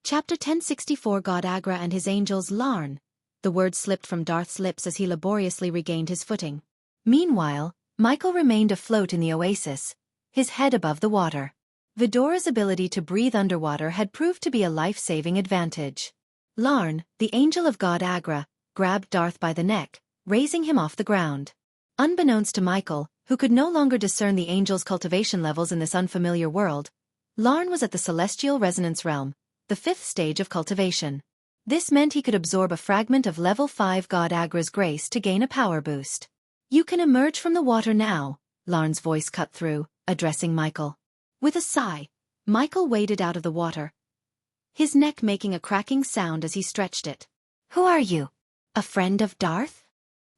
Chapter 1064 God Agra and his angels Larn. The words slipped from Darth's lips as he laboriously regained his footing. Meanwhile, Michael remained afloat in the oasis, his head above the water. Vidora's ability to breathe underwater had proved to be a life-saving advantage. Larn, the angel of God Agra, grabbed Darth by the neck, raising him off the ground. Unbeknownst to Michael, who could no longer discern the angel's cultivation levels in this unfamiliar world, Larn was at the celestial resonance realm, the 5th stage of cultivation. This meant he could absorb a fragment of level 5 God Agra's grace to gain a power boost. "You can emerge from the water now," Larn's voice cut through, addressing Michael. With a sigh, Michael waded out of the water, his neck making a cracking sound as he stretched it. "Who are you? A friend of Darth?"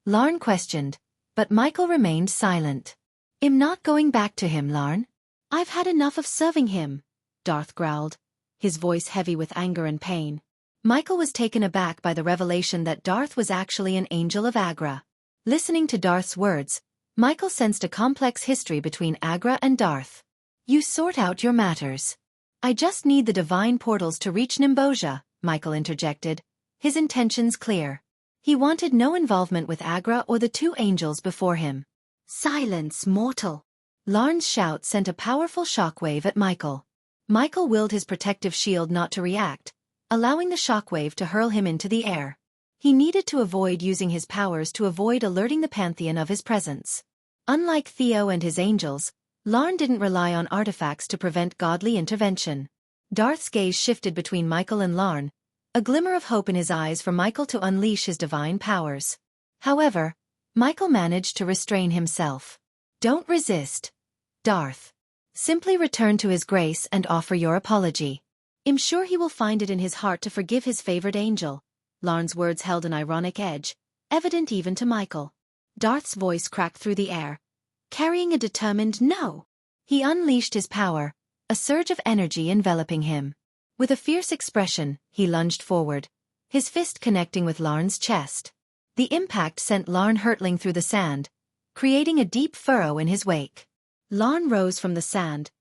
Larn questioned, but Michael remained silent. "I'm not going back to him, Larn. I've had enough of serving him," Darth growled, his voice heavy with anger and pain. Michael was taken aback by the revelation that Darth was actually an angel of Agra. Listening to Darth's words, Michael sensed a complex history between Agra and Darth. "You sort out your matters. I just need the divine portals to reach Nimbosia," Michael interjected, his intentions clear. He wanted no involvement with Agra or the 2 angels before him. "Silence, mortal!" Larn's shout sent a powerful shockwave at Michael. Michael willed his protective shield not to react, allowing the shockwave to hurl him into the air. He needed to avoid using his powers to avoid alerting the Pantheon of his presence. Unlike Theo and his angels, Larn didn't rely on artifacts to prevent godly intervention. Darth's gaze shifted between Michael and Larn, a glimmer of hope in his eyes for Michael to unleash his divine powers. However, Michael managed to restrain himself. "Don't resist, Darth. Simply return to his grace and offer your apology. I'm sure he will find it in his heart to forgive his favored angel." Larn's words held an ironic edge, evident even to Michael. Darth's voice cracked through the air, carrying a determined no. He unleashed his power, a surge of energy enveloping him. With a fierce expression, he lunged forward, his fist connecting with Larn's chest. The impact sent Larn hurtling through the sand, creating a deep furrow in his wake. Larn rose from the sand,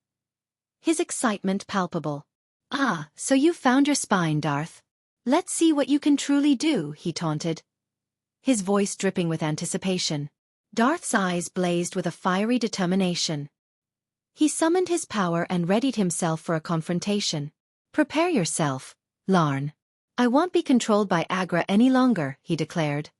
his excitement palpable. "Ah, so you found your spine, Darth. Let's see what you can truly do," he taunted, his voice dripping with anticipation. Darth's eyes blazed with a fiery determination. He summoned his power and readied himself for a confrontation. "Prepare yourself, Larn. I won't be controlled by Agra any longer," he declared.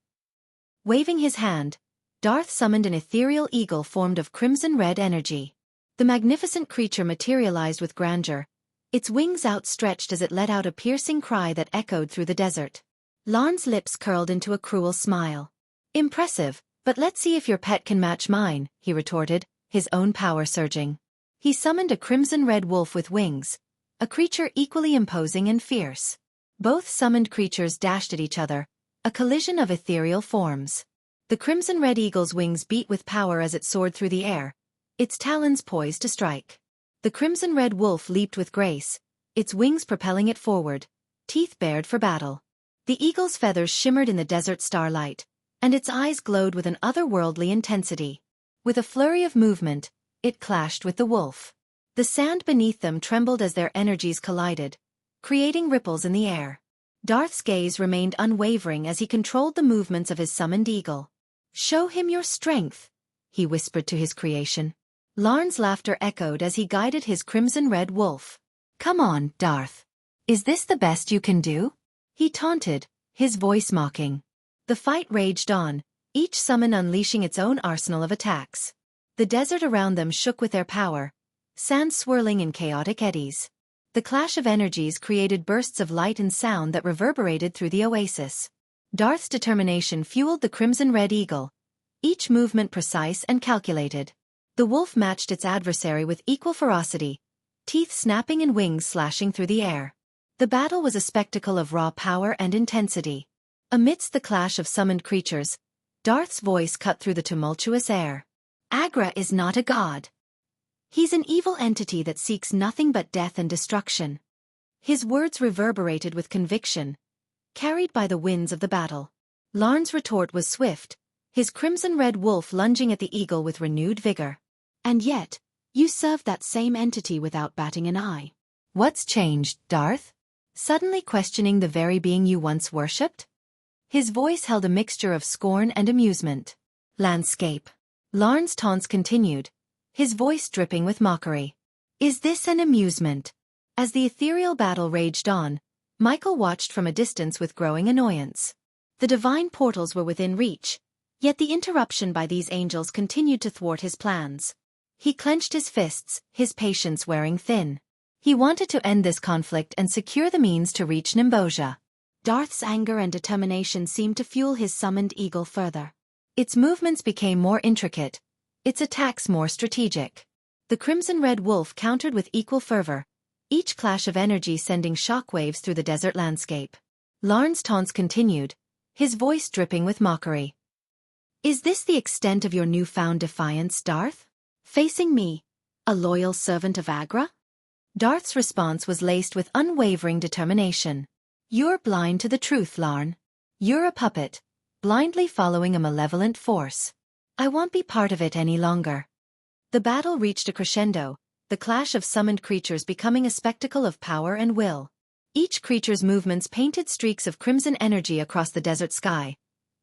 Waving his hand, Darth summoned an ethereal eagle formed of crimson-red energy. The magnificent creature materialized with grandeur, its wings outstretched as it let out a piercing cry that echoed through the desert. Larn's lips curled into a cruel smile. "Impressive, but let's see if your pet can match mine," he retorted, his own power surging. He summoned a crimson-red wolf with wings, a creature equally imposing and fierce. Both summoned creatures dashed at each other, a collision of ethereal forms. The crimson-red eagle's wings beat with power as it soared through the air, its talons poised to strike. The crimson-red wolf leaped with grace, its wings propelling it forward, teeth bared for battle. The eagle's feathers shimmered in the desert starlight, and its eyes glowed with an otherworldly intensity. With a flurry of movement, it clashed with the wolf. The sand beneath them trembled as their energies collided, creating ripples in the air. Darth's gaze remained unwavering as he controlled the movements of his summoned eagle. "Show him your strength," he whispered to his creation. Larn's laughter echoed as he guided his crimson-red wolf. "Come on, Darth. Is this the best you can do?" he taunted, his voice mocking. The fight raged on, each summon unleashing its own arsenal of attacks. The desert around them shook with their power, sand swirling in chaotic eddies. The clash of energies created bursts of light and sound that reverberated through the oasis. Darth's determination fueled the crimson-red eagle, each movement precise and calculated. The wolf matched its adversary with equal ferocity, teeth snapping and wings slashing through the air. The battle was a spectacle of raw power and intensity. Amidst the clash of summoned creatures, Darth's voice cut through the tumultuous air. "Agra is not a god. He's an evil entity that seeks nothing but death and destruction." His words reverberated with conviction, carried by the winds of the battle. Larn's retort was swift, his crimson-red wolf lunging at the eagle with renewed vigor. "And yet, you serve that same entity without batting an eye. What's changed, Darth?" Suddenly questioning the very being you once worshipped? His voice held a mixture of scorn and amusement. Landscape. Larn's taunts continued, his voice dripping with mockery. Is this an amusement? As the ethereal battle raged on, Michael watched from a distance with growing annoyance. The divine portals were within reach, yet the interruption by these angels continued to thwart his plans. He clenched his fists, his patience wearing thin. He wanted to end this conflict and secure the means to reach Nimbosia. Darth's anger and determination seemed to fuel his summoned eagle further. Its movements became more intricate, its attacks more strategic. The crimson-red wolf countered with equal fervor, each clash of energy sending shockwaves through the desert landscape. Larn's taunts continued, his voice dripping with mockery. Is this the extent of your newfound defiance, Darth? Facing me, a loyal servant of Agra? Darth's response was laced with unwavering determination. You're blind to the truth, Larn. You're a puppet, blindly following a malevolent force. I won't be part of it any longer. The battle reached a crescendo, the clash of summoned creatures becoming a spectacle of power and will. Each creature's movements painted streaks of crimson energy across the desert sky,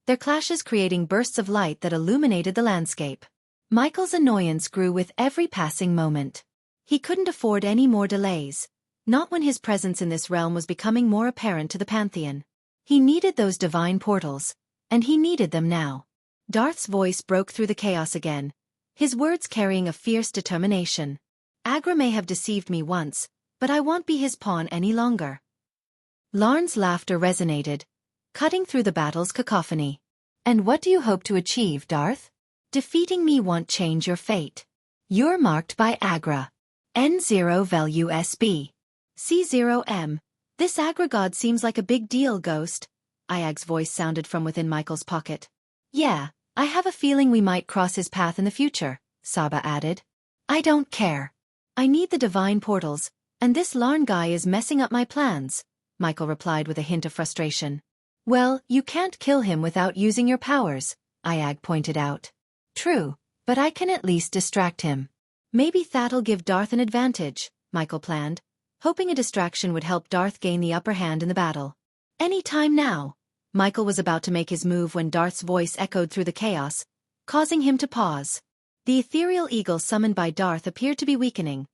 their clashes creating bursts of light that illuminated the landscape. Michael's annoyance grew with every passing moment. He couldn't afford any more delays, not when his presence in this realm was becoming more apparent to the Pantheon. He needed those divine portals, and he needed them now. Darth's voice broke through the chaos again, his words carrying a fierce determination. Agra may have deceived me once, but I won't be his pawn any longer. Larn's laughter resonated, cutting through the battle's cacophony. And what do you hope to achieve, Darth? Defeating me won't change your fate. You're marked by Agra. N0 value SB. C0M. This Agra god seems like a big deal, Ghost. Iag's voice sounded from within Michael's pocket. Yeah, I have a feeling we might cross his path in the future, Saga added. I don't care. I need the divine portals, and this Larn guy is messing up my plans, Michael replied with a hint of frustration. Well, you can't kill him without using your powers, Iag pointed out. True, but I can at least distract him. Maybe that'll give Darth an advantage, Michael planned, hoping a distraction would help Darth gain the upper hand in the battle. Any time now. Michael was about to make his move when Darth's voice echoed through the chaos, causing him to pause. The ethereal eagle summoned by Darth appeared to be weakening,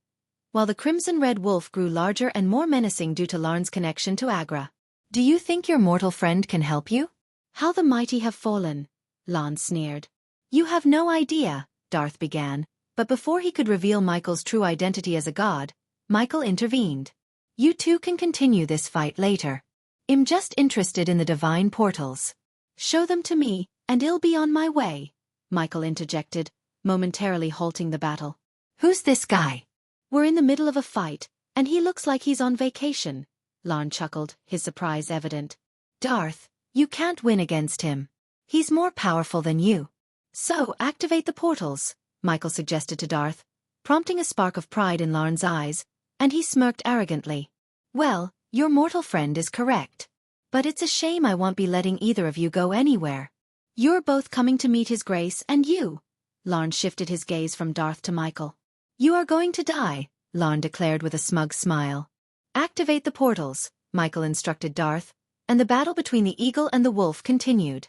while the crimson-red wolf grew larger and more menacing due to Larn's connection to Agra. Do you think your mortal friend can help you? How the mighty have fallen, Larn sneered. You have no idea, Darth began, but before he could reveal Michael's true identity as a god, Michael intervened. You two can continue this fight later. I'm just interested in the divine portals. Show them to me, and I'll be on my way, Michael interjected, momentarily halting the battle. Who's this guy? We're in the middle of a fight, and he looks like he's on vacation, Larn chuckled, his surprise evident. Darth, you can't win against him. He's more powerful than you. So activate the portals, Michael suggested to Darth, prompting a spark of pride in Larn's eyes, and he smirked arrogantly. Well, your mortal friend is correct. But it's a shame I won't be letting either of you go anywhere. You're both coming to meet his grace, and you. Larn shifted his gaze from Darth to Michael. You are going to die, Larn declared with a smug smile. Activate the portals, Michael instructed Darth, and the battle between the eagle and the wolf continued.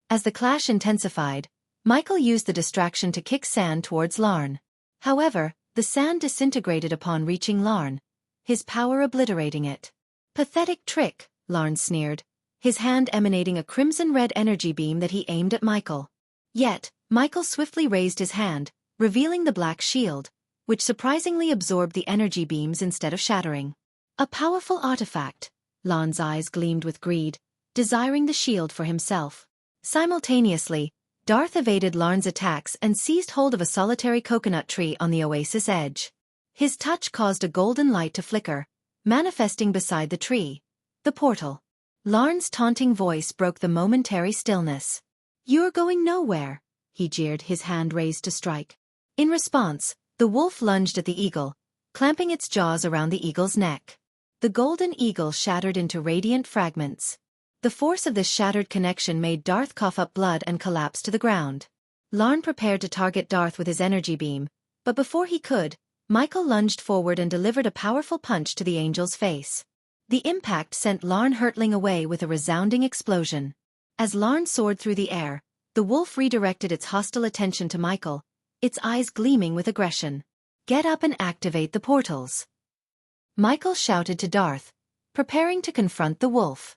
As the clash intensified, Michael used the distraction to kick sand towards Larn. However, the sand disintegrated upon reaching Larn, his power obliterating it. Pathetic trick, Larn sneered, his hand emanating a crimson-red energy beam that he aimed at Michael. Yet, Michael swiftly raised his hand, revealing the black shield, which surprisingly absorbed the energy beams instead of shattering. A powerful artifact. Larn's eyes gleamed with greed, desiring the shield for himself. Simultaneously, Darth evaded Larn's attacks and seized hold of a solitary coconut tree on the oasis edge. His touch caused a golden light to flicker, manifesting beside the tree. The portal. Larn's taunting voice broke the momentary stillness. You're going nowhere, he jeered, his hand raised to strike. In response, the wolf lunged at the eagle, clamping its jaws around the eagle's neck. The golden eagle shattered into radiant fragments. The force of this shattered connection made Darth cough up blood and collapse to the ground. Larn prepared to target Darth with his energy beam, but before he could, Michael lunged forward and delivered a powerful punch to the angel's face. The impact sent Larn hurtling away with a resounding explosion. As Larn soared through the air, the wolf redirected its hostile attention to Michael, its eyes gleaming with aggression. "Get up and activate the portals," Michael shouted to Darth, preparing to confront the wolf.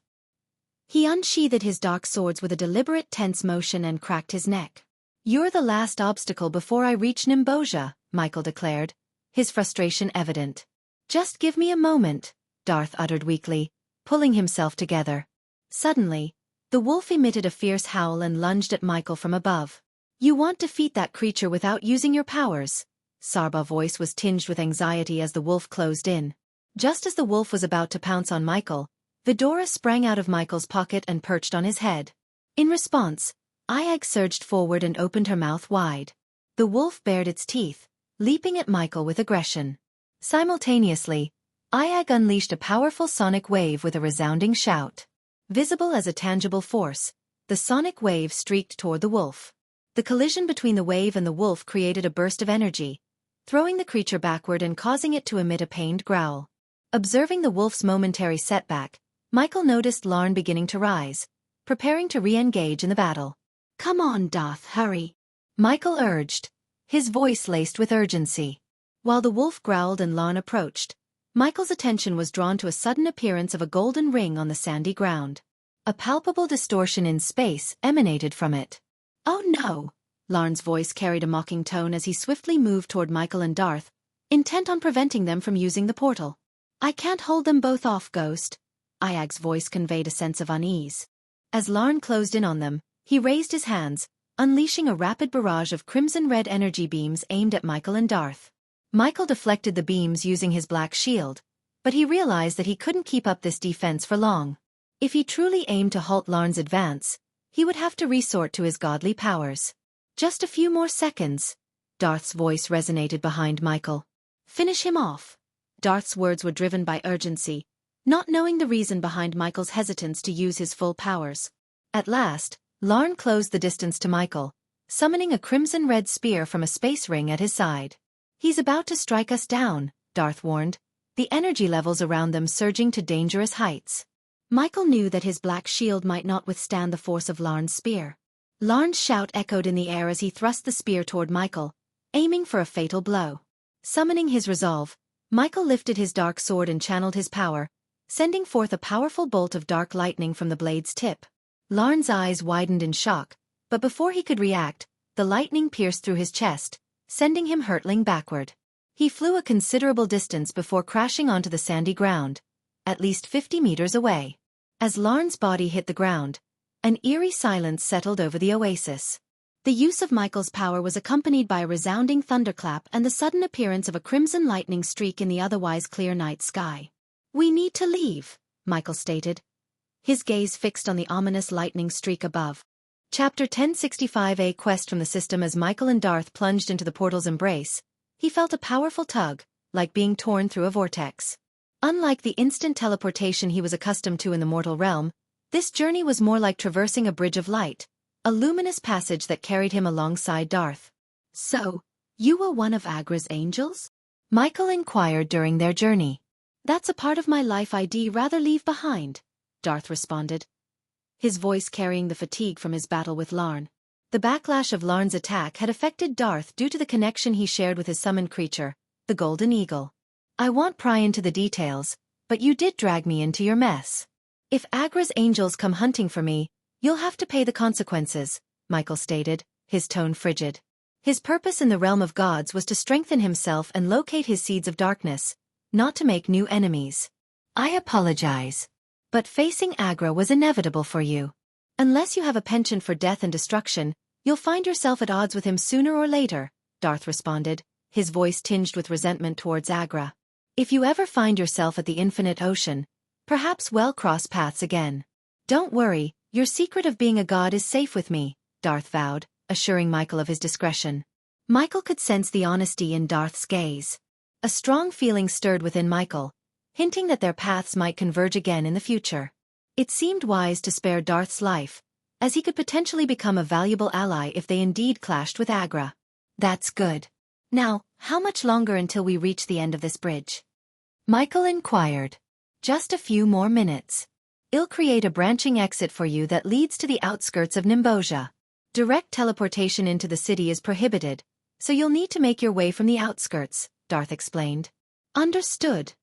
He unsheathed his dark swords with a deliberate tense motion and cracked his neck. "You're the last obstacle before I reach Nimboja," Michael declared, his frustration evident. "Just give me a moment," Darth uttered weakly, pulling himself together. Suddenly, the wolf emitted a fierce howl and lunged at Michael from above. "You want to defeat that creature without using your powers?" Sarba's voice was tinged with anxiety as the wolf closed in. Just as the wolf was about to pounce on Michael, Vidora sprang out of Michael's pocket and perched on his head. In response, Ayag surged forward and opened her mouth wide. The wolf bared its teeth, leaping at Michael with aggression. Simultaneously, Ayag unleashed a powerful sonic wave with a resounding shout. Visible as a tangible force, the sonic wave streaked toward the wolf. The collision between the wave and the wolf created a burst of energy, throwing the creature backward and causing it to emit a pained growl. Observing the wolf's momentary setback, Michael noticed Larn beginning to rise, preparing to re-engage in the battle. "Come on, Darth, hurry," Michael urged, his voice laced with urgency. While the wolf growled and Larn approached, Michael's attention was drawn to a sudden appearance of a golden ring on the sandy ground. A palpable distortion in space emanated from it. "Oh no!" Larn's voice carried a mocking tone as he swiftly moved toward Michael and Darth, intent on preventing them from using the portal. "I can't hold them both off, Ghost." Ayag's voice conveyed a sense of unease. As Larn closed in on them, he raised his hands, unleashing a rapid barrage of crimson-red energy beams aimed at Michael and Darth. Michael deflected the beams using his black shield, but he realized that he couldn't keep up this defense for long. If he truly aimed to halt Larn's advance, he would have to resort to his godly powers. "Just a few more seconds," Darth's voice resonated behind Michael. "Finish him off." Darth's words were driven by urgency, not knowing the reason behind Michael's hesitance to use his full powers. At last, Larn closed the distance to Michael, summoning a crimson-red spear from a space ring at his side. "He's about to strike us down," Darth warned, the energy levels around them surging to dangerous heights. Michael knew that his black shield might not withstand the force of Larn's spear. Larn's shout echoed in the air as he thrust the spear toward Michael, aiming for a fatal blow. Summoning his resolve, Michael lifted his dark sword and channeled his power, sending forth a powerful bolt of dark lightning from the blade's tip. Larn's eyes widened in shock, but before he could react, the lightning pierced through his chest, sending him hurtling backward. He flew a considerable distance before crashing onto the sandy ground, at least 50 meters away. As Larn's body hit the ground, an eerie silence settled over the oasis. The use of Michael's power was accompanied by a resounding thunderclap and the sudden appearance of a crimson lightning streak in the otherwise clear night sky. "We need to leave," Michael stated, his gaze fixed on the ominous lightning streak above. Chapter 1065. A quest from the system. As Michael and Darth plunged into the portal's embrace, he felt a powerful tug, like being torn through a vortex. Unlike the instant teleportation he was accustomed to in the mortal realm, this journey was more like traversing a bridge of light, a luminous passage that carried him alongside Darth. "So, you were one of Agra's angels?" Michael inquired during their journey. "That's a part of my life I'd rather leave behind," Darth responded, his voice carrying the fatigue from his battle with Larn. The backlash of Larn's attack had affected Darth due to the connection he shared with his summoned creature, the Golden Eagle. "I won't pry into the details, but you did drag me into your mess. If Agra's angels come hunting for me, you'll have to pay the consequences," Michael stated, his tone frigid. His purpose in the realm of gods was to strengthen himself and locate his seeds of darkness, not to make new enemies. "I apologize. But facing Agra was inevitable for you. Unless you have a penchant for death and destruction, you'll find yourself at odds with him sooner or later," Darth responded, his voice tinged with resentment towards Agra. "If you ever find yourself at the infinite ocean, perhaps we'll cross paths again." "Don't worry, your secret of being a god is safe with me," Darth vowed, assuring Michael of his discretion. Michael could sense the honesty in Darth's gaze. A strong feeling stirred within Michael, hinting that their paths might converge again in the future. It seemed wise to spare Darth's life, as he could potentially become a valuable ally if they indeed clashed with Agra. "That's good. Now, how much longer until we reach the end of this bridge?" Michael inquired. Just a few more minutes. I'll create a branching exit for you that leads to the outskirts of Nimbosia. Direct teleportation into the city is prohibited, so you'll need to make your way from the outskirts, Darth explained. Understood,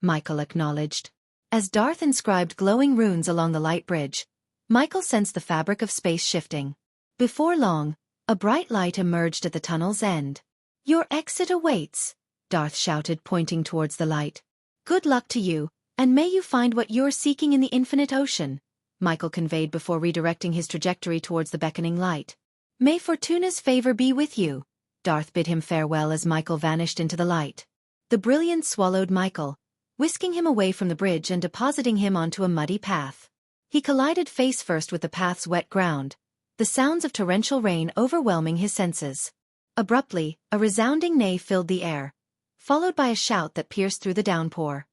Michael acknowledged. As Darth inscribed glowing runes along the light bridge, Michael sensed the fabric of space shifting. Before long, a bright light emerged at the tunnel's end. Your exit awaits, Darth shouted, pointing towards the light. Good luck to you, and may you find what you're seeking in the infinite ocean, Michael conveyed before redirecting his trajectory towards the beckoning light. May Fortuna's favor be with you, Darth bid him farewell as Michael vanished into the light. The brilliance swallowed Michael, whisking him away from the bridge and depositing him onto a muddy path. He collided face first with the path's wet ground, the sounds of torrential rain overwhelming his senses. Abruptly, a resounding neigh filled the air, followed by a shout that pierced through the downpour.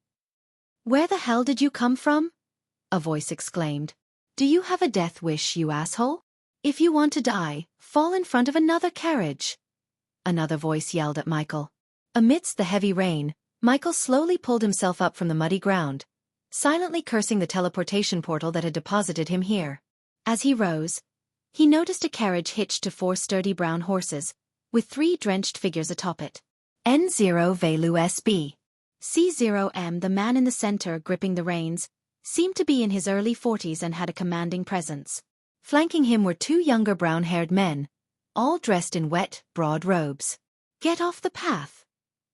Where the hell did you come from? A voice exclaimed. Do you have a death wish, you asshole? If you want to die, fall in front of another carriage. Another voice yelled at Michael. Amidst the heavy rain, Michael slowly pulled himself up from the muddy ground, silently cursing the teleportation portal that had deposited him here. As he rose, he noticed a carriage hitched to 4 sturdy brown horses, with 3 drenched figures atop it. N0 Velu SB. C0M, the man in the center gripping the reins, seemed to be in his early 40s and had a commanding presence. Flanking him were 2 younger brown-haired men, all dressed in wet, broad robes. Get off the path,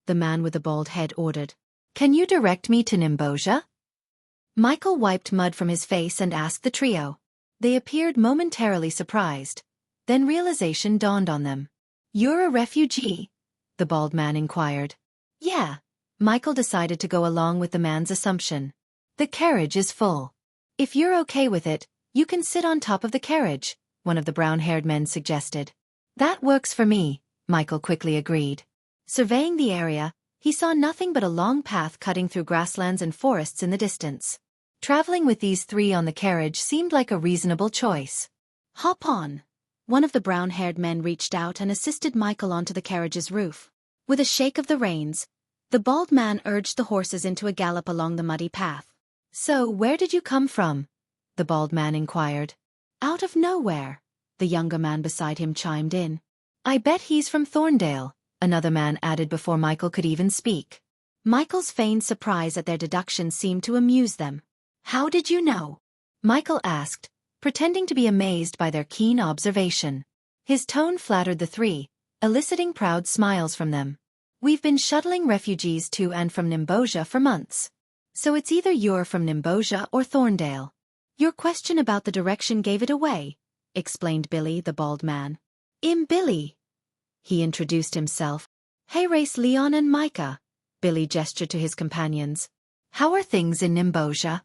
the man with the bald head ordered. Can you direct me to Nimbosia? Michael wiped mud from his face and asked the trio. They appeared momentarily surprised. Then realization dawned on them. You're a refugee? The bald man inquired. Yeah. Michael decided to go along with the man's assumption. The carriage is full. If you're okay with it, you can sit on top of the carriage, one of the brown-haired men suggested. That works for me, Michael quickly agreed. Surveying the area, he saw nothing but a long path cutting through grasslands and forests in the distance. Traveling with these 3 on the carriage seemed like a reasonable choice. Hop on. One of the brown-haired men reached out and assisted Michael onto the carriage's roof. With a shake of the reins, the bald man urged the horses into a gallop along the muddy path. So, where did you come from? The bald man inquired. Out of nowhere, the younger man beside him chimed in. I bet he's from Thorndale, another man added before Michael could even speak. Michael's feigned surprise at their deduction seemed to amuse them. How did you know? Michael asked, pretending to be amazed by their keen observation. His tone flattered the 3, eliciting proud smiles from them. We've been shuttling refugees to and from Nimbosia for months. So it's either you're from Nimbosia or Thorndale. Your question about the direction gave it away, explained Billy, the bald man. Billy. He introduced himself. Hey Race, Leon and Micah. Billy gestured to his companions. How are things in Nimbosia?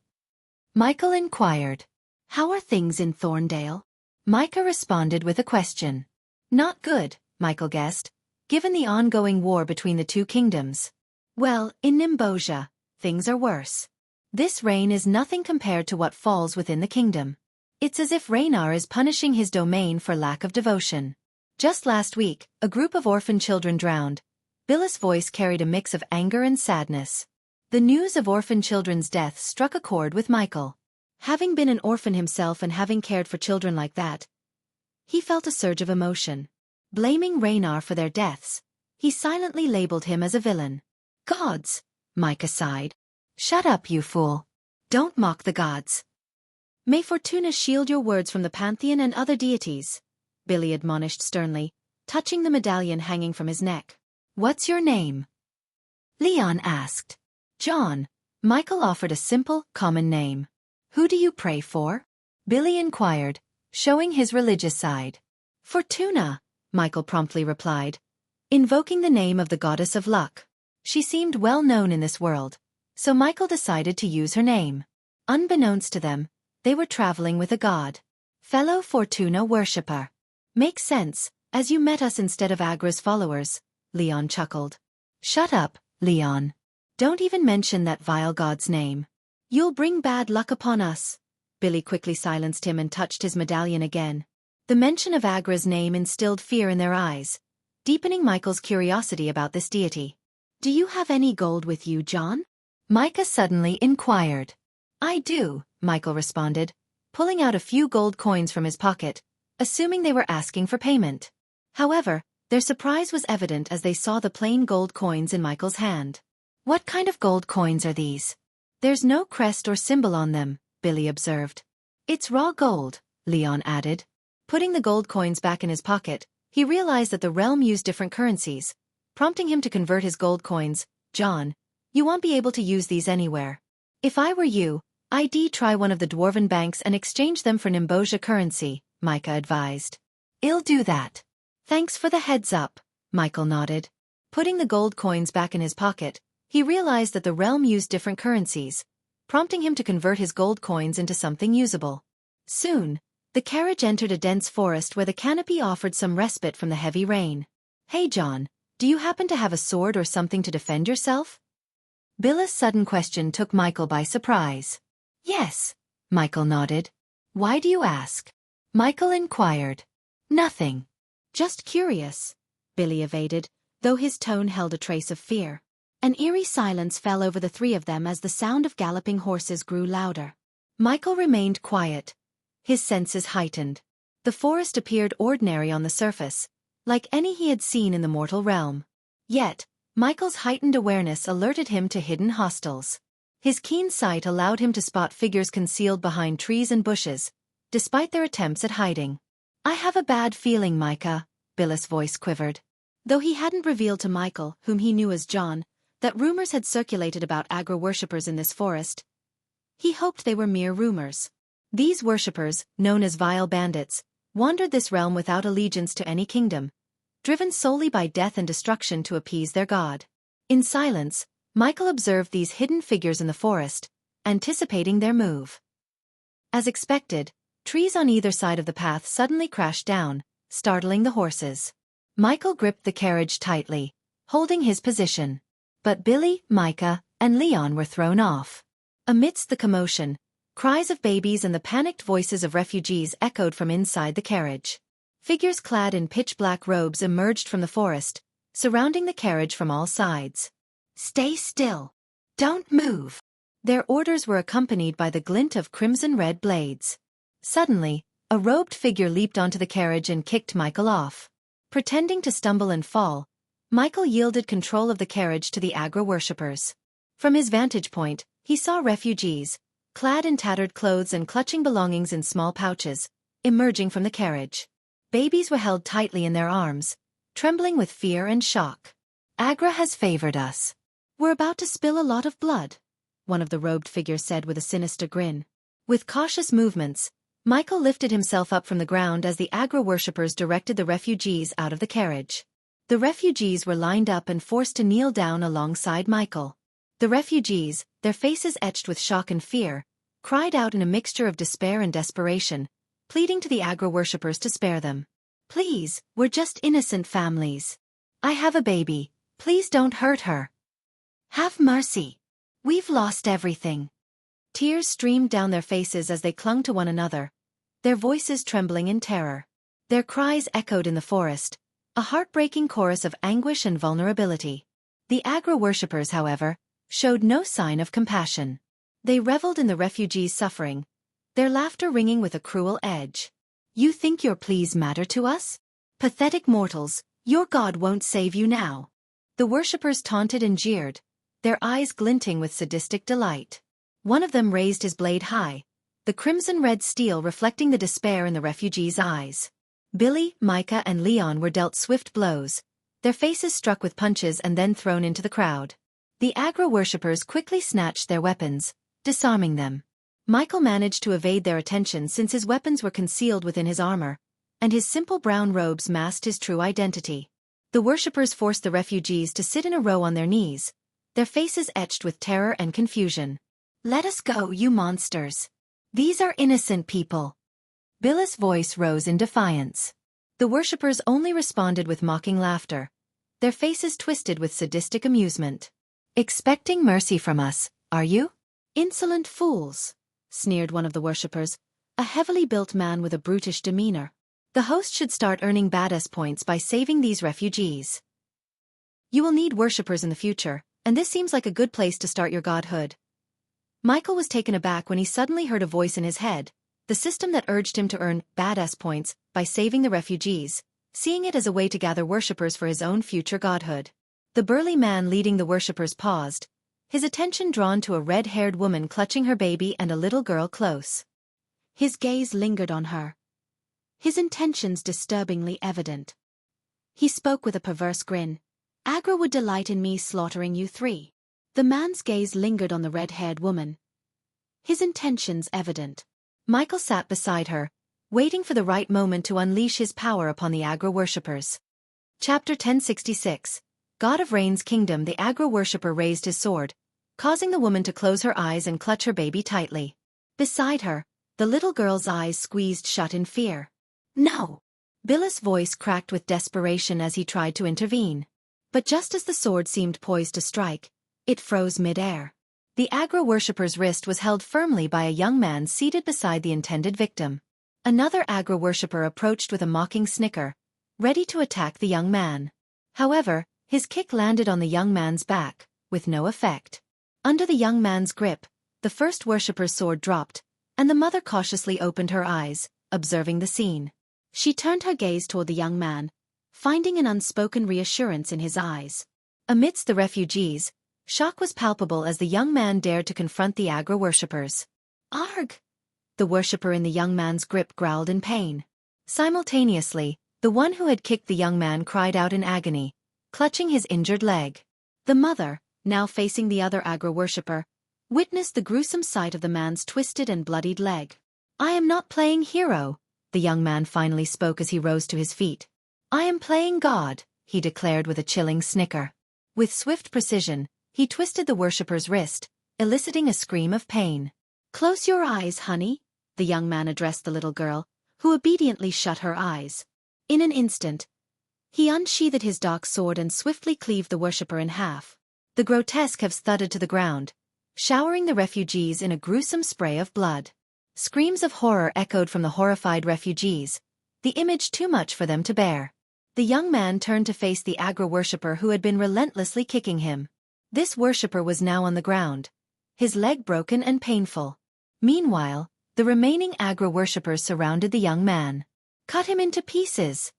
Michael inquired. How are things in Thorndale? Micah responded with a question. Not good, Michael guessed, given the ongoing war between the 2 kingdoms. Well, in Nimbosia, things are worse. This rain is nothing compared to what falls within the kingdom. It's as if Raynar is punishing his domain for lack of devotion. Just last week, a group of orphan children drowned. Billy's voice carried a mix of anger and sadness. The news of orphan children's deaths struck a chord with Michael. Having been an orphan himself and having cared for children like that, he felt a surge of emotion. Blaming Raynar for their deaths, he silently labeled him as a villain. Gods, Micah sighed. Shut up, you fool. Don't mock the gods. May Fortuna shield your words from the pantheon and other deities, Billy admonished sternly, touching the medallion hanging from his neck. What's your name? Leon asked. John. Michael offered a simple, common name. Who do you pray for? Billy inquired, showing his religious side. Fortuna, Michael promptly replied, invoking the name of the goddess of luck. She seemed well known in this world, so Michael decided to use her name. Unbeknownst to them, they were traveling with a god. Fellow Fortuna worshipper. Makes sense, as you met us instead of Agra's followers, Leon chuckled. Shut up, Leon. Don't even mention that vile god's name. You'll bring bad luck upon us. Billy quickly silenced him and touched his medallion again. The mention of Agra's name instilled fear in their eyes, deepening Michael's curiosity about this deity. Do you have any gold with you, John? Micah suddenly inquired. I do, Michael responded, pulling out a few gold coins from his pocket, assuming they were asking for payment. However, their surprise was evident as they saw the plain gold coins in Michael's hand. What kind of gold coins are these? There's no crest or symbol on them, Billy observed. It's raw gold, Leon added. Putting the gold coins back in his pocket, he realized that the realm used different currencies, prompting him to convert his gold coins. John, you won't be able to use these anywhere. If I were you, I'd try one of the dwarven banks and exchange them for Nimbosia currency, Micah advised. I'll do that. Thanks for the heads up, Michael nodded. Putting the gold coins back in his pocket, he realized that the realm used different currencies, prompting him to convert his gold coins into something usable. Soon, the carriage entered a dense forest where the canopy offered some respite from the heavy rain. Hey John, do you happen to have a sword or something to defend yourself? Billa's sudden question took Michael by surprise. Yes, Michael nodded. Why do you ask? Michael inquired. Nothing. Just curious, Billy evaded, though his tone held a trace of fear. An eerie silence fell over the three of them as the sound of galloping horses grew louder. Michael remained quiet, his senses heightened. The forest appeared ordinary on the surface, like any he had seen in the mortal realm. Yet, Michael's heightened awareness alerted him to hidden hostiles. His keen sight allowed him to spot figures concealed behind trees and bushes, despite their attempts at hiding. I have a bad feeling, Micah, Billa's voice quivered. Though he hadn't revealed to Michael, whom he knew as John, that rumors had circulated about Agra worshippers in this forest, he hoped they were mere rumors. These worshippers, known as vile bandits, wandered this realm without allegiance to any kingdom, driven solely by death and destruction to appease their god. In silence, Michael observed these hidden figures in the forest, anticipating their move. As expected, trees on either side of the path suddenly crashed down, startling the horses. Michael gripped the carriage tightly, holding his position. But Billy, Micah, and Leon were thrown off. Amidst the commotion, cries of babies and the panicked voices of refugees echoed from inside the carriage. Figures clad in pitch-black robes emerged from the forest, surrounding the carriage from all sides. Stay still. Don't move. Their orders were accompanied by the glint of crimson-red blades. Suddenly, a robed figure leaped onto the carriage and kicked Michael off. Pretending to stumble and fall, Michael yielded control of the carriage to the Agra worshippers. From his vantage point, he saw refugees, clad in tattered clothes and clutching belongings in small pouches, emerging from the carriage. Babies were held tightly in their arms, trembling with fear and shock. Agra has favored us. We're about to spill a lot of blood, one of the robed figures said with a sinister grin. With cautious movements, Michael lifted himself up from the ground as the Agra worshippers directed the refugees out of the carriage. The refugees were lined up and forced to kneel down alongside Michael. The refugees, their faces etched with shock and fear, cried out in a mixture of despair and desperation, pleading to the Agra worshippers to spare them. Please, we're just innocent families. I have a baby. Please don't hurt her. Have mercy. We've lost everything. Tears streamed down their faces as they clung to one another, their voices trembling in terror. Their cries echoed in the forest, a heartbreaking chorus of anguish and vulnerability. The Agra worshippers, however, showed no sign of compassion. They reveled in the refugees' suffering, their laughter ringing with a cruel edge. You think your pleas matter to us? Pathetic mortals, your god won't save you now. The worshippers taunted and jeered, their eyes glinting with sadistic delight. One of them raised his blade high, the crimson-red steel reflecting the despair in the refugees' eyes. Billy, Micah, and Leon were dealt swift blows, their faces struck with punches and then thrown into the crowd. The Agra worshippers quickly snatched their weapons, disarming them. Michael managed to evade their attention since his weapons were concealed within his armor, and his simple brown robes masked his true identity. The worshippers forced the refugees to sit in a row on their knees, their faces etched with terror and confusion. Let us go, you monsters. These are innocent people. Billa's voice rose in defiance. The worshippers only responded with mocking laughter, their faces twisted with sadistic amusement. Expecting mercy from us, are you? Insolent fools, sneered one of the worshippers, a heavily built man with a brutish demeanor. The host should start earning badass points by saving these refugees. You will need worshippers in the future, and this seems like a good place to start your godhood. Michael was taken aback when he suddenly heard a voice in his head, the system that urged him to earn badass points by saving the refugees, seeing it as a way to gather worshippers for his own future godhood. The burly man leading the worshippers paused, his attention drawn to a red-haired woman clutching her baby and a little girl close. His gaze lingered on her, his intentions disturbingly evident. He spoke with a perverse grin. Agra would delight in me slaughtering you three. The man's gaze lingered on the red-haired woman, his intentions evident. Michael sat beside her, waiting for the right moment to unleash his power upon the Agra worshippers. Chapter 1066. God of Rain's Kingdom. The Agra worshipper raised his sword, causing the woman to close her eyes and clutch her baby tightly. Beside her, the little girl's eyes squeezed shut in fear. No! Billis' voice cracked with desperation as he tried to intervene. But just as the sword seemed poised to strike, it froze mid-air. The Agra worshipper's wrist was held firmly by a young man seated beside the intended victim. Another Agra worshipper approached with a mocking snicker, ready to attack the young man. However, his kick landed on the young man's back, with no effect. Under the young man's grip, the first worshipper's sword dropped, and the mother cautiously opened her eyes, observing the scene. She turned her gaze toward the young man, finding an unspoken reassurance in his eyes. Amidst the refugees, shock was palpable as the young man dared to confront the Agra worshippers. Arg! The worshipper in the young man's grip growled in pain. Simultaneously, the one who had kicked the young man cried out in agony, clutching his injured leg. The mother, now facing the other Agra worshipper, witnessed the gruesome sight of the man's twisted and bloodied leg. I am not playing hero, the young man finally spoke as he rose to his feet. I am playing God, he declared with a chilling snicker. With swift precision, he twisted the worshipper's wrist, eliciting a scream of pain. Close your eyes, honey, the young man addressed the little girl, who obediently shut her eyes. In an instant, he unsheathed his dark sword and swiftly cleaved the worshipper in half. The grotesque have thudded to the ground, showering the refugees in a gruesome spray of blood. Screams of horror echoed from the horrified refugees, the image too much for them to bear. The young man turned to face the Agra worshipper who had been relentlessly kicking him. This worshipper was now on the ground, his leg broken and painful. Meanwhile, the remaining Agra worshippers surrounded the young man. Cut him into pieces,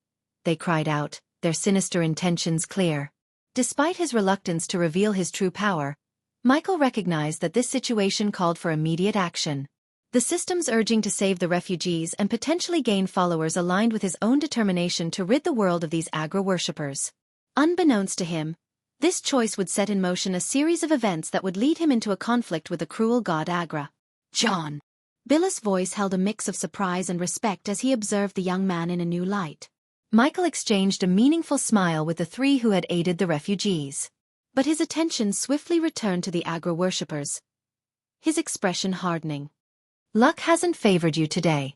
they cried out, their sinister intentions clear. Despite his reluctance to reveal his true power, Michael recognized that this situation called for immediate action. The system's urging to save the refugees and potentially gain followers aligned with his own determination to rid the world of these Agra worshippers. Unbeknownst to him, this choice would set in motion a series of events that would lead him into a conflict with the cruel god Agra. John. Billis' voice held a mix of surprise and respect as he observed the young man in a new light. Michael exchanged a meaningful smile with the three who had aided the refugees. But his attention swiftly returned to the Agra worshippers, his expression hardening. Luck hasn't favored you today.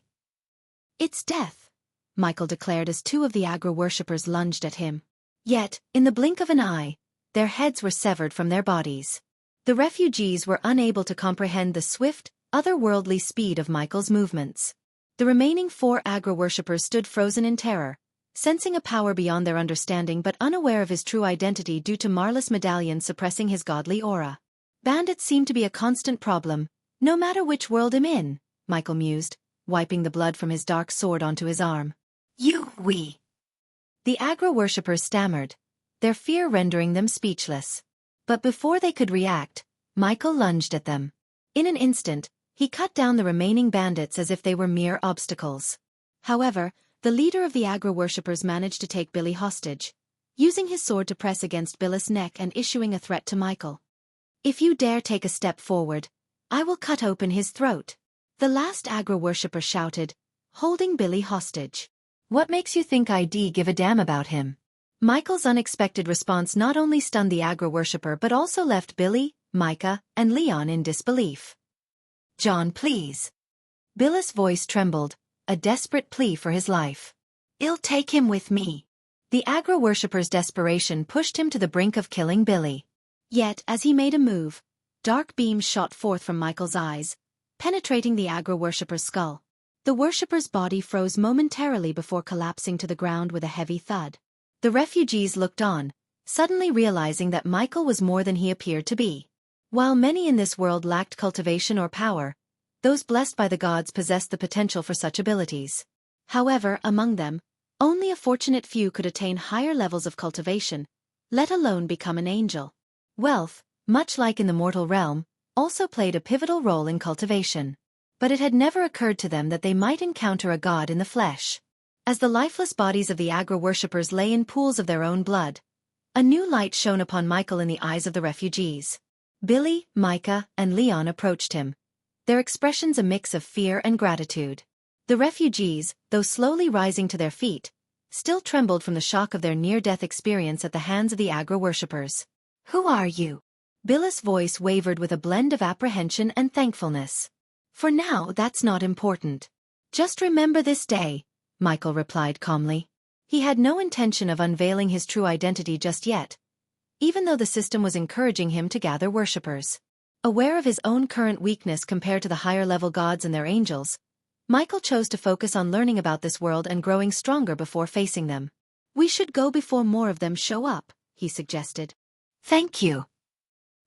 It's death, Michael declared as two of the Agra worshippers lunged at him. Yet, in the blink of an eye, their heads were severed from their bodies. The refugees were unable to comprehend the swift, otherworldly speed of Michael's movements. The remaining four Agra worshippers stood frozen in terror, sensing a power beyond their understanding but unaware of his true identity due to Marla's medallion suppressing his godly aura. Bandits seem to be a constant problem, no matter which world I'm in, Michael mused, wiping the blood from his dark sword onto his arm. We. The Agra worshippers stammered, their fear rendering them speechless. But before they could react, Michael lunged at them. In an instant, he cut down the remaining bandits as if they were mere obstacles. However, the leader of the Agra worshippers managed to take Billy hostage, using his sword to press against Billy's neck and issuing a threat to Michael. If you dare take a step forward, I will cut open his throat, the last Agra worshipper shouted, holding Billy hostage. What makes you think I'd give a damn about him? Michael's unexpected response not only stunned the Agra worshipper but also left Billy, Micah, and Leon in disbelief. John, please. Billy's voice trembled, a desperate plea for his life. I'll take him with me. The Agra worshipper's desperation pushed him to the brink of killing Billy. Yet, as he made a move, dark beams shot forth from Michael's eyes, penetrating the Agra worshipper's skull. The worshipper's body froze momentarily before collapsing to the ground with a heavy thud. The refugees looked on, suddenly realizing that Michael was more than he appeared to be. While many in this world lacked cultivation or power, those blessed by the gods possessed the potential for such abilities. However, among them, only a fortunate few could attain higher levels of cultivation, let alone become an angel. Wealth, much like in the mortal realm, also played a pivotal role in cultivation. But it had never occurred to them that they might encounter a god in the flesh. As the lifeless bodies of the Agra worshippers lay in pools of their own blood, a new light shone upon Michael in the eyes of the refugees. Billy, Micah, and Leon approached him, their expressions a mix of fear and gratitude. The refugees, though slowly rising to their feet, still trembled from the shock of their near-death experience at the hands of the Agra worshippers. "Who are you?" Billy's voice wavered with a blend of apprehension and thankfulness. "For now, that's not important. Just remember this day," Michael replied calmly. He had no intention of unveiling his true identity just yet, even though the system was encouraging him to gather worshippers. Aware of his own current weakness compared to the higher-level gods and their angels, Michael chose to focus on learning about this world and growing stronger before facing them. "We should go before more of them show up," he suggested. "Thank you."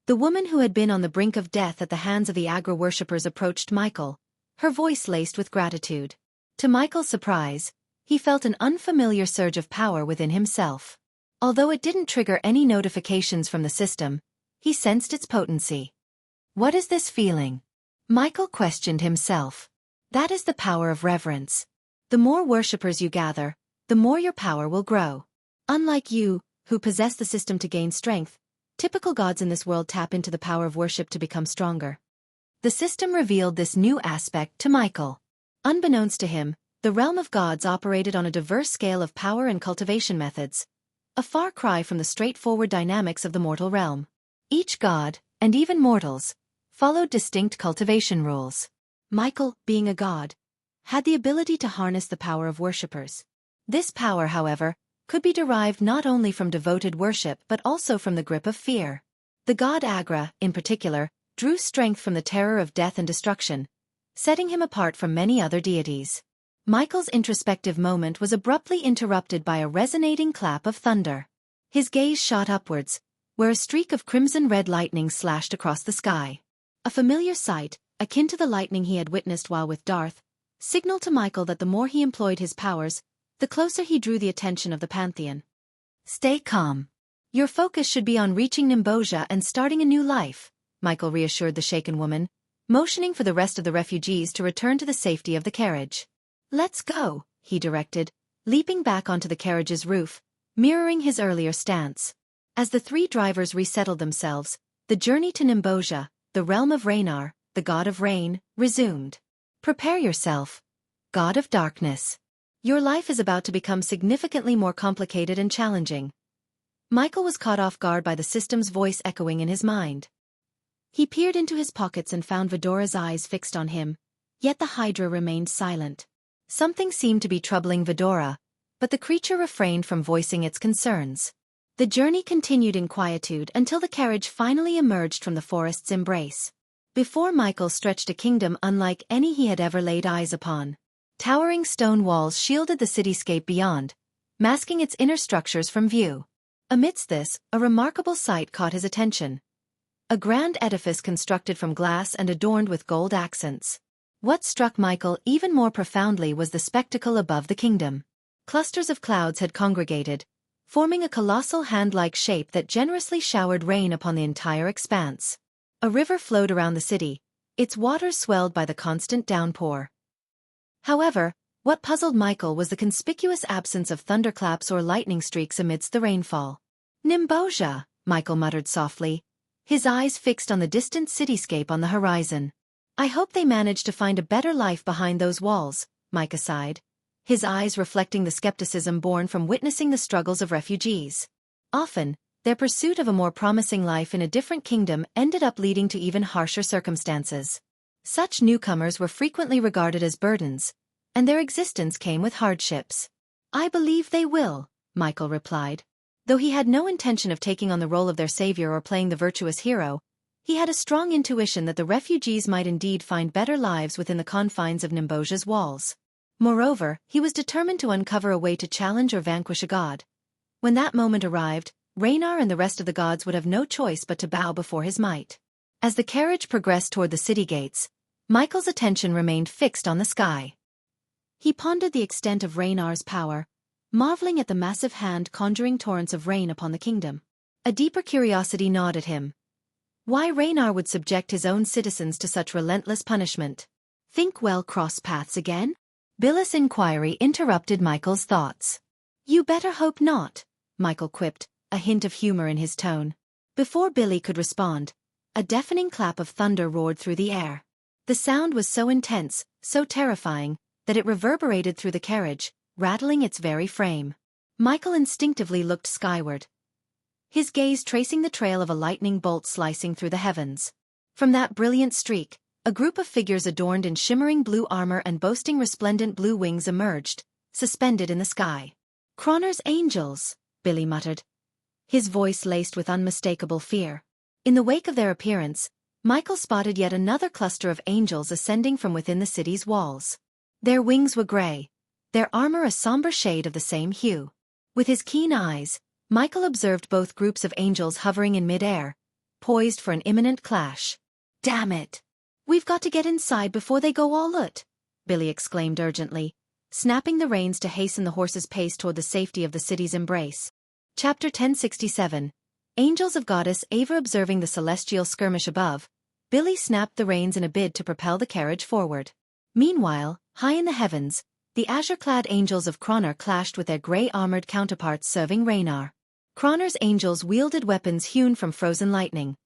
The woman who had been on the brink of death at the hands of the Agra worshippers approached Michael, her voice laced with gratitude. To Michael's surprise, he felt an unfamiliar surge of power within himself. Although it didn't trigger any notifications from the system, he sensed its potency. "What is this feeling?" Michael questioned himself. "That is the power of reverence. The more worshippers you gather, the more your power will grow. Unlike you, who possess the system to gain strength, typical gods in this world tap into the power of worship to become stronger." The system revealed this new aspect to Michael. Unbeknownst to him, the realm of gods operated on a diverse scale of power and cultivation methods, a far cry from the straightforward dynamics of the mortal realm. Each god, and even mortals, followed distinct cultivation rules. Michael, being a god, had the ability to harness the power of worshippers. This power, however, could be derived not only from devoted worship but also from the grip of fear. The god Agra, in particular, drew strength from the terror of death and destruction, setting him apart from many other deities. Michael's introspective moment was abruptly interrupted by a resonating clap of thunder. His gaze shot upwards, where a streak of crimson-red lightning slashed across the sky. A familiar sight, akin to the lightning he had witnessed while with Darth, signaled to Michael that the more he employed his powers, the closer he drew the attention of the Pantheon. "Stay calm. Your focus should be on reaching Nimbosia and starting a new life," Michael reassured the shaken woman, motioning for the rest of the refugees to return to the safety of the carriage. "Let's go," he directed, leaping back onto the carriage's roof, mirroring his earlier stance. As the three drivers resettled themselves, the journey to Nimbosia, the realm of Raynar, the god of rain, resumed. "Prepare yourself, god of darkness. Your life is about to become significantly more complicated and challenging." Michael was caught off guard by the system's voice echoing in his mind. He peered into his pockets and found Vidora's eyes fixed on him, yet the Hydra remained silent. Something seemed to be troubling Vidora, but the creature refrained from voicing its concerns. The journey continued in quietude until the carriage finally emerged from the forest's embrace. Before Michael stretched a kingdom unlike any he had ever laid eyes upon. Towering stone walls shielded the cityscape beyond, masking its inner structures from view. Amidst this, a remarkable sight caught his attention. A grand edifice constructed from glass and adorned with gold accents. What struck Michael even more profoundly was the spectacle above the kingdom. Clusters of clouds had congregated, forming a colossal hand-like shape that generously showered rain upon the entire expanse. A river flowed around the city, its waters swelled by the constant downpour. However, what puzzled Michael was the conspicuous absence of thunderclaps or lightning streaks amidst the rainfall. "Nimbosia," Michael muttered softly, his eyes fixed on the distant cityscape on the horizon. "I hope they managed to find a better life behind those walls," Micah sighed, his eyes reflecting the skepticism born from witnessing the struggles of refugees. Often, their pursuit of a more promising life in a different kingdom ended up leading to even harsher circumstances. Such newcomers were frequently regarded as burdens, and their existence came with hardships. "I believe they will," Michael replied. Though he had no intention of taking on the role of their savior or playing the virtuous hero, he had a strong intuition that the refugees might indeed find better lives within the confines of Nimbosia's walls. Moreover, he was determined to uncover a way to challenge or vanquish a god. When that moment arrived, Raynar and the rest of the gods would have no choice but to bow before his might. As the carriage progressed toward the city gates, Michael's attention remained fixed on the sky. He pondered the extent of Raynar's power, marveling at the massive hand conjuring torrents of rain upon the kingdom. A deeper curiosity gnawed at him. Why Raynar would subject his own citizens to such relentless punishment? Think we'll cross paths again? Bill's inquiry interrupted Michael's thoughts. You better hope not, Michael quipped, a hint of humor in his tone. Before Billy could respond, a deafening clap of thunder roared through the air. The sound was so intense, so terrifying, that it reverberated through the carriage, rattling its very frame. Michael instinctively looked skyward, his gaze tracing the trail of a lightning bolt slicing through the heavens. From that brilliant streak, a group of figures adorned in shimmering blue armor and boasting resplendent blue wings emerged, suspended in the sky. Croner's angels, Billy muttered, his voice laced with unmistakable fear. In the wake of their appearance, Michael spotted yet another cluster of angels ascending from within the city's walls. Their wings were gray, their armor a somber shade of the same hue. With his keen eyes, Michael observed both groups of angels hovering in midair, poised for an imminent clash. Damn it! We've got to get inside before they go all out, Billy exclaimed urgently, snapping the reins to hasten the horse's pace toward the safety of the city's embrace. Chapter 1067. Angels of Goddess Ava. Observing the celestial skirmish above, Billy snapped the reins in a bid to propel the carriage forward. Meanwhile, high in the heavens, the azure-clad angels of Croner clashed with their gray-armored counterparts serving Raynar. Croner's angels wielded weapons hewn from frozen lightning,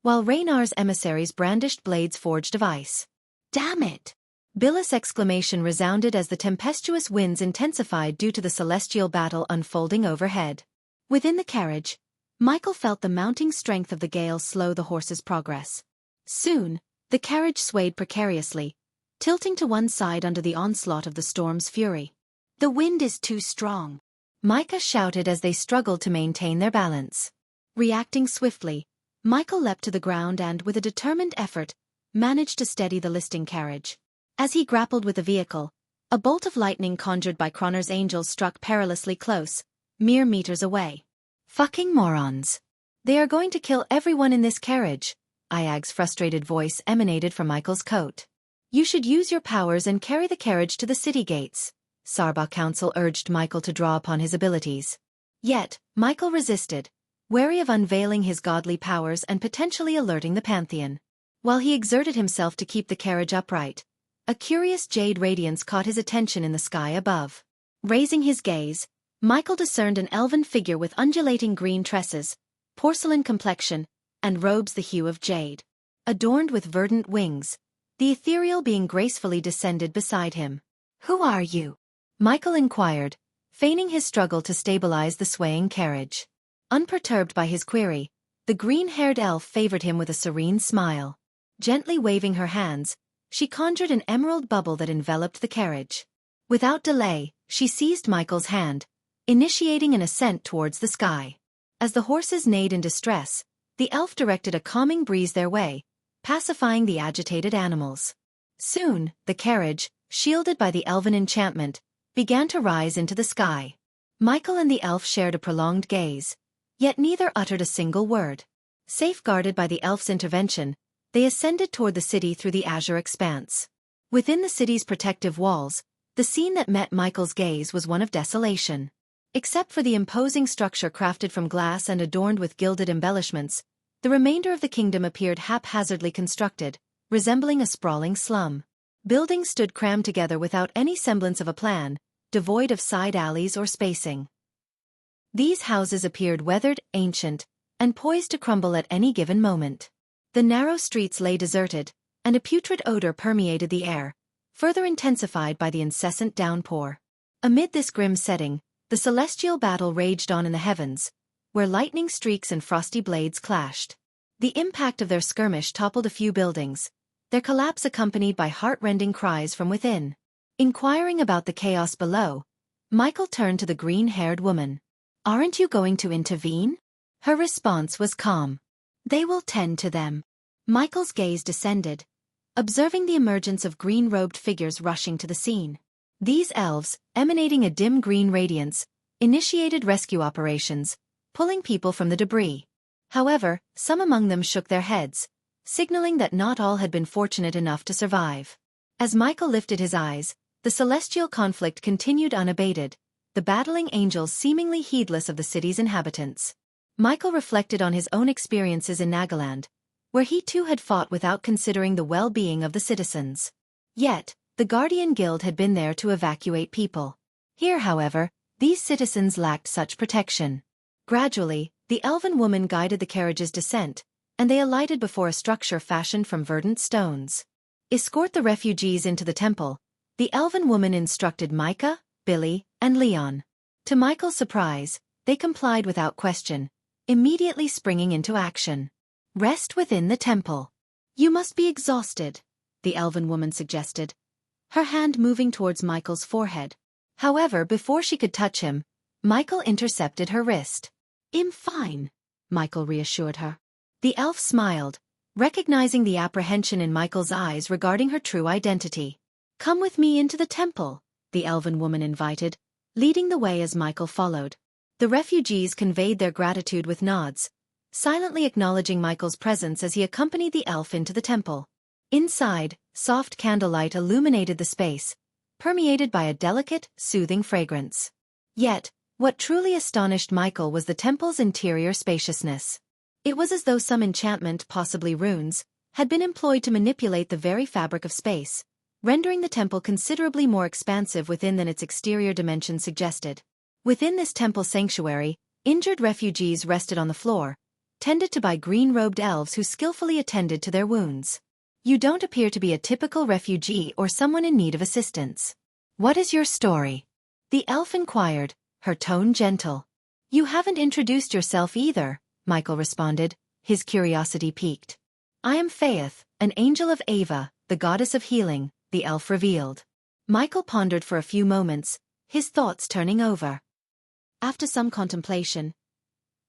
while Raynar's emissaries brandished blades forged of ice. Damn it! Billis' exclamation resounded as the tempestuous winds intensified due to the celestial battle unfolding overhead. Within the carriage, Michael felt the mounting strength of the gale slow the horse's progress. Soon, the carriage swayed precariously, tilting to one side under the onslaught of the storm's fury. The wind is too strong, Micah shouted as they struggled to maintain their balance. Reacting swiftly, Michael leapt to the ground and, with a determined effort, managed to steady the listing carriage. As he grappled with the vehicle, a bolt of lightning conjured by Croner's angels struck perilously close, mere meters away. Fucking morons. They are going to kill everyone in this carriage, Iag's frustrated voice emanated from Michael's coat. You should use your powers and carry the carriage to the city gates, Sarba Council urged Michael to draw upon his abilities. Yet, Michael resisted, wary of unveiling his godly powers and potentially alerting the Pantheon. While he exerted himself to keep the carriage upright, a curious jade radiance caught his attention in the sky above. Raising his gaze, Michael discerned an elven figure with undulating green tresses, porcelain complexion, and robes the hue of jade. Adorned with verdant wings, the ethereal being gracefully descended beside him. Who are you? Michael inquired, feigning his struggle to stabilize the swaying carriage. Unperturbed by his query, the green-haired elf favored him with a serene smile. Gently waving her hands, she conjured an emerald bubble that enveloped the carriage. Without delay, she seized Michael's hand, initiating an ascent towards the sky. As the horses neighed in distress, the elf directed a calming breeze their way, pacifying the agitated animals. Soon, the carriage, shielded by the elven enchantment, began to rise into the sky. Michael and the elf shared a prolonged gaze, yet neither uttered a single word. Safeguarded by the elf's intervention, they ascended toward the city through the azure expanse. Within the city's protective walls, the scene that met Michael's gaze was one of desolation. Except for the imposing structure crafted from glass and adorned with gilded embellishments, the remainder of the kingdom appeared haphazardly constructed, resembling a sprawling slum. Buildings stood crammed together without any semblance of a plan, devoid of side alleys or spacing. These houses appeared weathered, ancient, and poised to crumble at any given moment. The narrow streets lay deserted, and a putrid odor permeated the air, further intensified by the incessant downpour. Amid this grim setting, the celestial battle raged on in the heavens, where lightning streaks and frosty blades clashed. The impact of their skirmish toppled a few buildings, their collapse accompanied by heart-rending cries from within. Inquiring about the chaos below, Michael turned to the green-haired woman. "Aren't you going to intervene?" Her response was calm. "They will tend to them." Michael's gaze descended, observing the emergence of green-robed figures rushing to the scene. These elves, emanating a dim green radiance, initiated rescue operations, pulling people from the debris. However, some among them shook their heads, signaling that not all had been fortunate enough to survive. As Michael lifted his eyes, the celestial conflict continued unabated, the battling angels seemingly heedless of the city's inhabitants. Michael reflected on his own experiences in Nagaland, where he too had fought without considering the well-being of the citizens. Yet, the Guardian Guild had been there to evacuate people. Here, however, these citizens lacked such protection. Gradually, the elven woman guided the carriage's descent, and they alighted before a structure fashioned from verdant stones. Escort the refugees into the temple, the elven woman instructed Micah, Billy, and Leon. To Michael's surprise, they complied without question, immediately springing into action. Rest within the temple. You must be exhausted, the elven woman suggested, her hand moving towards Michael's forehead. However, before she could touch him, Michael intercepted her wrist. I'm fine, Michael reassured her. The elf smiled, recognizing the apprehension in Michael's eyes regarding her true identity. Come with me into the temple, the elven woman invited, leading the way as Michael followed. The refugees conveyed their gratitude with nods, silently acknowledging Michael's presence as he accompanied the elf into the temple. Inside, soft candlelight illuminated the space, permeated by a delicate, soothing fragrance. Yet, what truly astonished Michael was the temple's interior spaciousness. It was as though some enchantment, possibly runes, had been employed to manipulate the very fabric of space, rendering the temple considerably more expansive within than its exterior dimensions suggested. Within this temple sanctuary, injured refugees rested on the floor, tended to by green-robed elves who skillfully attended to their wounds. You don't appear to be a typical refugee or someone in need of assistance. What is your story? The elf inquired, her tone gentle. You haven't introduced yourself either, Michael responded, his curiosity piqued. I am Faith, an angel of Ava, the goddess of healing, the elf revealed. Michael pondered for a few moments, his thoughts turning over. After some contemplation,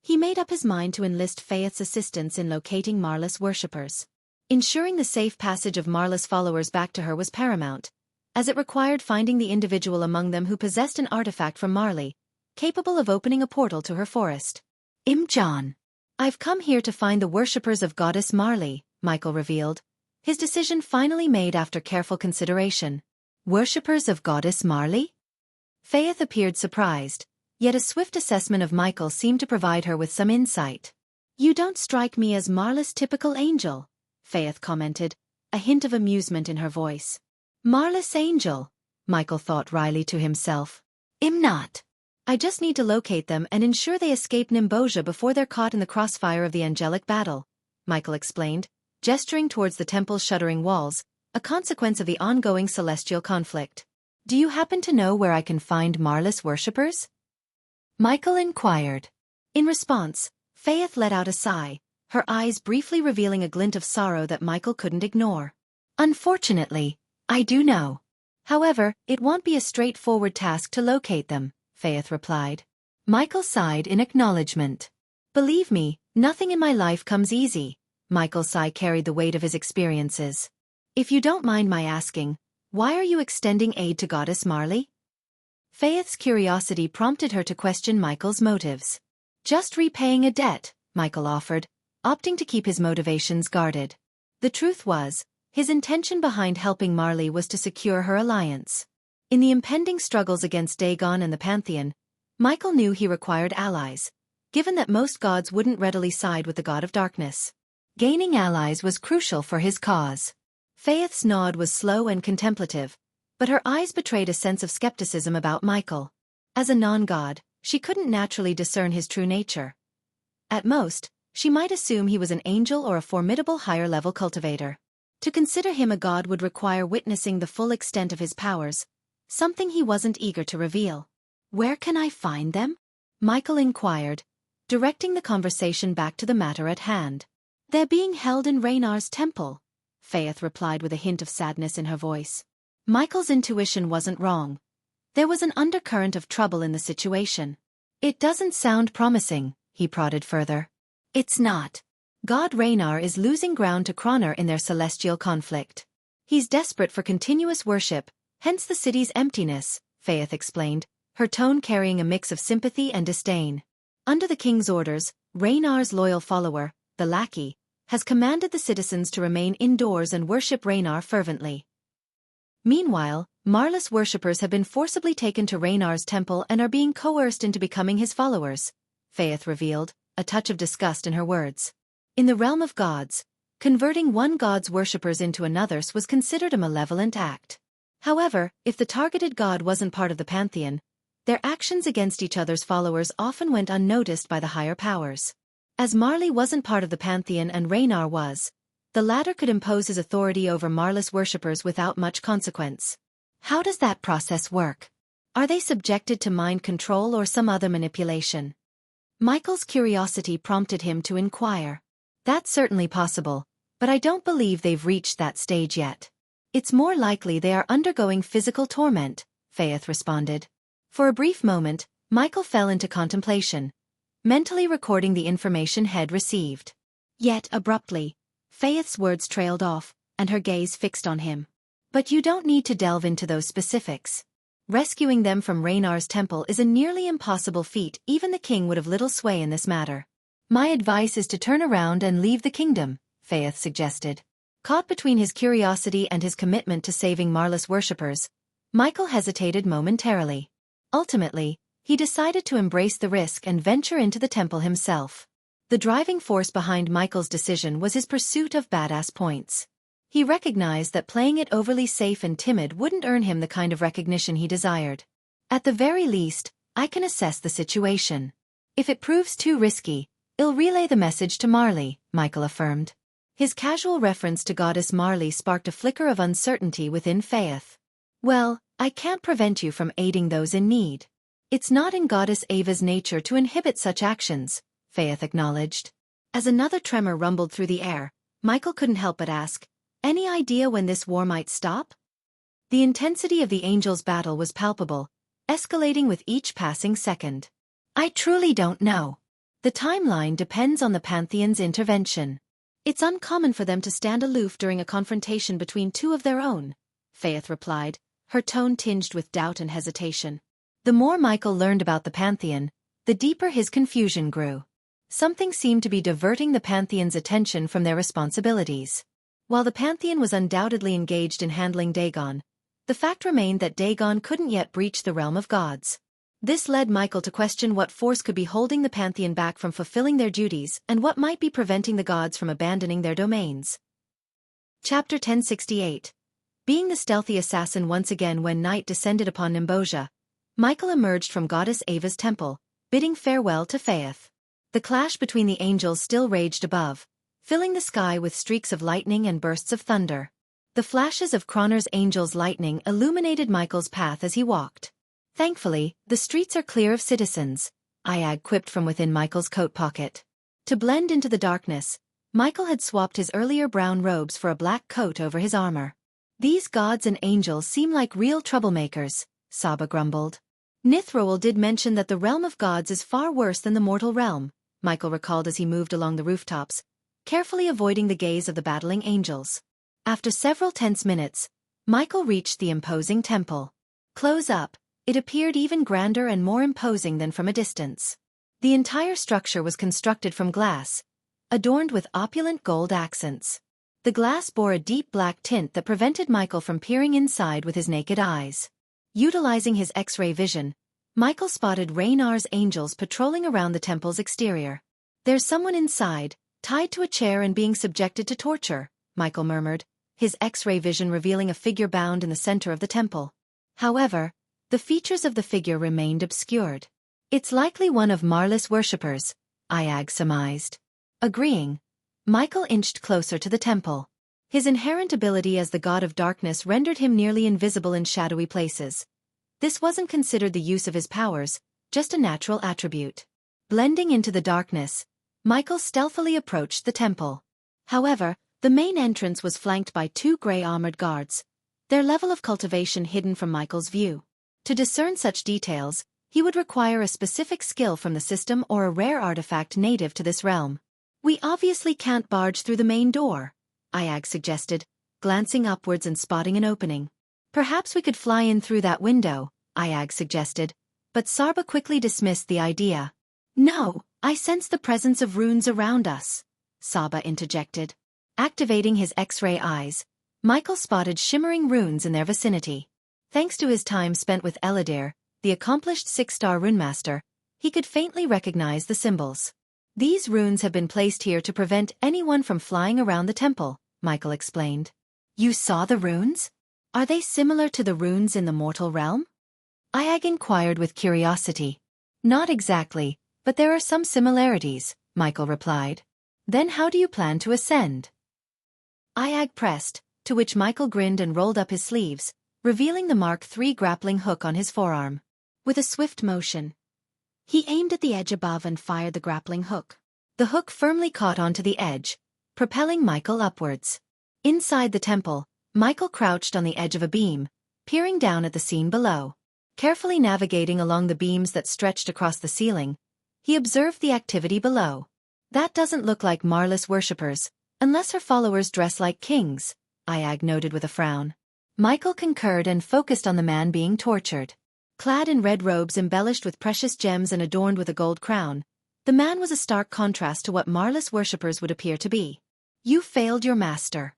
he made up his mind to enlist Faith's assistance in locating Marla's worshippers. Ensuring the safe passage of Marla's followers back to her was paramount, as it required finding the individual among them who possessed an artifact from Marley, capable of opening a portal to her forest. John. I've come here to find the worshippers of Goddess Marley, Michael revealed, his decision finally made after careful consideration. Worshippers of Goddess Marley? Faith appeared surprised, yet a swift assessment of Michael seemed to provide her with some insight. You don't strike me as Marla's typical angel, Faith commented, a hint of amusement in her voice. Marla's angel, Michael thought wryly to himself. I'm not. I just need to locate them and ensure they escape Nimbosia before they're caught in the crossfire of the angelic battle, Michael explained, gesturing towards the temple's shuddering walls, a consequence of the ongoing celestial conflict. Do you happen to know where I can find Marla's worshippers? Michael inquired. In response, Faith let out a sigh, her eyes briefly revealing a glint of sorrow that Michael couldn't ignore. Unfortunately, I do know. However, it won't be a straightforward task to locate them, Faith replied. Michael sighed in acknowledgement. Believe me, nothing in my life comes easy. Michael's sigh carried the weight of his experiences. If you don't mind my asking, why are you extending aid to Goddess Marley? Faith's curiosity prompted her to question Michael's motives. Just repaying a debt, Michael offered, opting to keep his motivations guarded. The truth was, his intention behind helping Marley was to secure her alliance. In the impending struggles against Dagon and the Pantheon, Michael knew he required allies, given that most gods wouldn't readily side with the god of darkness. Gaining allies was crucial for his cause. Faith's nod was slow and contemplative, but her eyes betrayed a sense of skepticism about Michael. As a non-god, she couldn't naturally discern his true nature. At most, she might assume he was an angel or a formidable higher-level cultivator. To consider him a god would require witnessing the full extent of his powers, something he wasn't eager to reveal. Where can I find them? Michael inquired, directing the conversation back to the matter at hand. They're being held in Raynar's temple, Faith replied with a hint of sadness in her voice. Michael's intuition wasn't wrong. There was an undercurrent of trouble in the situation. It doesn't sound promising, he prodded further. It's not. God Raynar is losing ground to Croner in their celestial conflict. He's desperate for continuous worship, hence the city's emptiness, Faith explained, her tone carrying a mix of sympathy and disdain. Under the king's orders, Reynar's loyal follower, the lackey, has commanded the citizens to remain indoors and worship Reynar fervently. Meanwhile, Marlis worshippers have been forcibly taken to Reynar's temple and are being coerced into becoming his followers, Faith revealed, a touch of disgust in her words. In the realm of gods, converting one god's worshippers into another's was considered a malevolent act. However, if the targeted god wasn't part of the pantheon, their actions against each other's followers often went unnoticed by the higher powers. As Marley wasn't part of the pantheon and Reynar was, the latter could impose his authority over Marlis worshippers without much consequence. How does that process work? Are they subjected to mind control or some other manipulation? Michael's curiosity prompted him to inquire. That's certainly possible, but I don't believe they've reached that stage yet. It's more likely they are undergoing physical torment, Faith responded. For a brief moment, Michael fell into contemplation, mentally recording the information Head received. Yet, abruptly, Faith's words trailed off, and her gaze fixed on him. But you don't need to delve into those specifics. Rescuing them from Reynar's temple is a nearly impossible feat. Even the king would have little sway in this matter. My advice is to turn around and leave the kingdom, Faith suggested. Caught between his curiosity and his commitment to saving Marlis worshippers, Michael hesitated momentarily. Ultimately, he decided to embrace the risk and venture into the temple himself. The driving force behind Michael's decision was his pursuit of badass points. He recognized that playing it overly safe and timid wouldn't earn him the kind of recognition he desired. At the very least, I can assess the situation. If it proves too risky, I'll relay the message to Marley, Michael affirmed. His casual reference to goddess Marley sparked a flicker of uncertainty within Faith. Well, I can't prevent you from aiding those in need. It's not in goddess Ava's nature to inhibit such actions, Faith acknowledged. As another tremor rumbled through the air, Michael couldn't help but ask, any idea when this war might stop? The intensity of the angels' battle was palpable, escalating with each passing second. I truly don't know. The timeline depends on the Pantheon's intervention. It's uncommon for them to stand aloof during a confrontation between two of their own, Faith replied, her tone tinged with doubt and hesitation. The more Michael learned about the Pantheon, the deeper his confusion grew. Something seemed to be diverting the Pantheon's attention from their responsibilities. While the Pantheon was undoubtedly engaged in handling Dagon, the fact remained that Dagon couldn't yet breach the realm of gods. This led Michael to question what force could be holding the Pantheon back from fulfilling their duties and what might be preventing the gods from abandoning their domains. Chapter 1068. Being the stealthy assassin once again when night descended upon Nimbosia, Michael emerged from goddess Ava's temple, bidding farewell to Faith. The clash between the angels still raged above, filling the sky with streaks of lightning and bursts of thunder. The flashes of Croner's angel's lightning illuminated Michael's path as he walked. Thankfully, the streets are clear of citizens, Iag quipped from within Michael's coat pocket. To blend into the darkness, Michael had swapped his earlier brown robes for a black coat over his armor. These gods and angels seem like real troublemakers, Saga grumbled. Nithroel did mention that the realm of gods is far worse than the mortal realm, Michael recalled as he moved along the rooftops, carefully avoiding the gaze of the battling angels. After several tense minutes, Michael reached the imposing temple. Close up, it appeared even grander and more imposing than from a distance. The entire structure was constructed from glass, adorned with opulent gold accents. The glass bore a deep black tint that prevented Michael from peering inside with his naked eyes. Utilizing his X-ray vision, Michael spotted Reynar's angels patrolling around the temple's exterior. There's someone inside, tied to a chair and being subjected to torture, Michael murmured, his X-ray vision revealing a figure bound in the center of the temple. However, the features of the figure remained obscured. It's likely one of Marlis worshippers, Iag surmised. Agreeing, Michael inched closer to the temple. His inherent ability as the god of darkness rendered him nearly invisible in shadowy places. This wasn't considered the use of his powers, just a natural attribute. Blending into the darkness, Michael stealthily approached the temple. However, the main entrance was flanked by two gray-armored guards, their level of cultivation hidden from Michael's view. To discern such details, he would require a specific skill from the system or a rare artifact native to this realm. We obviously can't barge through the main door, Iag suggested, glancing upwards and spotting an opening. Perhaps we could fly in through that window, Iag suggested, but Sarba quickly dismissed the idea. No, I sense the presence of runes around us, Saba interjected. Activating his X-ray eyes, Michael spotted shimmering runes in their vicinity. Thanks to his time spent with Eladir, the accomplished 6-star runemaster, he could faintly recognize the symbols. These runes have been placed here to prevent anyone from flying around the temple, Michael explained. You saw the runes? Are they similar to the runes in the mortal realm? Iag inquired with curiosity. Not exactly, but there are some similarities, Michael replied. Then how do you plan to ascend? Iag pressed, to which Michael grinned and rolled up his sleeves, revealing the Mark III grappling hook on his forearm. With a swift motion, he aimed at the edge above and fired the grappling hook. The hook firmly caught onto the edge, propelling Michael upwards. Inside the temple, Michael crouched on the edge of a beam, peering down at the scene below. Carefully navigating along the beams that stretched across the ceiling, he observed the activity below. That doesn't look like Marlis worshippers, unless her followers dress like kings, Iag noted with a frown. Michael concurred and focused on the man being tortured. Clad in red robes embellished with precious gems and adorned with a gold crown, the man was a stark contrast to what Marlis worshippers would appear to be. You failed your master.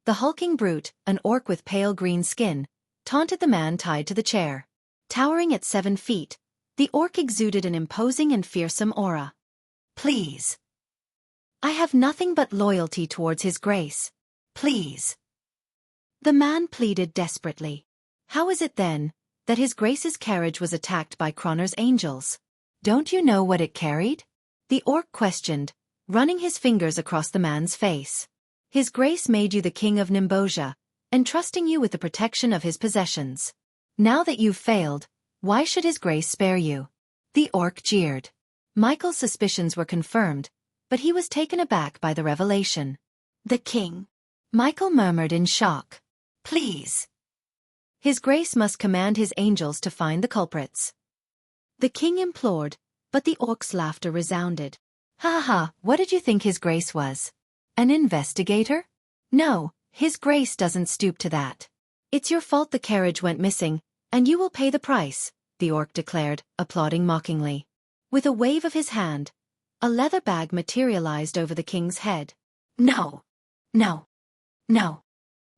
The hulking brute, an orc with pale green skin, taunted the man tied to the chair. Towering at 7 feet, the orc exuded an imposing and fearsome aura. Please. I have nothing but loyalty towards his grace. Please. The man pleaded desperately. How is it then that his grace's carriage was attacked by Croner's angels? Don't you know what it carried? The orc questioned, running his fingers across the man's face. His grace made you the king of Nimbosia, entrusting you with the protection of his possessions. Now that you've failed, why should his grace spare you? The orc jeered. Michael's suspicions were confirmed, but he was taken aback by the revelation. The king? Michael murmured in shock. Please. His grace must command his angels to find the culprits. The king implored, but the orc's laughter resounded. Ha ha, what did you think his grace was? An investigator? No. His grace doesn't stoop to that. It's your fault the carriage went missing, and you will pay the price, the orc declared, applauding mockingly. With a wave of his hand, a leather bag materialized over the king's head. No. No. No.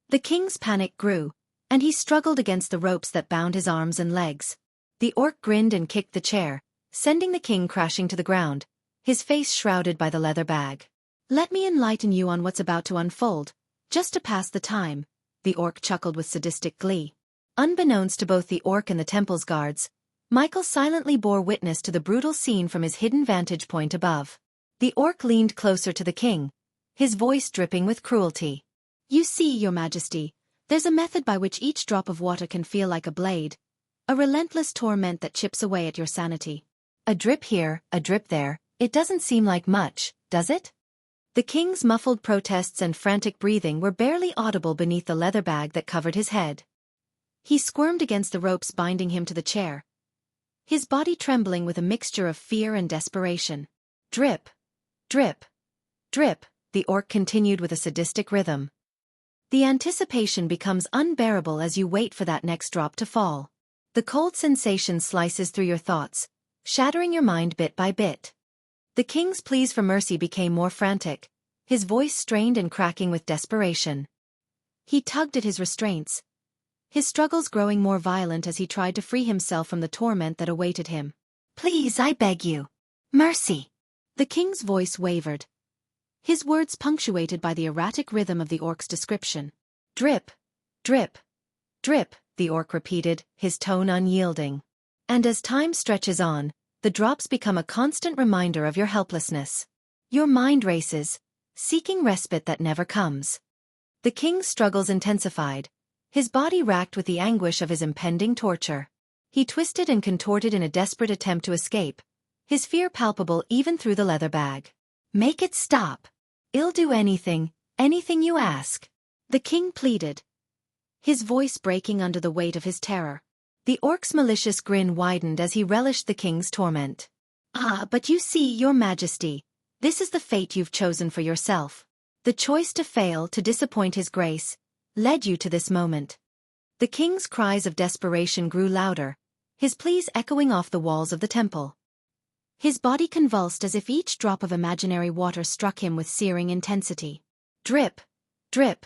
The king's panic grew, and he struggled against the ropes that bound his arms and legs. The orc grinned and kicked the chair, sending the king crashing to the ground, his face shrouded by the leather bag. Let me enlighten you on what's about to unfold. Just to pass the time, the orc chuckled with sadistic glee. Unbeknownst to both the orc and the temple's guards, Michael silently bore witness to the brutal scene from his hidden vantage point above. The orc leaned closer to the king, his voice dripping with cruelty. You see, your majesty, there's a method by which each drop of water can feel like a blade, a relentless torment that chips away at your sanity. A drip here, a drip there, it doesn't seem like much, does it? The king's muffled protests and frantic breathing were barely audible beneath the leather bag that covered his head. He squirmed against the ropes binding him to the chair, his body trembling with a mixture of fear and desperation. Drip, drip, drip, the orc continued with a sadistic rhythm. The anticipation becomes unbearable as you wait for that next drop to fall. The cold sensation slices through your thoughts, shattering your mind bit by bit. The king's pleas for mercy became more frantic, his voice strained and cracking with desperation. He tugged at his restraints, his struggles growing more violent as he tried to free himself from the torment that awaited him. Please, I beg you. Mercy. The king's voice wavered, his words punctuated by the erratic rhythm of the orc's description. Drip, drip, drip, the orc repeated, his tone unyielding. And as time stretches on, the drops become a constant reminder of your helplessness. Your mind races, seeking respite that never comes. The king's struggles intensified, his body racked with the anguish of his impending torture. He twisted and contorted in a desperate attempt to escape, his fear palpable even through the leather bag. Make it stop. I'll do anything, anything you ask. The king pleaded, his voice breaking under the weight of his terror. The orc's malicious grin widened as he relished the king's torment. Ah, but you see, your majesty, this is the fate you've chosen for yourself. The choice to fail, to disappoint his grace, led you to this moment. The king's cries of desperation grew louder, his pleas echoing off the walls of the temple. His body convulsed as if each drop of imaginary water struck him with searing intensity. Drip, drip,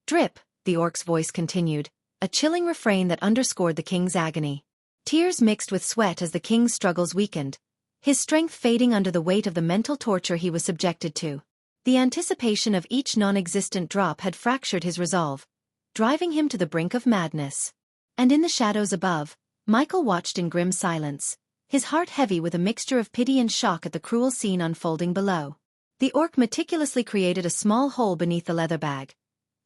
drip, the orc's voice continued, a chilling refrain that underscored the king's agony. Tears mixed with sweat as the king's struggles weakened, his strength fading under the weight of the mental torture he was subjected to. The anticipation of each non-existent drop had fractured his resolve, driving him to the brink of madness. And in the shadows above, Michael watched in grim silence, his heart heavy with a mixture of pity and shock at the cruel scene unfolding below. The orc meticulously created a small hole beneath the leather bag,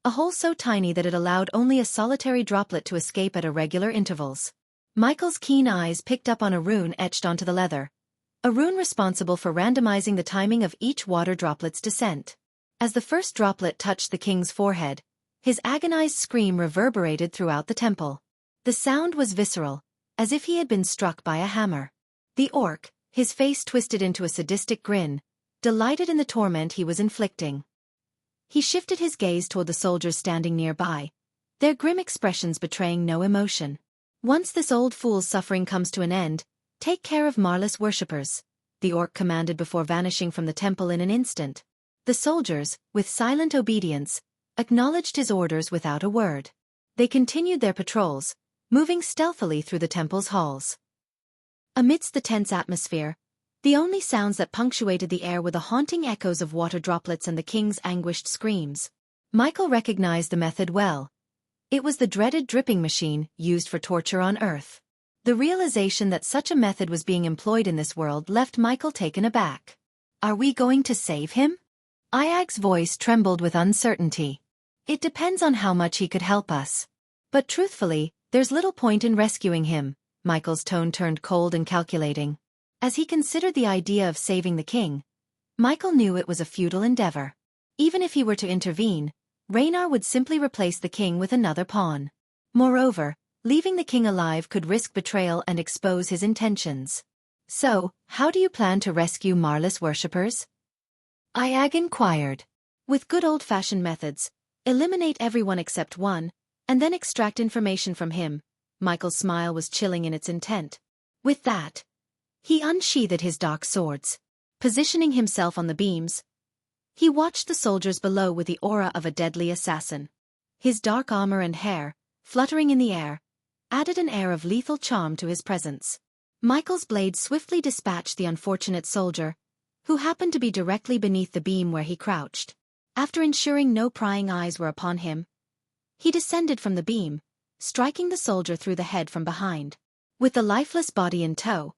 a hole so tiny that it allowed only a solitary droplet to escape at irregular intervals. Michael's keen eyes picked up on a rune etched onto the leather, a rune responsible for randomizing the timing of each water droplet's descent. As the first droplet touched the king's forehead, his agonized scream reverberated throughout the temple. The sound was visceral, as if he had been struck by a hammer. The orc, his face twisted into a sadistic grin, delighted in the torment he was inflicting. He shifted his gaze toward the soldiers standing nearby, their grim expressions betraying no emotion. Once this old fool's suffering comes to an end, take care of Marlis worshippers, the orc commanded before vanishing from the temple in an instant. The soldiers, with silent obedience, acknowledged his orders without a word. They continued their patrols, moving stealthily through the temple's halls. Amidst the tense atmosphere, the only sounds that punctuated the air were the haunting echoes of water droplets and the king's anguished screams. Michael recognized the method well. It was the dreaded dripping machine used for torture on Earth. The realization that such a method was being employed in this world left Michael taken aback. Are we going to save him? Iag's voice trembled with uncertainty. It depends on how much he could help us. But truthfully, there's little point in rescuing him. Michael's tone turned cold and calculating. As he considered the idea of saving the king, Michael knew it was a futile endeavor. Even if he were to intervene, Raynar would simply replace the king with another pawn. Moreover, leaving the king alive could risk betrayal and expose his intentions. So, how do you plan to rescue Marlis worshippers? Iag inquired. With good old-fashioned methods, eliminate everyone except one, and then extract information from him. Michael's smile was chilling in its intent. With that, he unsheathed his dark swords. Positioning himself on the beams, he watched the soldiers below with the aura of a deadly assassin. His dark armor and hair, fluttering in the air, added an air of lethal charm to his presence. Michael's blade swiftly dispatched the unfortunate soldier, who happened to be directly beneath the beam where he crouched. After ensuring no prying eyes were upon him, he descended from the beam, striking the soldier through the head from behind. With the lifeless body in tow,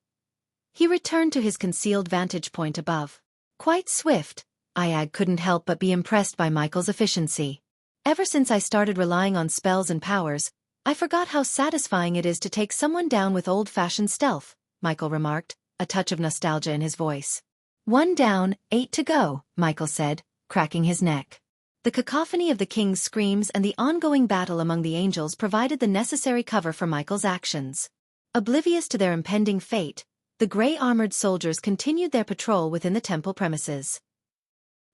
he returned to his concealed vantage point above. Quite swift, Iag couldn't help but be impressed by Michael's efficiency. Ever since I started relying on spells and powers, I forgot how satisfying it is to take someone down with old-fashioned stealth, Michael remarked, a touch of nostalgia in his voice. 1 down, 8 to go, Michael said, cracking his neck. The cacophony of the king's screams and the ongoing battle among the angels provided the necessary cover for Michael's actions. Oblivious to their impending fate, the gray-armored soldiers continued their patrol within the temple premises.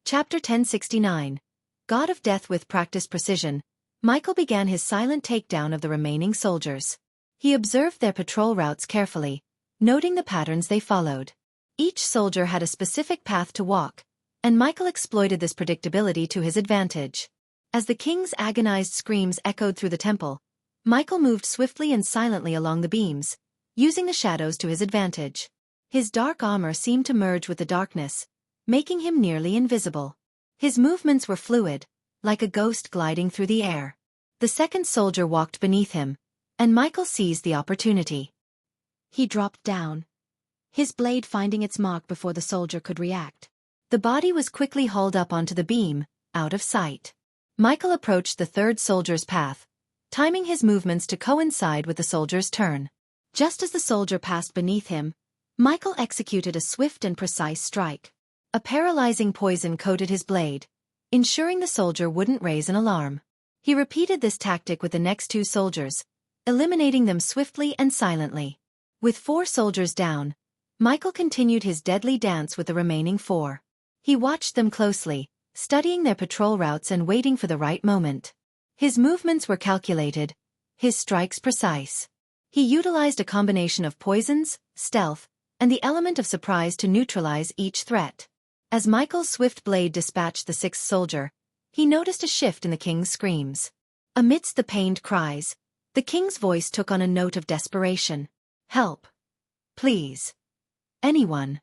Chapter 1069. God of Death. With practiced precision, Michael began his silent takedown of the remaining soldiers. He observed their patrol routes carefully, noting the patterns they followed. Each soldier had a specific path to walk, and Michael exploited this predictability to his advantage. As the king's agonized screams echoed through the temple, Michael moved swiftly and silently along the beams, using the shadows to his advantage. His dark armor seemed to merge with the darkness, making him nearly invisible. His movements were fluid, like a ghost gliding through the air. The second soldier walked beneath him, and Michael seized the opportunity. He dropped down, his blade finding its mark before the soldier could react. The body was quickly hauled up onto the beam, out of sight. Michael approached the third soldier's path, timing his movements to coincide with the soldier's turn. Just as the soldier passed beneath him, Michael executed a swift and precise strike. A paralyzing poison coated his blade, ensuring the soldier wouldn't raise an alarm. He repeated this tactic with the next 2 soldiers, eliminating them swiftly and silently. With 4 soldiers down, Michael continued his deadly dance with the remaining 4. He watched them closely, studying their patrol routes and waiting for the right moment. His movements were calculated, his strikes precise. He utilized a combination of poisons, stealth, and the element of surprise to neutralize each threat. As Michael's swift blade dispatched the sixth soldier, he noticed a shift in the king's screams. Amidst the pained cries, the king's voice took on a note of desperation. "Help. Please. Anyone."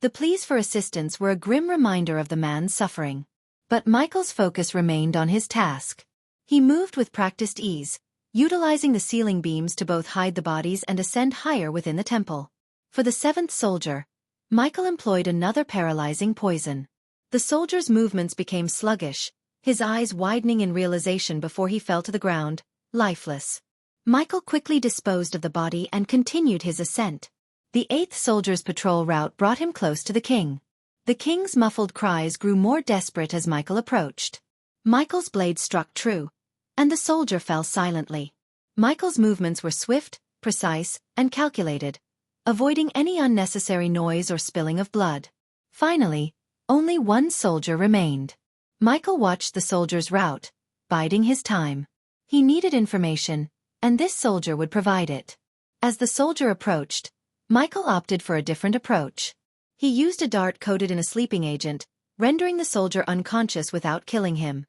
The pleas for assistance were a grim reminder of the man's suffering. But Michael's focus remained on his task. He moved with practiced ease, utilizing the ceiling beams to both hide the bodies and ascend higher within the temple. For the seventh soldier, Michael employed another paralyzing poison. The soldier's movements became sluggish, his eyes widening in realization before he fell to the ground, lifeless. Michael quickly disposed of the body and continued his ascent. The eighth soldier's patrol route brought him close to the king. The king's muffled cries grew more desperate as Michael approached. Michael's blade struck true, and the soldier fell silently. Michael's movements were swift, precise, and calculated, avoiding any unnecessary noise or spilling of blood. Finally, only one soldier remained. Michael watched the soldier's route, biding his time. He needed information, and this soldier would provide it. As the soldier approached, Michael opted for a different approach. He used a dart coated in a sleeping agent, rendering the soldier unconscious without killing him.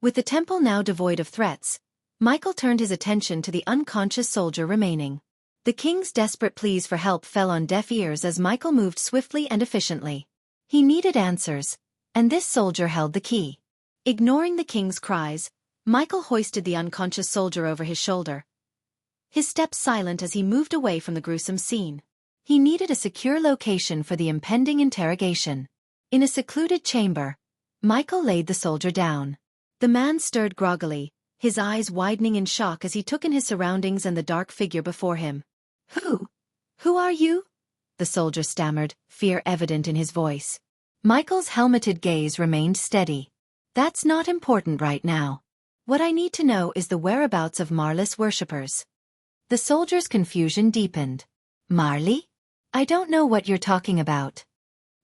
With the temple now devoid of threats, Michael turned his attention to the unconscious soldier remaining. The king's desperate pleas for help fell on deaf ears as Michael moved swiftly and efficiently. He needed answers, and this soldier held the key. Ignoring the king's cries, Michael hoisted the unconscious soldier over his shoulder, his steps silent as he moved away from the gruesome scene. He needed a secure location for the impending interrogation. In a secluded chamber, Michael laid the soldier down. The man stirred groggily, his eyes widening in shock as he took in his surroundings and the dark figure before him. Who are you?" the soldier stammered, fear evident in his voice. Michael's helmeted gaze remained steady. "That's not important right now. What I need to know is the whereabouts of Marlis worshippers." The soldier's confusion deepened. "Marley? I don't know what you're talking about."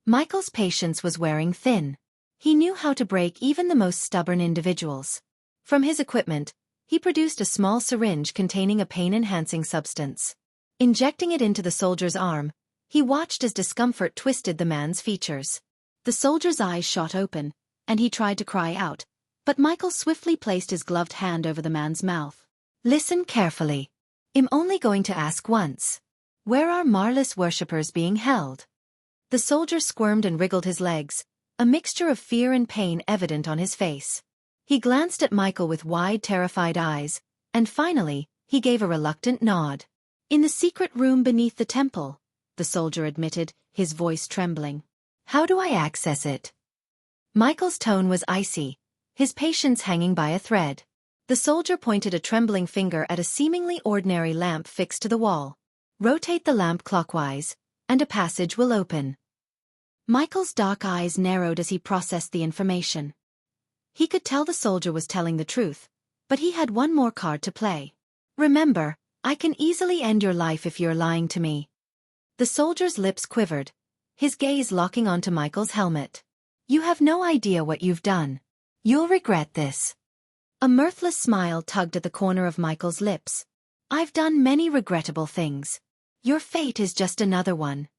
Michael's patience was wearing thin. He knew how to break even the most stubborn individuals. From his equipment, he produced a small syringe containing a pain-enhancing substance. Injecting it into the soldier's arm, he watched as discomfort twisted the man's features. The soldier's eyes shot open, and he tried to cry out, but Michael swiftly placed his gloved hand over the man's mouth. "Listen carefully. I'm only going to ask once. Where are Marlis worshippers being held?" The soldier squirmed and wriggled his legs, a mixture of fear and pain evident on his face. He glanced at Michael with wide, terrified eyes, and finally, he gave a reluctant nod. "In the secret room beneath the temple," the soldier admitted, his voice trembling. "How do I access it?" Michael's tone was icy, his patience hanging by a thread. The soldier pointed a trembling finger at a seemingly ordinary lamp fixed to the wall. "Rotate the lamp clockwise, and a passage will open." Michael's dark eyes narrowed as he processed the information. He could tell the soldier was telling the truth, but he had one more card to play. "Remember, I can easily end your life if you're lying to me." The soldier's lips quivered, his gaze locking onto Michael's helmet. "You have no idea what you've done. You'll regret this." A mirthless smile tugged at the corner of Michael's lips. "I've done many regrettable things. Your fate is just another one."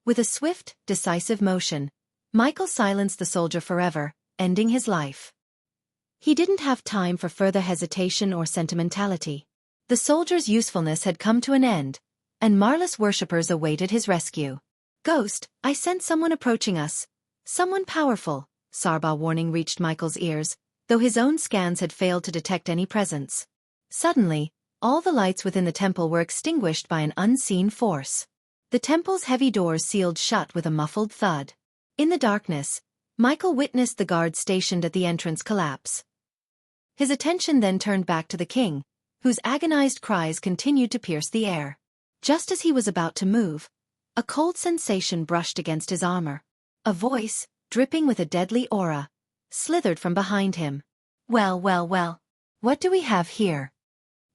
With a swift, decisive motion, Michael silenced the soldier forever, ending his life. He didn't have time for further hesitation or sentimentality. The soldier's usefulness had come to an end, and Marlis worshippers awaited his rescue. "Ghost, I sense someone approaching us. Someone powerful," Sarba warning reached Michael's ears, though his own scans had failed to detect any presence. Suddenly, all the lights within the temple were extinguished by an unseen force. The temple's heavy doors sealed shut with a muffled thud. In the darkness, Michael witnessed the guards stationed at the entrance collapse. His attention then turned back to the king, whose agonized cries continued to pierce the air. Just as he was about to move, a cold sensation brushed against his armor. A voice, dripping with a deadly aura, slithered from behind him. Well, what do we have here?"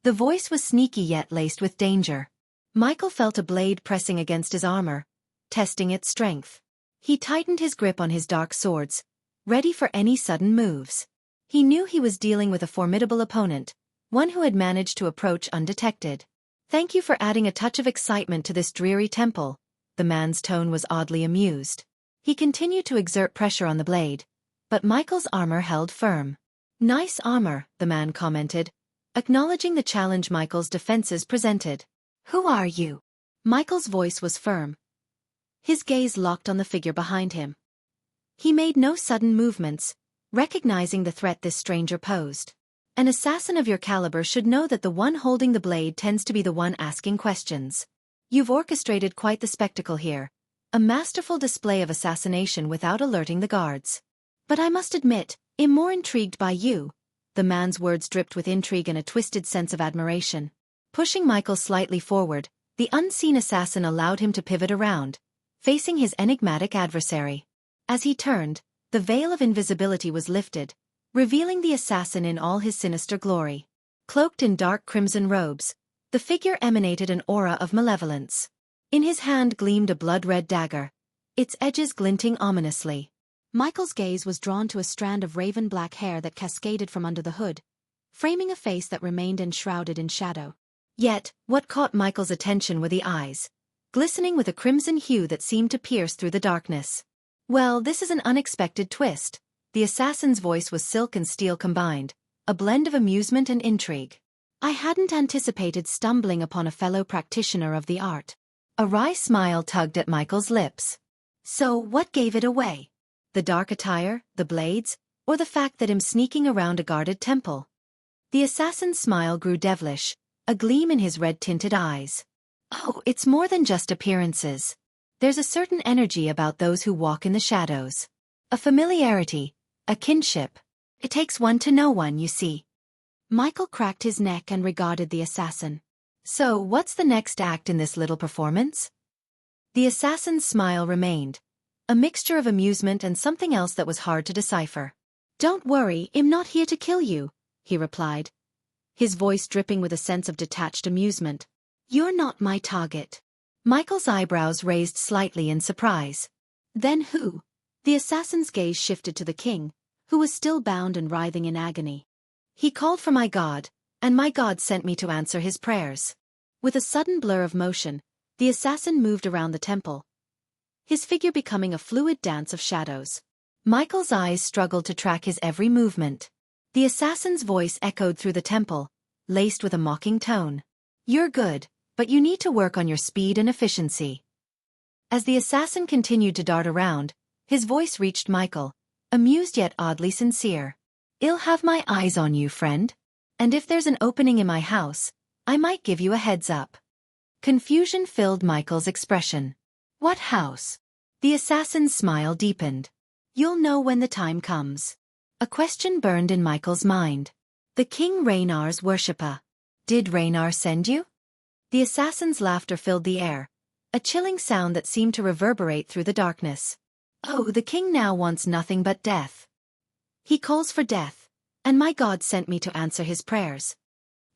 The voice was sneaky yet laced with danger. Michael felt a blade pressing against his armor, testing its strength. He tightened his grip on his dark swords, ready for any sudden moves. He knew he was dealing with a formidable opponent, one who had managed to approach undetected. Thank you for adding a touch of excitement to this dreary temple. The man's tone was oddly amused. He continued to exert pressure on the blade, but Michael's armor held firm. Nice armor, the man commented, acknowledging the challenge Michael's defenses presented. Who are you? Michael's voice was firm. His gaze locked on the figure behind him. He made no sudden movements, recognizing the threat this stranger posed. An assassin of your caliber should know that the one holding the blade tends to be the one asking questions. You've orchestrated quite the spectacle here. A masterful display of assassination without alerting the guards. But I must admit, I'm more intrigued by you. The man's words dripped with intrigue and a twisted sense of admiration. Pushing Michael slightly forward, the unseen assassin allowed him to pivot around, facing his enigmatic adversary. As he turned, the veil of invisibility was lifted, revealing the assassin in all his sinister glory. Cloaked in dark crimson robes, the figure emanated an aura of malevolence. In his hand gleamed a blood-red dagger, its edges glinting ominously. Michael's gaze was drawn to a strand of raven-black hair that cascaded from under the hood, framing a face that remained enshrouded in shadow. Yet, what caught Michael's attention were the eyes, glistening with a crimson hue that seemed to pierce through the darkness. Well, this is an unexpected twist. The assassin's voice was silk and steel combined, a blend of amusement and intrigue. I hadn't anticipated stumbling upon a fellow practitioner of the art. A wry smile tugged at Michael's lips. So, what gave it away? The dark attire, the blades, or the fact that I'm sneaking around a guarded temple? The assassin's smile grew devilish, a gleam in his red-tinted eyes. Oh, it's more than just appearances. There's a certain energy about those who walk in the shadows. A familiarity, a kinship. It takes one to know one, you see. Michael cracked his neck and regarded the assassin. So, what's the next act in this little performance? The assassin's smile remained, a mixture of amusement and something else that was hard to decipher. Don't worry, I'm not here to kill you, he replied, his voice dripping with a sense of detached amusement. You're not my target. Michael's eyebrows raised slightly in surprise. Then who? The assassin's gaze shifted to the king, who was still bound and writhing in agony. He called for my god, and my god sent me to answer his prayers. With a sudden blur of motion, the assassin moved around the temple, his figure becoming a fluid dance of shadows. Michael's eyes struggled to track his every movement. The assassin's voice echoed through the temple, laced with a mocking tone. You're good, but you need to work on your speed and efficiency. As the assassin continued to dart around, his voice reached Michael, amused yet oddly sincere. I'll have my eyes on you, friend. And if there's an opening in my house, I might give you a heads up. Confusion filled Michael's expression. What house? The assassin's smile deepened. You'll know when the time comes. A question burned in Michael's mind. The King Raynar's worshipper. Did Raynar send you? The assassin's laughter filled the air, a chilling sound that seemed to reverberate through the darkness. Oh, the king now wants nothing but death. He calls for death, and my god sent me to answer his prayers.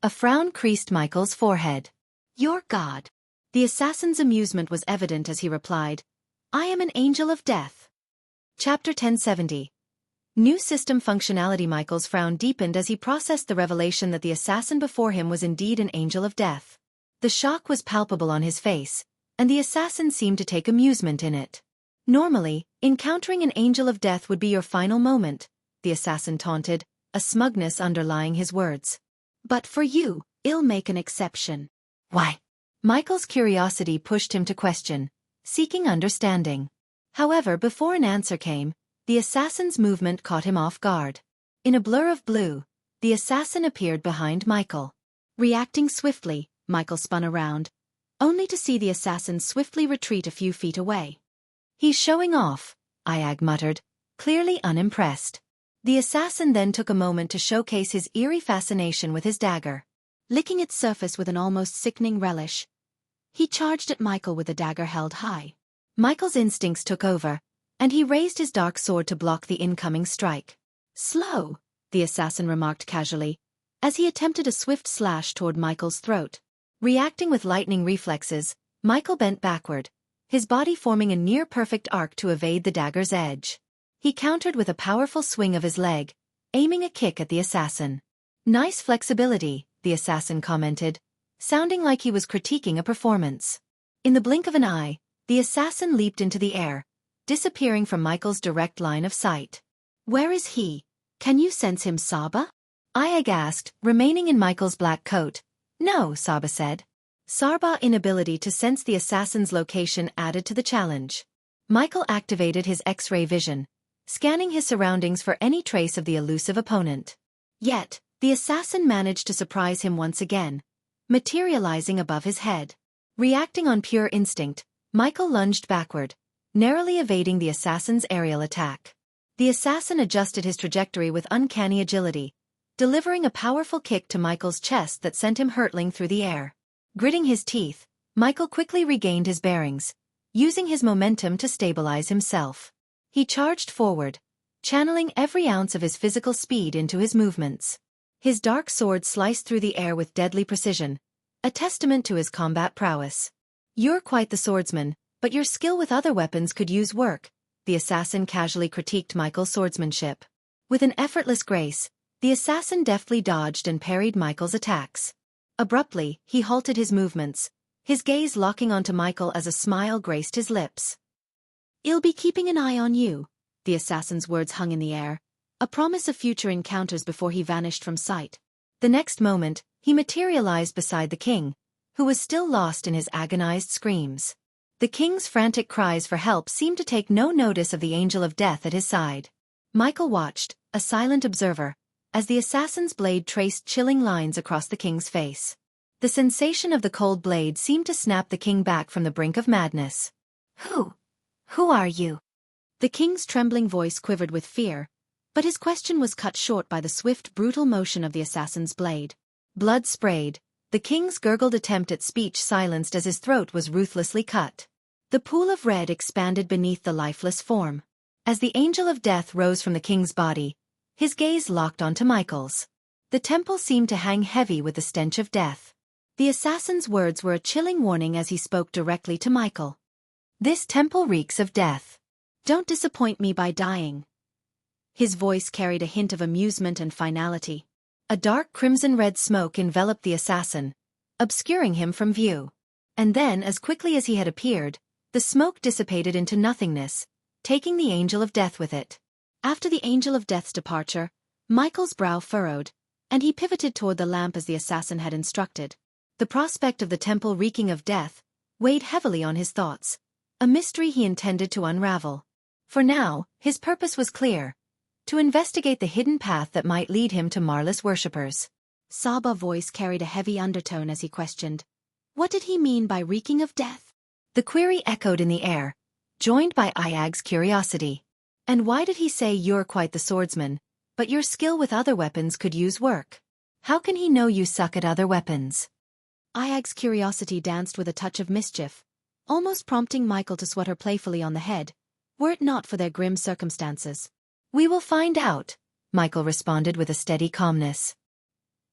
A frown creased Michael's forehead. Your god. The assassin's amusement was evident as he replied, I am an angel of death. Chapter 1070. New system functionality. Michael's frown deepened as he processed the revelation that the assassin before him was indeed an angel of death. The shock was palpable on his face, and the assassin seemed to take amusement in it. Normally, encountering an angel of death would be your final moment, the assassin taunted, a smugness underlying his words. But for you, I'll make an exception. Why? Michael's curiosity pushed him to question, seeking understanding. However, before an answer came, the assassin's movement caught him off guard. In a blur of blue, the assassin appeared behind Michael. Reacting swiftly, Michael spun around, only to see the assassin swiftly retreat a few feet away. He's showing off, Iag muttered, clearly unimpressed. The assassin then took a moment to showcase his eerie fascination with his dagger. Licking its surface with an almost sickening relish, he charged at Michael with the dagger held high. Michael's instincts took over, and he raised his dark sword to block the incoming strike. Slow, the assassin remarked casually, as he attempted a swift slash toward Michael's throat. Reacting with lightning reflexes, Michael bent backward, his body forming a near-perfect arc to evade the dagger's edge. He countered with a powerful swing of his leg, aiming a kick at the assassin. Nice flexibility, the assassin commented, sounding like he was critiquing a performance. In the blink of an eye, the assassin leaped into the air, disappearing from Michael's direct line of sight. "Where is he? Can you sense him, Saba?" Ayag asked, remaining in Michael's black coat. "No," Saba said. Sarba's inability to sense the assassin's location added to the challenge. Michael activated his X-ray vision, scanning his surroundings for any trace of the elusive opponent. Yet, the assassin managed to surprise him once again, materializing above his head. Reacting on pure instinct, Michael lunged backward, narrowly evading the assassin's aerial attack. The assassin adjusted his trajectory with uncanny agility, delivering a powerful kick to Michael's chest that sent him hurtling through the air. Gritting his teeth, Michael quickly regained his bearings, using his momentum to stabilize himself. He charged forward, channeling every ounce of his physical speed into his movements. His dark sword sliced through the air with deadly precision, a testament to his combat prowess. "You're quite the swordsman, but your skill with other weapons could use work," the assassin casually critiqued Michael's swordsmanship. With an effortless grace, the assassin deftly dodged and parried Michael's attacks. Abruptly, he halted his movements, his gaze locking onto Michael as a smile graced his lips. "I'll be keeping an eye on you," the assassin's words hung in the air, a promise of future encounters before he vanished from sight. The next moment, he materialized beside the king, who was still lost in his agonized screams. The king's frantic cries for help seemed to take no notice of the angel of death at his side. Michael watched, a silent observer, as the assassin's blade traced chilling lines across the king's face. The sensation of the cold blade seemed to snap the king back from the brink of madness. Who are you?" The king's trembling voice quivered with fear, but his question was cut short by the swift, brutal motion of the assassin's blade. Blood sprayed, the king's gurgled attempt at speech silenced as his throat was ruthlessly cut. The pool of red expanded beneath the lifeless form. As the angel of death rose from the king's body, his gaze locked onto Michael's. The temple seemed to hang heavy with the stench of death. The assassin's words were a chilling warning as he spoke directly to Michael. "This temple reeks of death. Don't disappoint me by dying." His voice carried a hint of amusement and finality. A dark crimson-red smoke enveloped the assassin, obscuring him from view. And then, as quickly as he had appeared, the smoke dissipated into nothingness, taking the angel of death with it. After the angel of death's departure, Michael's brow furrowed, and he pivoted toward the lamp as the assassin had instructed. The prospect of the temple reeking of death weighed heavily on his thoughts, a mystery he intended to unravel. For now, his purpose was clear: to investigate the hidden path that might lead him to Marlis worshippers. Saba's voice carried a heavy undertone as he questioned, "What did he mean by reeking of death?" The query echoed in the air, joined by Ayag's curiosity. "And why did he say you're quite the swordsman, but your skill with other weapons could use work? How can he know you suck at other weapons?" Ayag's curiosity danced with a touch of mischief, almost prompting Michael to swat her playfully on the head, were it not for their grim circumstances. "We will find out," Michael responded with a steady calmness.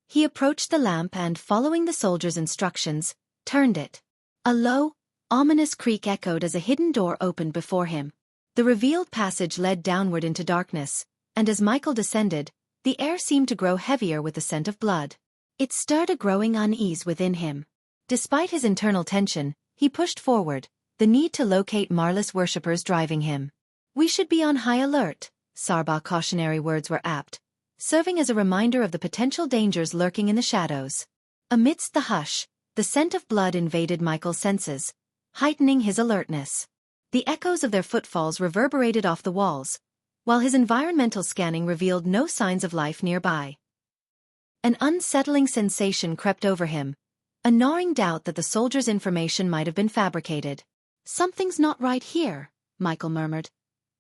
He approached the lamp and, following the soldier's instructions, turned it. A low, ominous creak echoed as a hidden door opened before him. The revealed passage led downward into darkness, and as Michael descended, the air seemed to grow heavier with the scent of blood. It stirred a growing unease within him. Despite his internal tension, he pushed forward, the need to locate Marlis worshippers driving him. "We should be on high alert," Sarba's cautionary words were apt, serving as a reminder of the potential dangers lurking in the shadows. Amidst the hush, the scent of blood invaded Michael's senses, heightening his alertness. The echoes of their footfalls reverberated off the walls, while his environmental scanning revealed no signs of life nearby. An unsettling sensation crept over him, a gnawing doubt that the soldier's information might have been fabricated. "Something's not right here," Michael murmured,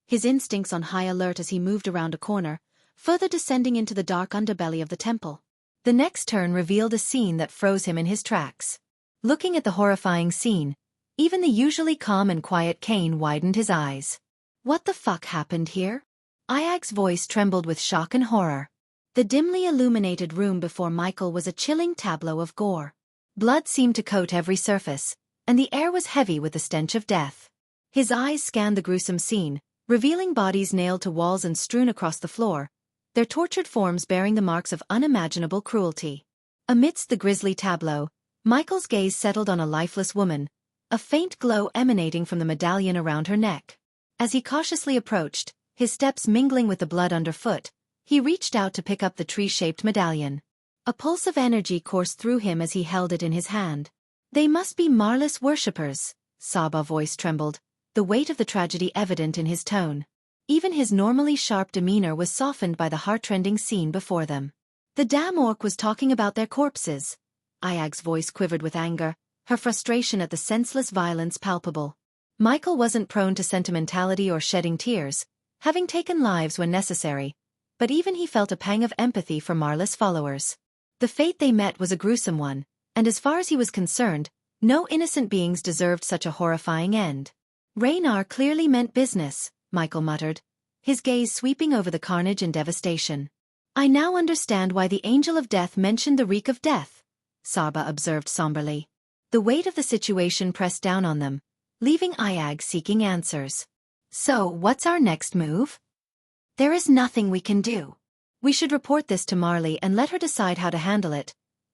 his instincts on high alert as he moved around a corner, further descending into the dark underbelly of the temple. The next turn revealed a scene that froze him in his tracks. Looking at the horrifying scene, even the usually calm and quiet Kane widened his eyes. "What the fuck happened here?" Ayag's voice trembled with shock and horror. The dimly illuminated room before Michael was a chilling tableau of gore. Blood seemed to coat every surface, and the air was heavy with the stench of death. His eyes scanned the gruesome scene, revealing bodies nailed to walls and strewn across the floor, their tortured forms bearing the marks of unimaginable cruelty. Amidst the grisly tableau, Michael's gaze settled on a lifeless woman, a faint glow emanating from the medallion around her neck. As he cautiously approached, his steps mingling with the blood underfoot, he reached out to pick up the tree-shaped medallion. A pulse of energy coursed through him as he held it in his hand. They must be Marlis worshippers, Saba's voice trembled, the weight of the tragedy evident in his tone. Even his normally sharp demeanor was softened by the heart-rending scene before them. The damn orc was talking about their corpses. Ayag's voice quivered with anger, her frustration at the senseless violence palpable. Michael wasn't prone to sentimentality or shedding tears, having taken lives when necessary, but even he felt a pang of empathy for Marlis followers. The fate they met was a gruesome one, and as far as he was concerned, no innocent beings deserved such a horrifying end. Raynar clearly meant business, Michael muttered, his gaze sweeping over the carnage and devastation. I now understand why the Angel of Death mentioned the reek of death, Saga observed somberly. The weight of the situation pressed down on them, leaving Ayag seeking answers. So, what's our next move? There is nothing we can do. We should report this to Marley and let her decide how to handle it.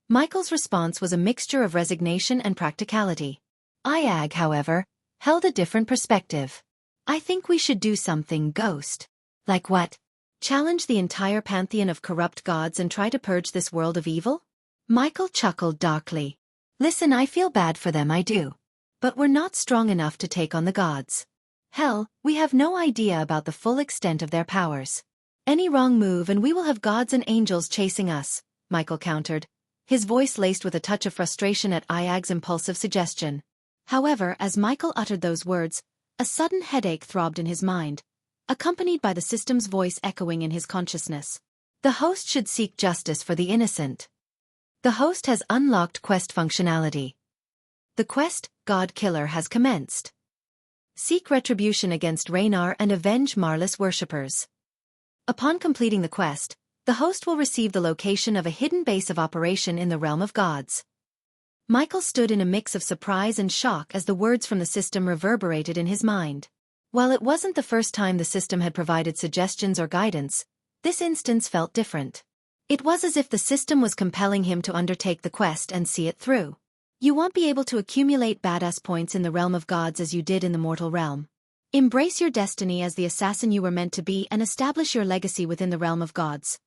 Michael's response was a mixture of resignation and practicality. Ayag, however, held a different perspective. I think we should do something, Ghost. Like what? Challenge the entire pantheon of corrupt gods and try to purge this world of evil? Michael chuckled darkly. Listen, I feel bad for them, I do. But we're not strong enough to take on the gods. Hell, we have no idea about the full extent of their powers. Any wrong move and we will have gods and angels chasing us, Michael countered, his voice laced with a touch of frustration at Ayag's impulsive suggestion. However, as Michael uttered those words, a sudden headache throbbed in his mind, accompanied by the system's voice echoing in his consciousness. The host should seek justice for the innocent. The host has unlocked quest functionality. The quest, God Killer, has commenced. Seek retribution against Raynar and avenge Marlis worshippers. Upon completing the quest, the host will receive the location of a hidden base of operation in the realm of gods. Michael stood in a mix of surprise and shock as the words from the system reverberated in his mind. While it wasn't the first time the system had provided suggestions or guidance, this instance felt different. It was as if the system was compelling him to undertake the quest and see it through. You won't be able to accumulate badass points in the realm of gods as you did in the mortal realm. Embrace your destiny as the assassin you were meant to be and establish your legacy within the realm of gods.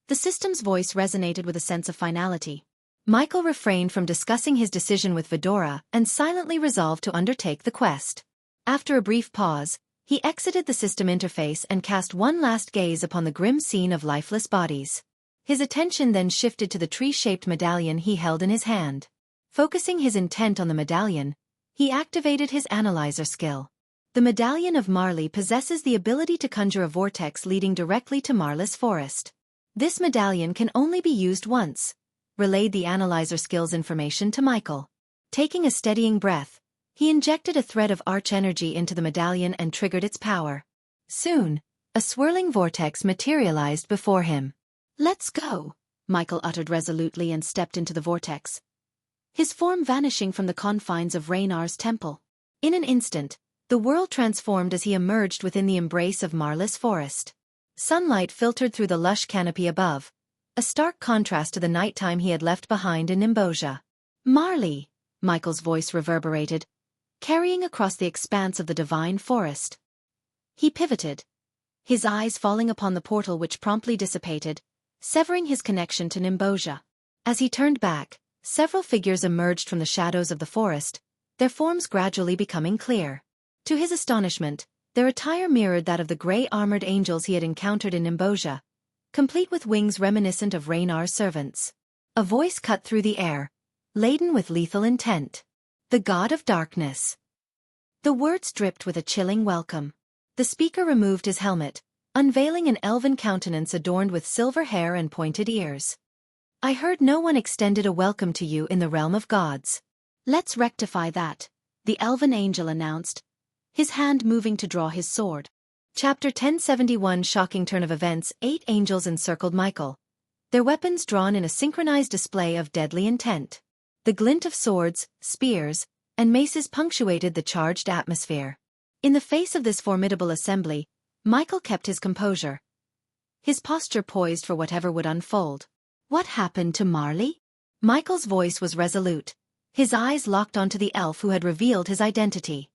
The system's voice resonated with a sense of finality. Michael refrained from discussing his decision with Vidora and silently resolved to undertake the quest. After a brief pause, he exited the system interface and cast one last gaze upon the grim scene of lifeless bodies. His attention then shifted to the tree-shaped medallion he held in his hand. Focusing his intent on the medallion, he activated his analyzer skill. The medallion of Marley possesses the ability to conjure a vortex leading directly to Marlis Forest. This medallion can only be used once, relayed the analyzer skill's information to Michael. Taking a steadying breath, he injected a thread of arch energy into the medallion and triggered its power. Soon, a swirling vortex materialized before him. Let's go, Michael uttered resolutely and stepped into the vortex, his form vanishing from the confines of Raynar's temple. In an instant, the world transformed as he emerged within the embrace of Marlis Forest. Sunlight filtered through the lush canopy above, a stark contrast to the nighttime he had left behind in Nimbosia. Marley, Michael's voice reverberated, carrying across the expanse of the divine forest. He pivoted, his eyes falling upon the portal which promptly dissipated, severing his connection to Nimbosia. As he turned back, several figures emerged from the shadows of the forest, their forms gradually becoming clear. To his astonishment, their attire mirrored that of the gray-armored angels he had encountered in Nimbosia, complete with wings reminiscent of Raynar's servants. A voice cut through the air, laden with lethal intent. The God of Darkness. The words dripped with a chilling welcome. The speaker removed his helmet, unveiling an elven countenance adorned with silver hair and pointed ears. I heard no one extended a welcome to you in the realm of gods. Let's rectify that, the elven angel announced, his hand moving to draw his sword. Chapter 1071. Shocking turn of events. 8 angels encircled Michael, their weapons drawn in a synchronized display of deadly intent. The glint of swords, spears, and maces punctuated the charged atmosphere. In the face of this formidable assembly, Michael kept his composure, his posture poised for whatever would unfold. What happened to Marley? Michael's voice was resolute, His eyes locked onto the elf who had revealed his identity.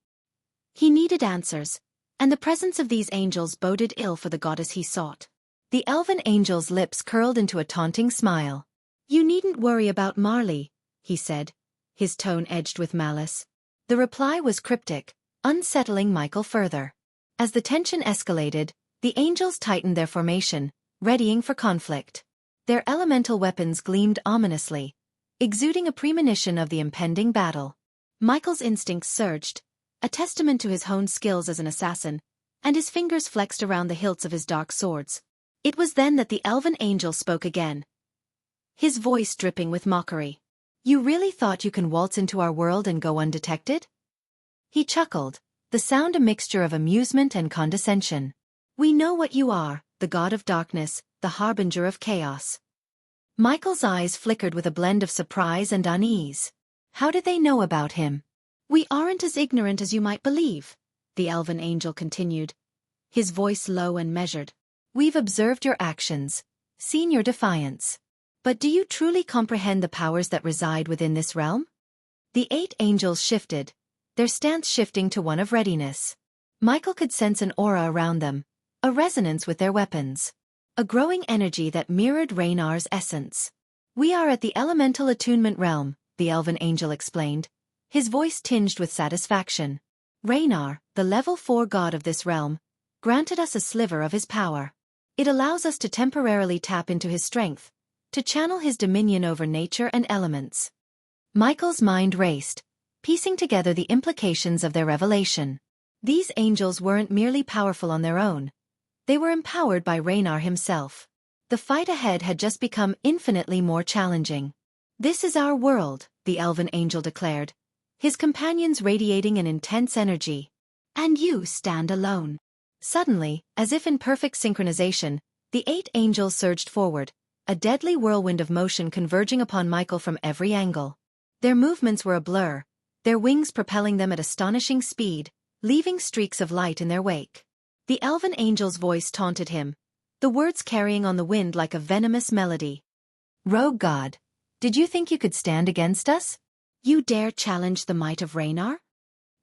He needed answers, and the presence of these angels boded ill for the goddess he sought. The elven angel's lips curled into a taunting smile. "You needn't worry about Marley," he said, his tone edged with malice. The reply was cryptic, unsettling Michael further. As the tension escalated, the angels tightened their formation, readying for conflict. Their elemental weapons gleamed ominously, exuding a premonition of the impending battle. Michael's instincts surged, a testament to his honed skills as an assassin, and his fingers flexed around the hilts of his dark swords. It was then that the elven angel spoke again, his voice dripping with mockery. "You really thought you can waltz into our world and go undetected?" He chuckled, the sound a mixture of amusement and condescension. "We know what you are, the god of darkness, the harbinger of chaos." Michael's eyes flickered with a blend of surprise and unease. How did they know about him? "We aren't as ignorant as you might believe," the elven angel continued, his voice low and measured. "We've observed your actions, seen your defiance. But do you truly comprehend the powers that reside within this realm?" The 8 angels shifted, their stance shifting to one of readiness. Michael could sense an aura around them, a resonance with their weapons. A growing energy that mirrored Raynar's essence. "We are at the elemental attunement realm," the elven angel explained, his voice tinged with satisfaction. "Raynar, the level 4 god of this realm, granted us a sliver of his power. It allows us to temporarily tap into his strength, to channel his dominion over nature and elements." Michael's mind raced, piecing together the implications of their revelation. These angels weren't merely powerful on their own. They were empowered by Raynar himself. The fight ahead had just become infinitely more challenging. "This is our world," the elven angel declared, his companions radiating an intense energy. "And you stand alone." Suddenly, as if in perfect synchronization, the 8 angels surged forward, a deadly whirlwind of motion converging upon Michael from every angle. Their movements were a blur, their wings propelling them at astonishing speed, leaving streaks of light in their wake. The elven angel's voice taunted him, the words carrying on the wind like a venomous melody. "Rogue god, did you think you could stand against us? You dare challenge the might of Raynar?"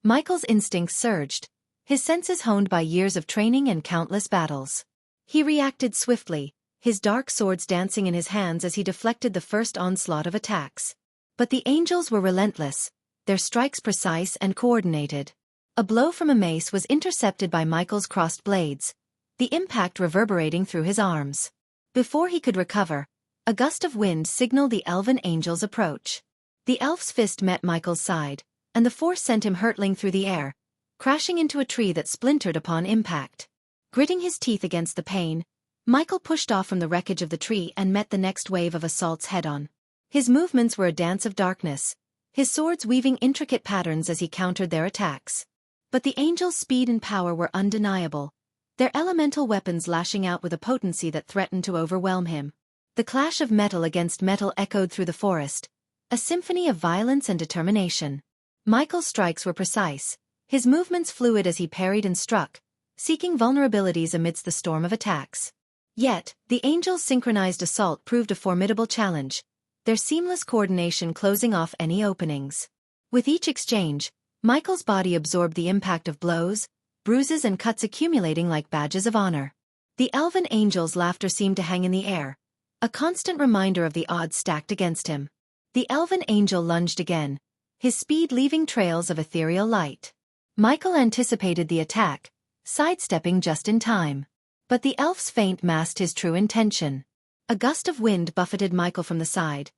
Michael's instincts surged, his senses honed by years of training and countless battles. He reacted swiftly, his dark swords dancing in his hands as he deflected the first onslaught of attacks. But the angels were relentless, their strikes precise and coordinated. A blow from a mace was intercepted by Michael's crossed blades, the impact reverberating through his arms. Before he could recover, a gust of wind signaled the elven angel's approach. The elf's fist met Michael's side, and the force sent him hurtling through the air, crashing into a tree that splintered upon impact. Gritting his teeth against the pain, Michael pushed off from the wreckage of the tree and met the next wave of assaults head-on. His movements were a dance of darkness, his swords weaving intricate patterns as he countered their attacks. But the angels' speed and power were undeniable, their elemental weapons lashing out with a potency that threatened to overwhelm him. The clash of metal against metal echoed through the forest, a symphony of violence and determination. Michael's strikes were precise, his movements fluid as he parried and struck, seeking vulnerabilities amidst the storm of attacks. Yet, the angels' synchronized assault proved a formidable challenge, their seamless coordination closing off any openings. With each exchange, Michael's body absorbed the impact of blows, bruises and cuts accumulating like badges of honor. The elven angel's laughter seemed to hang in the air, a constant reminder of the odds stacked against him. The elven angel lunged again, his speed leaving trails of ethereal light. Michael anticipated the attack, sidestepping just in time. But the elf's feint masked his true intention. A gust of wind buffeted Michael from the side,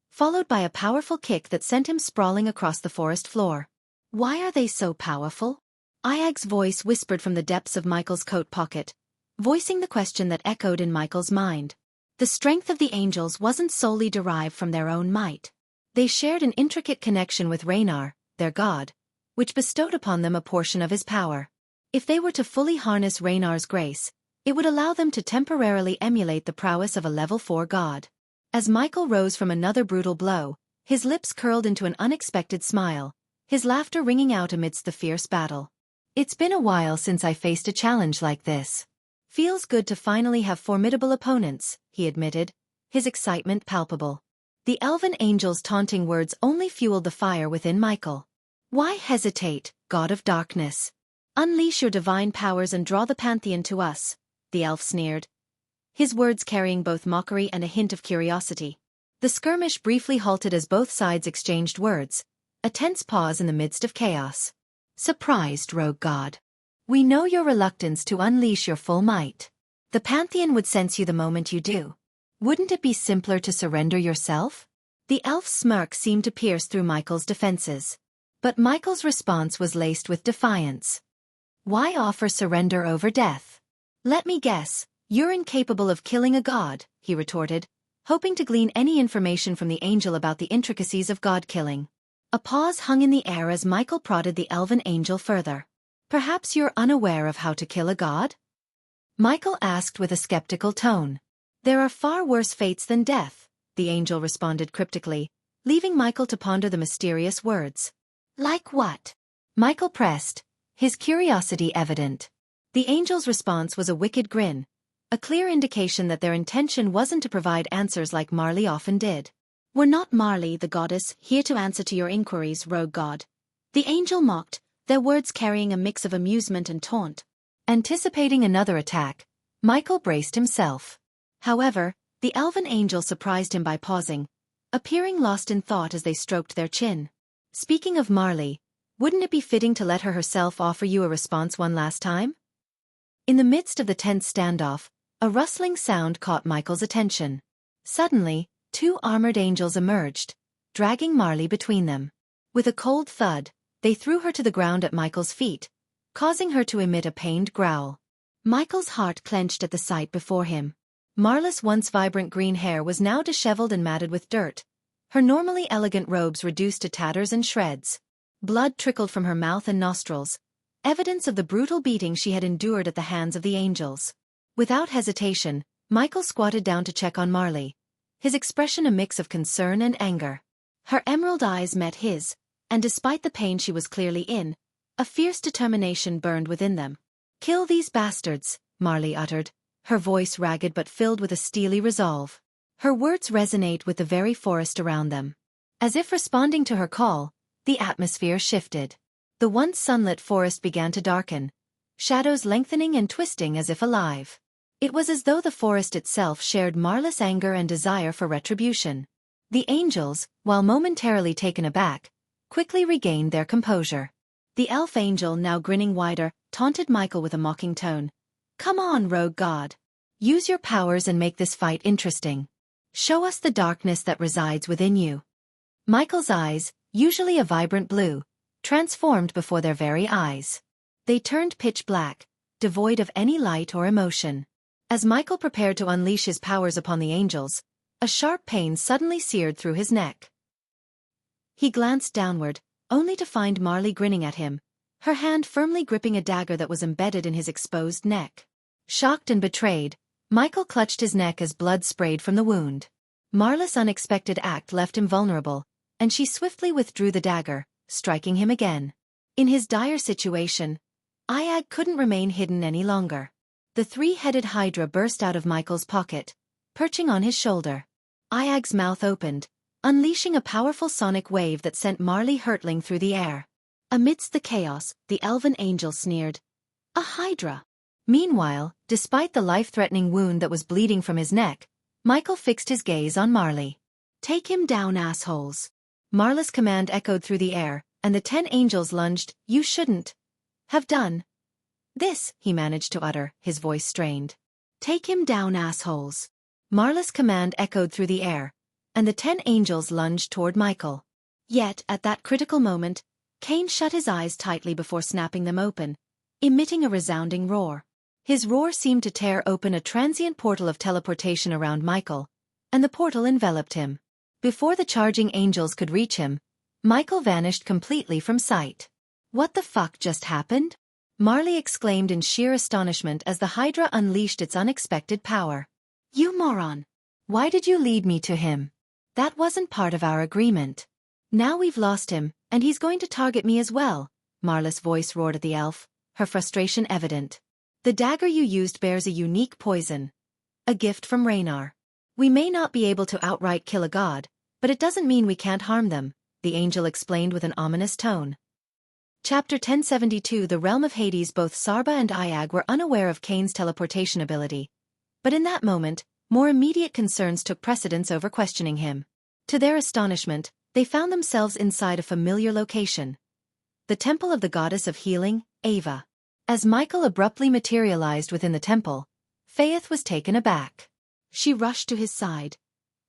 followed by a powerful kick that sent him sprawling across the forest floor. "Why are they so powerful?" Iag's voice whispered from the depths of Michael's coat pocket, voicing the question that echoed in Michael's mind. The strength of the angels wasn't solely derived from their own might. They shared an intricate connection with Raynar, their god, which bestowed upon them a portion of his power. If they were to fully harness Raynar's grace, it would allow them to temporarily emulate the prowess of a level 4 god. As Michael rose from another brutal blow, his lips curled into an unexpected smile, his laughter ringing out amidst the fierce battle. "It's been a while since I faced a challenge like this. Feels good to finally have formidable opponents," he admitted, his excitement palpable. The elven angel's taunting words only fueled the fire within Michael. Why hesitate, god of darkness? Unleash your divine powers and draw the pantheon to us, the elf sneered, his words carrying both mockery and a hint of curiosity. The skirmish briefly halted as both sides exchanged words, a tense pause in the midst of chaos. Surprised, rogue god. We know your reluctance to unleash your full might. The pantheon would sense you the moment you do. Wouldn't it be simpler to surrender yourself? The elf's smirk seemed to pierce through Michael's defenses. But Michael's response was laced with defiance. Why offer surrender over death? Let me guess, you're incapable of killing a god, he retorted, hoping to glean any information from the angel about the intricacies of god-killing. A pause hung in the air as Michael prodded the elven angel further. Perhaps you're unaware of how to kill a god? Michael asked with a skeptical tone. There are far worse fates than death, the angel responded cryptically, leaving Michael to ponder the mysterious words. Like what? Michael pressed, his curiosity evident. The angel's response was a wicked grin, a clear indication that their intention wasn't to provide answers like Marley often did. We're not Marley, the goddess, here to answer to your inquiries, rogue god. The angel mocked, their words carrying a mix of amusement and taunt. Anticipating another attack, Michael braced himself. However, the elven angel surprised him by pausing, appearing lost in thought as they stroked their chin. Speaking of Marley, wouldn't it be fitting to let her herself offer you a response one last time? In the midst of the tense standoff, a rustling sound caught Michael's attention. Suddenly, two armored angels emerged, dragging Marley between them. With a cold thud, they threw her to the ground at Michael's feet, causing her to emit a pained growl. Michael's heart clenched at the sight before him. Marla's once vibrant green hair was now disheveled and matted with dirt, her normally elegant robes reduced to tatters and shreds. Blood trickled from her mouth and nostrils, evidence of the brutal beating she had endured at the hands of the angels. Without hesitation, Michael squatted down to check on Marley, his expression a mix of concern and anger. Her emerald eyes met his, and despite the pain she was clearly in, a fierce determination burned within them. Kill these bastards, Marley uttered, her voice ragged but filled with a steely resolve. Her words resonate with the very forest around them. As if responding to her call, the atmosphere shifted. The once sunlit forest began to darken, shadows lengthening and twisting as if alive. It was as though the forest itself shared Marla's anger and desire for retribution. The angels, while momentarily taken aback, quickly regained their composure. The elf angel, now grinning wider, taunted Michael with a mocking tone. Come on, rogue god. Use your powers and make this fight interesting. Show us the darkness that resides within you. Michael's eyes, usually a vibrant blue, transformed before their very eyes. They turned pitch black, devoid of any light or emotion. As Michael prepared to unleash his powers upon the angels, a sharp pain suddenly seared through his neck. He glanced downward, only to find Marley grinning at him, her hand firmly gripping a dagger that was embedded in his exposed neck. Shocked and betrayed, Michael clutched his neck as blood sprayed from the wound. Marla's unexpected act left him vulnerable, and she swiftly withdrew the dagger, striking him again. In his dire situation, Iag couldn't remain hidden any longer. The three-headed hydra burst out of Michael's pocket, perching on his shoulder. Iag's mouth opened, unleashing a powerful sonic wave that sent Marley hurtling through the air. Amidst the chaos, the elven angel sneered. A hydra! Meanwhile, despite the life-threatening wound that was bleeding from his neck, Michael fixed his gaze on Marley. Take him down, assholes. Marla's command echoed through the air, and the 10 angels lunged. You shouldn't have done this, he managed to utter, his voice strained. Take him down, assholes. Marla's command echoed through the air, and the 10 angels lunged toward Michael. Yet, at that critical moment, Cain shut his eyes tightly before snapping them open, emitting a resounding roar. His roar seemed to tear open a transient portal of teleportation around Michael, and the portal enveloped him. Before the charging angels could reach him, Michael vanished completely from sight. What the fuck just happened? Marley exclaimed in sheer astonishment as the Hydra unleashed its unexpected power. You moron! Why did you lead me to him? That wasn't part of our agreement. Now we've lost him, and he's going to target me as well, Marla's voice roared at the elf, her frustration evident. The dagger you used bears a unique poison. A gift from Raynar. We may not be able to outright kill a god, But it doesn't mean we can't harm them, the angel explained with an ominous tone. Chapter 1072 The Realm of Hades. Both Sarba and Iag were unaware of Cain's teleportation ability. But in that moment, more immediate concerns took precedence over questioning him. To their astonishment, they found themselves inside a familiar location. The temple of the goddess of healing, Ava. As Michael abruptly materialized within the temple, Faith was taken aback. She rushed to his side,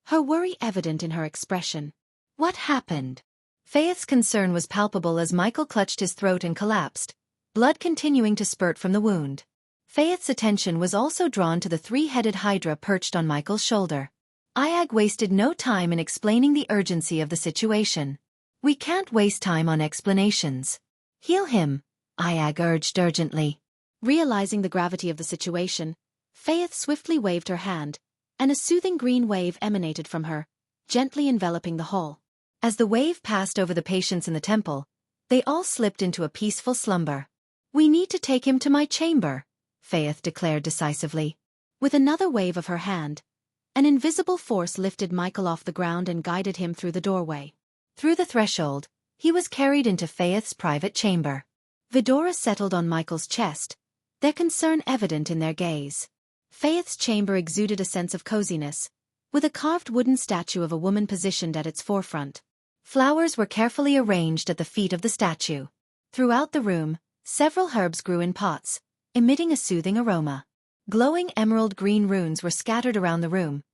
her worry evident in her expression. What happened? Faith's concern was palpable as Michael clutched his throat and collapsed, blood continuing to spurt from the wound. Faith's attention was also drawn to the three-headed hydra perched on Michael's shoulder. Iag wasted no time in explaining the urgency of the situation. We can't waste time on explanations. Heal him, Iag urged urgently. Realizing the gravity of the situation, Faith swiftly waved her hand, and a soothing green wave emanated from her, gently enveloping the whole. As the wave passed over the patients in the temple, they all slipped into a peaceful slumber. We need to take him to my chamber, Faith declared decisively. With another wave of her hand, an invisible force lifted Michael off the ground and guided him through the doorway. Through the threshold, he was carried into Faith's private chamber. Vidora settled on Michael's chest, their concern evident in their gaze. Faith's chamber exuded a sense of coziness, with a carved wooden statue of a woman positioned at its forefront. Flowers were carefully arranged at the feet of the statue. Throughout the room, several herbs grew in pots, emitting a soothing aroma. Glowing emerald green runes were scattered around the room,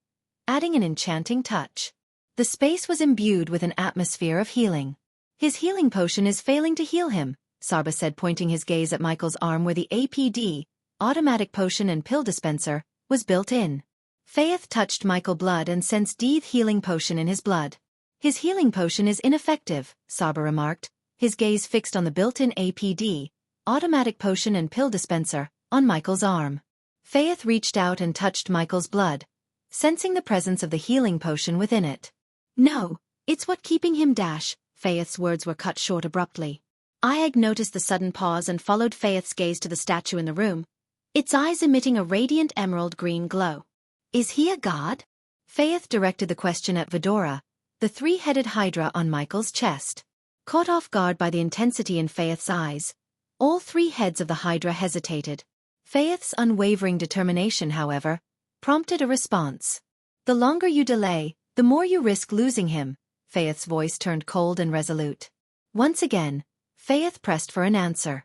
adding an enchanting touch. The space was imbued with an atmosphere of healing. His healing potion is failing to heal him, Sarba said, pointing his gaze at Michael's arm where the APD, automatic potion and pill dispenser, was built in. Faith touched Michael's blood and sensed the healing potion in his blood. His healing potion is ineffective, Sarba remarked, his gaze fixed on the built-in APD, automatic potion and pill dispenser, on Michael's arm. Faith reached out and touched Michael's blood, sensing the presence of the healing potion within it. No, it's what keeping him dash. Faith's words were cut short abruptly. Iag noticed the sudden pause and followed Faith's gaze to the statue in the room, its eyes emitting a radiant emerald green glow. Is he a god? Faith directed the question at Vidora, the three-headed hydra on Michael's chest. Caught off guard by the intensity in Faith's eyes, all three heads of the hydra hesitated. Faith's unwavering determination, however, prompted a response. The longer you delay, the more you risk losing him. Faith's voice turned cold and resolute. Once again, Faith pressed for an answer.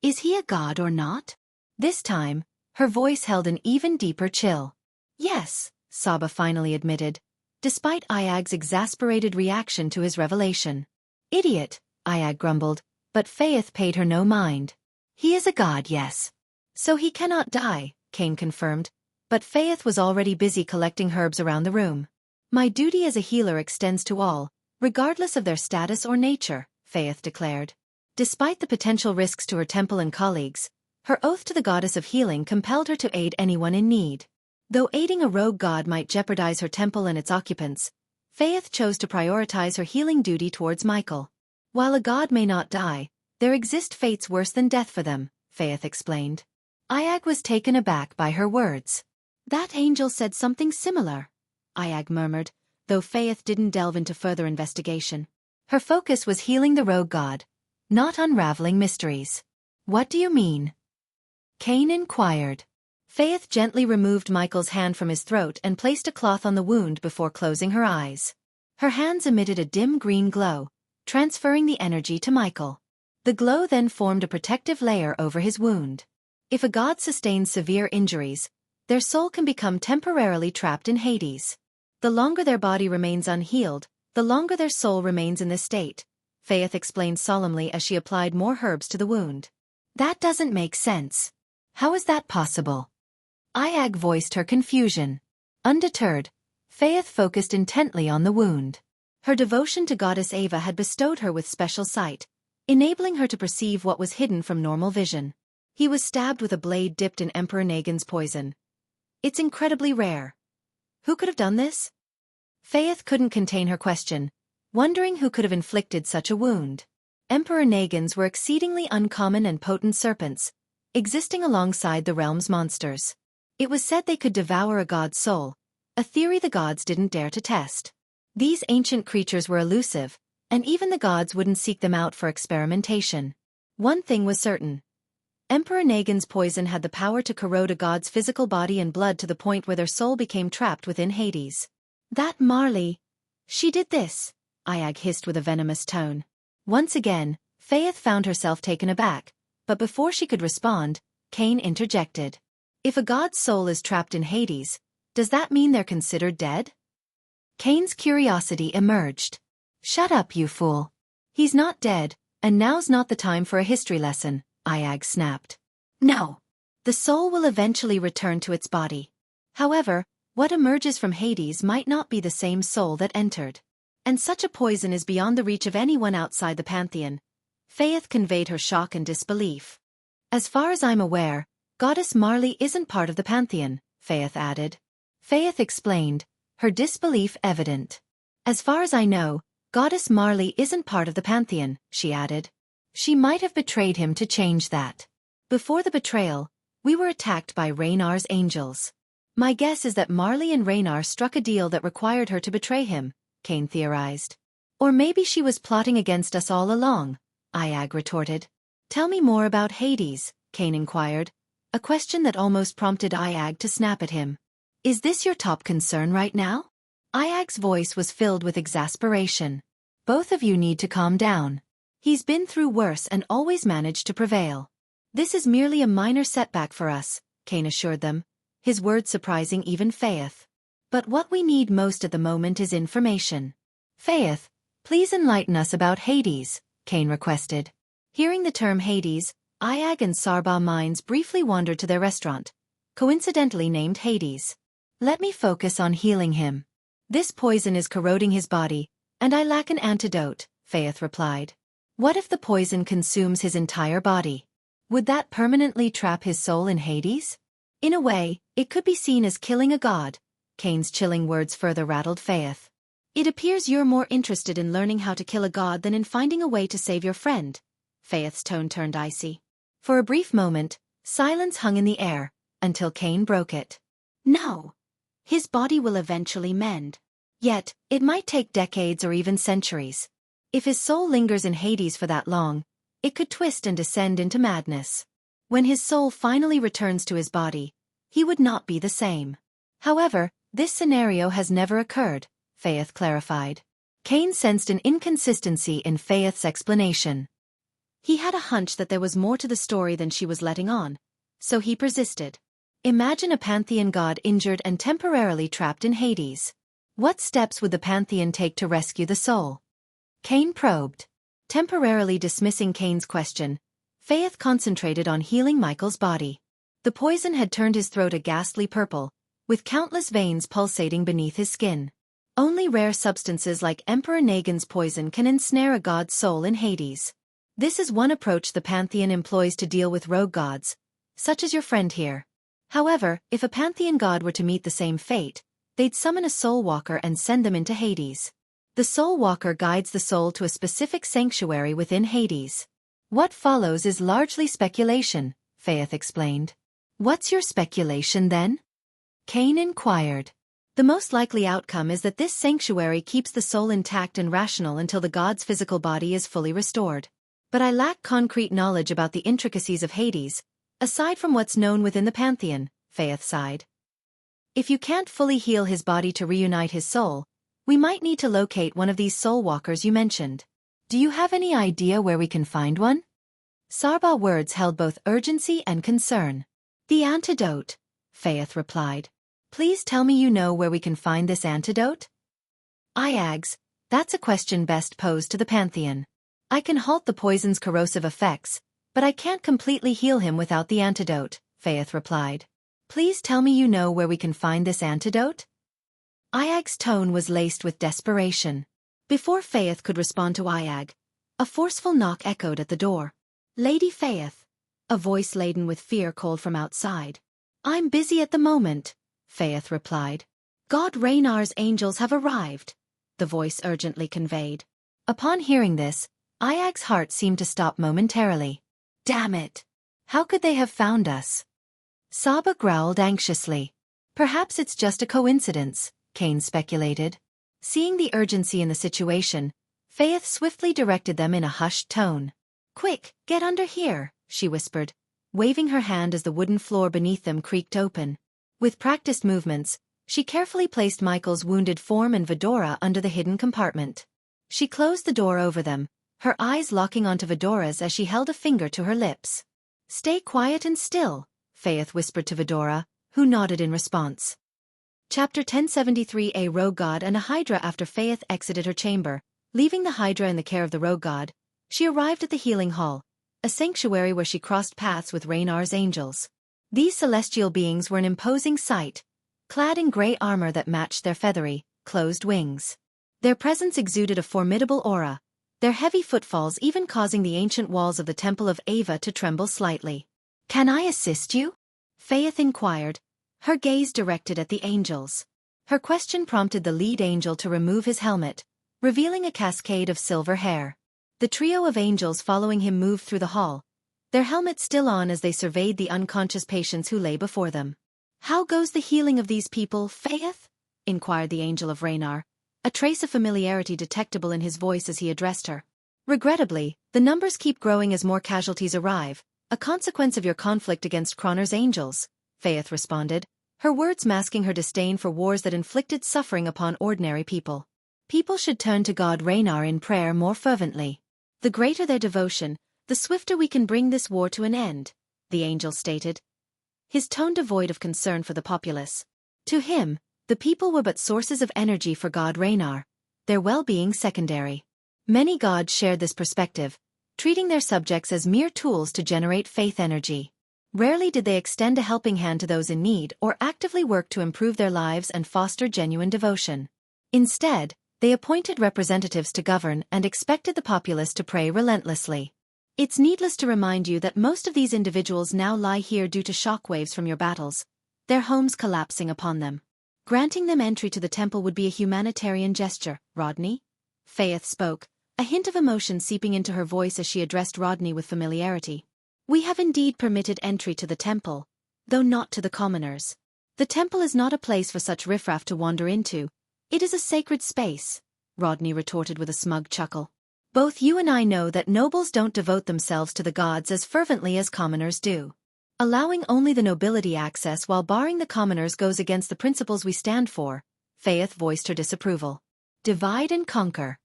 Is he a god or not? This time, her voice held an even deeper chill. Yes, Saba finally admitted, despite Iag's exasperated reaction to his revelation. Idiot, Iag grumbled, but Faith paid her no mind. He is a god, yes. So he cannot die, Cain confirmed, but Faith was already busy collecting herbs around the room. My duty as a healer extends to all, regardless of their status or nature, Faith declared. Despite the potential risks to her temple and colleagues, her oath to the goddess of healing compelled her to aid anyone in need. Though aiding a rogue god might jeopardize her temple and its occupants, Faith chose to prioritize her healing duty towards Michael. While a god may not die, there exist fates worse than death for them, Faith explained. Iag was taken aback by her words. That angel said something similar, Iag murmured, though Faith didn't delve into further investigation. Her focus was healing the rogue god, not unraveling mysteries. What do you mean? Cain inquired. Faith gently removed Michael's hand from his throat and placed a cloth on the wound before closing her eyes. Her hands emitted a dim green glow, transferring the energy to Michael. The glow then formed a protective layer over his wound. If a god sustains severe injuries, their soul can become temporarily trapped in Hades. The longer their body remains unhealed, the longer their soul remains in this state, Faith explained solemnly as she applied more herbs to the wound. That doesn't make sense. How is that possible? Iag voiced her confusion. Undeterred, Faith focused intently on the wound. Her devotion to Goddess Ava had bestowed her with special sight, enabling her to perceive what was hidden from normal vision. He was stabbed with a blade dipped in Emperor Nagin's poison. It's incredibly rare. Who could have done this? Faith couldn't contain her question, wondering who could have inflicted such a wound. Emperor Nagins were exceedingly uncommon and potent serpents, existing alongside the realm's monsters. It was said they could devour a god's soul, a theory the gods didn't dare to test. These ancient creatures were elusive, and even the gods wouldn't seek them out for experimentation. One thing was certain. Emperor Nagin's poison had the power to corrode a god's physical body and blood to the point where their soul became trapped within Hades. That Marley. She did this, Iag hissed with a venomous tone. Once again, Faith found herself taken aback, but before she could respond, Cain interjected. If a god's soul is trapped in Hades, does that mean they're considered dead? Cain's curiosity emerged. Shut up, you fool. He's not dead, and now's not the time for a history lesson, Iag snapped. No. The soul will eventually return to its body. However, what emerges from Hades might not be the same soul that entered. And such a poison is beyond the reach of anyone outside the pantheon. Faith conveyed her shock and disbelief. As far as I'm aware, Goddess Marley isn't part of the pantheon, Faith added. Faith explained, her disbelief evident. As far as I know, Goddess Marley isn't part of the pantheon, she added. She might have betrayed him to change that. Before the betrayal, we were attacked by Raynar's angels. My guess is that Marley and Raynar struck a deal that required her to betray him, Cain theorized. Or maybe she was plotting against us all along, Iag retorted. Tell me more about Hades, Cain inquired, a question that almost prompted Iag to snap at him. Is this your top concern right now? Iag's voice was filled with exasperation. Both of you need to calm down. He's been through worse and always managed to prevail. This is merely a minor setback for us, Cain assured them, his words surprising even Faith. But what we need most at the moment is information. Faith, please enlighten us about Hades, Cain requested. Hearing the term Hades, Iag and Sarba's minds briefly wandered to their restaurant, coincidentally named Hades. Let me focus on healing him. This poison is corroding his body, and I lack an antidote, Faith replied. What if the poison consumes his entire body? Would that permanently trap his soul in Hades? In a way, it could be seen as killing a god. Cain's chilling words further rattled Faith. It appears you're more interested in learning how to kill a god than in finding a way to save your friend. Faith's tone turned icy. For a brief moment, silence hung in the air, until Cain broke it. No. His body will eventually mend. Yet, it might take decades or even centuries. If his soul lingers in Hades for that long, it could twist and descend into madness. When his soul finally returns to his body, he would not be the same. However, this scenario has never occurred, Faith clarified. Cain sensed an inconsistency in Faith's explanation. He had a hunch that there was more to the story than she was letting on, so he persisted. Imagine a pantheon god injured and temporarily trapped in Hades. What steps would the pantheon take to rescue the soul? Cain probed. Temporarily dismissing Cain's question, Faith concentrated on healing Michael's body. The poison had turned his throat a ghastly purple, with countless veins pulsating beneath his skin. Only rare substances like Emperor Nagin's poison can ensnare a god's soul in Hades. This is one approach the pantheon employs to deal with rogue gods, such as your friend here. However, if a pantheon god were to meet the same fate, they'd summon a soul walker and send them into Hades. The soul walker guides the soul to a specific sanctuary within Hades. What follows is largely speculation, Faith explained. What's your speculation then? Cain inquired. The most likely outcome is that this sanctuary keeps the soul intact and rational until the god's physical body is fully restored. But I lack concrete knowledge about the intricacies of Hades, aside from what's known within the pantheon, Faith sighed. If you can't fully heal his body to reunite his soul, we might need to locate one of these soul walkers you mentioned. Do you have any idea where we can find one? Sarba's words held both urgency and concern. The antidote, Faith replied. Please tell me you know where we can find this antidote? Iags, that's a question best posed to the pantheon. I can halt the poison's corrosive effects, but I can't completely heal him without the antidote, Faith replied. Please tell me you know where we can find this antidote? Iag's tone was laced with desperation. Before Faith could respond to Iag, a forceful knock echoed at the door. Lady Faith, a voice laden with fear called from outside. I'm busy at the moment, Faith replied. God Raynar's angels have arrived, the voice urgently conveyed. Upon hearing this, Iag's heart seemed to stop momentarily. Damn it! How could they have found us? Saba growled anxiously. Perhaps it's just a coincidence, Cain speculated. Seeing the urgency in the situation, Faith swiftly directed them in a hushed tone. "Quick, get under here," she whispered, waving her hand as the wooden floor beneath them creaked open. With practiced movements, she carefully placed Michael's wounded form and Vidora under the hidden compartment. She closed the door over them, her eyes locking onto Vidora's as she held a finger to her lips. "Stay quiet and still," Faith whispered to Vidora, who nodded in response. Chapter 1073. A Rogue God and a Hydra. After Faith exited her chamber, leaving the Hydra in the care of the Rogue God, she arrived at the Healing Hall, a sanctuary where she crossed paths with Raynar's angels. These celestial beings were an imposing sight, clad in gray armor that matched their feathery, closed wings. Their presence exuded a formidable aura, their heavy footfalls even causing the ancient walls of the Temple of Ava to tremble slightly. "Can I assist you?" Faith inquired, her gaze directed at the angels. Her question prompted the lead angel to remove his helmet, revealing a cascade of silver hair. The trio of angels following him moved through the hall, their helmets still on as they surveyed the unconscious patients who lay before them. "How goes the healing of these people, Faith?" inquired the angel of Raynar, a trace of familiarity detectable in his voice as he addressed her. "Regrettably, the numbers keep growing as more casualties arrive, a consequence of your conflict against Croner's angels," Faith responded, her words masking her disdain for wars that inflicted suffering upon ordinary people. "People should turn to God Raynar in prayer more fervently. The greater their devotion, the swifter we can bring this war to an end," the angel stated, his tone devoid of concern for the populace. To him, the people were but sources of energy for God Raynar, their well-being secondary. Many gods shared this perspective, treating their subjects as mere tools to generate faith energy. Rarely did they extend a helping hand to those in need or actively work to improve their lives and foster genuine devotion. Instead, they appointed representatives to govern and expected the populace to pray relentlessly. It's needless to remind you that most of these individuals now lie here due to shockwaves from your battles, their homes collapsing upon them. Granting them entry to the temple would be a humanitarian gesture, Rodney? Faith spoke, a hint of emotion seeping into her voice as she addressed Rodney with familiarity. "We have indeed permitted entry to the temple, though not to the commoners. The temple is not a place for such riffraff to wander into. It is a sacred space," Rodney retorted with a smug chuckle. "Both you and I know that nobles don't devote themselves to the gods as fervently as commoners do. Allowing only the nobility access while barring the commoners goes against the principles we stand for," Faith voiced her disapproval. "Divide and conquer.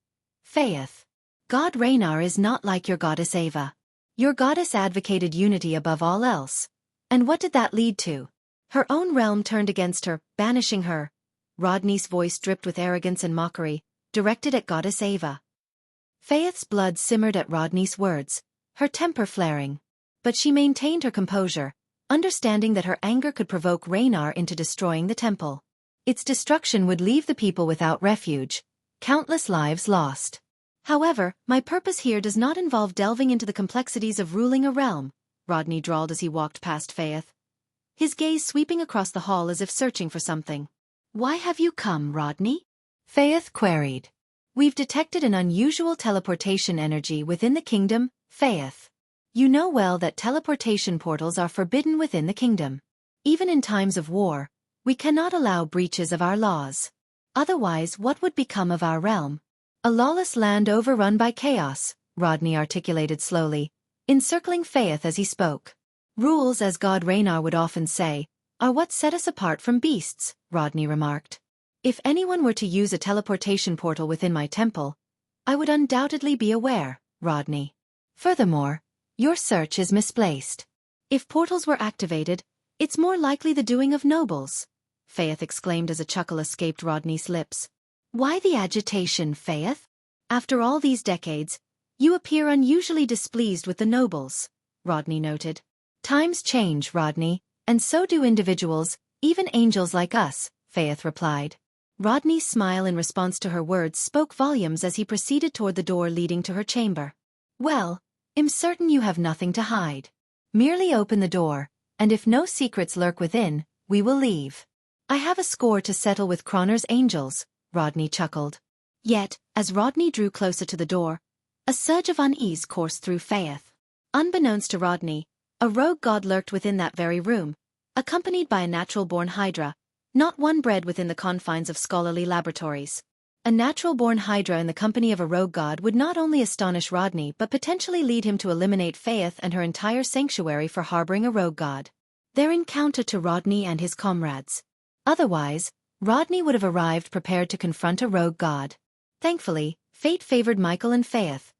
Faith. God Raynar is not like your goddess Ava. Your goddess advocated unity above all else. And what did that lead to? Her own realm turned against her, banishing her." Rodney's voice dripped with arrogance and mockery, directed at goddess Ava. Faith's blood simmered at Rodney's words, her temper flaring. But she maintained her composure, understanding that her anger could provoke Raynar into destroying the temple. Its destruction would leave the people without refuge, countless lives lost. "However, my purpose here does not involve delving into the complexities of ruling a realm," Rodney drawled as he walked past Faith, his gaze sweeping across the hall as if searching for something. "Why have you come, Rodney?" Faith queried. "We've detected an unusual teleportation energy within the kingdom, Faith. You know well that teleportation portals are forbidden within the kingdom. Even in times of war, we cannot allow breaches of our laws. Otherwise, what would become of our realm? A lawless land overrun by chaos," Rodney articulated slowly, encircling Faith as he spoke. "Rules, as God Raynar would often say, are what set us apart from beasts," Rodney remarked. "If anyone were to use a teleportation portal within my temple, I would undoubtedly be aware, Rodney. Furthermore, your search is misplaced. If portals were activated, it's more likely the doing of nobles," Faith exclaimed as a chuckle escaped Rodney's lips. "Why the agitation, Faith? After all these decades, you appear unusually displeased with the nobles," Rodney noted. "Times change, Rodney, and so do individuals, even angels like us," Faith replied. Rodney's smile in response to her words spoke volumes as he proceeded toward the door leading to her chamber. "Well, I'm certain you have nothing to hide. Merely open the door, and if no secrets lurk within, we will leave. I have a score to settle with Croner's angels," Rodney chuckled. Yet, as Rodney drew closer to the door, a surge of unease coursed through Faith. Unbeknownst to Rodney, a rogue god lurked within that very room, accompanied by a natural-born hydra, not one bred within the confines of scholarly laboratories. A natural-born Hydra in the company of a rogue god would not only astonish Rodney but potentially lead him to eliminate Faith and her entire sanctuary for harboring a rogue god. Their encounter to Rodney and his comrades. Otherwise, Rodney would have arrived prepared to confront a rogue god. Thankfully, fate favored Michael and Faith.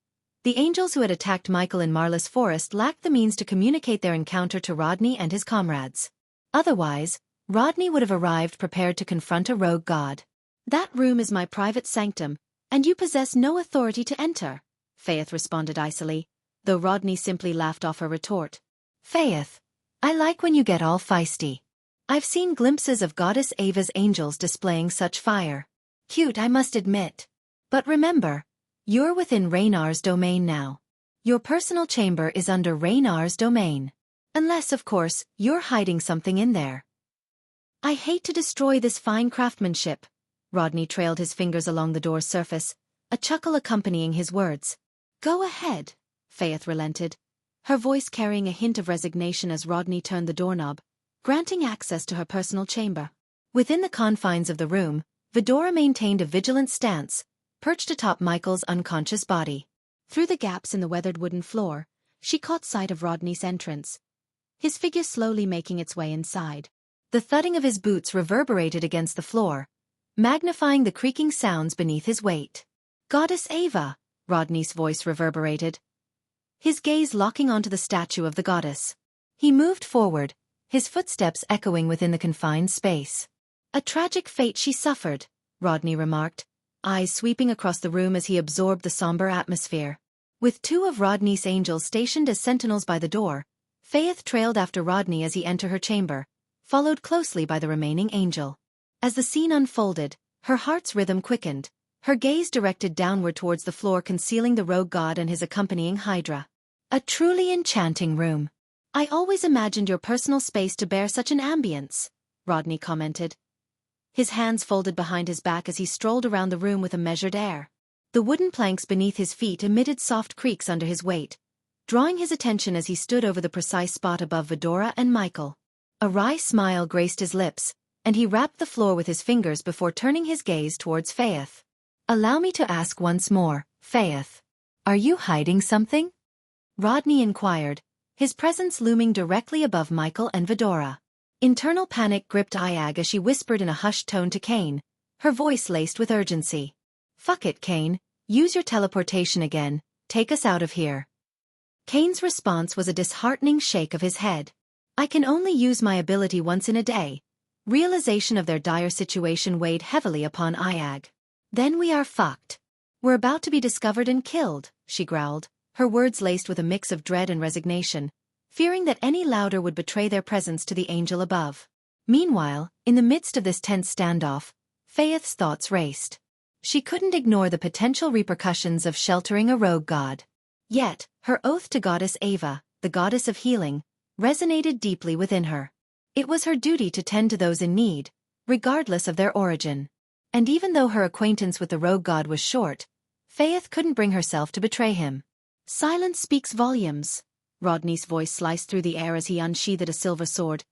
The angels who had attacked Michael in Marlis Forest lacked the means to communicate their encounter to Rodney and his comrades. Otherwise, Rodney would have arrived prepared to confront a rogue god. "That room is my private sanctum, and you possess no authority to enter," Faith responded icily, though Rodney simply laughed off her retort. "Faith, I like when you get all feisty. I've seen glimpses of Goddess Ava's angels displaying such fire. Cute, I must admit. But remember, you're within Raynar's domain now. Your personal chamber is under Raynar's domain. Unless, of course, you're hiding something in there." "I hate to destroy this fine craftsmanship." Rodney trailed his fingers along the door's surface, a chuckle accompanying his words. "Go ahead," Faith relented, her voice carrying a hint of resignation as Rodney turned the doorknob, granting access to her personal chamber. Within the confines of the room, Vidora maintained a vigilant stance, perched atop Michael's unconscious body. Through the gaps in the weathered wooden floor, she caught sight of Rodney's entrance, his figure slowly making its way inside. The thudding of his boots reverberated against the floor, magnifying the creaking sounds beneath his weight. "Goddess Ava," Rodney's voice reverberated, his gaze locking onto the statue of the goddess. He moved forward, his footsteps echoing within the confined space. "A tragic fate she suffered," Rodney remarked, eyes sweeping across the room as he absorbed the somber atmosphere. With two of Rodney's angels stationed as sentinels by the door, Faith trailed after Rodney as he entered her chamber, followed closely by the remaining angel. As the scene unfolded, her heart's rhythm quickened, her gaze directed downward towards the floor concealing the rogue god and his accompanying Hydra. "A truly enchanting room. I always imagined your personal space to bear such an ambience," Rodney commented, his hands folded behind his back as he strolled around the room with a measured air. The wooden planks beneath his feet emitted soft creaks under his weight, drawing his attention as he stood over the precise spot above Vidora and Michael. A wry smile graced his lips, and he rapped the floor with his fingers before turning his gaze towards Faith. "Allow me to ask once more, Faith. Are you hiding something?" Rodney inquired, his presence looming directly above Michael and Vidora. Internal panic gripped Iag as she whispered in a hushed tone to Kane, her voice laced with urgency. "Fuck it, Kane. Use your teleportation again. Take us out of here." Kane's response was a disheartening shake of his head. "I can only use my ability once in a day." Realization of their dire situation weighed heavily upon Iag. "Then we are fucked. We're about to be discovered and killed," she growled, her words laced with a mix of dread and resignation, fearing that any louder would betray their presence to the angel above. Meanwhile, in the midst of this tense standoff, Faith's thoughts raced. She couldn't ignore the potential repercussions of sheltering a rogue god. Yet, her oath to Goddess Ava, the goddess of healing, resonated deeply within her. It was her duty to tend to those in need, regardless of their origin. And even though her acquaintance with the rogue god was short, Faith couldn't bring herself to betray him. "Silence speaks volumes." Rodney's voice sliced through the air as he unsheathed a silver sword,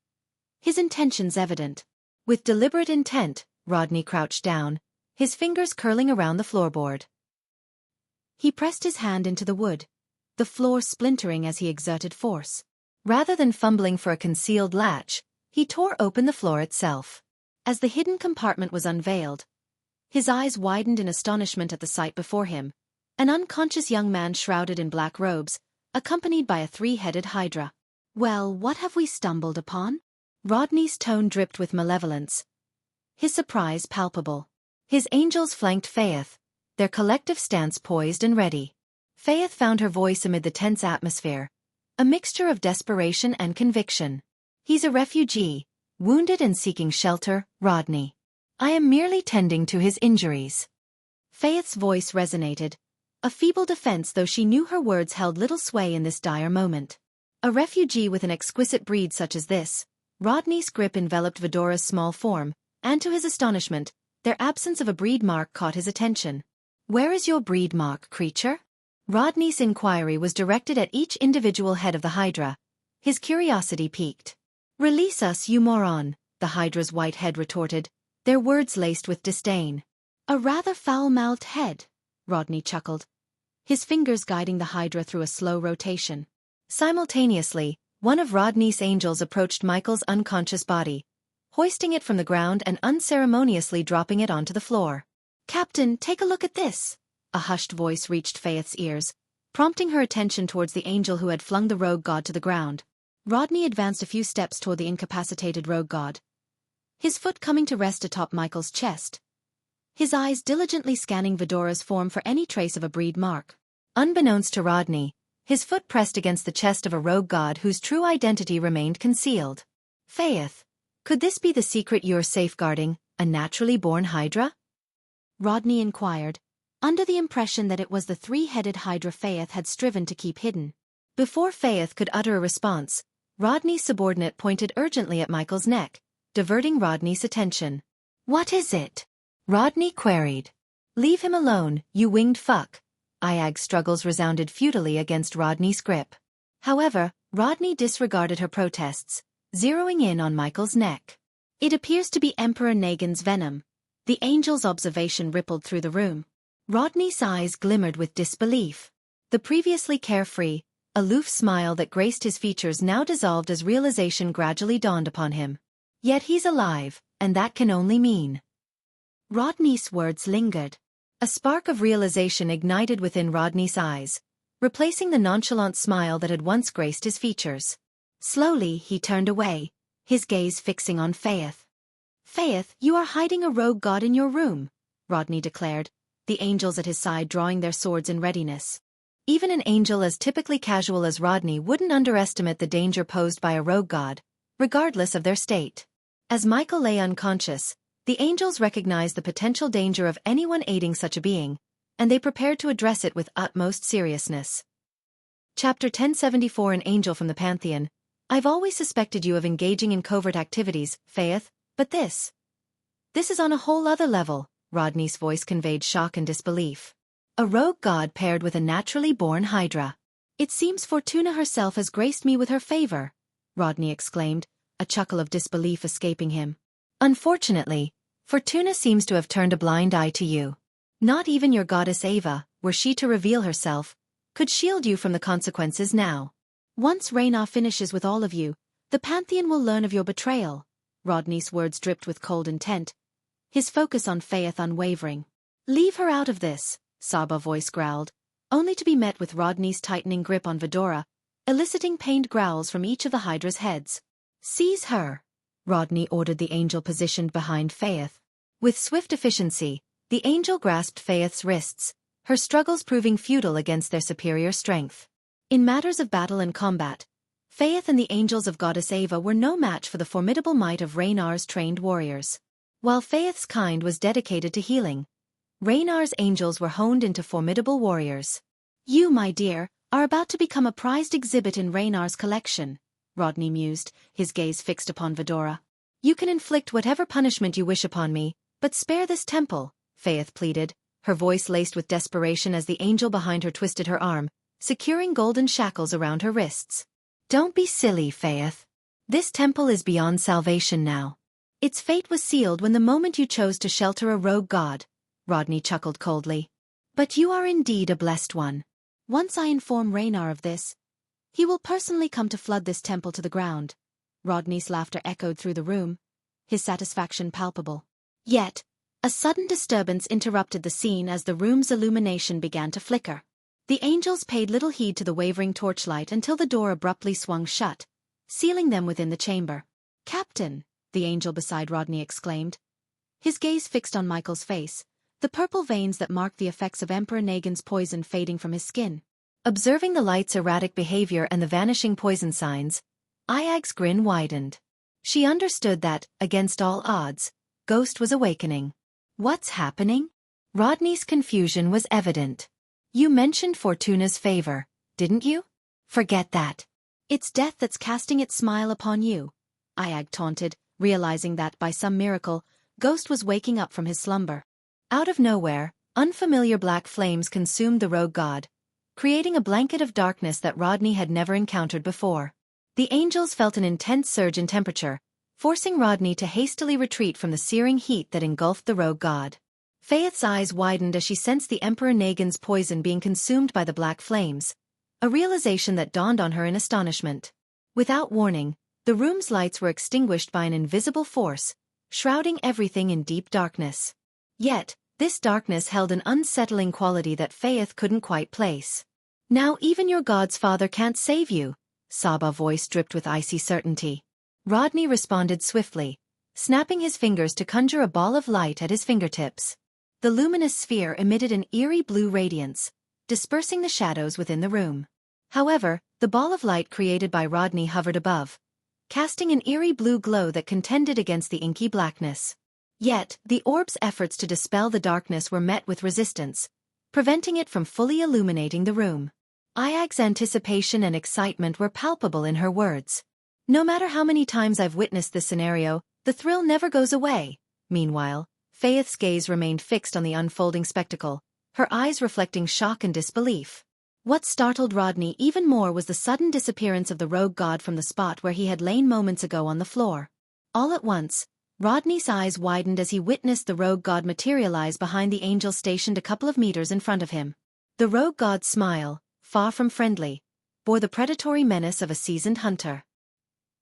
his intentions evident. With deliberate intent, Rodney crouched down, his fingers curling around the floorboard. He pressed his hand into the wood, the floor splintering as he exerted force. Rather than fumbling for a concealed latch, he tore open the floor itself. As the hidden compartment was unveiled, his eyes widened in astonishment at the sight before him, an unconscious young man shrouded in black robes, accompanied by a three-headed hydra. "Well, what have we stumbled upon?" Rodney's tone dripped with malevolence, his surprise palpable. His angels flanked Faith, their collective stance poised and ready. Faith found her voice amid the tense atmosphere, a mixture of desperation and conviction. "He's a refugee, wounded and seeking shelter, Rodney. I am merely tending to his injuries." Faith's voice resonated, a feeble defense though she knew her words held little sway in this dire moment. A refugee with an exquisite breed such as this. Rodney's grip enveloped Vidora's small form, and to his astonishment, their absence of a breed mark caught his attention. "Where is your breed mark, creature?" Rodney's inquiry was directed at each individual head of the Hydra, his curiosity piqued. "Release us, you moron," the Hydra's white head retorted, their words laced with disdain. A rather foul-mouthed head, Rodney chuckled, his fingers guiding the hydra through a slow rotation. Simultaneously, one of Rodney's angels approached Michael's unconscious body, hoisting it from the ground and unceremoniously dropping it onto the floor. "Captain, take a look at this!" A hushed voice reached Faith's ears, prompting her attention towards the angel who had flung the rogue god to the ground. Rodney advanced a few steps toward the incapacitated rogue god, his foot coming to rest atop Michael's chest, his eyes diligently scanning Vidora's form for any trace of a breed mark. Unbeknownst to Rodney, his foot pressed against the chest of a rogue god whose true identity remained concealed. "Faith, could this be the secret you're safeguarding, a naturally born hydra?" Rodney inquired, under the impression that it was the three-headed hydra Faith had striven to keep hidden. Before Faith could utter a response, Rodney's subordinate pointed urgently at Michael's neck, diverting Rodney's attention. "What is it?" Rodney queried. "Leave him alone, you winged fuck." Iag's struggles resounded futilely against Rodney's grip. However, Rodney disregarded her protests, zeroing in on Michael's neck. "It appears to be Emperor Nagin's venom." The angel's observation rippled through the room. Rodney's eyes glimmered with disbelief. The previously carefree, aloof smile that graced his features now dissolved as realization gradually dawned upon him. "Yet he's alive, and that can only mean..." Rodney's words lingered. A spark of realization ignited within Rodney's eyes, replacing the nonchalant smile that had once graced his features. Slowly, he turned away, his gaze fixing on Faith. "Faith, you are hiding a rogue god in your room," Rodney declared, the angels at his side drawing their swords in readiness. Even an angel as typically casual as Rodney wouldn't underestimate the danger posed by a rogue god, regardless of their state. As Michael lay unconscious, the angels recognized the potential danger of anyone aiding such a being, and they prepared to address it with utmost seriousness. Chapter 1074 An Angel from the Pantheon. "I've always suspected you of engaging in covert activities, Faith, but this is on a whole other level," Rodney's voice conveyed shock and disbelief. "A rogue god paired with a naturally born hydra. It seems Fortuna herself has graced me with her favor," Rodney exclaimed, a chuckle of disbelief escaping him. "Unfortunately, Fortuna seems to have turned a blind eye to you. Not even your goddess Ava, were she to reveal herself, could shield you from the consequences now. Once Raynar finishes with all of you, the Pantheon will learn of your betrayal." Rodney's words dripped with cold intent, his focus on Faith unwavering. "Leave her out of this," Saba's voice growled, only to be met with Rodney's tightening grip on Vidora, eliciting pained growls from each of the Hydra's heads. "Seize her," Rodney ordered the angel positioned behind Faith. With swift efficiency, the angel grasped Faith's wrists, her struggles proving futile against their superior strength. In matters of battle and combat, Faith and the angels of Goddess Ava were no match for the formidable might of Raynar's trained warriors. While Faith's kind was dedicated to healing, Raynar's angels were honed into formidable warriors. "You, my dear, are about to become a prized exhibit in Raynar's collection," Rodney mused, his gaze fixed upon Vidora. "You can inflict whatever punishment you wish upon me, but spare this temple," Faith pleaded, her voice laced with desperation as the angel behind her twisted her arm, securing golden shackles around her wrists. "Don't be silly, Faith. This temple is beyond salvation now. Its fate was sealed when the moment you chose to shelter a rogue god," Rodney chuckled coldly. "But you are indeed a blessed one. Once I inform Raynar of this, he will personally come to flood this temple to the ground." Rodney's laughter echoed through the room, his satisfaction palpable. Yet, a sudden disturbance interrupted the scene as the room's illumination began to flicker. The angels paid little heed to the wavering torchlight until the door abruptly swung shut, sealing them within the chamber. "Captain," the angel beside Rodney exclaimed, his gaze fixed on Michael's face, the purple veins that marked the effects of Emperor Nagin's poison fading from his skin. Observing the light's erratic behavior and the vanishing poison signs, Iag's grin widened. She understood that, against all odds, Ghost was awakening. "What's happening?" Rodney's confusion was evident. "You mentioned Fortuna's favor, didn't you? Forget that. It's death that's casting its smile upon you," Iag taunted, realizing that, by some miracle, Ghost was waking up from his slumber. Out of nowhere, unfamiliar black flames consumed the rogue god, creating a blanket of darkness that Rodney had never encountered before. The angels felt an intense surge in temperature, forcing Rodney to hastily retreat from the searing heat that engulfed the rogue god. Faith's eyes widened as she sensed the Emperor Nagin's poison being consumed by the black flames, a realization that dawned on her in astonishment. Without warning, the room's lights were extinguished by an invisible force, shrouding everything in deep darkness. Yet, this darkness held an unsettling quality that Faith couldn't quite place. "Now even your god's father can't save you," Saba's voice dripped with icy certainty. Rodney responded swiftly, snapping his fingers to conjure a ball of light at his fingertips. The luminous sphere emitted an eerie blue radiance, dispersing the shadows within the room. However, the ball of light created by Rodney hovered above, casting an eerie blue glow that contended against the inky blackness. Yet, the orb's efforts to dispel the darkness were met with resistance, preventing it from fully illuminating the room. Ayag's anticipation and excitement were palpable in her words. "No matter how many times I've witnessed this scenario, the thrill never goes away." Meanwhile, Faith's gaze remained fixed on the unfolding spectacle, her eyes reflecting shock and disbelief. What startled Rodney even more was the sudden disappearance of the rogue god from the spot where he had lain moments ago on the floor. All at once, Rodney's eyes widened as he witnessed the rogue god materialize behind the angel stationed a couple of meters in front of him. The rogue god's smile, far from friendly, bore the predatory menace of a seasoned hunter.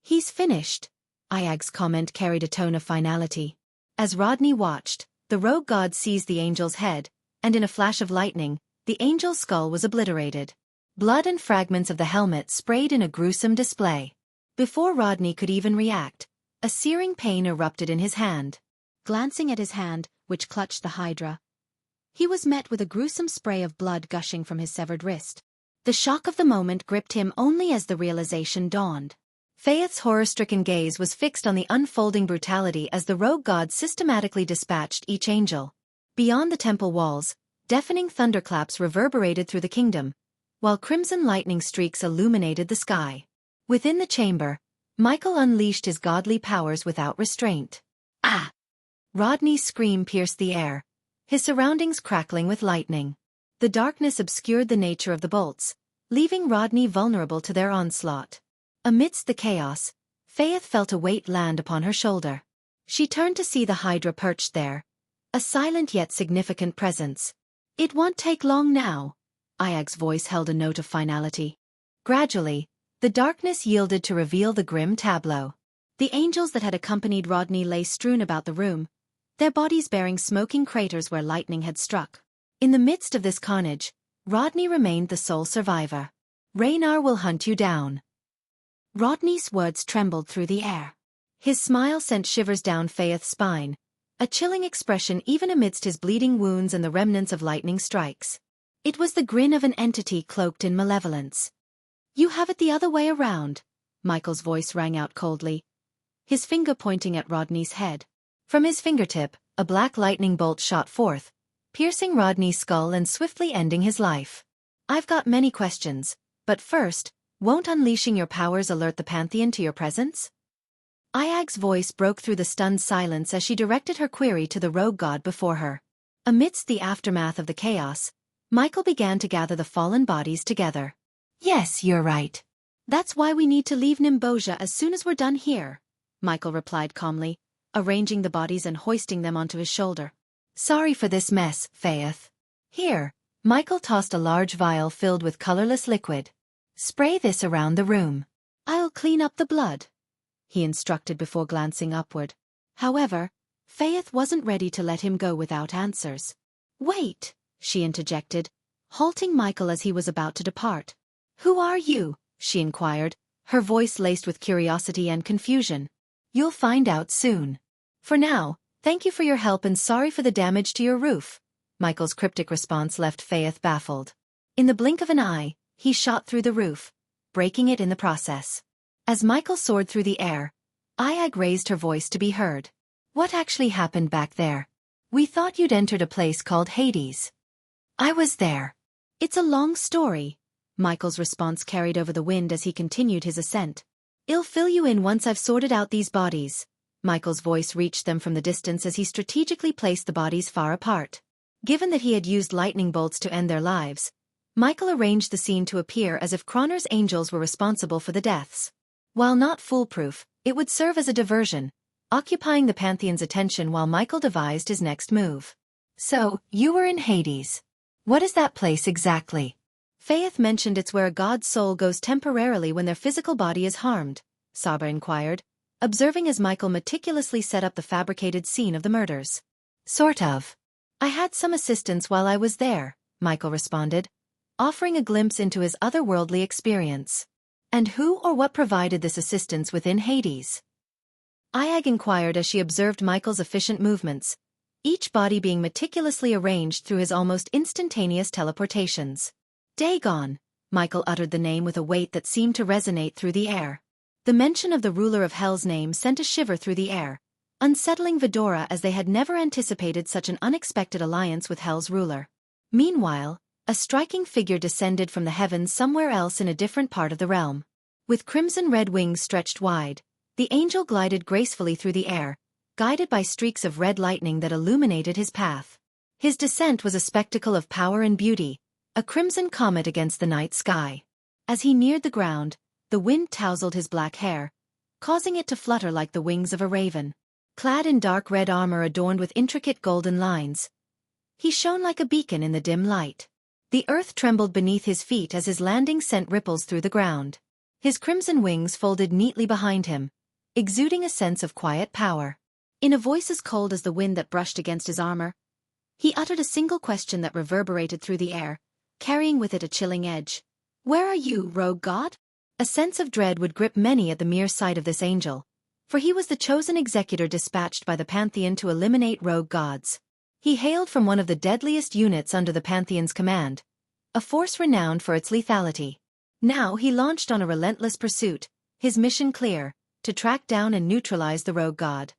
"He's finished," Ayag's comment carried a tone of finality. As Rodney watched, the rogue god seized the angel's head, and in a flash of lightning, the angel's skull was obliterated. Blood and fragments of the helmet sprayed in a gruesome display. Before Rodney could even react, a searing pain erupted in his hand. Glancing at his hand, which clutched the hydra, he was met with a gruesome spray of blood gushing from his severed wrist. The shock of the moment gripped him only as the realization dawned. Faith's horror-stricken gaze was fixed on the unfolding brutality as the rogue god systematically dispatched each angel. Beyond the temple walls, deafening thunderclaps reverberated through the kingdom, while crimson lightning streaks illuminated the sky. Within the chamber, Michael unleashed his godly powers without restraint. "Ah!" Rodney's scream pierced the air, his surroundings crackling with lightning. The darkness obscured the nature of the bolts, leaving Rodney vulnerable to their onslaught. Amidst the chaos, Faith felt a weight land upon her shoulder. She turned to see the hydra perched there, a silent yet significant presence. "It won't take long now." Ayag's voice held a note of finality. Gradually, the darkness yielded to reveal the grim tableau. The angels that had accompanied Rodney lay strewn about the room, their bodies bearing smoking craters where lightning had struck. In the midst of this carnage, Rodney remained the sole survivor. "Raynar will hunt you down." Rodney's words trembled through the air. His smile sent shivers down Faith's spine, a chilling expression even amidst his bleeding wounds and the remnants of lightning strikes. It was the grin of an entity cloaked in malevolence. "You have it the other way around," Michael's voice rang out coldly, his finger pointing at Rodney's head. From his fingertip, a black lightning bolt shot forth, piercing Rodney's skull and swiftly ending his life. "I've got many questions, but first, won't unleashing your powers alert the Pantheon to your presence?" Ayag's voice broke through the stunned silence as she directed her query to the rogue god before her. Amidst the aftermath of the chaos, Michael began to gather the fallen bodies together. "Yes, you're right. That's why we need to leave Nimboja as soon as we're done here," Michael replied calmly, arranging the bodies and hoisting them onto his shoulder. "Sorry for this mess, Faith. Here." Michael tossed a large vial filled with colorless liquid. "Spray this around the room. I'll clean up the blood," he instructed before glancing upward. However, Faith wasn't ready to let him go without answers. "Wait," she interjected, halting Michael as he was about to depart. "Who are you?" she inquired, her voice laced with curiosity and confusion. "You'll find out soon. For now, thank you for your help and sorry for the damage to your roof." Michael's cryptic response left Faith baffled. In the blink of an eye, he shot through the roof, breaking it in the process. As Michael soared through the air, Ayag raised her voice to be heard. "What actually happened back there? We thought you'd entered a place called Hades." "I was there." "It's a long story," Michael's response carried over the wind as he continued his ascent. "I'll fill you in once I've sorted out these bodies." Michael's voice reached them from the distance as he strategically placed the bodies far apart. Given that he had used lightning bolts to end their lives, Michael arranged the scene to appear as if Croner's angels were responsible for the deaths. While not foolproof, it would serve as a diversion, occupying the Pantheon's attention while Michael devised his next move. So, you were in Hades. What is that place exactly? Faith mentioned it's where a god's soul goes temporarily when their physical body is harmed, Saga inquired, observing as Michael meticulously set up the fabricated scene of the murders. Sort of. I had some assistance while I was there, Michael responded, offering a glimpse into his otherworldly experience. And who or what provided this assistance within Hades? Iag inquired as she observed Michael's efficient movements, each body being meticulously arranged through his almost instantaneous teleportations. Dagon, Michael uttered the name with a weight that seemed to resonate through the air. The mention of the ruler of Hell's name sent a shiver through the air, unsettling Vidora as they had never anticipated such an unexpected alliance with Hell's ruler. Meanwhile, a striking figure descended from the heavens somewhere else in a different part of the realm. With crimson-red wings stretched wide, the angel glided gracefully through the air, guided by streaks of red lightning that illuminated his path. His descent was a spectacle of power and beauty, a crimson comet against the night sky. As he neared the ground, the wind tousled his black hair, causing it to flutter like the wings of a raven. Clad in dark red armor adorned with intricate golden lines, he shone like a beacon in the dim light. The earth trembled beneath his feet as his landing sent ripples through the ground. His crimson wings folded neatly behind him, exuding a sense of quiet power. In a voice as cold as the wind that brushed against his armor, he uttered a single question that reverberated through the air, carrying with it a chilling edge. Where are you, rogue god? A sense of dread would grip many at the mere sight of this angel, for he was the chosen executor dispatched by the Pantheon to eliminate rogue gods. He hailed from one of the deadliest units under the Pantheon's command, a force renowned for its lethality. Now he launched on a relentless pursuit, his mission clear, to track down and neutralize the rogue god.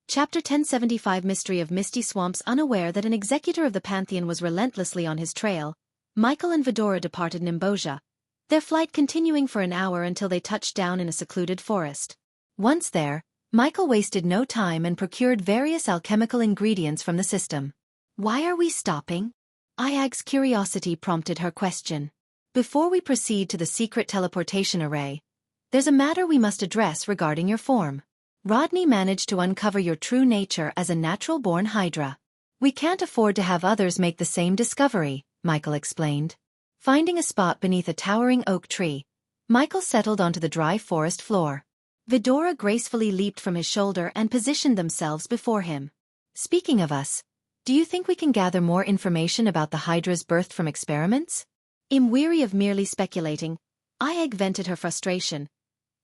Chapter 1075 Mystery of Misty Swamps. Unaware that an executor of the Pantheon was relentlessly on his trail, Michael and Vidora departed Nimbosia, their flight continuing for an hour until they touched down in a secluded forest. Once there, Michael wasted no time and procured various alchemical ingredients from the system. Why are we stopping? Iag's curiosity prompted her question. Before we proceed to the secret teleportation array, there's a matter we must address regarding your form. Rodney managed to uncover your true nature as a natural-born Hydra. We can't afford to have others make the same discovery, Michael explained. Finding a spot beneath a towering oak tree, Michael settled onto the dry forest floor. Vidora gracefully leaped from his shoulder and positioned themselves before him. Speaking of us, do you think we can gather more information about the Hydras birthed from experiments? Weary of merely speculating, Iag vented her frustration,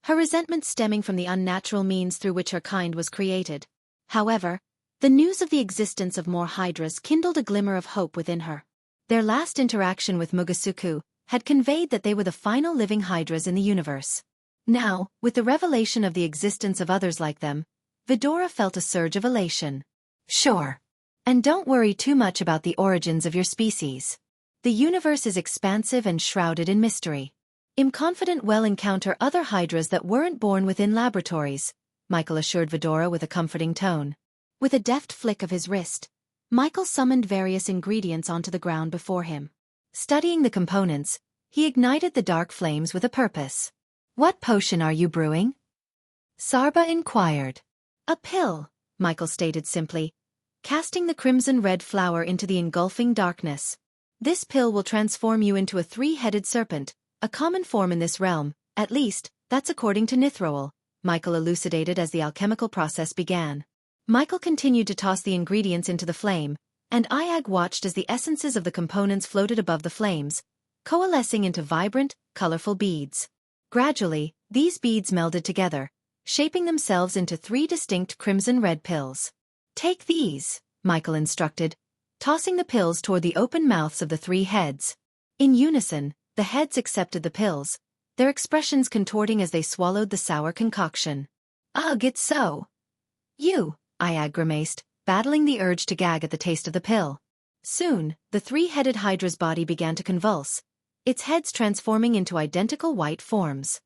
her resentment stemming from the unnatural means through which her kind was created. However, the news of the existence of more Hydras kindled a glimmer of hope within her. Their last interaction with Mugasuku had conveyed that they were the final living Hydras in the universe. Now, with the revelation of the existence of others like them, Vidora felt a surge of elation. Sure. And don't worry too much about the origins of your species. The universe is expansive and shrouded in mystery. I'm confident we'll encounter other Hydras that weren't born within laboratories, Michael assured Vidora with a comforting tone. With a deft flick of his wrist, Michael summoned various ingredients onto the ground before him. Studying the components, he ignited the dark flames with a purpose. What potion are you brewing? Sarba inquired. A pill, Michael stated simply, casting the crimson-red flower into the engulfing darkness. This pill will transform you into a three-headed serpent, a common form in this realm, at least, that's according to Nithroel, Michael elucidated as the alchemical process began. Michael continued to toss the ingredients into the flame, and Iag watched as the essences of the components floated above the flames, coalescing into vibrant, colorful beads. Gradually, these beads melded together, shaping themselves into three distinct crimson-red pills. Take these, Michael instructed, tossing the pills toward the open mouths of the three heads. In unison, the heads accepted the pills, their expressions contorting as they swallowed the sour concoction. Ugh, it's so. You, Iag grimaced, battling the urge to gag at the taste of the pill. Soon, the three-headed Hydra's body began to convulse, its heads transforming into identical white forms.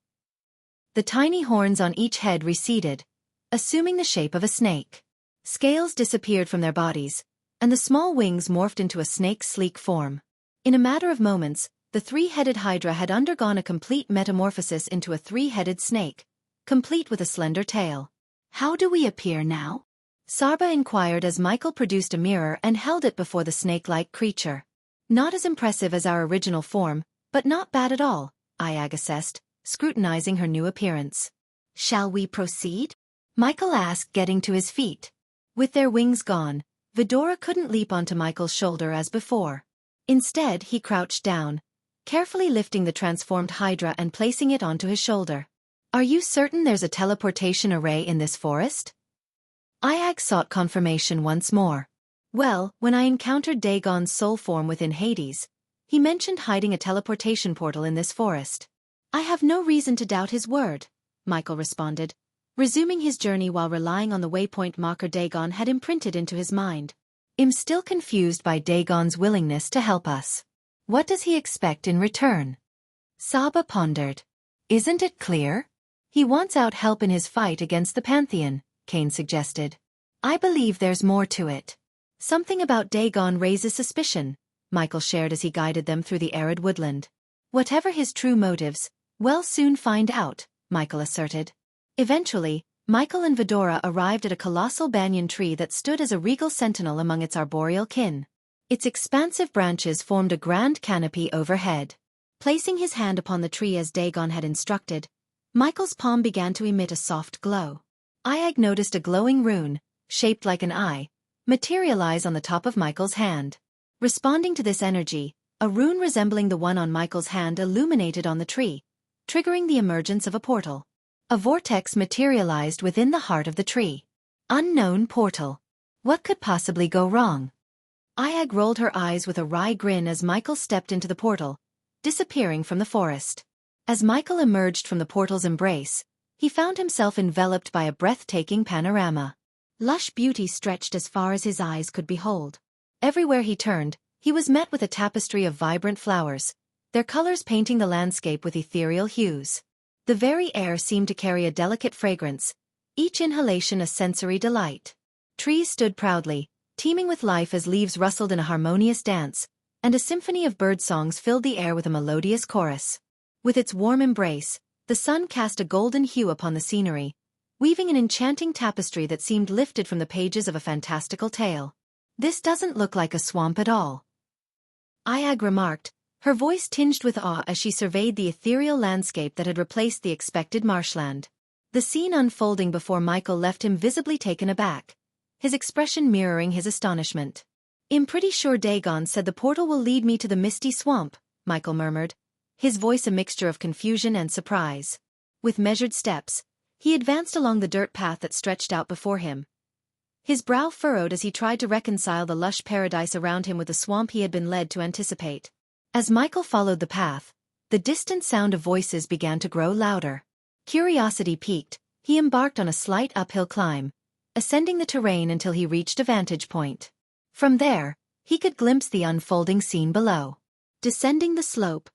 The tiny horns on each head receded, assuming the shape of a snake. Scales disappeared from their bodies, and the small wings morphed into a snake's sleek form. In a matter of moments, the three-headed Hydra had undergone a complete metamorphosis into a three-headed snake, complete with a slender tail. How do we appear now? Sarba inquired as Michael produced a mirror and held it before the snake-like creature. Not as impressive as our original form, but not bad at all, Ayag assessed, scrutinizing her new appearance. Shall we proceed? Michael asked, getting to his feet. With their wings gone, Vidora couldn't leap onto Michael's shoulder as before. Instead, he crouched down, carefully lifting the transformed Hydra and placing it onto his shoulder. Are you certain there's a teleportation array in this forest? Ayag sought confirmation once more. Well, when I encountered Dagon's soul form within Hades, he mentioned hiding a teleportation portal in this forest. I have no reason to doubt his word, Michael responded, resuming his journey while relying on the waypoint marker Dagon had imprinted into his mind. I'm still confused by Dagon's willingness to help us. What does he expect in return? Saba pondered. Isn't it clear? He wants out help in his fight against the Pantheon, Kane suggested. I believe there's more to it. Something about Dagon raises suspicion, Michael shared as he guided them through the arid woodland. Whatever his true motives, we'll soon find out, Michael asserted. Eventually, Michael and Vidora arrived at a colossal banyan tree that stood as a regal sentinel among its arboreal kin. Its expansive branches formed a grand canopy overhead. Placing his hand upon the tree as Dagon had instructed, Michael's palm began to emit a soft glow. Ayag noticed a glowing rune, shaped like an eye, materialize on the top of Michael's hand. Responding to this energy, a rune resembling the one on Michael's hand illuminated on the tree, triggering the emergence of a portal. A vortex materialized within the heart of the tree. Unknown portal. What could possibly go wrong? Ayag rolled her eyes with a wry grin as Michael stepped into the portal, disappearing from the forest. As Michael emerged from the portal's embrace, he found himself enveloped by a breathtaking panorama. Lush beauty stretched as far as his eyes could behold. Everywhere he turned, he was met with a tapestry of vibrant flowers, their colors painting the landscape with ethereal hues. The very air seemed to carry a delicate fragrance, each inhalation a sensory delight. Trees stood proudly, teeming with life as leaves rustled in a harmonious dance, and a symphony of birdsongs filled the air with a melodious chorus. With its warm embrace, the sun cast a golden hue upon the scenery, weaving an enchanting tapestry that seemed lifted from the pages of a fantastical tale. This doesn't look like a swamp at all, Ayag remarked, her voice tinged with awe as she surveyed the ethereal landscape that had replaced the expected marshland. The scene unfolding before Michael left him visibly taken aback, his expression mirroring his astonishment. I'm pretty sure Dagon said the portal will lead me to the misty swamp, Michael murmured, his voice a mixture of confusion and surprise. With measured steps, he advanced along the dirt path that stretched out before him. His brow furrowed as he tried to reconcile the lush paradise around him with the swamp he had been led to anticipate. As Michael followed the path, the distant sound of voices began to grow louder. Curiosity piqued, he embarked on a slight uphill climb, ascending the terrain until he reached a vantage point. From there, he could glimpse the unfolding scene below. Descending the slope,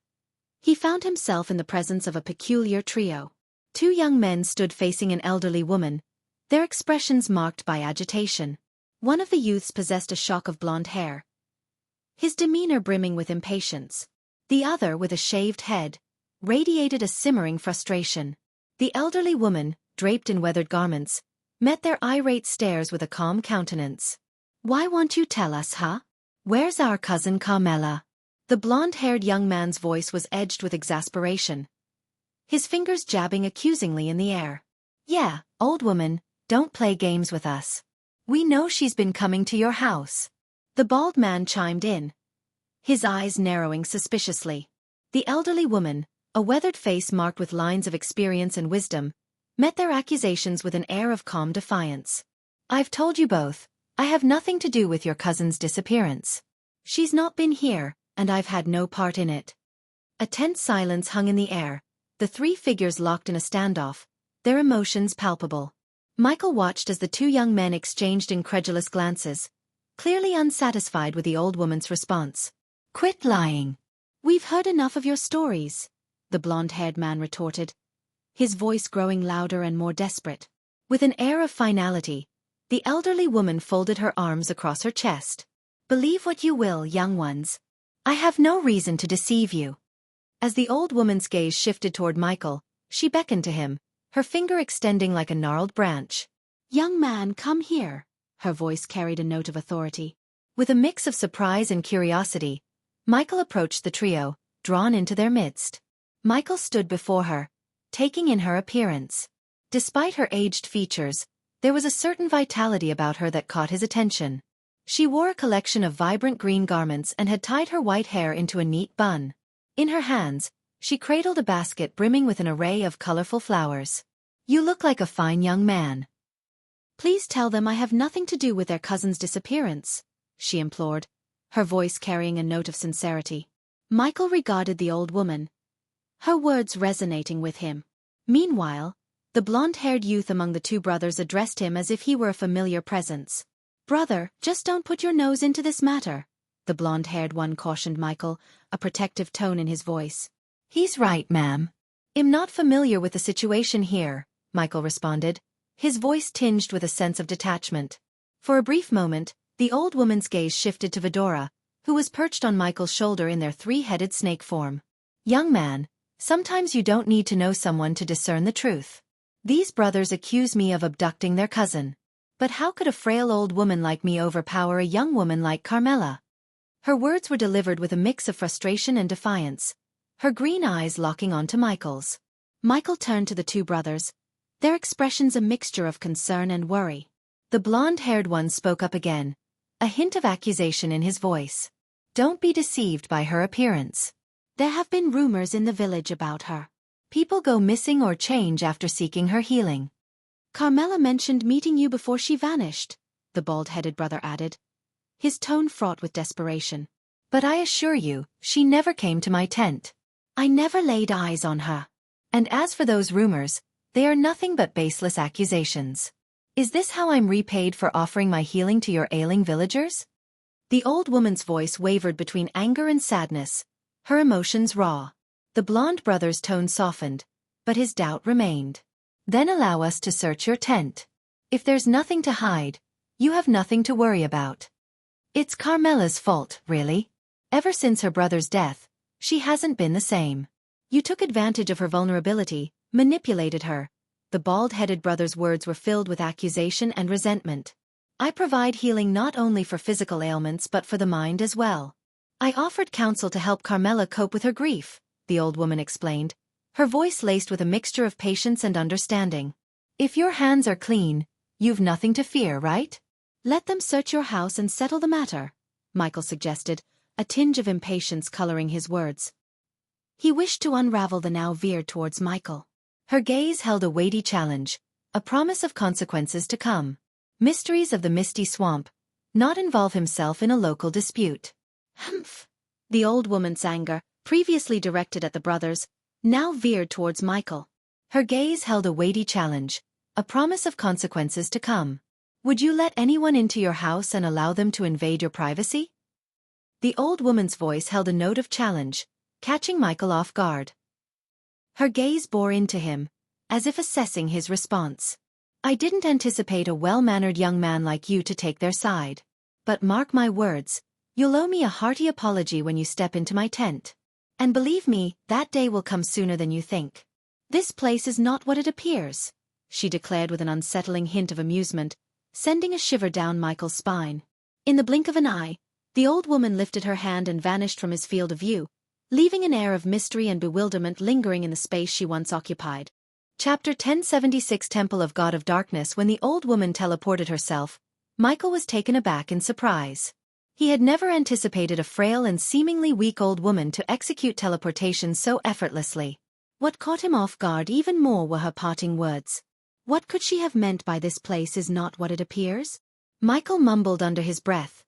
he found himself in the presence of a peculiar trio. Two young men stood facing an elderly woman, their expressions marked by agitation. One of the youths possessed a shock of blonde hair, his demeanor brimming with impatience. The other, with a shaved head, radiated a simmering frustration. The elderly woman, draped in weathered garments, met their irate stares with a calm countenance. Why won't you tell us, huh? Where's our cousin Carmela? The blonde-haired young man's voice was edged with exasperation, his fingers jabbing accusingly in the air. Yeah, old woman, don't play games with us. We know she's been coming to your house. The bald man chimed in, his eyes narrowing suspiciously. The elderly woman, a weathered face marked with lines of experience and wisdom, met their accusations with an air of calm defiance. I've told you both, I have nothing to do with your cousin's disappearance. She's not been here, and I've had no part in it. A tense silence hung in the air, the three figures locked in a standoff, their emotions palpable. Michael watched as the two young men exchanged incredulous glances, clearly unsatisfied with the old woman's response. Quit lying. We've heard enough of your stories, the blonde-haired man retorted, his voice growing louder and more desperate. With an air of finality, the elderly woman folded her arms across her chest. Believe what you will, young ones. I have no reason to deceive you. As the old woman's gaze shifted toward Michael, she beckoned to him, her finger extending like a gnarled branch. Young man, come here. Her voice carried a note of authority. With a mix of surprise and curiosity, Michael approached the trio, drawn into their midst. Michael stood before her, taking in her appearance. Despite her aged features, there was a certain vitality about her that caught his attention. She wore a collection of vibrant green garments and had tied her white hair into a neat bun. In her hands, she cradled a basket brimming with an array of colorful flowers. "You look like a fine young man. Please tell them I have nothing to do with their cousin's disappearance," she implored, her voice carrying a note of sincerity. Michael regarded the old woman, her words resonating with him. Meanwhile, the blonde-haired youth among the two brothers addressed him as if he were a familiar presence. "Brother, just don't put your nose into this matter," the blonde-haired one cautioned Michael, a protective tone in his voice. "He's right, ma'am. I'm not familiar with the situation here," Michael responded, his voice tinged with a sense of detachment. For a brief moment, the old woman's gaze shifted to Vidora, who was perched on Michael's shoulder in their three-headed snake form. "Young man, sometimes you don't need to know someone to discern the truth. These brothers accuse me of abducting their cousin. But how could a frail old woman like me overpower a young woman like Carmela?" Her words were delivered with a mix of frustration and defiance, her green eyes locking onto Michael's. Michael turned to the two brothers, their expressions a mixture of concern and worry. The blonde-haired one spoke up again, a hint of accusation in his voice. "Don't be deceived by her appearance. There have been rumors in the village about her. People go missing or change after seeking her healing. Carmela mentioned meeting you before she vanished," the bald-headed brother added, his tone fraught with desperation. "But I assure you, she never came to my tent. I never laid eyes on her. And as for those rumors, they are nothing but baseless accusations. Is this how I'm repaid for offering my healing to your ailing villagers?" The old woman's voice wavered between anger and sadness, her emotions raw. The blonde brother's tone softened, but his doubt remained. "Then allow us to search your tent. If there's nothing to hide, you have nothing to worry about. It's Carmela's fault, really. Ever since her brother's death, she hasn't been the same. You took advantage of her vulnerability, manipulated her." The bald-headed brother's words were filled with accusation and resentment. "I provide healing not only for physical ailments but for the mind as well. I offered counsel to help Carmela cope with her grief," the old woman explained, her voice laced with a mixture of patience and understanding. "If your hands are clean, you've nothing to fear, right?" "Let them search your house and settle the matter," Michael suggested, a tinge of impatience coloring his words. He wished to unravel the now veered towards Michael. Her gaze held a weighty challenge, a promise of consequences to come. Mysteries of the misty swamp, not involve himself in a local dispute. "Humph!" The old woman's anger, previously directed at the brothers, now veered towards Michael. Her gaze held a weighty challenge, a promise of consequences to come. "Would you let anyone into your house and allow them to invade your privacy?" The old woman's voice held a note of challenge, catching Michael off guard. Her gaze bore into him, as if assessing his response. "I didn't anticipate a well-mannered young man like you to take their side. But mark my words, you'll owe me a hearty apology when you step into my tent. And believe me, that day will come sooner than you think. This place is not what it appears," she declared with an unsettling hint of amusement, sending a shiver down Michael's spine. In the blink of an eye, the old woman lifted her hand and vanished from his field of view, leaving an air of mystery and bewilderment lingering in the space she once occupied. Chapter 1076 Temple of God of Darkness. When the old woman teleported herself, Michael was taken aback in surprise. He had never anticipated a frail and seemingly weak old woman to execute teleportation so effortlessly. What caught him off guard even more were her parting words. "What could she have meant by this place is not what it appears?" Michael mumbled under his breath.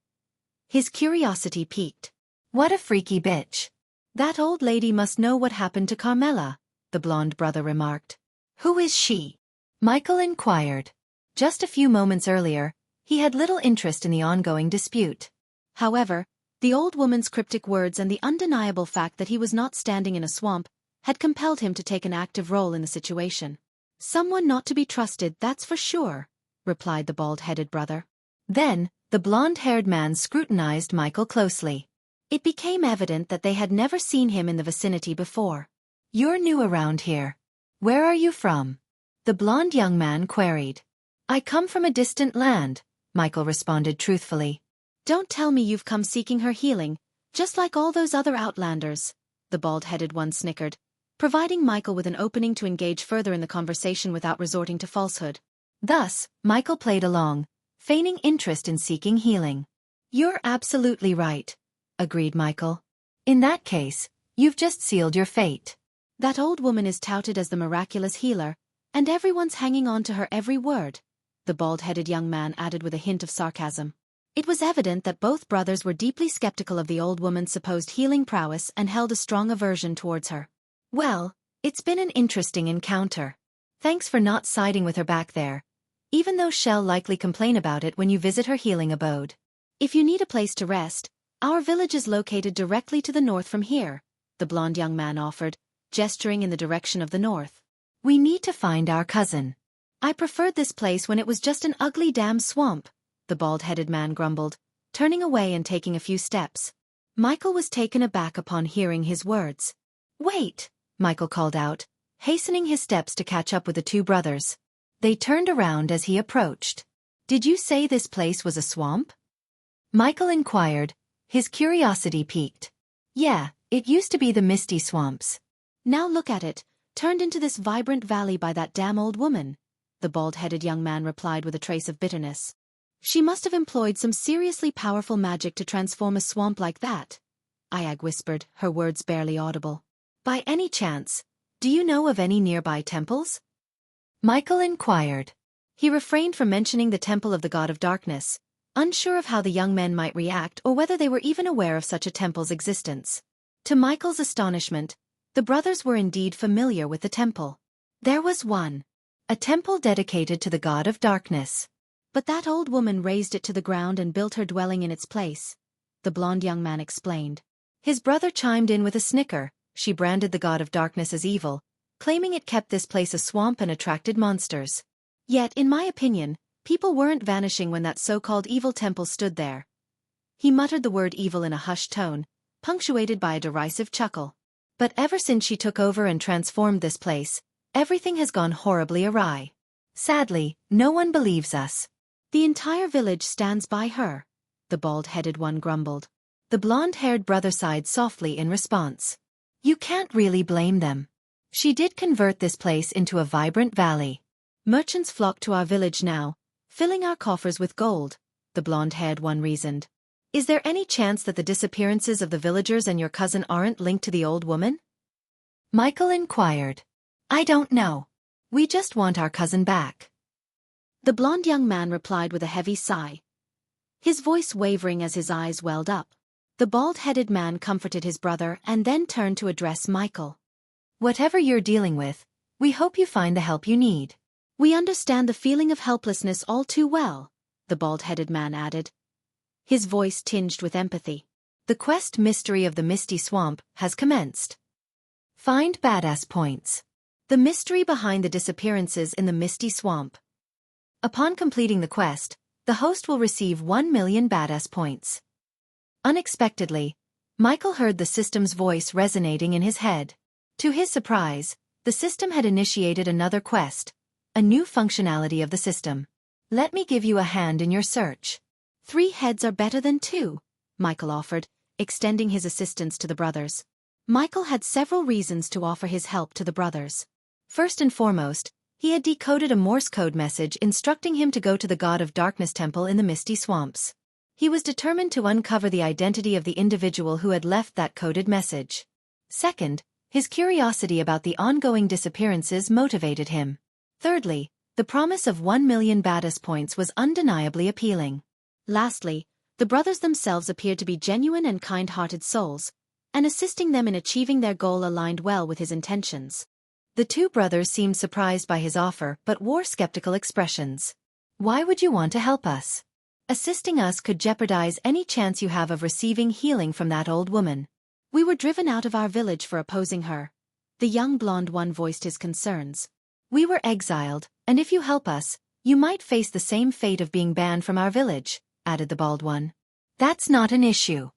His curiosity piqued. "What a freaky bitch. That old lady must know what happened to Carmela," the blonde brother remarked. "Who is she?" Michael inquired. Just a few moments earlier, he had little interest in the ongoing dispute. However, the old woman's cryptic words and the undeniable fact that he was not standing in a swamp had compelled him to take an active role in the situation. "Someone not to be trusted, that's for sure," replied the bald-headed brother. Then, the blonde-haired man scrutinized Michael closely. It became evident that they had never seen him in the vicinity before. "You're new around here. Where are you from?" the blonde young man queried. "I come from a distant land," Michael responded truthfully. Don't tell me you've come seeking her healing, just like all those other outlanders, the bald-headed one snickered, providing Michael with an opening to engage further in the conversation without resorting to falsehood. Thus, Michael played along, feigning interest in seeking healing. You're absolutely right, agreed Michael. In that case, you've just sealed your fate. That old woman is touted as the miraculous healer, and everyone's hanging on to her every word, the bald-headed young man added with a hint of sarcasm. It was evident that both brothers were deeply skeptical of the old woman's supposed healing prowess and held a strong aversion towards her. Well, it's been an interesting encounter. Thanks for not siding with her back there, even though she'll likely complain about it when you visit her healing abode. If you need a place to rest, our village is located directly to the north from here, the blond young man offered, gesturing in the direction of the north. We need to find our cousin. I preferred this place when it was just an ugly damn swamp, the bald-headed man grumbled, turning away and taking a few steps. Michael was taken aback upon hearing his words. Wait, Michael called out, hastening his steps to catch up with the two brothers. They turned around as he approached. Did you say this place was a swamp? Michael inquired, his curiosity piqued. Yeah, it used to be the Misty Swamps. Now look at it, turned into this vibrant valley by that damn old woman, the bald-headed young man replied with a trace of bitterness. She must have employed some seriously powerful magic to transform a swamp like that, Ayag whispered, her words barely audible. By any chance, do you know of any nearby temples? Michael inquired. He refrained from mentioning the temple of the god of darkness, unsure of how the young men might react or whether they were even aware of such a temple's existence. To Michael's astonishment, the brothers were indeed familiar with the temple. There was one. A temple dedicated to the god of darkness. But that old woman razed it to the ground and built her dwelling in its place, the blond young man explained. His brother chimed in with a snicker. She branded the god of darkness as evil, claiming it kept this place a swamp and attracted monsters. Yet, in my opinion, people weren't vanishing when that so-called evil temple stood there. He muttered the word evil in a hushed tone, punctuated by a derisive chuckle. But ever since she took over and transformed this place, everything has gone horribly awry. Sadly, no one believes us. The entire village stands by her, the bald-headed one grumbled. The blonde-haired brother sighed softly in response. You can't really blame them. She did convert this place into a vibrant valley. Merchants flock to our village now, filling our coffers with gold, the blonde-haired one reasoned. Is there any chance that the disappearances of the villagers and your cousin aren't linked to the old woman? Michael inquired. I don't know. We just want our cousin back. The blond young man replied with a heavy sigh, his voice wavering as his eyes welled up. The bald-headed man comforted his brother and then turned to address Michael. Whatever you're dealing with, we hope you find the help you need. We understand the feeling of helplessness all too well, the bald-headed man added, his voice tinged with empathy. The quest mystery of the Misty Swamp has commenced. Find badass points. The mystery behind the disappearances in the Misty Swamp. Upon completing the quest, the host will receive 1 million badass points. Unexpectedly, Michael heard the system's voice resonating in his head. To his surprise, the system had initiated another quest, a new functionality of the system. Let me give you a hand in your search. 3 heads are better than 2, Michael offered, extending his assistance to the brothers. Michael had several reasons to offer his help to the brothers. First and foremost, he had decoded a Morse code message instructing him to go to the God of Darkness temple in the Misty Swamps. He was determined to uncover the identity of the individual who had left that coded message. Second, his curiosity about the ongoing disappearances motivated him. Thirdly, the promise of 1 million badass points was undeniably appealing. Lastly, the brothers themselves appeared to be genuine and kind-hearted souls, and assisting them in achieving their goal aligned well with his intentions. The 2 brothers seemed surprised by his offer but wore skeptical expressions. Why would you want to help us? Assisting us could jeopardize any chance you have of receiving healing from that old woman. We were driven out of our village for opposing her. The young blonde one voiced his concerns. We were exiled, and if you help us, you might face the same fate of being banned from our village, added the bald one. That's not an issue.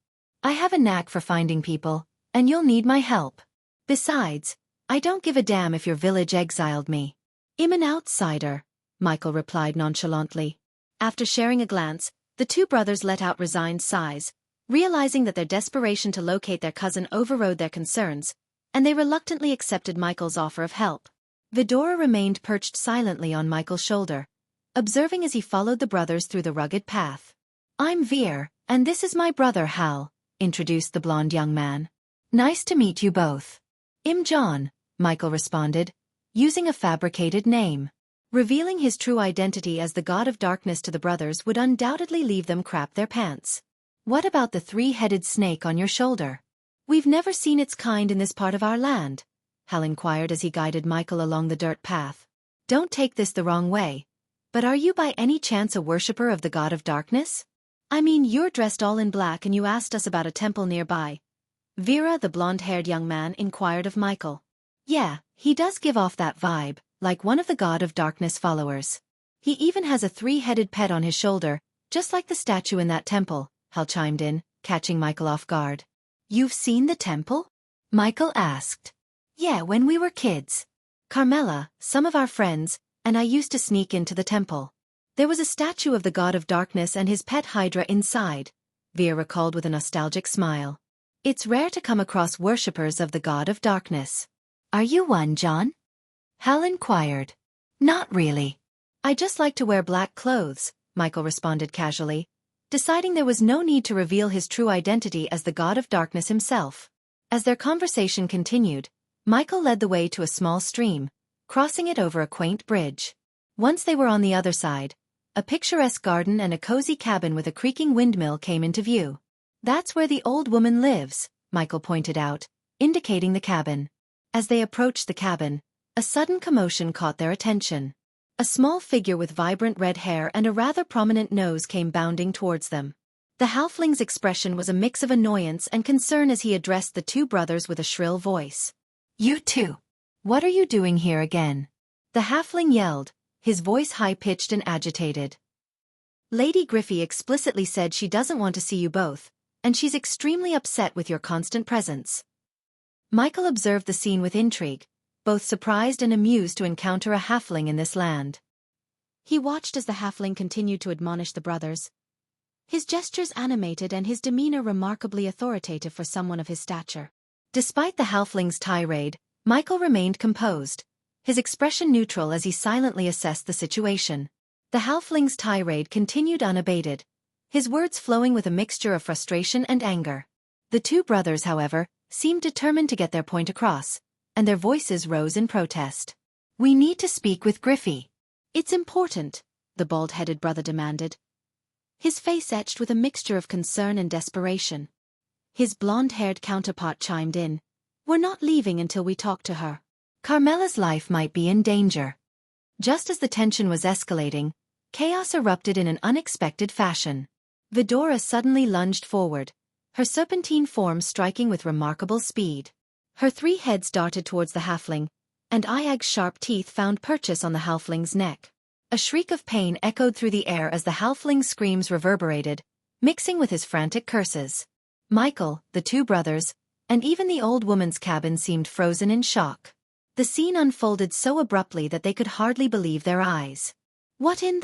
I have a knack for finding people, and you'll need my help. Besides, I don't give a damn if your village exiled me. I'm an outsider, Michael replied nonchalantly. After sharing a glance, the two brothers let out resigned sighs, realizing that their desperation to locate their cousin overrode their concerns, and they reluctantly accepted Michael's offer of help. Vidora remained perched silently on Michael's shoulder, observing as he followed the brothers through the rugged path. "I'm Veer, and this is my brother Hal," introduced the blonde young man. "Nice to meet you both." "I'm John," Michael responded, using a fabricated name. Revealing his true identity as the god of darkness to the brothers would undoubtedly leave them crap their pants. "What about the three-headed snake on your shoulder? We've never seen its kind in this part of our land," Hal inquired as he guided Michael along the dirt path. "Don't take this the wrong way, but are you by any chance a worshipper of the god of darkness? I mean, you're dressed all in black and you asked us about a temple nearby." Vera, the blonde-haired young man, inquired of Michael. "Yeah, he does give off that vibe, like one of the god of darkness followers. He even has a three-headed pet on his shoulder, just like the statue in that temple," Hal chimed in, catching Michael off guard. "You've seen the temple?" Michael asked. "Yeah, when we were kids. Carmela, some of our friends, and I used to sneak into the temple. There was a statue of the god of darkness and his pet Hydra inside," Veer recalled with a nostalgic smile. "It's rare to come across worshippers of the god of darkness." "Are you one, John?" Hal inquired. "Not really. I just like to wear black clothes," Michael responded casually, deciding there was no need to reveal his true identity as the god of darkness himself. As their conversation continued, Michael led the way to a small stream, crossing it over a quaint bridge. Once they were on the other side, a picturesque garden and a cozy cabin with a creaking windmill came into view. "That's where the old woman lives," Michael pointed out, indicating the cabin. As they approached the cabin, a sudden commotion caught their attention. A small figure with vibrant red hair and a rather prominent nose came bounding towards them. The halfling's expression was a mix of annoyance and concern as he addressed the two brothers with a shrill voice. "You two! What are you doing here again?" The halfling yelled, his voice high-pitched and agitated. "Lady Griffey explicitly said she doesn't want to see you both, and she's extremely upset with your constant presence." Michael observed the scene with intrigue, both surprised and amused to encounter a halfling in this land. He watched as the halfling continued to admonish the brothers, his gestures animated and his demeanor remarkably authoritative for someone of his stature. Despite the halfling's tirade, Michael remained composed, his expression neutral as he silently assessed the situation. The halfling's tirade continued unabated, his words flowing with a mixture of frustration and anger. The two brothers, however, seemed determined to get their point across, and their voices rose in protest. "We need to speak with Griffey." "It's important," the bald-headed brother demanded, his face etched with a mixture of concern and desperation. His blonde-haired counterpart chimed in, "We're not leaving until we talk to her. Carmela's life might be in danger." Just as the tension was escalating, chaos erupted in an unexpected fashion. Vidora suddenly lunged forward, her serpentine form striking with remarkable speed. Her three heads darted towards the halfling, and Iag's sharp teeth found purchase on the halfling's neck. A shriek of pain echoed through the air as the halfling's screams reverberated, mixing with his frantic curses. Michael, the two brothers, and even the old woman's cabin seemed frozen in shock. The scene unfolded so abruptly that they could hardly believe their eyes. "What in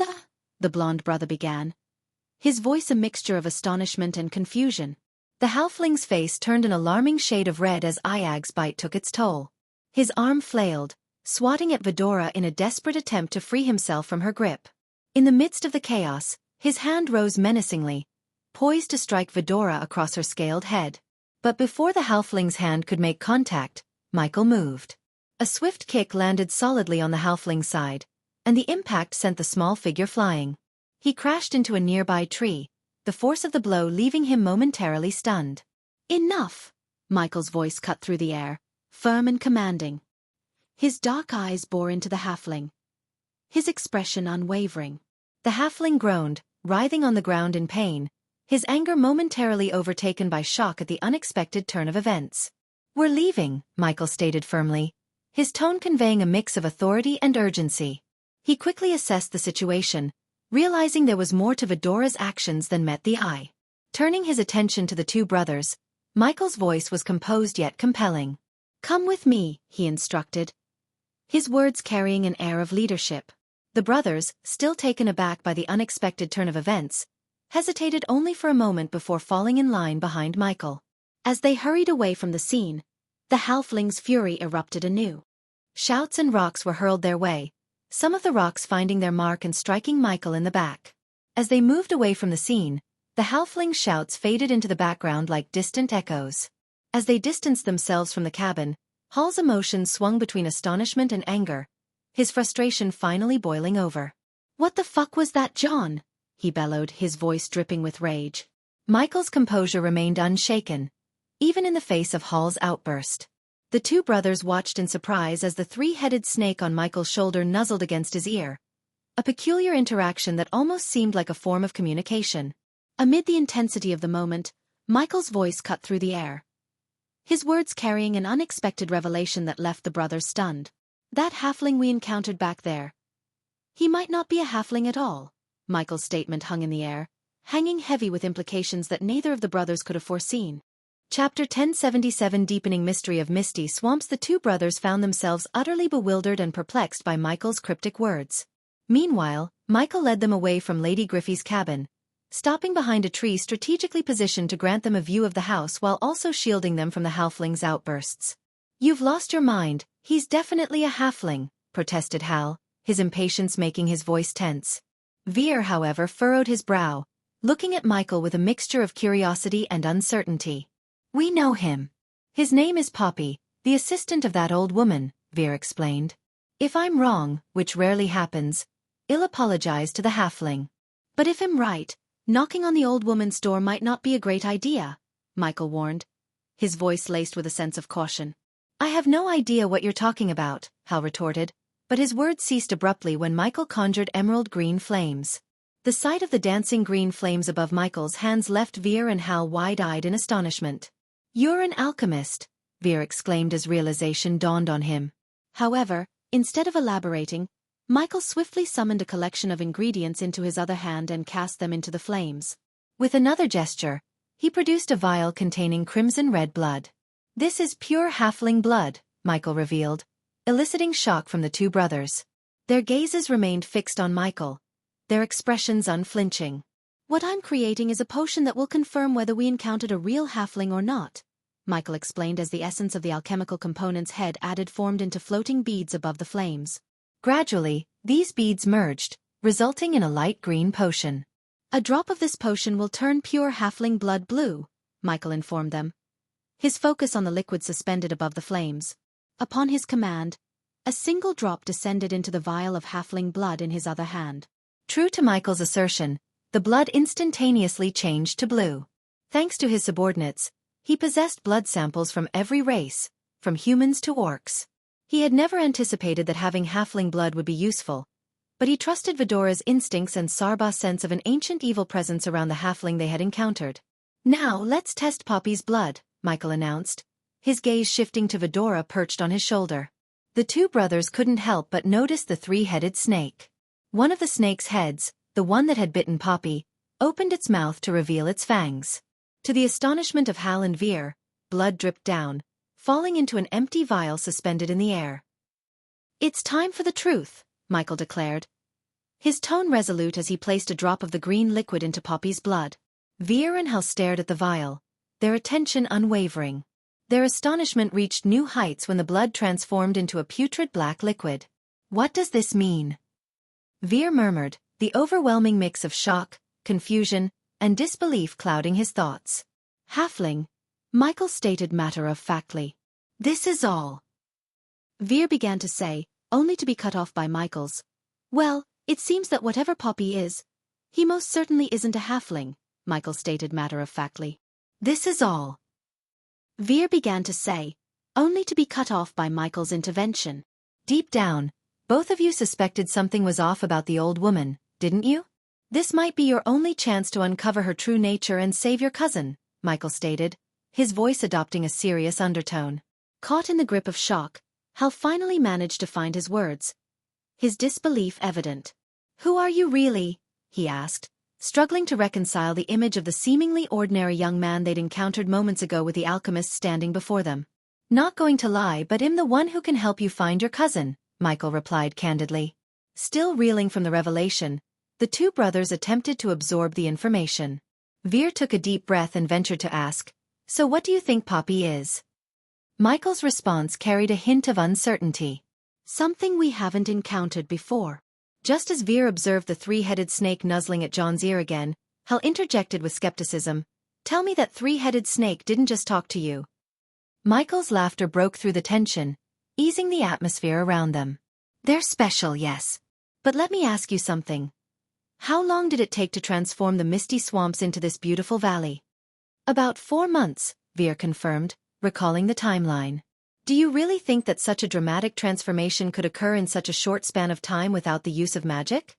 the blonde brother began, his voice a mixture of astonishment and confusion. The halfling's face turned an alarming shade of red as Iag's bite took its toll. His arm flailed, swatting at Vidora in a desperate attempt to free himself from her grip. In the midst of the chaos, his hand rose menacingly, poised to strike Vidora across her scaled head. But before the halfling's hand could make contact, Michael moved. A swift kick landed solidly on the halfling's side, and the impact sent the small figure flying. He crashed into a nearby tree, the force of the blow leaving him momentarily stunned. "Enough!" Michael's voice cut through the air, firm and commanding. His dark eyes bore into the halfling, his expression unwavering. The halfling groaned, writhing on the ground in pain, his anger momentarily overtaken by shock at the unexpected turn of events. "We're leaving," Michael stated firmly, his tone conveying a mix of authority and urgency. He quickly assessed the situation, realizing there was more to Vidora's actions than met the eye. Turning his attention to the two brothers, Michael's voice was composed yet compelling. "Come with me," he instructed, his words carrying an air of leadership. The brothers, still taken aback by the unexpected turn of events, hesitated only for a moment before falling in line behind Michael. As they hurried away from the scene, the halfling's fury erupted anew. Shouts and rocks were hurled their way, some of the rocks finding their mark and striking Michael in the back. As they moved away from the scene, the halfling's shouts faded into the background like distant echoes. As they distanced themselves from the cabin, Hall's emotions swung between astonishment and anger, his frustration finally boiling over. "What the fuck was that, John?" he bellowed, his voice dripping with rage. Michael's composure remained unshaken, even in the face of Hall's outburst. The two brothers watched in surprise as the three-headed snake on Michael's shoulder nuzzled against his ear, a peculiar interaction that almost seemed like a form of communication. Amid the intensity of the moment, Michael's voice cut through the air, his words carrying an unexpected revelation that left the brothers stunned. "That halfling we encountered back there. He might not be a halfling at all." Michael's statement hung in the air, hanging heavy with implications that neither of the brothers could have foreseen. Chapter 1077 Deepening Mystery of Misty Swamps. The two brothers found themselves utterly bewildered and perplexed by Michael's cryptic words. Meanwhile, Michael led them away from Lady Griffey's cabin, stopping behind a tree strategically positioned to grant them a view of the house while also shielding them from the halfling's outbursts. "You've lost your mind, he's definitely a halfling," protested Hal, his impatience making his voice tense. Veer, however, furrowed his brow, looking at Michael with a mixture of curiosity and uncertainty. "We know him. His name is Poppy, the assistant of that old woman," Veer explained. "If I'm wrong, which rarely happens, I'll apologize to the halfling. But if I'm right, knocking on the old woman's door might not be a great idea," Michael warned, his voice laced with a sense of caution. "I have no idea what you're talking about," Hal retorted, but his words ceased abruptly when Michael conjured emerald green flames. The sight of the dancing green flames above Michael's hands left Veer and Hal wide-eyed in astonishment. "You're an alchemist," Veer exclaimed as realization dawned on him. However, instead of elaborating, Michael swiftly summoned a collection of ingredients into his other hand and cast them into the flames. With another gesture, he produced a vial containing crimson-red blood. "This is pure halfling blood," Michael revealed, eliciting shock from the two brothers. Their gazes remained fixed on Michael, their expressions unflinching. "What I'm creating is a potion that will confirm whether we encountered a real halfling or not," Michael explained as the essence of the alchemical components had added formed into floating beads above the flames. Gradually, these beads merged, resulting in a light green potion. "A drop of this potion will turn pure halfling blood blue," Michael informed them, his focus on the liquid suspended above the flames. Upon his command, a single drop descended into the vial of halfling blood in his other hand. True to Michael's assertion, the blood instantaneously changed to blue. Thanks to his subordinates, he possessed blood samples from every race, from humans to orcs. He had never anticipated that having halfling blood would be useful, but he trusted Vidora's instincts and Sarba's sense of an ancient evil presence around the halfling they had encountered. "Now let's test Poppy's blood," Michael announced, his gaze shifting to Vidora perched on his shoulder. The two brothers couldn't help but notice the three-headed snake. One of the snake's heads, the one that had bitten Poppy, opened its mouth to reveal its fangs. To the astonishment of Hal and Veer, blood dripped down, falling into an empty vial suspended in the air. "It's time for the truth," Michael declared, his tone resolute as he placed a drop of the green liquid into Poppy's blood. Veer and Hal stared at the vial, their attention unwavering. Their astonishment reached new heights when the blood transformed into a putrid black liquid. "What does this mean?" Veer murmured, the overwhelming mix of shock, confusion, and disbelief clouding his thoughts. "Halfling," Michael stated matter-of-factly. "This is all," Veer began to say, only to be cut off by Michael's. "Well, it seems that whatever Poppy is, he most certainly isn't a halfling," Michael stated matter-of-factly. "This is all," Veer began to say, only to be cut off by Michael's intervention. "Deep down, both of you suspected something was off about the old woman, didn't you? This might be your only chance to uncover her true nature and save your cousin," Michael stated, his voice adopting a serious undertone. Caught in the grip of shock, Hal finally managed to find his words, his disbelief evident. "Who are you really?" he asked, struggling to reconcile the image of the seemingly ordinary young man they'd encountered moments ago with the alchemist standing before them. "Not going to lie, but I'm the one who can help you find your cousin," Michael replied candidly. Still reeling from the revelation, the two brothers attempted to absorb the information. Veer took a deep breath and ventured to ask, "So what do you think Poppy is?" Michael's response carried a hint of uncertainty. "Something we haven't encountered before." Just as Veer observed the three-headed snake nuzzling at John's ear again, Hal interjected with skepticism, "Tell me that three-headed snake didn't just talk to you." Michael's laughter broke through the tension, easing the atmosphere around them. "They're special, yes. But let me ask you something. How long did it take to transform the misty swamps into this beautiful valley?" "About 4 months, Veer confirmed, recalling the timeline. "Do you really think that such a dramatic transformation could occur in such a short span of time without the use of magic?"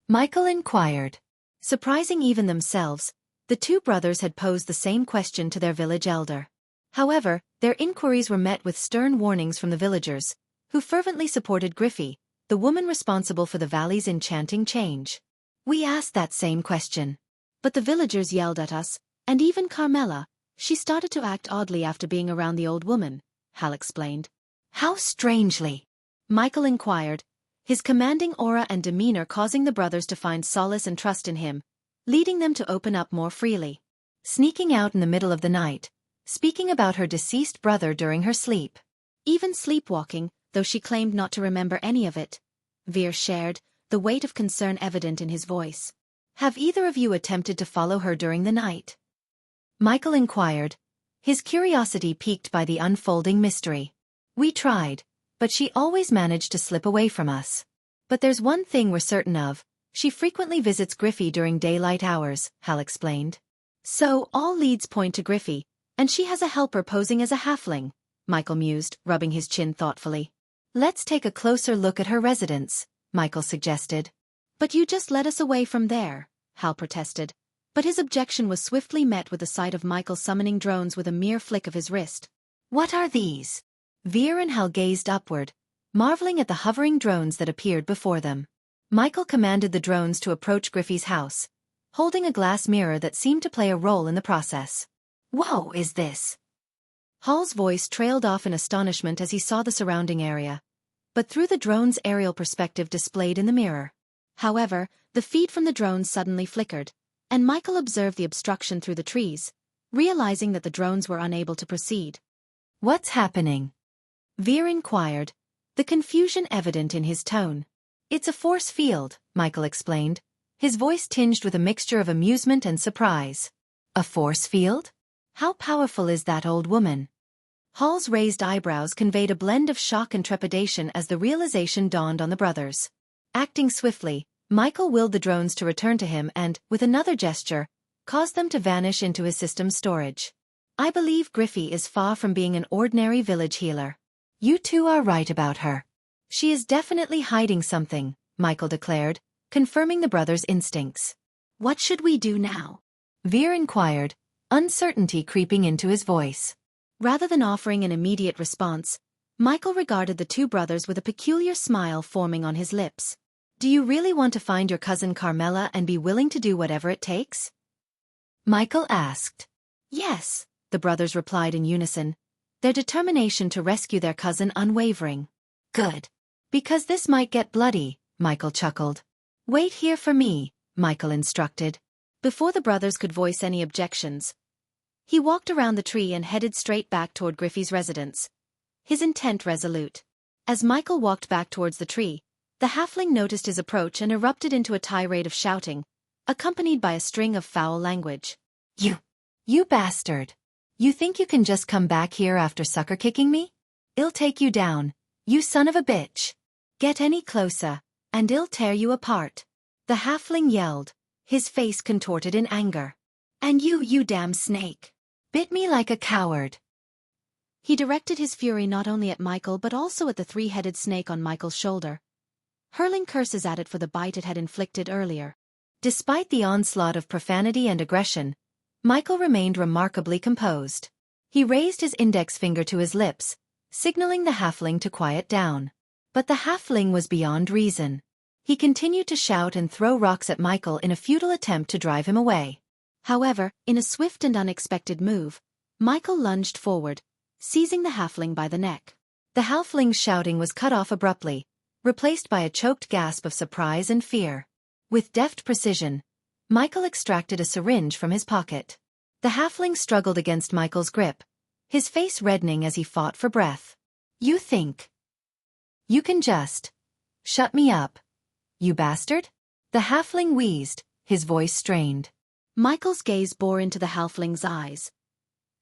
Michael inquired. Surprising even themselves, the two brothers had posed the same question to their village elder. However, their inquiries were met with stern warnings from the villagers, who fervently supported Griffey, the woman responsible for the valley's enchanting change. "We asked that same question. But the villagers yelled at us, and even Carmela, she started to act oddly after being around the old woman," Hal explained. "How strangely?" Michael inquired, his commanding aura and demeanor causing the brothers to find solace and trust in him, leading them to open up more freely. Sneaking out in the middle of the night, speaking about her deceased brother during her sleep. Even sleepwalking, though she claimed not to remember any of it. Veer shared, the weight of concern evident in his voice. "Have either of you attempted to follow her during the night?" Michael inquired, his curiosity piqued by the unfolding mystery. "We tried, but she always managed to slip away from us. But there's one thing we're certain of, she frequently visits Griffey during daylight hours," Hal explained. "So all leads point to Griffey, and she has a helper posing as a halfling," Michael mused, rubbing his chin thoughtfully. "Let's take a closer look at her residence," Michael suggested. "But you just led us away from there," Hal protested. But his objection was swiftly met with the sight of Michael summoning drones with a mere flick of his wrist. "What are these?" Veer and Hal gazed upward, marveling at the hovering drones that appeared before them. Michael commanded the drones to approach Griffey's house, holding a glass mirror that seemed to play a role in the process. "Whoa, is this?" Hal's voice trailed off in astonishment as he saw the surrounding area, but through the drone's aerial perspective displayed in the mirror. However, the feed from the drones suddenly flickered, and Michael observed the obstruction through the trees, realizing that the drones were unable to proceed. "What's happening?" Veer inquired, the confusion evident in his tone. "It's a force field," Michael explained, his voice tinged with a mixture of amusement and surprise. "A force field? How powerful is that old woman?" Hal's raised eyebrows conveyed a blend of shock and trepidation as the realization dawned on the brothers. Acting swiftly, Michael willed the drones to return to him and, with another gesture, caused them to vanish into his system's storage. "I believe Griffey is far from being an ordinary village healer. You two are right about her. She is definitely hiding something," Michael declared, confirming the brothers' instincts. "What should we do now?" Veer inquired, uncertainty creeping into his voice. Rather than offering an immediate response, Michael regarded the two brothers with a peculiar smile forming on his lips. "Do you really want to find your cousin Carmela and be willing to do whatever it takes?" Michael asked. "Yes," the brothers replied in unison, their determination to rescue their cousin unwavering. "Good. Because this might get bloody," Michael chuckled. "Wait here for me," Michael instructed. Before the brothers could voice any objections, he walked around the tree and headed straight back toward Griffey's residence, his intent resolute. As Michael walked back towards the tree, the halfling noticed his approach and erupted into a tirade of shouting, accompanied by a string of foul language. You bastard! You think you can just come back here after sucker-kicking me? I'll take you down, you son of a bitch! Get any closer, and I'll tear you apart!" The halfling yelled, his face contorted in anger. "And you damn snake! Bit me like a coward!" He directed his fury not only at Michael but also at the three-headed snake on Michael's shoulder, hurling curses at it for the bite it had inflicted earlier. Despite the onslaught of profanity and aggression, Michael remained remarkably composed. He raised his index finger to his lips, signaling the halfling to quiet down. But the halfling was beyond reason. He continued to shout and throw rocks at Michael in a futile attempt to drive him away. However, in a swift and unexpected move, Michael lunged forward, seizing the halfling by the neck. The halfling's shouting was cut off abruptly, replaced by a choked gasp of surprise and fear. With deft precision, Michael extracted a syringe from his pocket. The halfling struggled against Michael's grip, his face reddening as he fought for breath. "You think you can just shut me up, you bastard?" The halfling wheezed, his voice strained. Michael's gaze bore into the halfling's eyes,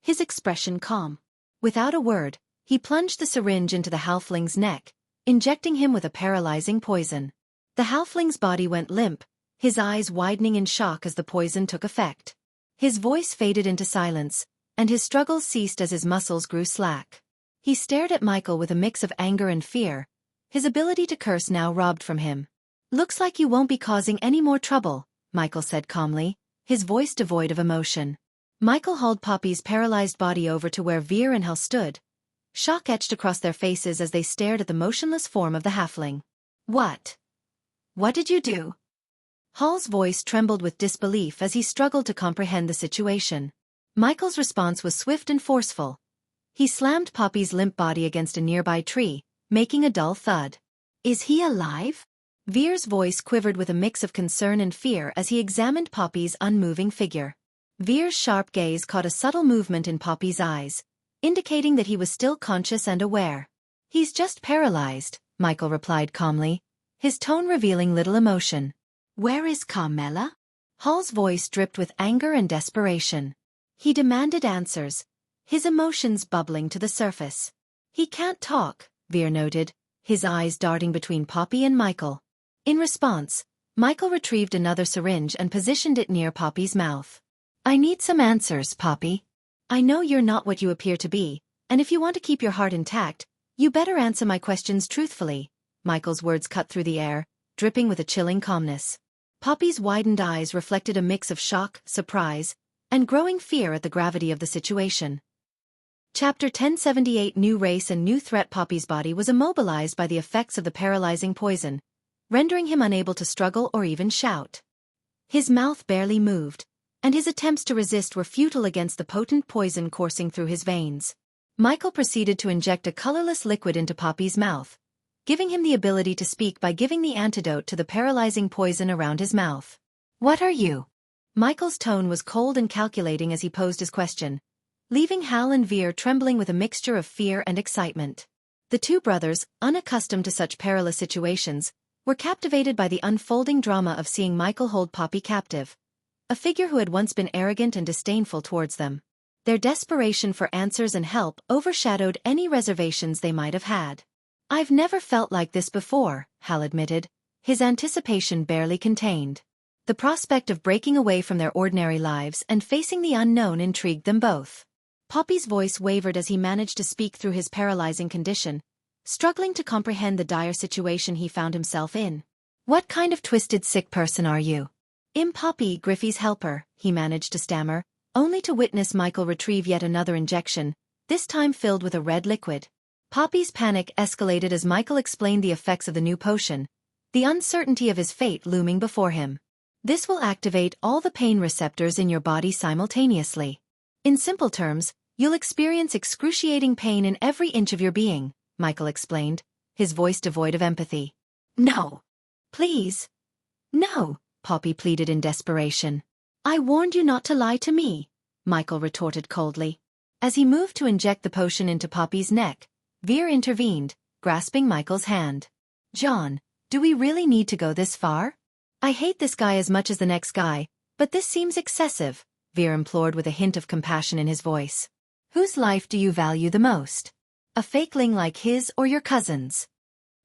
his expression calm. Without a word, he plunged the syringe into the halfling's neck, injecting him with a paralyzing poison. The halfling's body went limp, his eyes widening in shock as the poison took effect. His voice faded into silence, and his struggles ceased as his muscles grew slack. He stared at Michael with a mix of anger and fear, his ability to curse now robbed from him. "Looks like you won't be causing any more trouble," Michael said calmly, his voice devoid of emotion. Michael hauled Poppy's paralyzed body over to where Veer and Hal stood, shock etched across their faces as they stared at the motionless form of the halfling. What did you do?" Hal's voice trembled with disbelief as he struggled to comprehend the situation. Michael's response was swift and forceful. He slammed Poppy's limp body against a nearby tree, making a dull thud. "Is he alive?" Veer's voice quivered with a mix of concern and fear as he examined Poppy's unmoving figure. Veer's sharp gaze caught a subtle movement in Poppy's eyes, indicating that he was still conscious and aware. "He's just paralyzed," Michael replied calmly, his tone revealing little emotion. "Where is Carmela?" Hal's voice dripped with anger and desperation. He demanded answers, his emotions bubbling to the surface. "He can't talk," Veer noted, his eyes darting between Poppy and Michael. In response, Michael retrieved another syringe and positioned it near Poppy's mouth. "I need some answers, Poppy. I know you're not what you appear to be, and if you want to keep your heart intact, you better answer my questions truthfully." Michael's words cut through the air, dripping with a chilling calmness. Poppy's widened eyes reflected a mix of shock, surprise, and growing fear at the gravity of the situation. Chapter 1078 New Race and New Threat. Poppy's body was immobilized by the effects of the paralyzing poison, rendering him unable to struggle or even shout. His mouth barely moved, and his attempts to resist were futile against the potent poison coursing through his veins. Michael proceeded to inject a colorless liquid into Poppy's mouth, giving him the ability to speak by giving the antidote to the paralyzing poison around his mouth. "What are you?" Michael's tone was cold and calculating as he posed his question, leaving Hal and Veer trembling with a mixture of fear and excitement. The two brothers, unaccustomed to such perilous situations, were captivated by the unfolding drama of seeing Michael hold Poppy captive, a figure who had once been arrogant and disdainful towards them. Their desperation for answers and help overshadowed any reservations they might have had. "I've never felt like this before," Hal admitted, his anticipation barely contained. The prospect of breaking away from their ordinary lives and facing the unknown intrigued them both. Poppy's voice wavered as he managed to speak through his paralyzing condition, struggling to comprehend the dire situation he found himself in. "What kind of twisted sick person are you?" "I'm Poppy, Griffey's helper," he managed to stammer, only to witness Michael retrieve yet another injection, this time filled with a red liquid. Poppy's panic escalated as Michael explained the effects of the new potion, the uncertainty of his fate looming before him. "This will activate all the pain receptors in your body simultaneously. In simple terms, you'll experience excruciating pain in every inch of your being," Michael explained, his voice devoid of empathy. "No. Please. No," Poppy pleaded in desperation. "I warned you not to lie to me," Michael retorted coldly. As he moved to inject the potion into Poppy's neck, Veer intervened, grasping Michael's hand. "John, do we really need to go this far? I hate this guy as much as the next guy, but this seems excessive," Veer implored with a hint of compassion in his voice. "Whose life do you value the most? A fakeling like his or your cousin's?"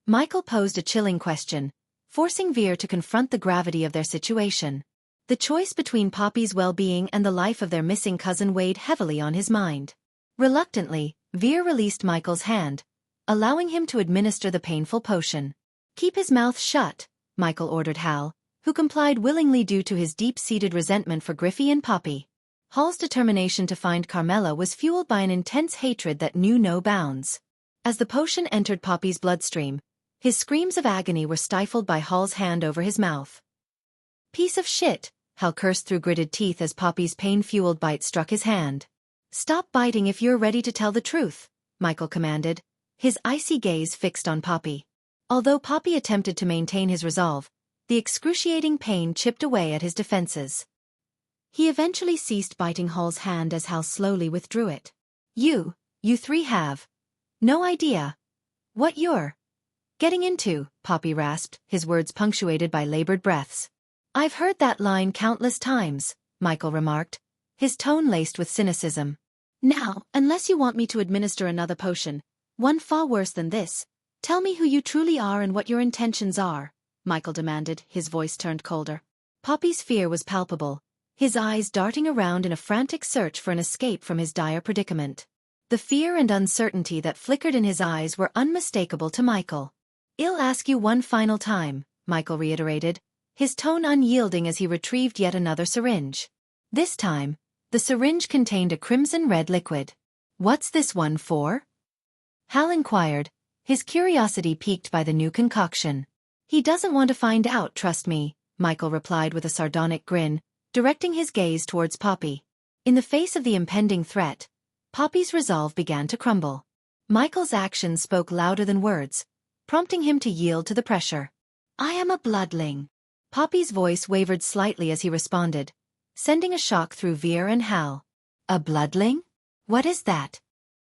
Michael posed a chilling question, forcing Veer to confront the gravity of their situation. The choice between Poppy's well-being and the life of their missing cousin weighed heavily on his mind. Reluctantly, Veer released Michael's hand, allowing him to administer the painful potion. "Keep his mouth shut," Michael ordered Hal, who complied willingly due to his deep-seated resentment for Griffey and Poppy. Hal's determination to find Carmela was fueled by an intense hatred that knew no bounds. As the potion entered Poppy's bloodstream, his screams of agony were stifled by Hal's hand over his mouth. "Piece of shit," Hal cursed through gritted teeth as Poppy's pain-fueled bite struck his hand. "Stop biting if you're ready to tell the truth," Michael commanded, his icy gaze fixed on Poppy. Although Poppy attempted to maintain his resolve, the excruciating pain chipped away at his defenses. He eventually ceased biting Hal's hand as Hal slowly withdrew it. You three have no idea what you're getting into, Poppy rasped, his words punctuated by labored breaths. I've heard that line countless times, Michael remarked, his tone laced with cynicism. Now, unless you want me to administer another potion, one far worse than this, tell me who you truly are and what your intentions are, Michael demanded, his voice turned colder. Poppy's fear was palpable, his eyes darting around in a frantic search for an escape from his dire predicament. The fear and uncertainty that flickered in his eyes were unmistakable to Michael. I'll ask you one final time, Michael reiterated, his tone unyielding as he retrieved yet another syringe. This time, the syringe contained a crimson-red liquid. What's this one for? Hal inquired, his curiosity piqued by the new concoction. He doesn't want to find out, trust me, Michael replied with a sardonic grin, directing his gaze towards Poppy. In the face of the impending threat, Poppy's resolve began to crumble. Michael's actions spoke louder than words, prompting him to yield to the pressure. I am a bloodling. Poppy's voice wavered slightly as he responded, sending a shock through Veer and Hal. A bloodling? What is that?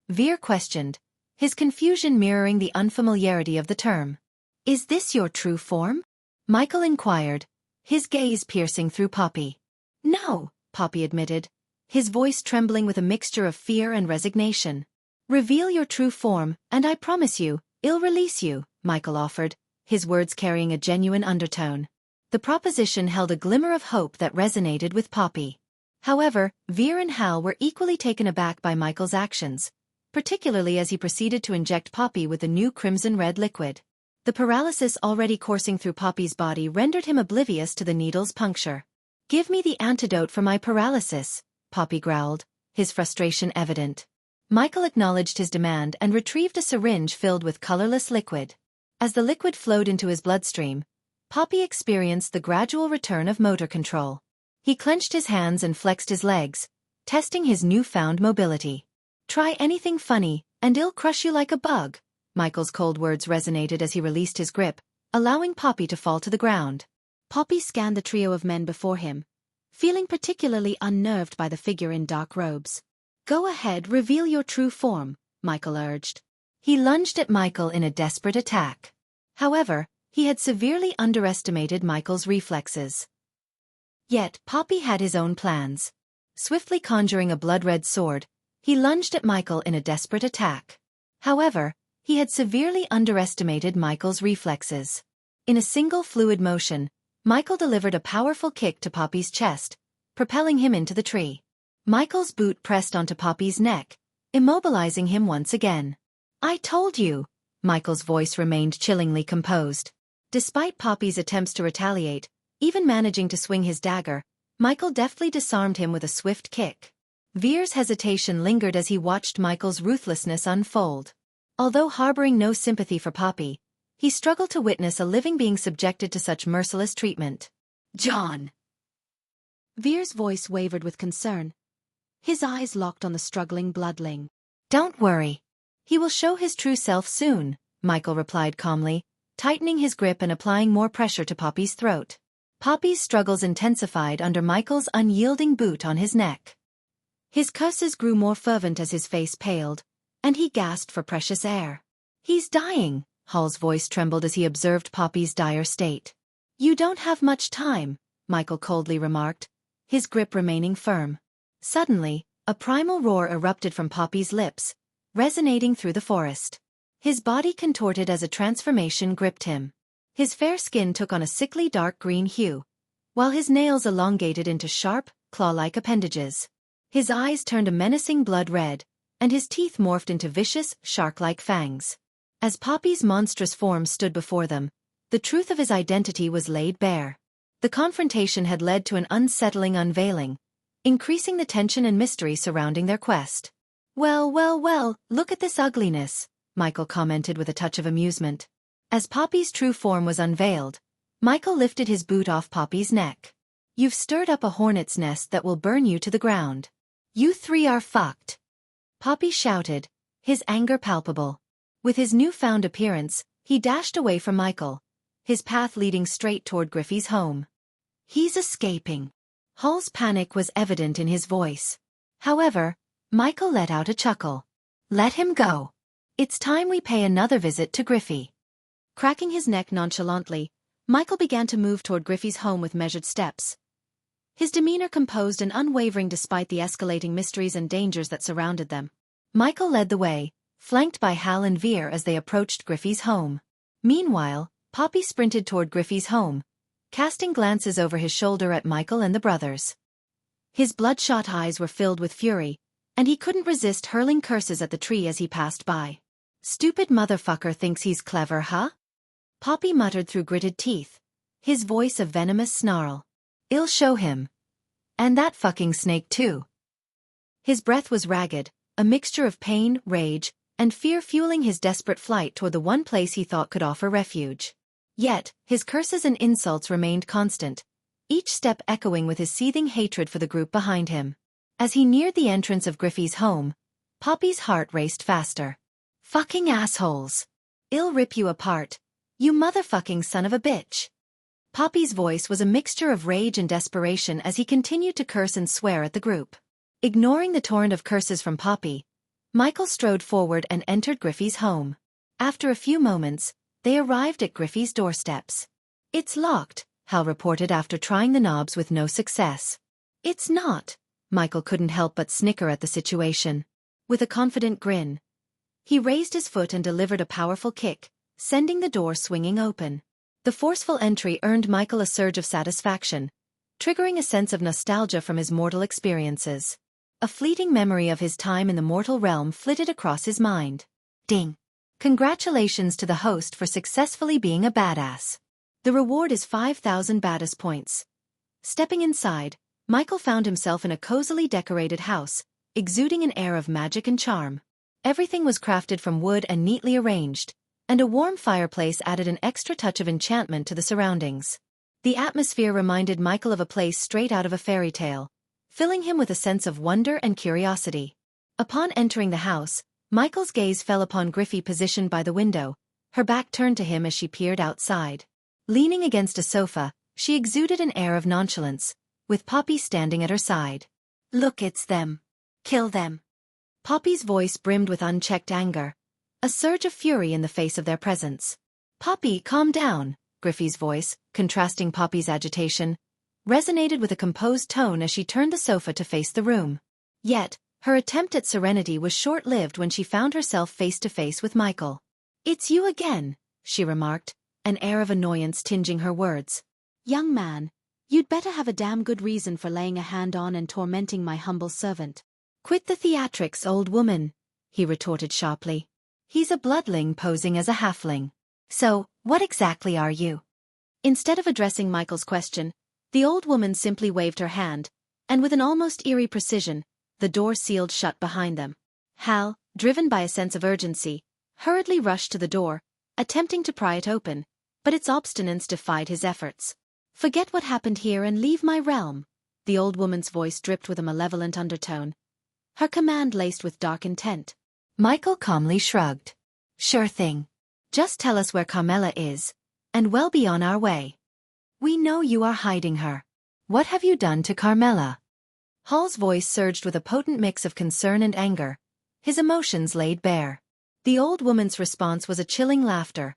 Veer questioned, his confusion mirroring the unfamiliarity of the term. Is this your true form? Michael inquired, his gaze piercing through Poppy. No, Poppy admitted, his voice trembling with a mixture of fear and resignation. Reveal your true form, and I promise you, I'll release you, Michael offered, his words carrying a genuine undertone. The proposition held a glimmer of hope that resonated with Poppy. However, Veer and Hal were equally taken aback by Michael's actions, particularly as he proceeded to inject Poppy with the new crimson-red liquid. The paralysis already coursing through Poppy's body rendered him oblivious to the needle's puncture. Give me the antidote for my paralysis, Poppy growled, his frustration evident. Michael acknowledged his demand and retrieved a syringe filled with colorless liquid. As the liquid flowed into his bloodstream, Poppy experienced the gradual return of motor control. He clenched his hands and flexed his legs, testing his newfound mobility. Try anything funny, and I'll crush you like a bug. Michael's cold words resonated as he released his grip, allowing Poppy to fall to the ground. Poppy scanned the trio of men before him, feeling particularly unnerved by the figure in dark robes. Go ahead, reveal your true form, Michael urged. He lunged at Michael in a desperate attack. However, he had severely underestimated Michael's reflexes. Yet, Poppy had his own plans. Swiftly conjuring a blood-red sword, he lunged at Michael in a desperate attack. However, he had severely underestimated Michael's reflexes. In a single fluid motion, Michael delivered a powerful kick to Poppy's chest, propelling him into the tree. Michael's boot pressed onto Poppy's neck, immobilizing him once again. I told you, Michael's voice remained chillingly composed. Despite Poppy's attempts to retaliate, even managing to swing his dagger, Michael deftly disarmed him with a swift kick. Veer's hesitation lingered as he watched Michael's ruthlessness unfold. Although harboring no sympathy for Poppy, he struggled to witness a living being subjected to such merciless treatment. John! Veer's voice wavered with concern. His eyes locked on the struggling bloodling. Don't worry. He will show his true self soon, Michael replied calmly, tightening his grip and applying more pressure to Poppy's throat. Poppy's struggles intensified under Michael's unyielding boot on his neck. His curses grew more fervent as his face paled, and he gasped for precious air. He's dying, Hal's voice trembled as he observed Poppy's dire state. You don't have much time, Michael coldly remarked, his grip remaining firm. Suddenly, a primal roar erupted from Poppy's lips, resonating through the forest. His body contorted as a transformation gripped him. His fair skin took on a sickly dark green hue, while his nails elongated into sharp, claw-like appendages. His eyes turned a menacing blood red, and his teeth morphed into vicious, shark-like fangs. As Poppy's monstrous form stood before them, the truth of his identity was laid bare. The confrontation had led to an unsettling unveiling, increasing the tension and mystery surrounding their quest. Well, look at this ugliness, Michael commented with a touch of amusement. As Poppy's true form was unveiled, Michael lifted his boot off Poppy's neck. You've stirred up a hornet's nest that will burn you to the ground. You three are fucked. Poppy shouted, his anger palpable. With his newfound appearance, He dashed away from Michael, his path leading straight toward Griffey's home. He's escaping. Hall's panic was evident in his voice. However, Michael let out a chuckle. Let him go. It's time we pay another visit to Griffey. Cracking his neck nonchalantly, Michael began to move toward Griffey's home with measured steps. His demeanor composed and unwavering despite the escalating mysteries and dangers that surrounded them. Michael led the way, flanked by Hal and Veer as they approached Griffey's home. Meanwhile, Poppy sprinted toward Griffey's home, casting glances over his shoulder at Michael and the brothers. His bloodshot eyes were filled with fury, and he couldn't resist hurling curses at the tree as he passed by. Stupid motherfucker thinks he's clever, huh? Poppy muttered through gritted teeth, his voice a venomous snarl. I'll show him. And that fucking snake too. His breath was ragged, a mixture of pain, rage, and fear fueling his desperate flight toward the one place he thought could offer refuge. Yet, his curses and insults remained constant, each step echoing with his seething hatred for the group behind him. As he neared the entrance of Griffey's home, Poppy's heart raced faster. Fucking assholes. I'll rip you apart, you motherfucking son of a bitch. Poppy's voice was a mixture of rage and desperation as he continued to curse and swear at the group. Ignoring the torrent of curses from Poppy, Michael strode forward and entered Griffey's home. After a few moments, they arrived at Griffey's doorsteps. It's locked, Hal reported after trying the knobs with no success. It's not. Michael couldn't help but snicker at the situation. With a confident grin, he raised his foot and delivered a powerful kick, sending the door swinging open. The forceful entry earned Michael a surge of satisfaction, triggering a sense of nostalgia from his mortal experiences. A fleeting memory of his time in the mortal realm flitted across his mind. Ding! Congratulations to the host for successfully being a badass. The reward is 5,000 badass points. Stepping inside, Michael found himself in a cozily decorated house, exuding an air of magic and charm. Everything was crafted from wood and neatly arranged, and a warm fireplace added an extra touch of enchantment to the surroundings. The atmosphere reminded Michael of a place straight out of a fairy tale, filling him with a sense of wonder and curiosity. Upon entering the house, Michael's gaze fell upon Griffey positioned by the window, her back turned to him as she peered outside. Leaning against a sofa, she exuded an air of nonchalance, with Poppy standing at her side. Look, it's them. Kill them. Poppy's voice brimmed with unchecked anger, a surge of fury in the face of their presence. Poppy, calm down, Griffey's voice, contrasting Poppy's agitation, resonated with a composed tone as she turned the sofa to face the room. Yet, her attempt at serenity was short-lived when she found herself face to face with Michael. It's you again, she remarked, an air of annoyance tinging her words. Young man, you'd better have a damn good reason for laying a hand on and tormenting my humble servant. Quit the theatrics, old woman, he retorted sharply. He's a bloodling posing as a halfling. So, what exactly are you? Instead of addressing Michael's question, the old woman simply waved her hand, and with an almost eerie precision, the door sealed shut behind them. Hal, driven by a sense of urgency, hurriedly rushed to the door, attempting to pry it open, but its obstinance defied his efforts. Forget what happened here and leave my realm. The old woman's voice dripped with a malevolent undertone, her command laced with dark intent. Michael calmly shrugged. Sure thing. Just tell us where Carmela is, and we'll be on our way. We know you are hiding her. What have you done to Carmela? Hall's voice surged with a potent mix of concern and anger, his emotions laid bare. The old woman's response was a chilling laughter,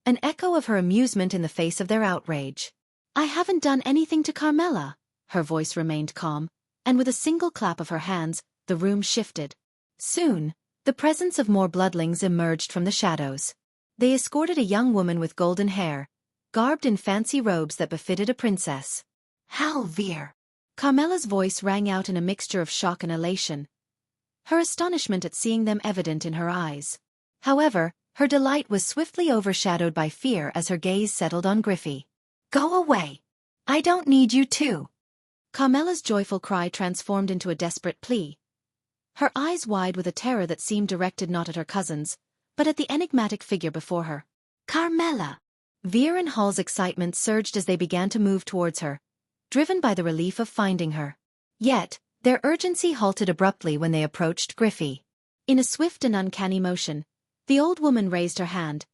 an echo of her amusement in the face of their outrage. I haven't done anything to Carmela. Her voice remained calm, and with a single clap of her hands, the room shifted. Soon, the presence of more bloodlings emerged from the shadows. They escorted a young woman with golden hair, garbed in fancy robes that befitted a princess. Hal Veer. Carmela's voice rang out in a mixture of shock and elation, her astonishment at seeing them evident in her eyes. However, her delight was swiftly overshadowed by fear as her gaze settled on Griffey. Go away! I don't need you too! Carmela's joyful cry transformed into a desperate plea, her eyes wide with a terror that seemed directed not at her cousins, but at the enigmatic figure before her. Carmela! Veer and Hall's excitement surged as they began to move towards her, driven by the relief of finding her. Yet, their urgency halted abruptly when they approached Griffey. In a swift and uncanny motion, the old woman raised her hand,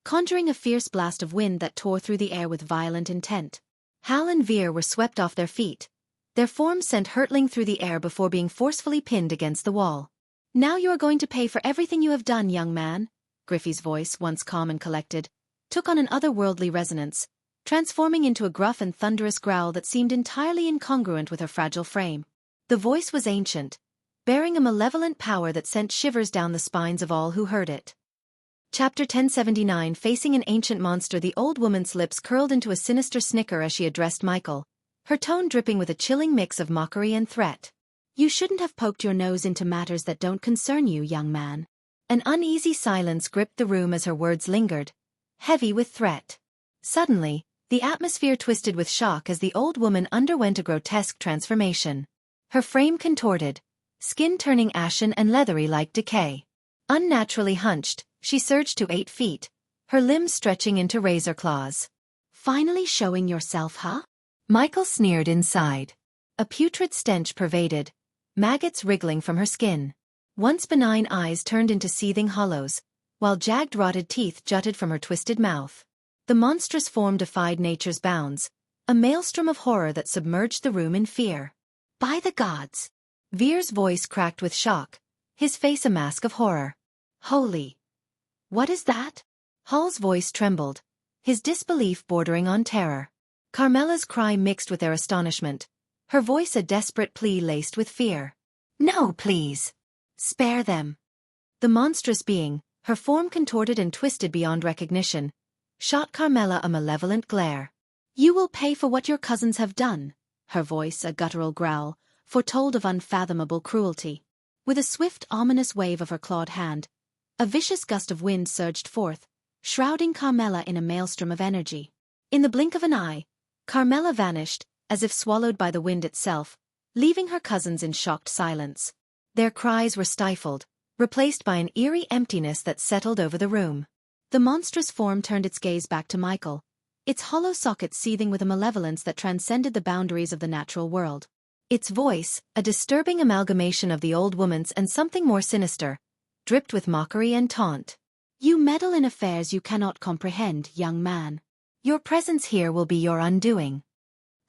conjuring a fierce blast of wind that tore through the air with violent intent. Hal and Veer were swept off their feet, their forms sent hurtling through the air before being forcefully pinned against the wall. "Now you are going to pay for everything you have done, young man." Griffey's voice, once calm and collected, took on an otherworldly resonance, transforming into a gruff and thunderous growl that seemed entirely incongruent with her fragile frame. The voice was ancient, bearing a malevolent power that sent shivers down the spines of all who heard it. Chapter 1079. Facing an ancient monster. The old woman's lips curled into a sinister snicker as she addressed Michael, her tone dripping with a chilling mix of mockery and threat. "You shouldn't have poked your nose into matters that don't concern you, young man." An uneasy silence gripped the room as her words lingered, heavy with threat. Suddenly, the atmosphere twisted with shock as the old woman underwent a grotesque transformation. Her frame contorted, skin turning ashen and leathery like decay. Unnaturally hunched, she surged to 8 feet, her limbs stretching into razor claws. "Finally showing yourself, huh?" Michael sneered inside. A putrid stench pervaded, maggots wriggling from her skin. Once benign eyes turned into seething hollows, while jagged rotted teeth jutted from her twisted mouth. The monstrous form defied nature's bounds, a maelstrom of horror that submerged the room in fear. "By the gods!" Veer's voice cracked with shock, his face a mask of horror. "Holy! What is that?" Hal's voice trembled, his disbelief bordering on terror. Carmela's cry mixed with their astonishment, her voice a desperate plea laced with fear. "No, please! Spare them!" The monstrous being, her form contorted and twisted beyond recognition, shot Carmela a malevolent glare. "You will pay for what your cousins have done," her voice a guttural growl, foretold of unfathomable cruelty. With a swift, ominous wave of her clawed hand, a vicious gust of wind surged forth, shrouding Carmela in a maelstrom of energy. In the blink of an eye, Carmela vanished, as if swallowed by the wind itself, leaving her cousins in shocked silence. Their cries were stifled, replaced by an eerie emptiness that settled over the room. The monstrous form turned its gaze back to Michael, its hollow sockets seething with a malevolence that transcended the boundaries of the natural world. Its voice, a disturbing amalgamation of the old woman's and something more sinister, dripped with mockery and taunt. "You meddle in affairs you cannot comprehend, young man. Your presence here will be your undoing.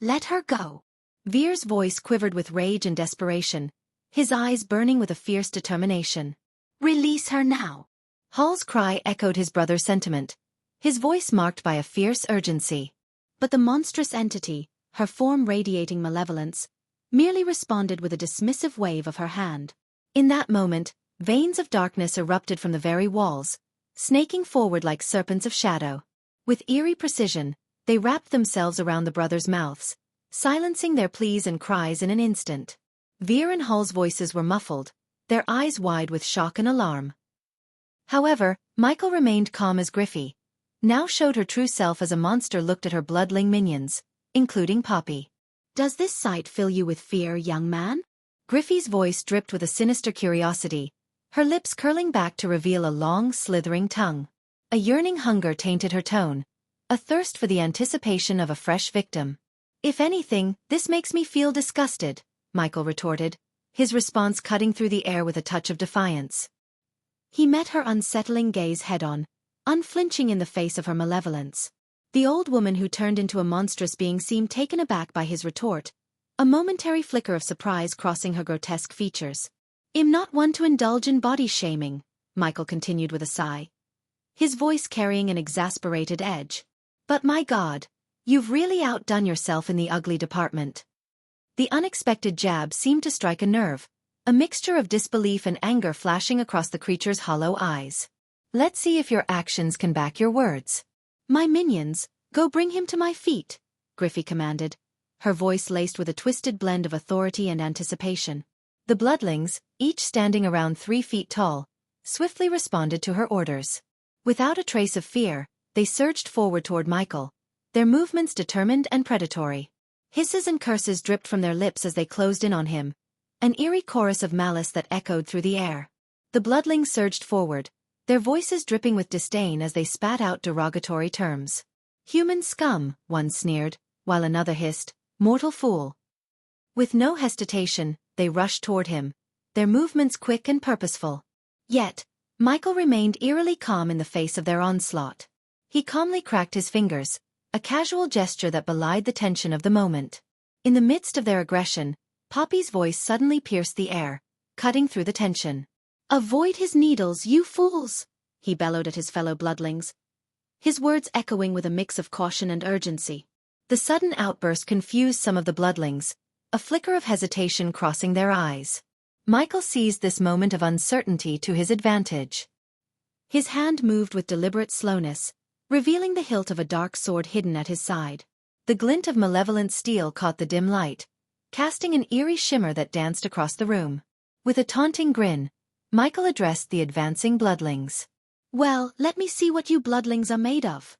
Let her go." Veer's voice quivered with rage and desperation, his eyes burning with a fierce determination. "Release her now." Hal's cry echoed his brother's sentiment, his voice marked by a fierce urgency. But the monstrous entity, her form radiating malevolence, merely responded with a dismissive wave of her hand. In that moment, veins of darkness erupted from the very walls, snaking forward like serpents of shadow. With eerie precision, they wrapped themselves around the brothers' mouths, silencing their pleas and cries in an instant. Veer and Hal's voices were muffled, their eyes wide with shock and alarm. However, Michael remained calm as Griffey now showed her true self as a monster looked at her bloodling minions, including Poppy. "Does this sight fill you with fear, young man?" Griffey's voice dripped with a sinister curiosity, her lips curling back to reveal a long, slithering tongue. A yearning hunger tainted her tone, a thirst for the anticipation of a fresh victim. "If anything, this makes me feel disgusted," Michael retorted, his response cutting through the air with a touch of defiance. He met her unsettling gaze head-on, unflinching in the face of her malevolence. The old woman who turned into a monstrous being seemed taken aback by his retort, a momentary flicker of surprise crossing her grotesque features. "I'm not one to indulge in body shaming," Michael continued with a sigh, his voice carrying an exasperated edge. "But my God, you've really outdone yourself in the ugly department." The unexpected jab seemed to strike a nerve, a mixture of disbelief and anger flashing across the creature's hollow eyes. "Let's see if your actions can back your words." "My minions, go bring him to my feet," Griffey commanded, her voice laced with a twisted blend of authority and anticipation. The bloodlings, each standing around 3 feet tall, swiftly responded to her orders. Without a trace of fear, they surged forward toward Michael, their movements determined and predatory. Hisses and curses dripped from their lips as they closed in on him, an eerie chorus of malice that echoed through the air. The bloodlings surged forward, their voices dripping with disdain as they spat out derogatory terms. "Human scum," one sneered, while another hissed, "Mortal fool." With no hesitation, they rushed toward him, their movements quick and purposeful. Yet, Michael remained eerily calm in the face of their onslaught. He calmly cracked his fingers, a casual gesture that belied the tension of the moment. In the midst of their aggression, Poppy's voice suddenly pierced the air, cutting through the tension. "Avoid his needles, you fools!" he bellowed at his fellow bloodlings, his words echoing with a mix of caution and urgency. The sudden outburst confused some of the bloodlings, a flicker of hesitation crossing their eyes. Michael seized this moment of uncertainty to his advantage. His hand moved with deliberate slowness, revealing the hilt of a dark sword hidden at his side. The glint of malevolent steel caught the dim light, casting an eerie shimmer that danced across the room. With a taunting grin, Michael addressed the advancing bloodlings. "Well, let me see what you bloodlings are made of."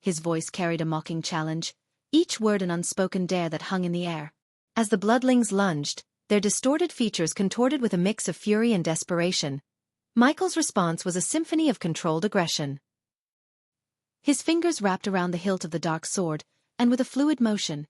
His voice carried a mocking challenge, each word an unspoken dare that hung in the air. As the bloodlings lunged, their distorted features contorted with a mix of fury and desperation, Michael's response was a symphony of controlled aggression. His fingers wrapped around the hilt of the dark sword, and with a fluid motion,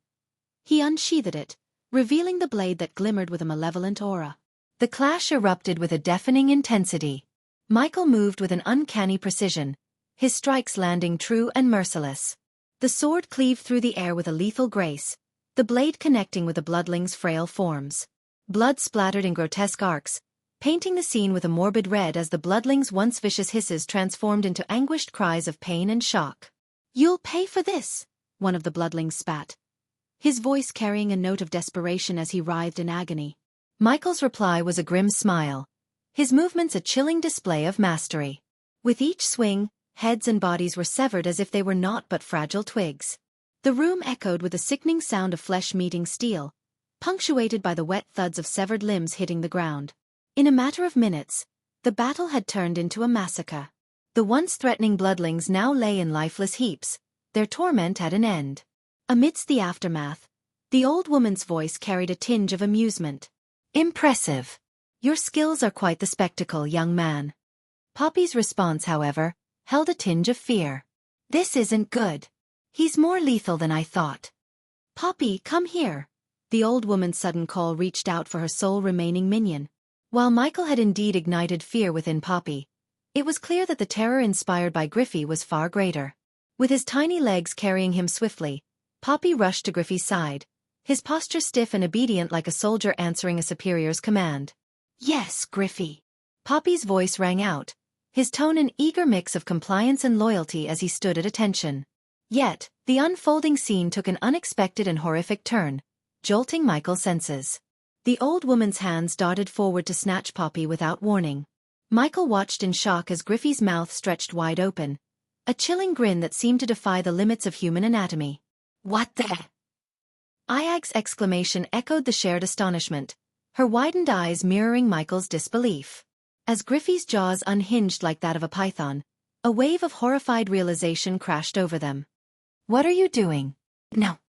he unsheathed it, revealing the blade that glimmered with a malevolent aura. The clash erupted with a deafening intensity. Michael moved with an uncanny precision, his strikes landing true and merciless. The sword cleaved through the air with a lethal grace, the blade connecting with the bloodling's frail forms. Blood splattered in grotesque arcs, painting the scene with a morbid red as the bloodling's once vicious hisses transformed into anguished cries of pain and shock. "You'll pay for this," one of the bloodlings spat, his voice carrying a note of desperation as he writhed in agony. Michael's reply was a grim smile, his movements a chilling display of mastery. With each swing, heads and bodies were severed as if they were naught but fragile twigs. The room echoed with the sickening sound of flesh meeting steel, punctuated by the wet thuds of severed limbs hitting the ground. In a matter of minutes, the battle had turned into a massacre. The once threatening bloodlings now lay in lifeless heaps, their torment at an end. Amidst the aftermath, the old woman's voice carried a tinge of amusement. "Impressive. Your skills are quite the spectacle, young man." Poppy's response, however, held a tinge of fear. "This isn't good. He's more lethal than I thought." "Poppy, come here." The old woman's sudden call reached out for her sole remaining minion. While Michael had indeed ignited fear within Poppy, it was clear that the terror inspired by Griffey was far greater. With his tiny legs carrying him swiftly, Poppy rushed to Griffey's side, his posture stiff and obedient like a soldier answering a superior's command. "Yes, Griffey." Poppy's voice rang out, his tone an eager mix of compliance and loyalty as he stood at attention. Yet, the unfolding scene took an unexpected and horrific turn, jolting Michael's senses. The old woman's hands darted forward to snatch Poppy without warning. Michael watched in shock as Griffey's mouth stretched wide open, a chilling grin that seemed to defy the limits of human anatomy. "What the?" Iag's exclamation echoed the shared astonishment, her widened eyes mirroring Michael's disbelief. As Griffey's jaws unhinged like that of a python, a wave of horrified realization crashed over them. "What are you doing?" "No.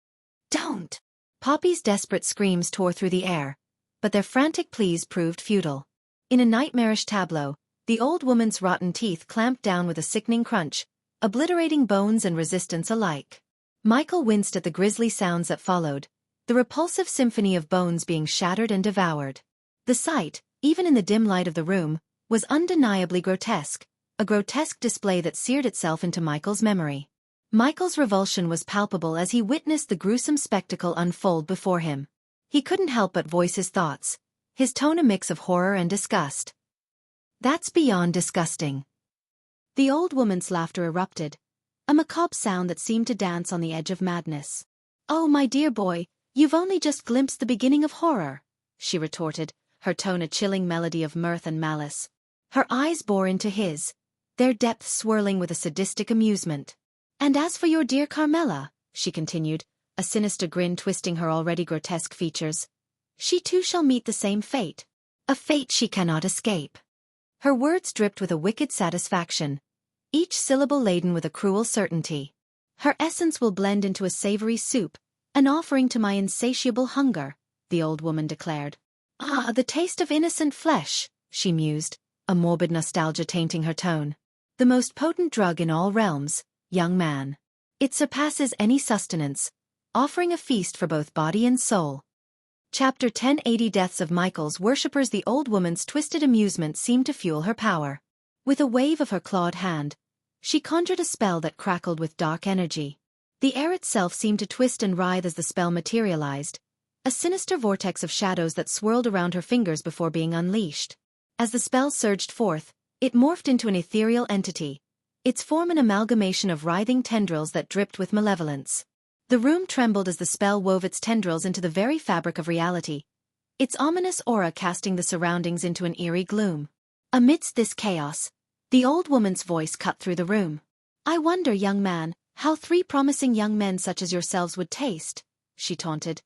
Don't." Poppy's desperate screams tore through the air, but their frantic pleas proved futile. In a nightmarish tableau, the old woman's rotten teeth clamped down with a sickening crunch, obliterating bones and resistance alike. Michael winced at the grisly sounds that followed, the repulsive symphony of bones being shattered and devoured. The sight, even in the dim light of the room, was undeniably grotesque, a grotesque display that seared itself into Michael's memory. Michael's revulsion was palpable as he witnessed the gruesome spectacle unfold before him. He couldn't help but voice his thoughts, his tone a mix of horror and disgust. "That's beyond disgusting." The old woman's laughter erupted, a macabre sound that seemed to dance on the edge of madness. "Oh, my dear boy, you've only just glimpsed the beginning of horror," she retorted, her tone a chilling melody of mirth and malice. Her eyes bore into his, their depths swirling with a sadistic amusement. "And as for your dear Carmela," she continued, a sinister grin twisting her already grotesque features, "she too shall meet the same fate. A fate she cannot escape." Her words dripped with a wicked satisfaction, each syllable laden with a cruel certainty. "Her essence will blend into a savory soup, an offering to my insatiable hunger," the old woman declared. "Ah, the taste of innocent flesh," she mused, a morbid nostalgia tainting her tone. "The most potent drug in all realms, young man. It surpasses any sustenance, offering a feast for both body and soul." Chapter 1080 Deaths of Michael's worshippers. The old woman's twisted amusement seemed to fuel her power. With a wave of her clawed hand, She conjured a spell that crackled with dark energy. The air itself seemed to twist and writhe as the spell materialized, a sinister vortex of shadows that swirled around her fingers before being unleashed. As the spell surged forth, it morphed into an ethereal entity, its form an amalgamation of writhing tendrils that dripped with malevolence. The room trembled as the spell wove its tendrils into the very fabric of reality, its ominous aura casting the surroundings into an eerie gloom. Amidst this chaos, the old woman's voice cut through the room. "I wonder, young man, how 3 promising young men such as yourselves would taste," she taunted,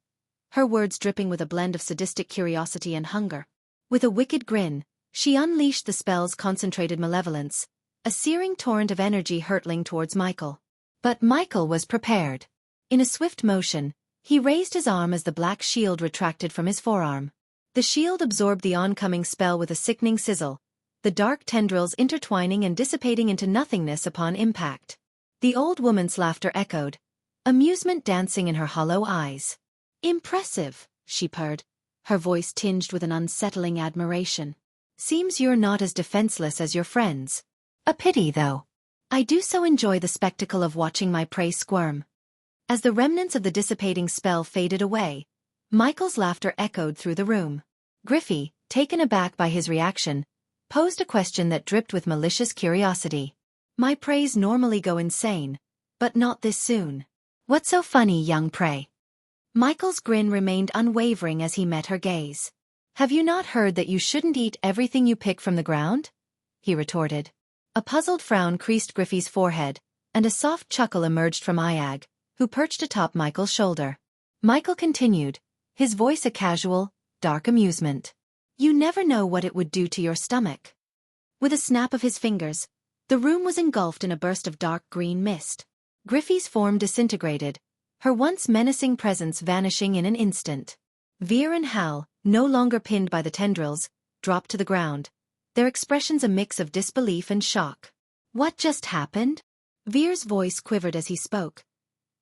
her words dripping with a blend of sadistic curiosity and hunger. With a wicked grin, she unleashed the spell's concentrated malevolence, a searing torrent of energy hurtling towards Michael. But Michael was prepared. In a swift motion, he raised his arm as the black shield retracted from his forearm. The shield absorbed the oncoming spell with a sickening sizzle, the dark tendrils intertwining and dissipating into nothingness upon impact. The old woman's laughter echoed, amusement dancing in her hollow eyes. "Impressive," she purred, her voice tinged with an unsettling admiration. "Seems you're not as defenseless as your friends. A pity, though. I do so enjoy the spectacle of watching my prey squirm." As the remnants of the dissipating spell faded away, Michael's laughter echoed through the room. Griffey, taken aback by his reaction, posed a question that dripped with malicious curiosity. "My preys normally go insane, but not this soon. What's so funny, young prey?" Michael's grin remained unwavering as he met her gaze. "Have you not heard that you shouldn't eat everything you pick from the ground?" he retorted. A puzzled frown creased Griffey's forehead, and a soft chuckle emerged from Iag, who perched atop Michael's shoulder. Michael continued, his voice a casual, dark amusement. "You never know what it would do to your stomach." With a snap of his fingers, the room was engulfed in a burst of dark green mist. Griffey's form disintegrated, her once menacing presence vanishing in an instant. Veer and Hal, no longer pinned by the tendrils, dropped to the ground, their expressions a mix of disbelief and shock. "What just happened?" Veer's voice quivered as he spoke,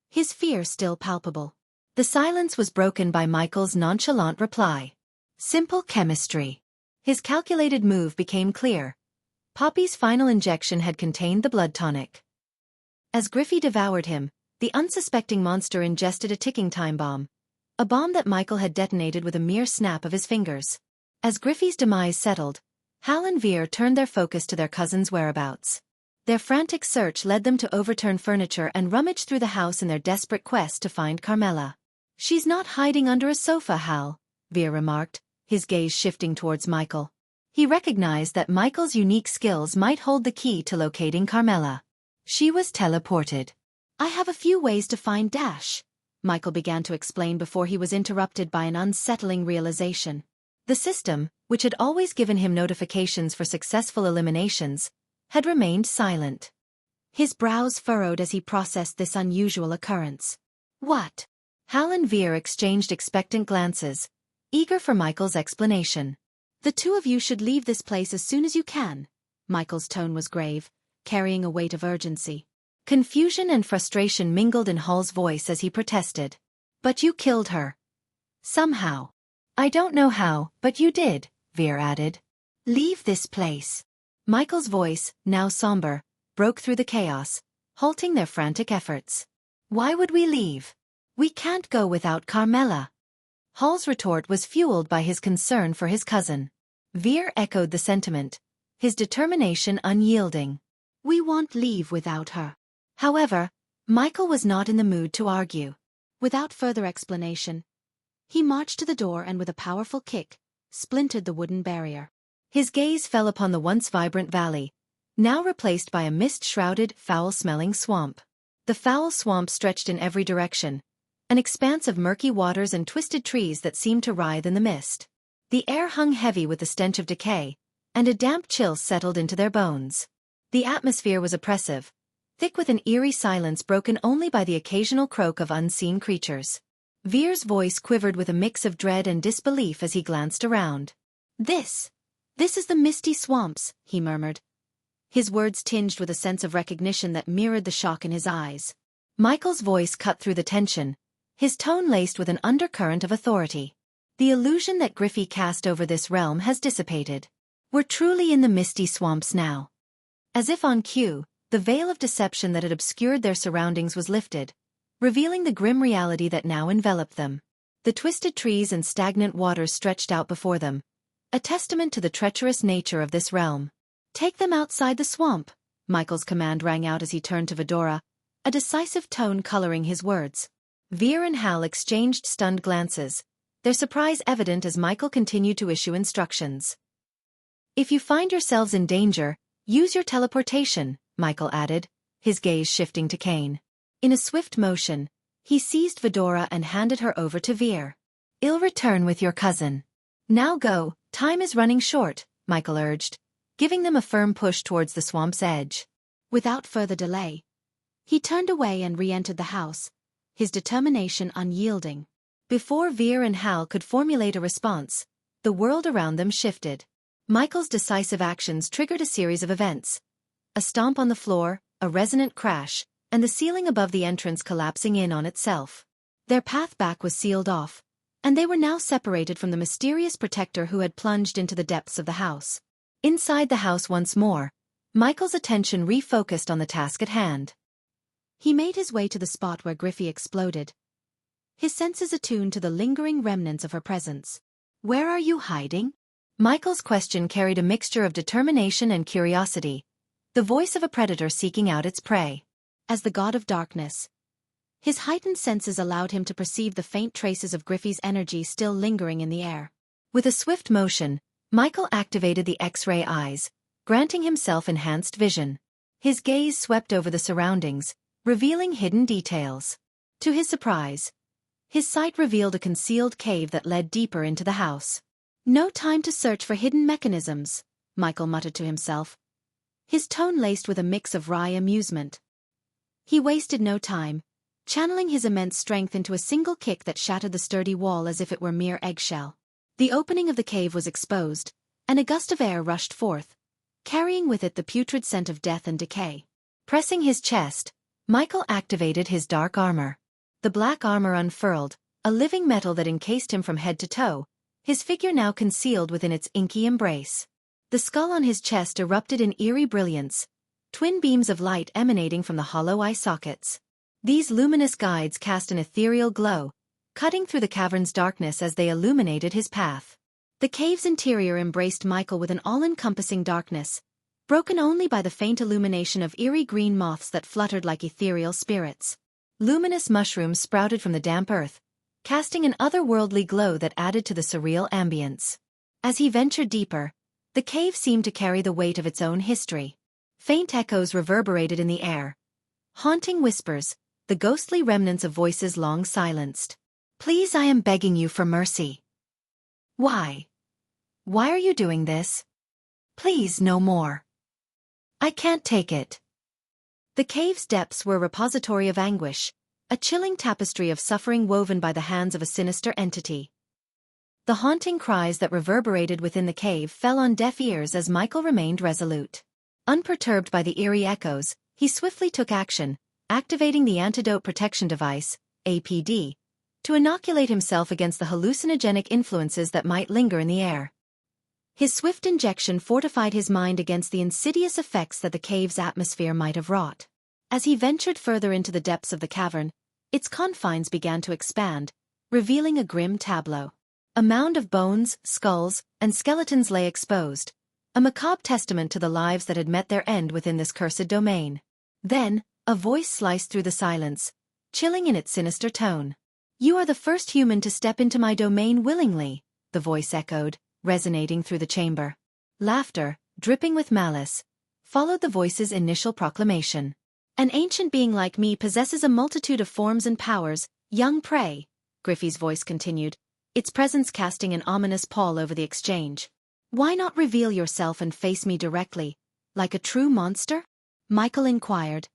his fear still palpable. The silence was broken by Michael's nonchalant reply. "Simple chemistry." His calculated move became clear. Poppy's final injection had contained the blood tonic. As Griffey devoured him, the unsuspecting monster ingested a ticking time bomb, a bomb that Michael had detonated with a mere snap of his fingers. As Griffey's demise settled, Hal and Veer turned their focus to their cousin's whereabouts. Their frantic search led them to overturn furniture and rummage through the house in their desperate quest to find Carmela. "She's not hiding under a sofa, Hal," Veer remarked, his gaze shifting towards Michael. He recognized that Michael's unique skills might hold the key to locating Carmela. "She was teleported." "I have a few ways to find Dash," Michael began to explain before he was interrupted by an unsettling realization. The system, which had always given him notifications for successful eliminations, had remained silent. His brows furrowed as he processed this unusual occurrence. "What?" Hal and Veer exchanged expectant glances, eager for Michael's explanation. "The two of you should leave this place as soon as you can." Michael's tone was grave, carrying a weight of urgency. Confusion and frustration mingled in Hal's voice as he protested. "But you killed her. Somehow." "I don't know how, but you did," Veer added. "Leave this place." Michael's voice, now somber, broke through the chaos, halting their frantic efforts. "Why would we leave? We can't go without Carmela." Hal's retort was fueled by his concern for his cousin. Veer echoed the sentiment, his determination unyielding. "We won't leave without her." However, Michael was not in the mood to argue. Without further explanation, he marched to the door and with a powerful kick, splintered the wooden barrier. His gaze fell upon the once vibrant valley, now replaced by a mist-shrouded, foul-smelling swamp. The foul swamp stretched in every direction, an expanse of murky waters and twisted trees that seemed to writhe in the mist. The air hung heavy with the stench of decay, and a damp chill settled into their bones. The atmosphere was oppressive, thick with an eerie silence broken only by the occasional croak of unseen creatures. Veer's voice quivered with a mix of dread and disbelief as he glanced around. This is the misty swamps," he murmured, his words tinged with a sense of recognition that mirrored the shock in his eyes. Michael's voice cut through the tension, his tone laced with an undercurrent of authority. "The illusion that Griffey cast over this realm has dissipated. We're truly in the misty swamps now." As if on cue, The veil of deception that had obscured their surroundings was lifted, revealing the grim reality that now enveloped them. The twisted trees and stagnant waters stretched out before them, a testament to the treacherous nature of this realm. "Take them outside the swamp," Michael's command rang out as he turned to Fedora, a decisive tone coloring his words. Veer and Hal exchanged stunned glances, their surprise evident as Michael continued to issue instructions. "If you find yourselves in danger, use your teleportation," Michael added, his gaze shifting to Kane. In a swift motion, he seized Fedora and handed her over to Veer. "I'll return with your cousin." "Now go, time is running short," Michael urged, giving them a firm push towards the swamp's edge. Without further delay, he turned away and re-entered the house, his determination unyielding. Before Veer and Hal could formulate a response, the world around them shifted. Michael's decisive actions triggered a series of events. A stomp on the floor, a resonant crash, and the ceiling above the entrance collapsing in on itself. Their path back was sealed off, and they were now separated from the mysterious protector who had plunged into the depths of the house. Inside the house once more, Michael's attention refocused on the task at hand. He made his way to the spot where Griffey exploded, his senses attuned to the lingering remnants of her presence. "Where are you hiding?" Michael's question carried a mixture of determination and curiosity, the voice of a predator seeking out its prey. As the god of darkness, his heightened senses allowed him to perceive the faint traces of Griffey's energy still lingering in the air. With a swift motion, Michael activated the X-ray eyes, granting himself enhanced vision. His gaze swept over the surroundings, revealing hidden details. To his surprise, his sight revealed a concealed cave that led deeper into the house. "No time to search for hidden mechanisms," Michael muttered to himself, his tone laced with a mix of wry amusement. He wasted no time, channeling his immense strength into a single kick that shattered the sturdy wall as if it were mere eggshell. The opening of the cave was exposed, and a gust of air rushed forth, carrying with it the putrid scent of death and decay. Pressing his chest, Michael activated his dark armor. The black armor unfurled, a living metal that encased him from head to toe, his figure now concealed within its inky embrace. The skull on his chest erupted in eerie brilliance, twin beams of light emanating from the hollow eye sockets. These luminous guides cast an ethereal glow, cutting through the cavern's darkness as they illuminated his path. The cave's interior embraced Michael with an all-encompassing darkness, broken only by the faint illumination of eerie green moths that fluttered like ethereal spirits. Luminous mushrooms sprouted from the damp earth, casting an otherworldly glow that added to the surreal ambience. As he ventured deeper, the cave seemed to carry the weight of its own history. Faint echoes reverberated in the air, haunting whispers, the ghostly remnants of voices long silenced. "Please, I am begging you for mercy." "Why? Why are you doing this?" "Please, no more. I can't take it." The cave's depths were a repository of anguish, a chilling tapestry of suffering woven by the hands of a sinister entity. The haunting cries that reverberated within the cave fell on deaf ears as Michael remained resolute. Unperturbed by the eerie echoes, he swiftly took action, activating the Antidote Protection Device, APD, to inoculate himself against the hallucinogenic influences that might linger in the air. His swift injection fortified his mind against the insidious effects that the cave's atmosphere might have wrought. As he ventured further into the depths of the cavern, its confines began to expand, revealing a grim tableau. A mound of bones, skulls, and skeletons lay exposed, a macabre testament to the lives that had met their end within this cursed domain. Then, a voice sliced through the silence, chilling in its sinister tone. "You are the first human to step into my domain willingly," the voice echoed, resonating through the chamber. Laughter, dripping with malice, followed the voice's initial proclamation. "An ancient being like me possesses a multitude of forms and powers, young prey," Griffey's voice continued, its presence casting an ominous pall over the exchange. "Why not reveal yourself and face me directly, like a true monster?" Michael inquired,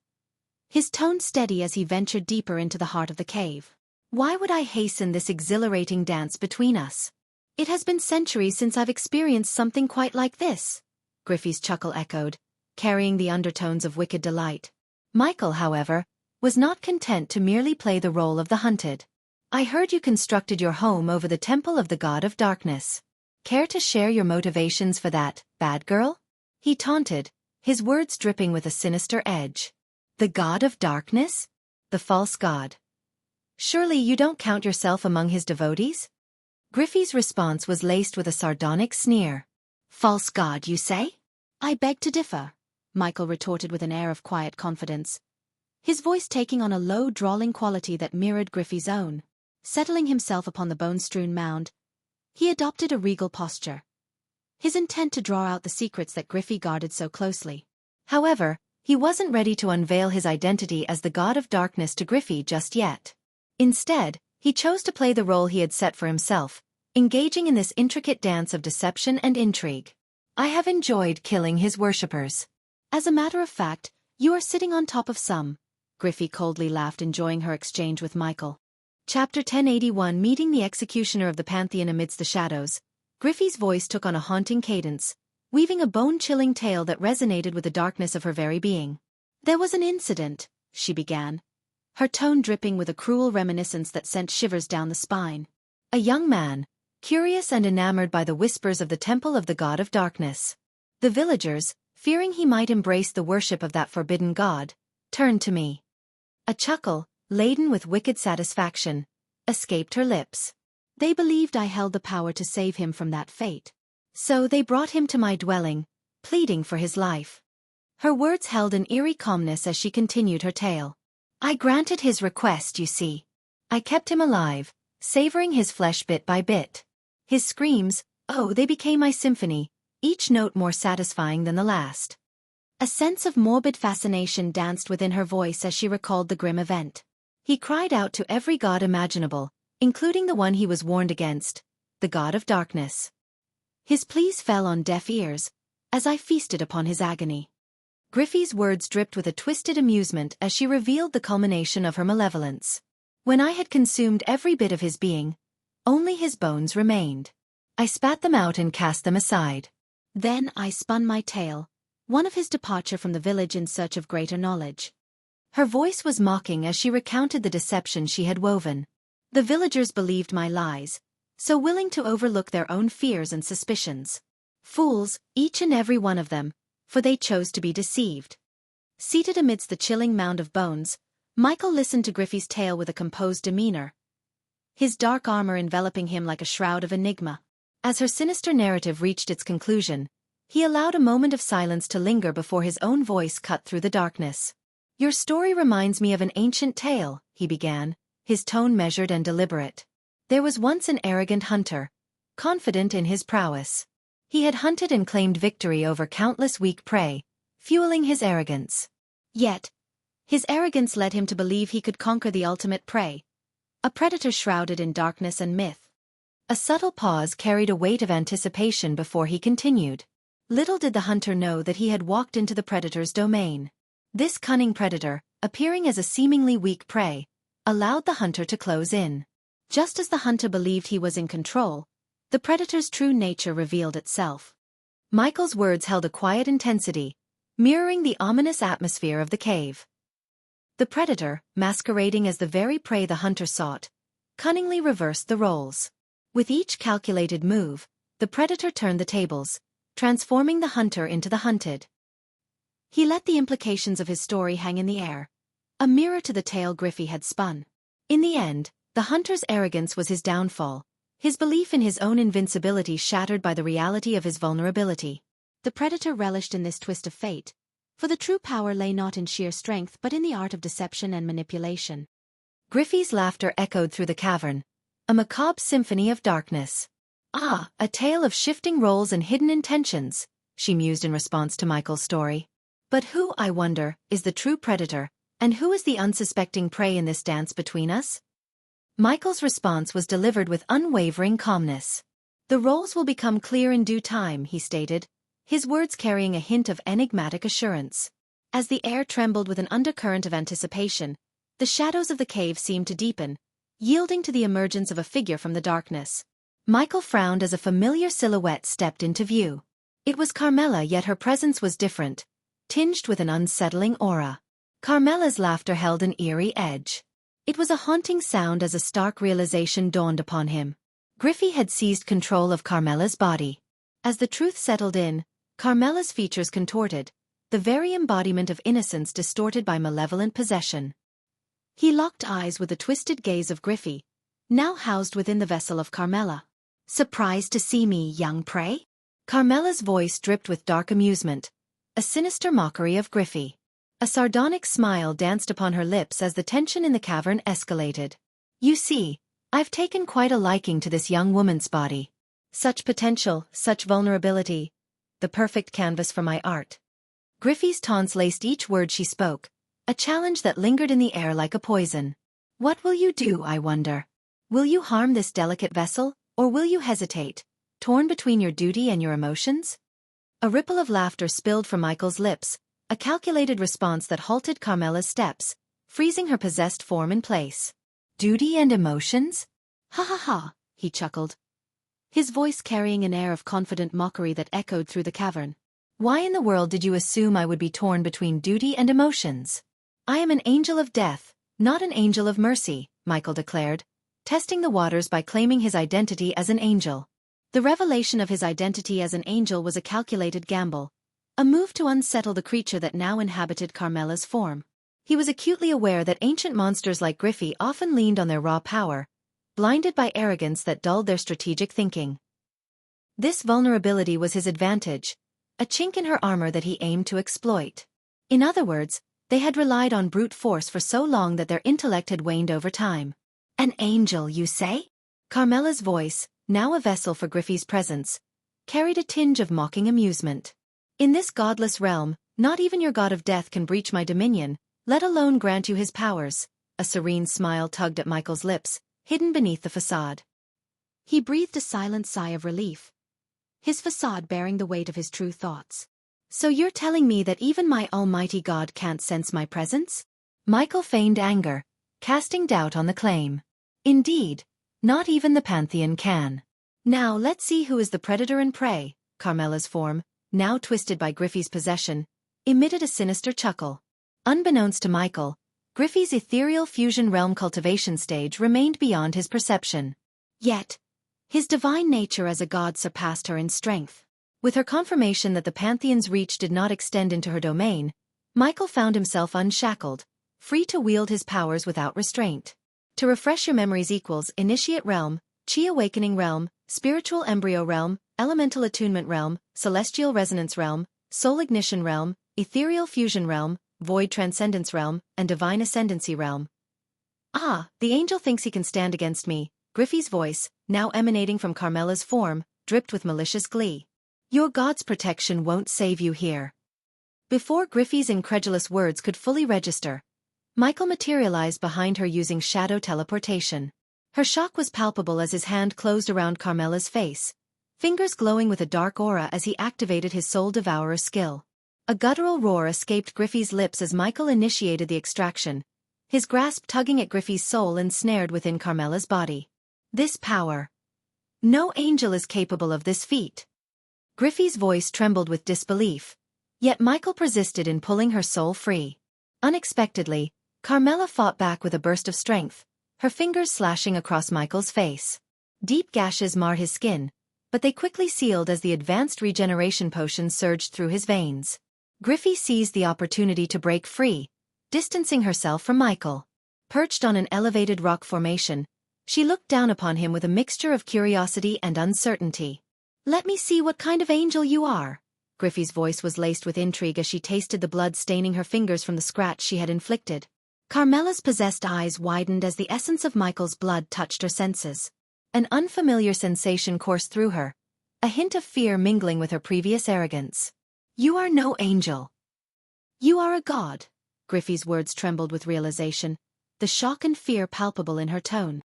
his tone steady as he ventured deeper into the heart of the cave. "Why would I hasten this exhilarating dance between us? It has been centuries since I've experienced something quite like this," Griffey's chuckle echoed, carrying the undertones of wicked delight. Michael, however, was not content to merely play the role of the hunted. "I heard you constructed your home over the temple of the god of darkness. Care to share your motivations for that, bad girl?" he taunted, his words dripping with a sinister edge. The god of darkness? The false god. Surely you don't count yourself among his devotees? Griffey's response was laced with a sardonic sneer. False god, you say? I beg to differ, Michael retorted with an air of quiet confidence, his voice taking on a low, drawling quality that mirrored Griffey's own. Settling himself upon the bone-strewn mound, he adopted a regal posture, his intent to draw out the secrets that Griffey guarded so closely. However, he wasn't ready to unveil his identity as the god of darkness to Griffey just yet. Instead, he chose to play the role he had set for himself, engaging in this intricate dance of deception and intrigue. I have enjoyed killing his worshippers. As a matter of fact, you are sitting on top of some, Griffey coldly laughed, enjoying her exchange with Michael. Chapter 1081, Meeting the Executioner of the Pantheon amidst the shadows. Griffey's voice took on a haunting cadence, weaving a bone-chilling tale that resonated with the darkness of her very being. There was an incident, she began, her tone dripping with a cruel reminiscence that sent shivers down the spine. A young man, curious and enamored by the whispers of the temple of the god of darkness. The villagers, fearing he might embrace the worship of that forbidden god, turned to me. A chuckle, laden with wicked satisfaction, escaped her lips. They believed I held the power to save him from that fate. So they brought him to my dwelling, pleading for his life. Her words held an eerie calmness as she continued her tale. I granted his request, you see. I kept him alive, savoring his flesh bit by bit. His screams, oh, they became my symphony, each note more satisfying than the last. A sense of morbid fascination danced within her voice as she recalled the grim event. He cried out to every god imaginable, including the one he was warned against, the god of darkness. His pleas fell on deaf ears, as I feasted upon his agony. Griffey's words dripped with a twisted amusement as she revealed the culmination of her malevolence. When I had consumed every bit of his being, only his bones remained. I spat them out and cast them aside. Then I spun my tale, one of his departure from the village in search of greater knowledge. Her voice was mocking as she recounted the deception she had woven. The villagers believed my lies, so willing to overlook their own fears and suspicions. Fools, each and every one of them, for they chose to be deceived. Seated amidst the chilling mound of bones, Michael listened to Griffey's tale with a composed demeanor, his dark armor enveloping him like a shroud of enigma. As her sinister narrative reached its conclusion, he allowed a moment of silence to linger before his own voice cut through the darkness. Your story reminds me of an ancient tale, he began, his tone measured and deliberate. There was once an arrogant hunter, confident in his prowess. He had hunted and claimed victory over countless weak prey, fueling his arrogance. Yet, his arrogance led him to believe he could conquer the ultimate prey, a predator shrouded in darkness and myth. A subtle pause carried a weight of anticipation before he continued. Little did the hunter know that he had walked into the predator's domain. This cunning predator, appearing as a seemingly weak prey, allowed the hunter to close in. Just as the hunter believed he was in control, the predator's true nature revealed itself. Michael's words held a quiet intensity, mirroring the ominous atmosphere of the cave. The predator, masquerading as the very prey the hunter sought, cunningly reversed the roles. With each calculated move, the predator turned the tables, transforming the hunter into the hunted. He let the implications of his story hang in the air, a mirror to the tale Griffey had spun. In the end, the hunter's arrogance was his downfall, his belief in his own invincibility shattered by the reality of his vulnerability. The predator relished in this twist of fate, for the true power lay not in sheer strength but in the art of deception and manipulation. Griffey's laughter echoed through the cavern, a macabre symphony of darkness. Ah, a tale of shifting roles and hidden intentions, she mused in response to Michael's story. But who, I wonder, is the true predator, and who is the unsuspecting prey in this dance between us? Michael's response was delivered with unwavering calmness. The roles will become clear in due time, he stated, his words carrying a hint of enigmatic assurance. As the air trembled with an undercurrent of anticipation, the shadows of the cave seemed to deepen, yielding to the emergence of a figure from the darkness. Michael frowned as a familiar silhouette stepped into view. It was Carmela, yet her presence was different, tinged with an unsettling aura. Carmela's laughter held an eerie edge. It was a haunting sound as a stark realization dawned upon him. Griffey had seized control of Carmela's body. As the truth settled in, Carmela's features contorted, the very embodiment of innocence distorted by malevolent possession. He locked eyes with the twisted gaze of Griffey, now housed within the vessel of Carmela. "Surprised to see me, young prey?" Carmela's voice dripped with dark amusement, a sinister mockery of Griffey. A sardonic smile danced upon her lips as the tension in the cavern escalated. "You see, I've taken quite a liking to this young woman's body. Such potential, such vulnerability. The perfect canvas for my art." Griffey's taunts laced each word she spoke, a challenge that lingered in the air like a poison. "What will you do, I wonder? Will you harm this delicate vessel, or will you hesitate, torn between your duty and your emotions?" A ripple of laughter spilled from Michael's lips, a calculated response that halted Carmela's steps, freezing her possessed form in place. "Duty and emotions? Ha ha ha," he chuckled, his voice carrying an air of confident mockery that echoed through the cavern. "Why in the world did you assume I would be torn between duty and emotions? I am an angel of death, not an angel of mercy," Michael declared, testing the waters by claiming his identity as an angel. The revelation of his identity as an angel was a calculated gamble, a move to unsettle the creature that now inhabited Carmela's form. He was acutely aware that ancient monsters like Griffey often leaned on their raw power, blinded by arrogance that dulled their strategic thinking. This vulnerability was his advantage, a chink in her armor that he aimed to exploit. In other words, they had relied on brute force for so long that their intellect had waned over time. "An angel, you say?" Carmela's voice, now a vessel for Griffey's presence, carried a tinge of mocking amusement. "In this godless realm, not even your god of death can breach my dominion, let alone grant you his powers." A serene smile tugged at Michael's lips, hidden beneath the facade. He breathed a silent sigh of relief, his facade bearing the weight of his true thoughts. "So you're telling me that even my almighty God can't sense my presence?" Michael feigned anger, casting doubt on the claim. "Indeed, not even the Pantheon can. Now let's see who is the predator and prey." Carmela's form, now twisted by Griffey's possession, emitted a sinister chuckle. Unbeknownst to Michael, Griffey's ethereal fusion realm cultivation stage remained beyond his perception. Yet, his divine nature as a god surpassed her in strength. With her confirmation that the Pantheon's reach did not extend into her domain, Michael found himself unshackled, free to wield his powers without restraint. To refresh your memories equals Initiate Realm, Chi Awakening Realm, Spiritual Embryo Realm, Elemental Attunement Realm, Celestial Resonance Realm, Soul Ignition Realm, Ethereal Fusion Realm, Void Transcendence Realm, and Divine Ascendancy Realm. "Ah, the angel thinks he can stand against me," Griffey's voice, now emanating from Carmela's form, dripped with malicious glee. "Your god's protection won't save you here." Before Griffey's incredulous words could fully register, Michael materialized behind her using shadow teleportation. Her shock was palpable as his hand closed around Carmela's face, fingers glowing with a dark aura as he activated his Soul Devourer skill. A guttural roar escaped Griffey's lips as Michael initiated the extraction, his grasp tugging at Griffey's soul ensnared within Carmela's body. "This power. No angel is capable of this feat." Griffey's voice trembled with disbelief, yet Michael persisted in pulling her soul free. Unexpectedly, Carmela fought back with a burst of strength, her fingers slashing across Michael's face. Deep gashes marred his skin, but they quickly sealed as the advanced regeneration potion surged through his veins. Griffey seized the opportunity to break free, distancing herself from Michael. Perched on an elevated rock formation, she looked down upon him with a mixture of curiosity and uncertainty. "Let me see what kind of angel you are." Griffey's voice was laced with intrigue as she tasted the blood staining her fingers from the scratch she had inflicted. Carmela's possessed eyes widened as the essence of Michael's blood touched her senses. An unfamiliar sensation coursed through her, a hint of fear mingling with her previous arrogance. "You are no angel. You are a god." Griffey's words trembled with realization, the shock and fear palpable in her tone.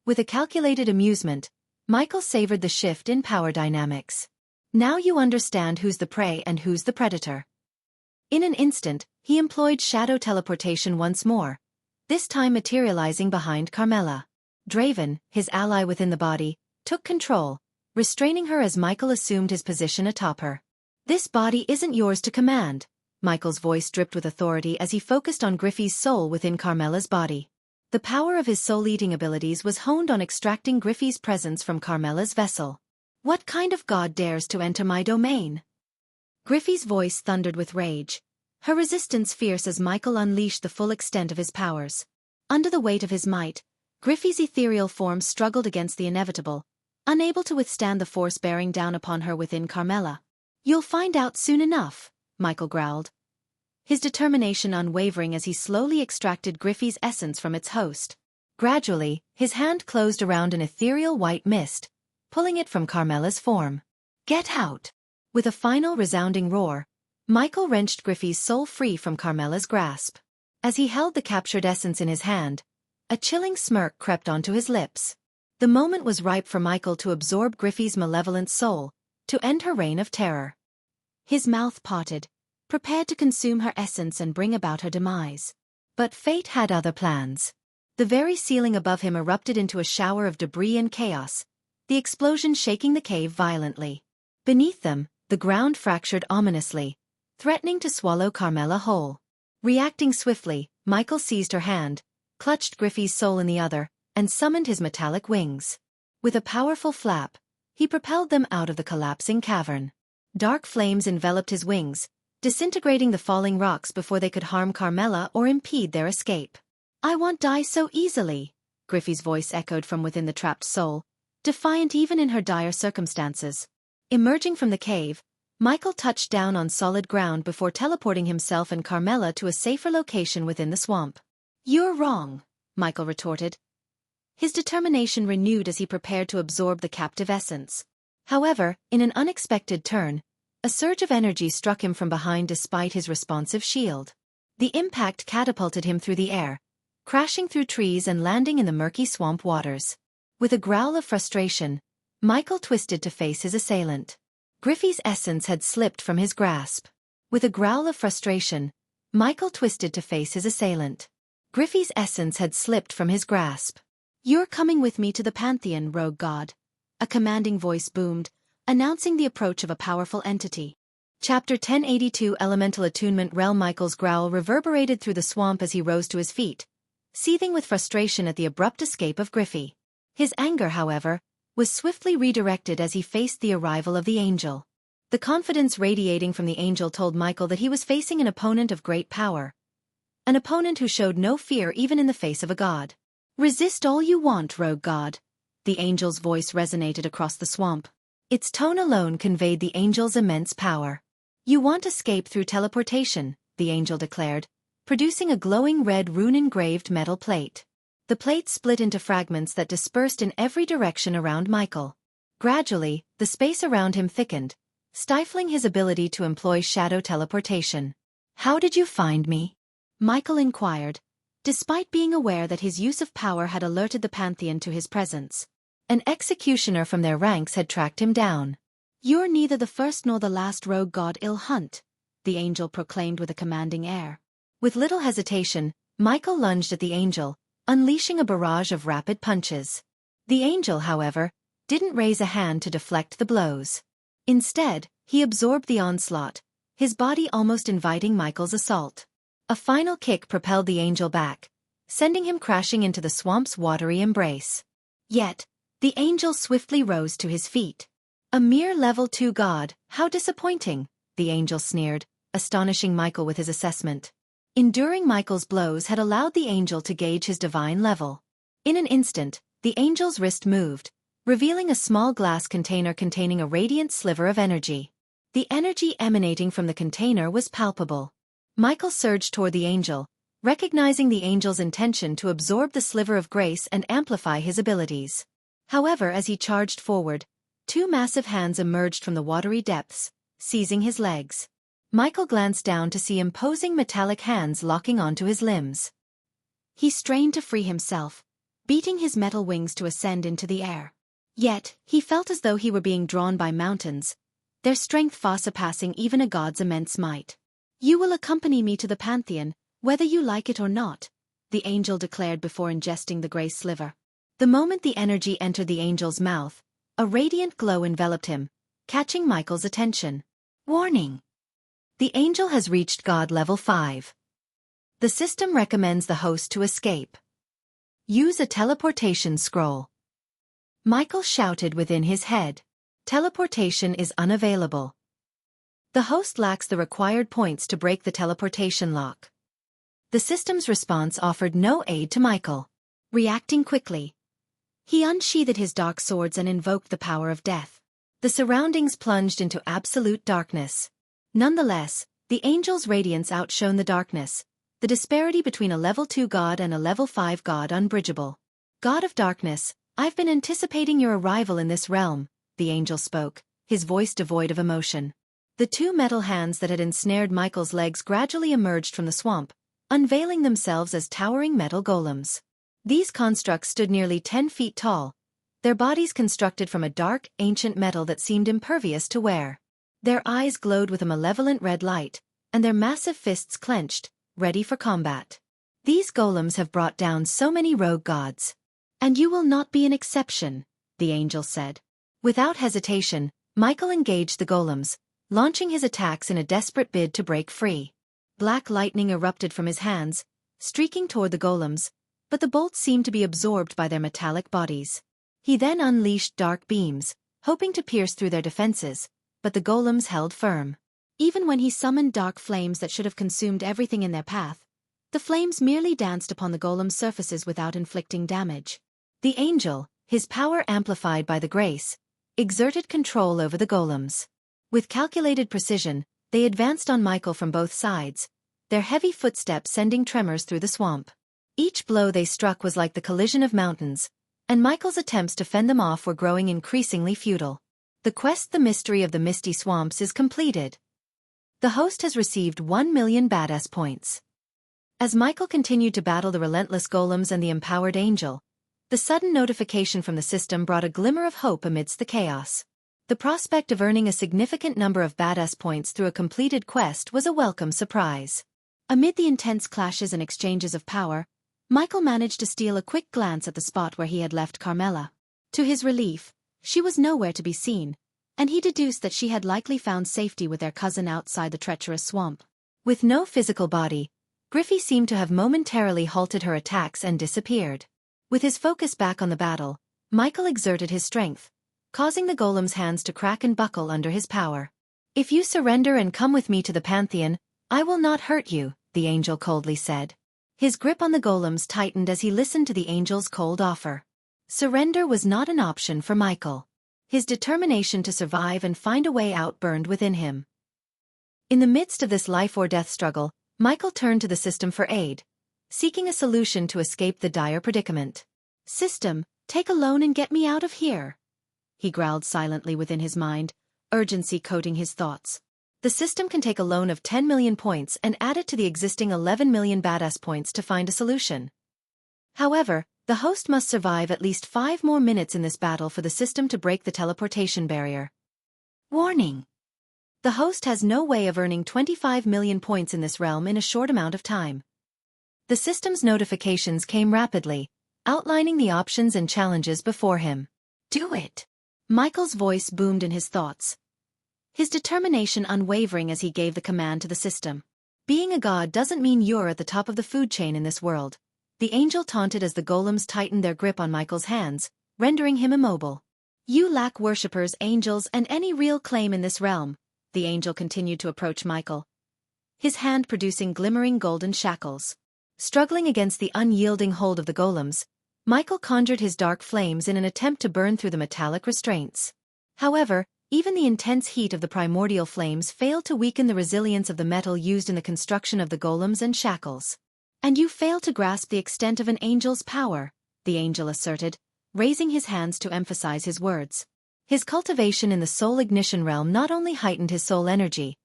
With a calculated amusement, Michael savored the shift in power dynamics. "Now you understand who's the prey and who's the predator." In an instant, he employed shadow teleportation once more, this time materializing behind Carmela. Draven, his ally within the body, took control, restraining her as Michael assumed his position atop her. "This body isn't yours to command." Michael's voice dripped with authority as he focused on Griffey's soul within Carmela's body. The power of his soul-eating abilities was honed on extracting Griffey's presence from Carmela's vessel. "What kind of god dares to enter my domain?" Griffey's voice thundered with rage, her resistance fierce as Michael unleashed the full extent of his powers. Under the weight of his might, Griffey's ethereal form struggled against the inevitable, unable to withstand the force bearing down upon her within Carmela. "You'll find out soon enough," Michael growled, his determination unwavering as he slowly extracted Griffey's essence from its host. Gradually, his hand closed around an ethereal white mist, pulling it from Carmela's form. "Get out!" With a final resounding roar, Michael wrenched Griffey's soul free from Carmela's grasp. As he held the captured essence in his hand, a chilling smirk crept onto his lips. The moment was ripe for Michael to absorb Griffey's malevolent soul, to end her reign of terror. His mouth parted, prepared to consume her essence and bring about her demise. But fate had other plans. The very ceiling above him erupted into a shower of debris and chaos, the explosion shaking the cave violently. Beneath them, the ground fractured ominously, threatening to swallow Carmela whole. Reacting swiftly, Michael seized her hand, clutched Griffey's soul in the other, and summoned his metallic wings. With a powerful flap, he propelled them out of the collapsing cavern. Dark flames enveloped his wings, disintegrating the falling rocks before they could harm Carmela or impede their escape. "I won't die so easily," Griffey's voice echoed from within the trapped soul, defiant even in her dire circumstances. Emerging from the cave, Michael touched down on solid ground before teleporting himself and Carmela to a safer location within the swamp. "You're wrong," Michael retorted, his determination renewed as he prepared to absorb the captive essence. However, in an unexpected turn, a surge of energy struck him from behind despite his responsive shield. The impact catapulted him through the air, crashing through trees and landing in the murky swamp waters. With a growl of frustration, Michael twisted to face his assailant. Griffey's essence had slipped from his grasp. With a growl of frustration, Michael twisted to face his assailant. Griffey's essence had slipped from his grasp. "You're coming with me to the Pantheon, rogue god," a commanding voice boomed, announcing the approach of a powerful entity. Chapter 1082 Elemental Attunement Realm. Michael's growl reverberated through the swamp as he rose to his feet, seething with frustration at the abrupt escape of Griffey. His anger, however, was swiftly redirected as he faced the arrival of the angel. The confidence radiating from the angel told Michael that he was facing an opponent of great power. An opponent who showed no fear even in the face of a god. "Resist all you want, rogue god," the angel's voice resonated across the swamp. Its tone alone conveyed the angel's immense power. "You want escape through teleportation," the angel declared, producing a glowing red rune-engraved metal plate. The plate split into fragments that dispersed in every direction around Michael. Gradually, the space around him thickened, stifling his ability to employ shadow teleportation. "How did you find me?" Michael inquired, despite being aware that his use of power had alerted the Pantheon to his presence. An executioner from their ranks had tracked him down. "You're neither the first nor the last rogue god I'll hunt," the angel proclaimed with a commanding air. With little hesitation, Michael lunged at the angel, unleashing a barrage of rapid punches. The angel, however, didn't raise a hand to deflect the blows. Instead, he absorbed the onslaught, his body almost inviting Michael's assault. A final kick propelled the angel back, sending him crashing into the swamp's watery embrace. Yet, the angel swiftly rose to his feet. "A mere level 2 god, how disappointing," the angel sneered, astonishing Michael with his assessment. Enduring Michael's blows had allowed the angel to gauge his divine level. In an instant, the angel's wrist moved, revealing a small glass container containing a radiant sliver of energy. The energy emanating from the container was palpable. Michael surged toward the angel, recognizing the angel's intention to absorb the sliver of grace and amplify his abilities. However, as he charged forward, 2 massive hands emerged from the watery depths, seizing his legs. Michael glanced down to see imposing metallic hands locking onto his limbs. He strained to free himself, beating his metal wings to ascend into the air. Yet, he felt as though he were being drawn by mountains, their strength far surpassing even a god's immense might. "You will accompany me to the Pantheon, whether you like it or not," the angel declared before ingesting the gray sliver. The moment the energy entered the angel's mouth, a radiant glow enveloped him, catching Michael's attention. "Warning! The angel has reached God level 5. The system recommends the host to escape. Use a teleportation scroll." Michael shouted within his head. "Teleportation is unavailable." The host lacks the required points to break the teleportation lock. The system's response offered no aid to Michael. Reacting quickly, he unsheathed his dark swords and invoked the power of death. The surroundings plunged into absolute darkness. Nonetheless, the angel's radiance outshone the darkness, the disparity between a level 2 god and a level 5 god unbridgeable. God of darkness, I've been anticipating your arrival in this realm, the angel spoke, his voice devoid of emotion. The two metal hands that had ensnared Michael's legs gradually emerged from the swamp, unveiling themselves as towering metal golems. These constructs stood nearly 10 feet tall, their bodies constructed from a dark, ancient metal that seemed impervious to wear. Their eyes glowed with a malevolent red light, and their massive fists clenched, ready for combat. These golems have brought down so many rogue gods. And you will not be an exception, the angel said. Without hesitation, Michael engaged the golems, launching his attacks in a desperate bid to break free. Black lightning erupted from his hands, streaking toward the golems, but the bolts seemed to be absorbed by their metallic bodies. He then unleashed dark beams, hoping to pierce through their defenses, but the golems held firm. Even when he summoned dark flames that should have consumed everything in their path, the flames merely danced upon the golem's surfaces without inflicting damage. The angel, his power amplified by the grace, exerted control over the golems. With calculated precision, they advanced on Michael from both sides, their heavy footsteps sending tremors through the swamp. Each blow they struck was like the collision of mountains, and Michael's attempts to fend them off were growing increasingly futile. The quest The Mystery of the Misty Swamps is completed. The host has received 1,000,000 badass points. As Michael continued to battle the relentless golems and the empowered angel, the sudden notification from the system brought a glimmer of hope amidst the chaos. The prospect of earning a significant number of badass points through a completed quest was a welcome surprise. Amid the intense clashes and exchanges of power, Michael managed to steal a quick glance at the spot where he had left Carmela. To his relief, she was nowhere to be seen, and he deduced that she had likely found safety with their cousin outside the treacherous swamp. With no physical body, Griffey seemed to have momentarily halted her attacks and disappeared. With his focus back on the battle, Michael exerted his strength, causing the golem's hands to crack and buckle under his power. If you surrender and come with me to the Pantheon, I will not hurt you, the angel coldly said. His grip on the golems tightened as he listened to the angel's cold offer. Surrender was not an option for Michael. His determination to survive and find a way out burned within him. In the midst of this life-or-death struggle, Michael turned to the system for aid, seeking a solution to escape the dire predicament. System, take a loan and get me out of here, he growled silently within his mind, urgency coating his thoughts. The system can take a loan of 10 million points and add it to the existing 11 million badass points to find a solution. However, the host must survive at least 5 more minutes in this battle for the system to break the teleportation barrier. Warning! The host has no way of earning 25 million points in this realm in a short amount of time. The system's notifications came rapidly, outlining the options and challenges before him. Do it! Michael's voice boomed in his thoughts, his determination unwavering as he gave the command to the system. Being a god doesn't mean you're at the top of the food chain in this world, the angel taunted as the golems tightened their grip on Michael's hands, rendering him immobile. You lack worshippers, angels, and any real claim in this realm, the angel continued to approach Michael, his hand producing glimmering golden shackles. Struggling against the unyielding hold of the golems, Michael conjured his dark flames in an attempt to burn through the metallic restraints. However, even the intense heat of the primordial flames failed to weaken the resilience of the metal used in the construction of the golems and shackles. And you fail to grasp the extent of an angel's power, the angel asserted, raising his hands to emphasize his words. His cultivation in the soul ignition realm not only heightened his soul energy,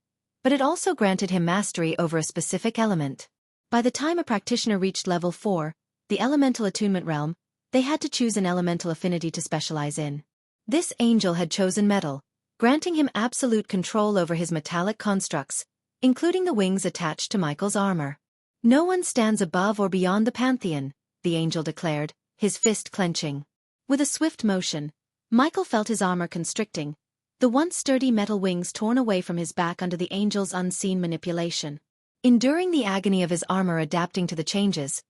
but it also granted him mastery over a specific element. By the time a practitioner reached level 4, the elemental attunement realm, they had to choose an elemental affinity to specialize in. This angel had chosen metal, granting him absolute control over his metallic constructs, including the wings attached to Michael's armor. No one stands above or beyond the Pantheon, the angel declared, his fist clenching. With a swift motion, Michael felt his armor constricting, the once sturdy metal wings torn away from his back under the angel's unseen manipulation. Enduring the agony of his armor adapting to the changes,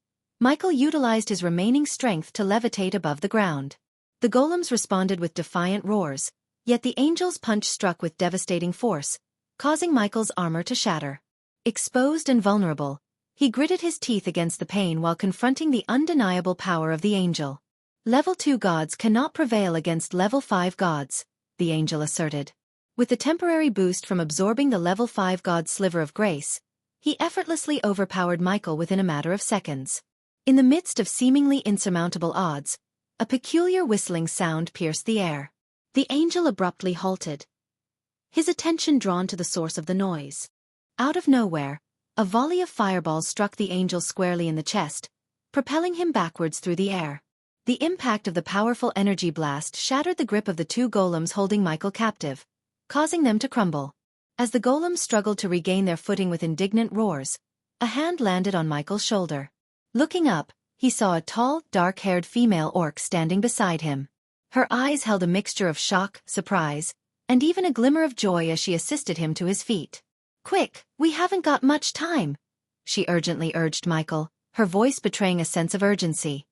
Michael utilized his remaining strength to levitate above the ground. The golems responded with defiant roars, yet the angel's punch struck with devastating force, causing Michael's armor to shatter. Exposed and vulnerable, he gritted his teeth against the pain while confronting the undeniable power of the angel. Level 2 gods cannot prevail against level 5 gods, the angel asserted. With the temporary boost from absorbing the level 5 god's sliver of grace, he effortlessly overpowered Michael within a matter of seconds. In the midst of seemingly insurmountable odds, a peculiar whistling sound pierced the air. The angel abruptly halted, his attention drawn to the source of the noise. Out of nowhere, a volley of fireballs struck the angel squarely in the chest, propelling him backwards through the air. The impact of the powerful energy blast shattered the grip of the two golems holding Michael captive, causing them to crumble. As the golems struggled to regain their footing with indignant roars, a hand landed on Michael's shoulder. Looking up, he saw a tall, dark-haired female orc standing beside him. Her eyes held a mixture of shock, surprise, and even a glimmer of joy as she assisted him to his feet. "Quick, we haven't got much time," she urgently urged Michael, her voice betraying a sense of urgency.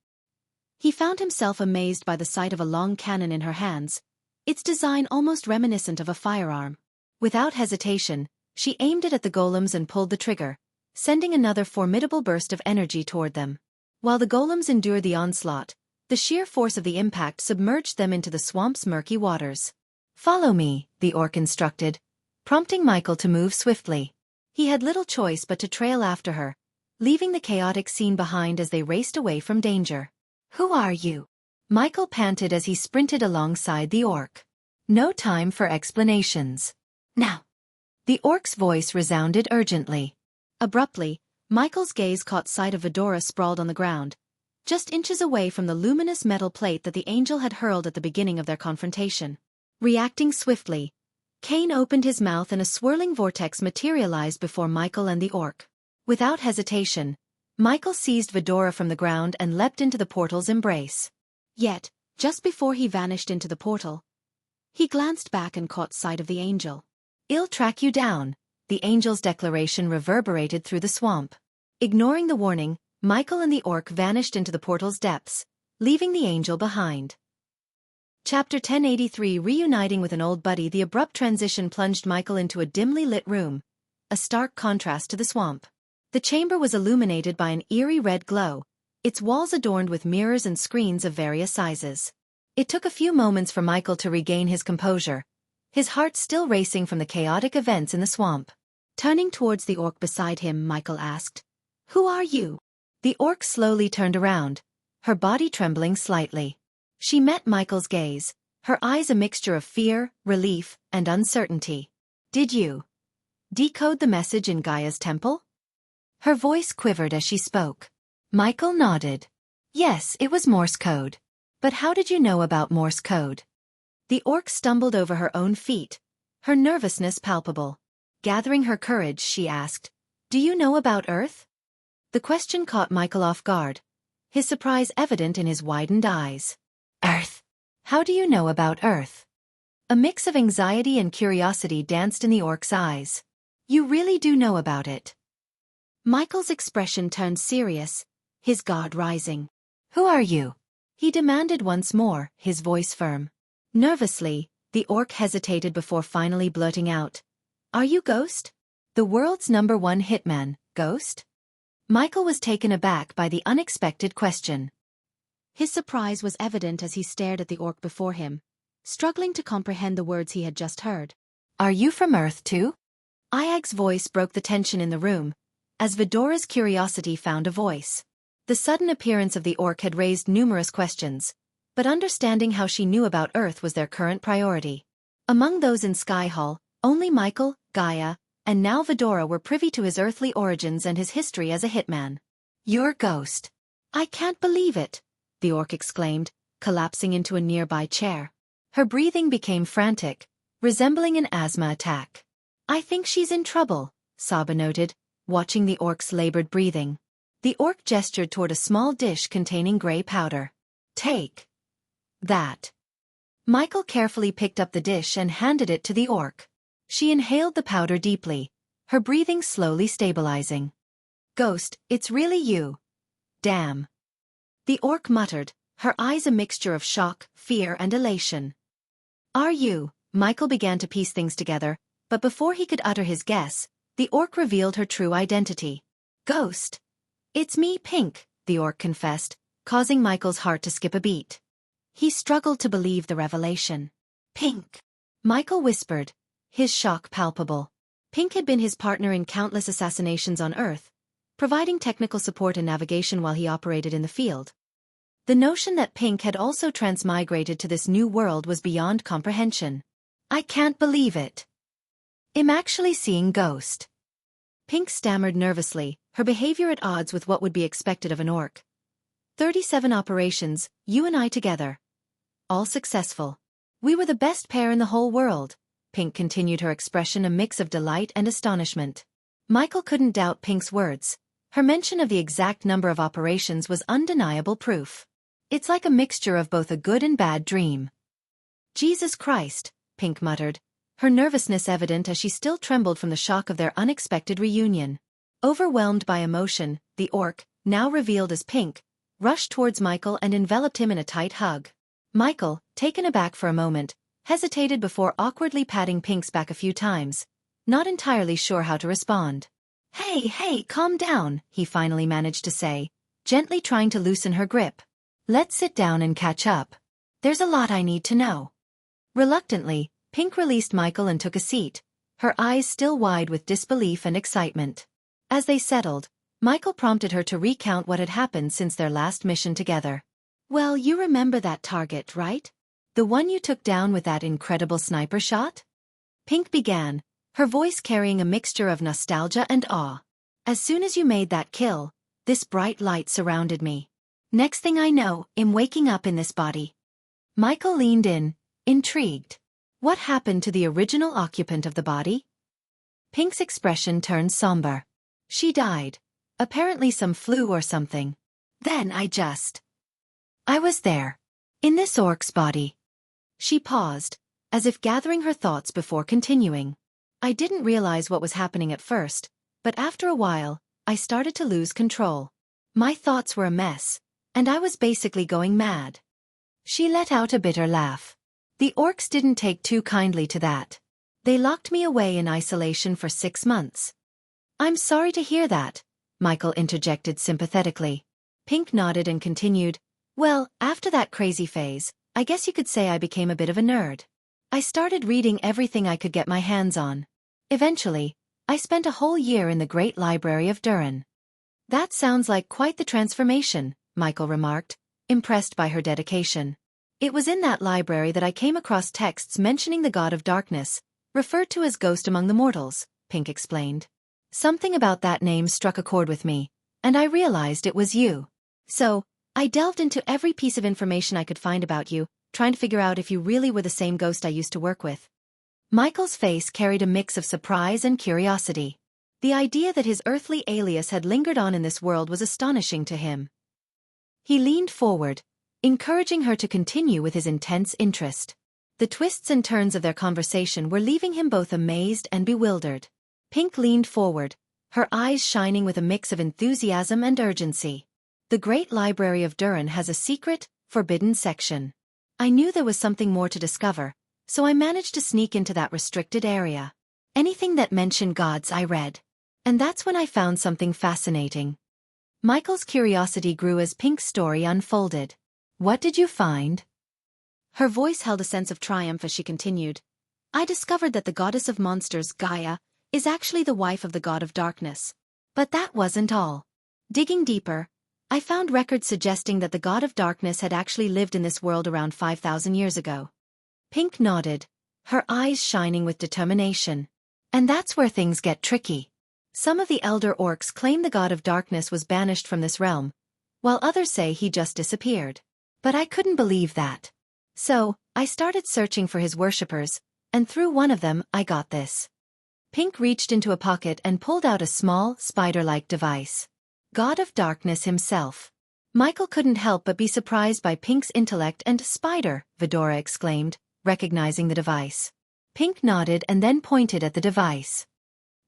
He found himself amazed by the sight of a long cannon in her hands, its design almost reminiscent of a firearm. Without hesitation, she aimed it at the golems and pulled the trigger, sending another formidable burst of energy toward them. While the golems endured the onslaught, the sheer force of the impact submerged them into the swamp's murky waters. "Follow me," the orc instructed, prompting Michael to move swiftly. He had little choice but to trail after her, leaving the chaotic scene behind as they raced away from danger. "Who are you?" Michael panted as he sprinted alongside the orc. "No time for explanations. Now!" The orc's voice resounded urgently. Abruptly, Michael's gaze caught sight of Vidora sprawled on the ground, just inches away from the luminous metal plate that the angel had hurled at the beginning of their confrontation. Reacting swiftly, Cain opened his mouth and a swirling vortex materialized before Michael and the orc. Without hesitation, Michael seized Vidora from the ground and leapt into the portal's embrace. Yet, just before he vanished into the portal, he glanced back and caught sight of the angel. "I'll track you down," the angel's declaration reverberated through the swamp. Ignoring the warning, Michael and the orc vanished into the portal's depths, leaving the angel behind. Chapter 1083. Reuniting with an old buddy. The abrupt transition plunged Michael into a dimly lit room, a stark contrast to the swamp. The chamber was illuminated by an eerie red glow, its walls adorned with mirrors and screens of various sizes. It took a few moments for Michael to regain his composure, his heart still racing from the chaotic events in the swamp. Turning towards the orc beside him, Michael asked, "Who are you?" The orc slowly turned around, her body trembling slightly. She met Michael's gaze, her eyes a mixture of fear, relief, and uncertainty. "Did you decode the message in Gaia's temple?" Her voice quivered as she spoke. Michael nodded. "Yes, it was Morse code. But how did you know about Morse code?" The orc stumbled over her own feet, her nervousness palpable. Gathering her courage, she asked, "Do you know about Earth?" The question caught Michael off guard, his surprise evident in his widened eyes. "Earth? How do you know about Earth?" A mix of anxiety and curiosity danced in the orc's eyes. "You really do know about it?" Michael's expression turned serious, his guard rising. "Who are you?" he demanded once more, his voice firm. Nervously, the orc hesitated before finally blurting out, "Are you Ghost? The world's #1 hitman, Ghost?" Michael was taken aback by the unexpected question. His surprise was evident as he stared at the orc before him, struggling to comprehend the words he had just heard. "Are you from Earth too?" Iag's voice broke the tension in the room, as Vidora's curiosity found a voice. The sudden appearance of the orc had raised numerous questions, but understanding how she knew about Earth was their current priority. Among those in Sky Hall, only Michael, Gaia, and now Vidora were privy to his earthly origins and his history as a hitman. "You're Ghost. I can't believe it," the orc exclaimed, collapsing into a nearby chair. Her breathing became frantic, resembling an asthma attack. "I think she's in trouble," Saga noted, watching the orc's labored breathing. The orc gestured toward a small dish containing gray powder. "Take that." Michael carefully picked up the dish and handed it to the orc. She inhaled the powder deeply, her breathing slowly stabilizing. "Ghost, it's really you. Damn." The orc muttered, her eyes a mixture of shock, fear, and elation. "Are you?" Michael began to piece things together, but before he could utter his guess, the orc revealed her true identity. Ghost. It's me, Pink, the orc confessed, causing Michael's heart to skip a beat. He struggled to believe the revelation. Pink. Michael whispered, his shock palpable. Pink had been his partner in countless assassinations on Earth, providing technical support and navigation while he operated in the field. The notion that Pink had also transmigrated to this new world was beyond comprehension. I can't believe it. I'm actually seeing Ghost. Pink stammered nervously, her behavior at odds with what would be expected of an orc. 37 operations, you and I together. All successful. We were the best pair in the whole world. Pink continued, her expression a mix of delight and astonishment. Michael couldn't doubt Pink's words. Her mention of the exact number of operations was undeniable proof. It's like a mixture of both a good and bad dream. Jesus Christ, Pink muttered, her nervousness evident as she still trembled from the shock of their unexpected reunion. Overwhelmed by emotion, the orc, now revealed as Pink, rushed towards Michael and enveloped him in a tight hug. Michael, taken aback for a moment, hesitated before awkwardly patting Pink's back a few times, not entirely sure how to respond. Hey, calm down, he finally managed to say, gently trying to loosen her grip. Let's sit down and catch up. There's a lot I need to know. Reluctantly, Pink released Michael and took a seat, her eyes still wide with disbelief and excitement. As they settled, Michael prompted her to recount what had happened since their last mission together. Well, you remember that target, right? The one you took down with that incredible sniper shot? Pink began, her voice carrying a mixture of nostalgia and awe. As soon as you made that kill, this bright light surrounded me. Next thing I know, I'm waking up in this body. Michael leaned in, intrigued. What happened to the original occupant of the body? Pink's expression turned somber. She died. Apparently some flu or something. Then I was there. In this orc's body. She paused, as if gathering her thoughts before continuing. I didn't realize what was happening at first, but after a while, I started to lose control. My thoughts were a mess, and I was basically going mad. She let out a bitter laugh. The orcs didn't take too kindly to that. They locked me away in isolation for 6 months. I'm sorry to hear that, Michael interjected sympathetically. Pink nodded and continued, well, after that crazy phase, I guess you could say I became a bit of a nerd. I started reading everything I could get my hands on. Eventually, I spent a whole year in the Great Library of Durin. That sounds like quite the transformation, Michael remarked, impressed by her dedication. It was in that library that I came across texts mentioning the god of darkness, referred to as Ghost among the mortals, Pink explained. Something about that name struck a chord with me, and I realized it was you. So, I delved into every piece of information I could find about you, trying to figure out if you really were the same ghost I used to work with. Michael's face carried a mix of surprise and curiosity. The idea that his earthly alias had lingered on in this world was astonishing to him. He leaned forward, encouraging her to continue with his intense interest. The twists and turns of their conversation were leaving him both amazed and bewildered. Pink leaned forward, her eyes shining with a mix of enthusiasm and urgency. The Great Library of Durin has a secret, forbidden section. I knew there was something more to discover, so I managed to sneak into that restricted area. Anything that mentioned gods I read. And that's when I found something fascinating. Michael's curiosity grew as Pink's story unfolded. What did you find? Her voice held a sense of triumph as she continued. I discovered that the goddess of monsters, Gaia, is actually the wife of the god of darkness. But that wasn't all. Digging deeper, I found records suggesting that the god of darkness had actually lived in this world around 5,000 years ago. Pink nodded, her eyes shining with determination. And that's where things get tricky. Some of the elder orcs claim the god of darkness was banished from this realm, while others say he just disappeared. But I couldn't believe that. So, I started searching for his worshippers, and through one of them I got this. Pink reached into a pocket and pulled out a small, spider-like device. God of Darkness himself. Michael couldn't help but be surprised by Pink's intellect and spider, Vidora exclaimed, recognizing the device. Pink nodded and then pointed at the device.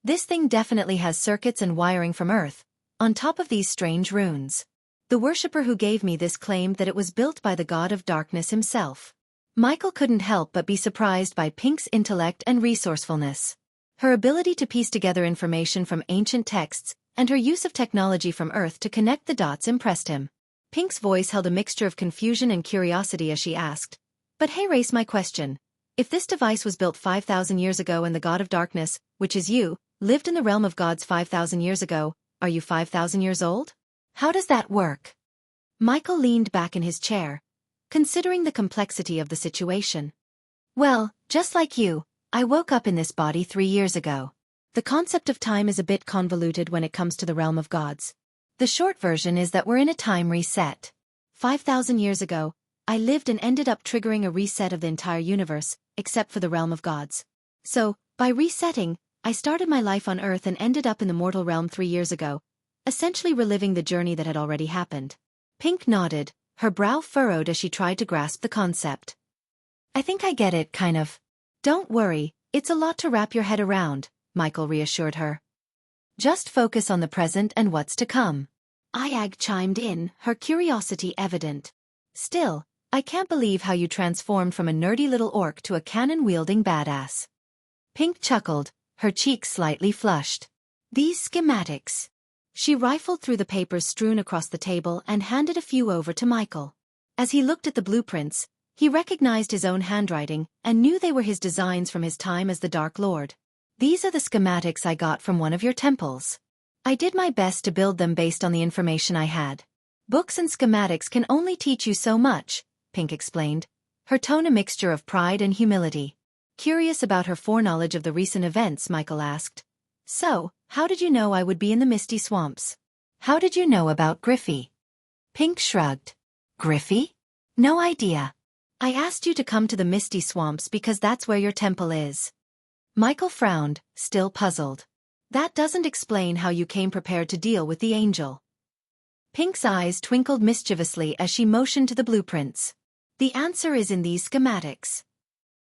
This thing definitely has circuits and wiring from Earth, on top of these strange runes. The worshipper who gave me this claimed that it was built by the God of Darkness himself. Michael couldn't help but be surprised by Pink's intellect and resourcefulness. Her ability to piece together information from ancient texts and her use of technology from Earth to connect the dots impressed him. Pink's voice held a mixture of confusion and curiosity as she asked, "But hey, raise my question. If this device was built 5,000 years ago and the god of darkness, which is you, lived in the realm of gods 5,000 years ago, are you 5,000 years old? How does that work?" Michael leaned back in his chair, considering the complexity of the situation. "Well, just like you, I woke up in this body 3 years ago. The concept of time is a bit convoluted when it comes to the realm of gods. The short version is that we're in a time reset. 5,000 years ago, I lived and ended up triggering a reset of the entire universe, except for the realm of gods. So, by resetting, I started my life on Earth and ended up in the mortal realm 3 years ago, essentially reliving the journey that had already happened." Pink nodded, her brow furrowed as she tried to grasp the concept. "I think I get it, kind of." "Don't worry, it's a lot to wrap your head around," Michael reassured her. "Just focus on the present and what's to come." Ayag chimed in, her curiosity evident. "Still, I can't believe how you transformed from a nerdy little orc to a cannon-wielding badass." Pink chuckled, her cheeks slightly flushed. "These schematics." She rifled through the papers strewn across the table and handed a few over to Michael. As he looked at the blueprints, he recognized his own handwriting and knew they were his designs from his time as the Dark Lord. "These are the schematics I got from one of your temples. I did my best to build them based on the information I had. Books and schematics can only teach you so much," Pink explained, her tone a mixture of pride and humility. Curious about her foreknowledge of the recent events, Michael asked, "So, how did you know I would be in the Misty Swamps? How did you know about Griffey?" Pink shrugged. "Griffey? No idea. I asked you to come to the Misty Swamps because that's where your temple is." Michael frowned, still puzzled. "That doesn't explain how you came prepared to deal with the angel." Pink's eyes twinkled mischievously as she motioned to the blueprints. "The answer is in these schematics."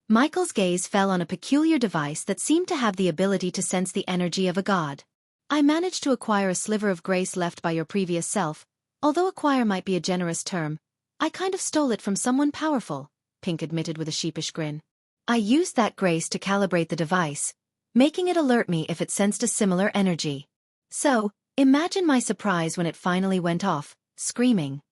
Michael's gaze fell on a peculiar device that seemed to have the ability to sense the energy of a god. "I managed to acquire a sliver of grace left by your previous self, although acquire might be a generous term. I kind of stole it from someone powerful," Pink admitted with a sheepish grin. "I used that grace to calibrate the device, making it alert me if it sensed a similar energy. So, imagine my surprise when it finally went off, screaming."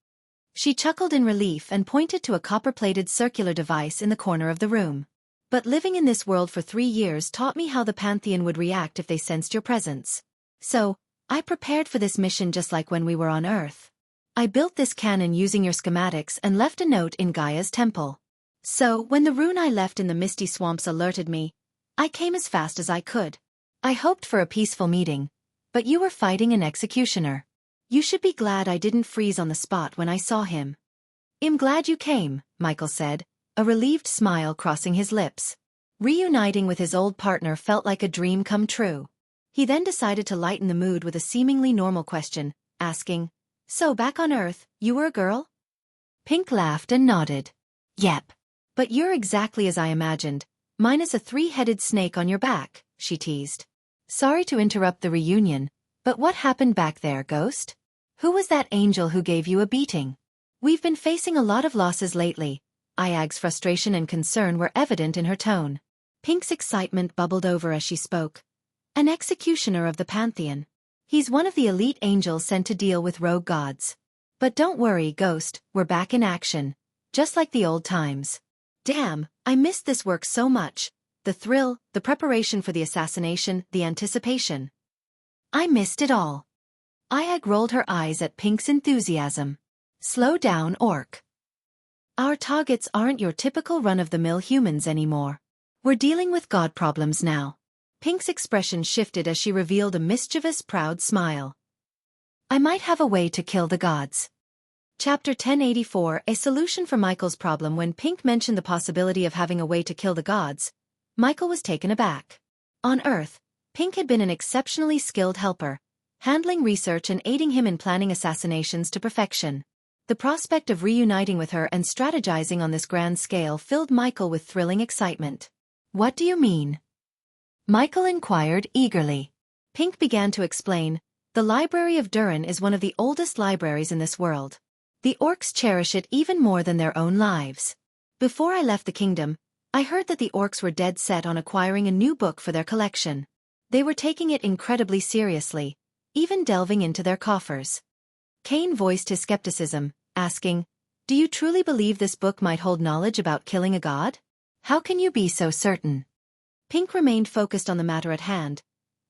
She chuckled in relief and pointed to a copper-plated circular device in the corner of the room. "But living in this world for 3 years taught me how the Pantheon would react if they sensed your presence. So, I prepared for this mission just like when we were on Earth. I built this cannon using your schematics and left a note in Gaia's temple. So, when the rune I left in the Misty Swamps alerted me, I came as fast as I could. I hoped for a peaceful meeting, but you were fighting an executioner. You should be glad I didn't freeze on the spot when I saw him." "I'm glad you came," Michael said, a relieved smile crossing his lips. Reuniting with his old partner felt like a dream come true. He then decided to lighten the mood with a seemingly normal question, asking, "So back on Earth, you were a girl?" Pink laughed and nodded. "Yep. But you're exactly as I imagined, minus a 3-headed snake on your back," she teased. "Sorry to interrupt the reunion, but what happened back there, Ghost? Who was that angel who gave you a beating?" "We've been facing a lot of losses lately." Ayag's frustration and concern were evident in her tone. Pink's excitement bubbled over as she spoke. "An executioner of the Pantheon. He's one of the elite angels sent to deal with rogue gods. But don't worry, Ghost, we're back in action, just like the old times." "Damn, I missed this work so much. The thrill, the preparation for the assassination, the anticipation. I missed it all." Ayag rolled her eyes at Pink's enthusiasm. "Slow down, Orc. Our targets aren't your typical run-of-the-mill humans anymore. We're dealing with god problems now." Pink's expression shifted as she revealed a mischievous, proud smile. "I might have a way to kill the gods." Chapter 1084, a solution for Michael's problem. When Pink mentioned the possibility of having a way to kill the gods, Michael was taken aback. On Earth, Pink had been an exceptionally skilled helper, handling research and aiding him in planning assassinations to perfection. The prospect of reuniting with her and strategizing on this grand scale filled Michael with thrilling excitement. "What do you mean?" Michael inquired eagerly. Pink began to explain, "The Library of Durin is one of the oldest libraries in this world. The orcs cherish it even more than their own lives. Before I left the kingdom, I heard that the orcs were dead set on acquiring a new book for their collection. They were taking it incredibly seriously, even delving into their coffers. Cain voiced his skepticism, asking, "Do you truly believe this book might hold knowledge about killing a god? How can you be so certain?" Pink remained focused on the matter at hand,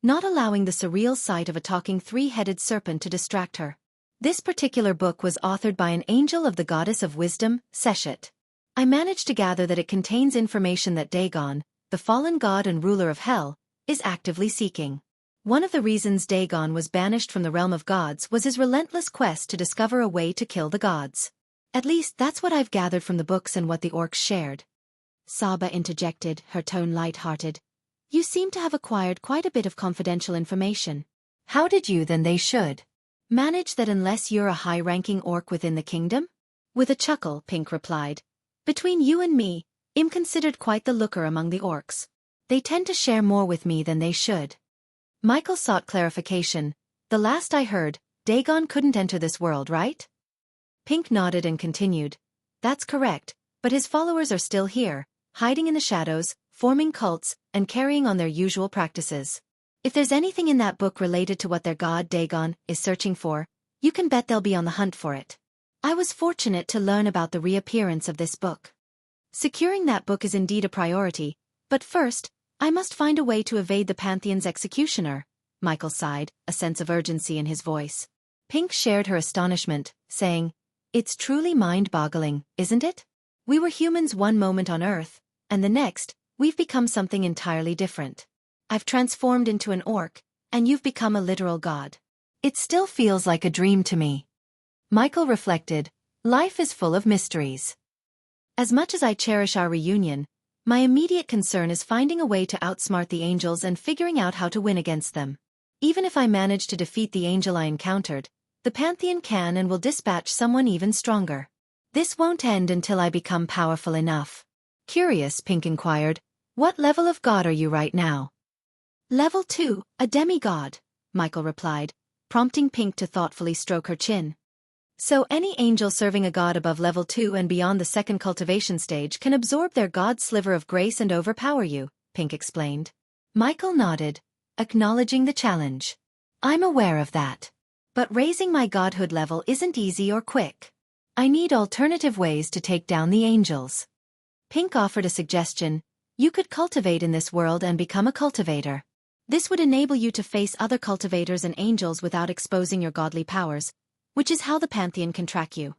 not allowing the surreal sight of a talking three-headed serpent to distract her. This particular book was authored by an angel of the goddess of wisdom, Seshet. I managed to gather that it contains information that Dagon, the fallen god and ruler of hell, is actively seeking. One of the reasons Dagon was banished from the realm of gods was his relentless quest to discover a way to kill the gods. At least that's what I've gathered from the books and what the orcs shared. Saga interjected, her tone light-hearted. You seem to have acquired quite a bit of confidential information. How did you, then they should, manage that unless you're a high-ranking orc within the kingdom? With a chuckle, Pink replied. Between you and me, I'm considered quite the looker among the orcs. They tend to share more with me than they should. Michael sought clarification. The last I heard, Dagon couldn't enter this world, right? Pink nodded and continued. That's correct, but his followers are still here, hiding in the shadows, forming cults, and carrying on their usual practices. If there's anything in that book related to what their god Dagon is searching for, you can bet they'll be on the hunt for it. I was fortunate to learn about the reappearance of this book. Securing that book is indeed a priority, but first, I must find a way to evade the Pantheon's executioner. Michael sighed, a sense of urgency in his voice. Pink shared her astonishment, saying, It's truly mind-boggling, isn't it? We were humans one moment on Earth, and the next, we've become something entirely different. I've transformed into an orc, and you've become a literal god. It still feels like a dream to me. Michael reflected, life is full of mysteries. As much as I cherish our reunion, my immediate concern is finding a way to outsmart the angels and figuring out how to win against them. Even if I manage to defeat the angel I encountered, the Pantheon can and will dispatch someone even stronger. This won't end until I become powerful enough. Curious, Pink inquired, what level of god are you right now? Level 2, a demigod, Michael replied, prompting Pink to thoughtfully stroke her chin. So any angel serving a god above level 2 and beyond the second cultivation stage can absorb their god's sliver of grace and overpower you, Pink explained. Michael nodded, acknowledging the challenge. I'm aware of that. But raising my godhood level isn't easy or quick. I need alternative ways to take down the angels. Pink offered a suggestion. You could cultivate in this world and become a cultivator. This would enable you to face other cultivators and angels without exposing your godly powers, which is how the Pantheon can track you.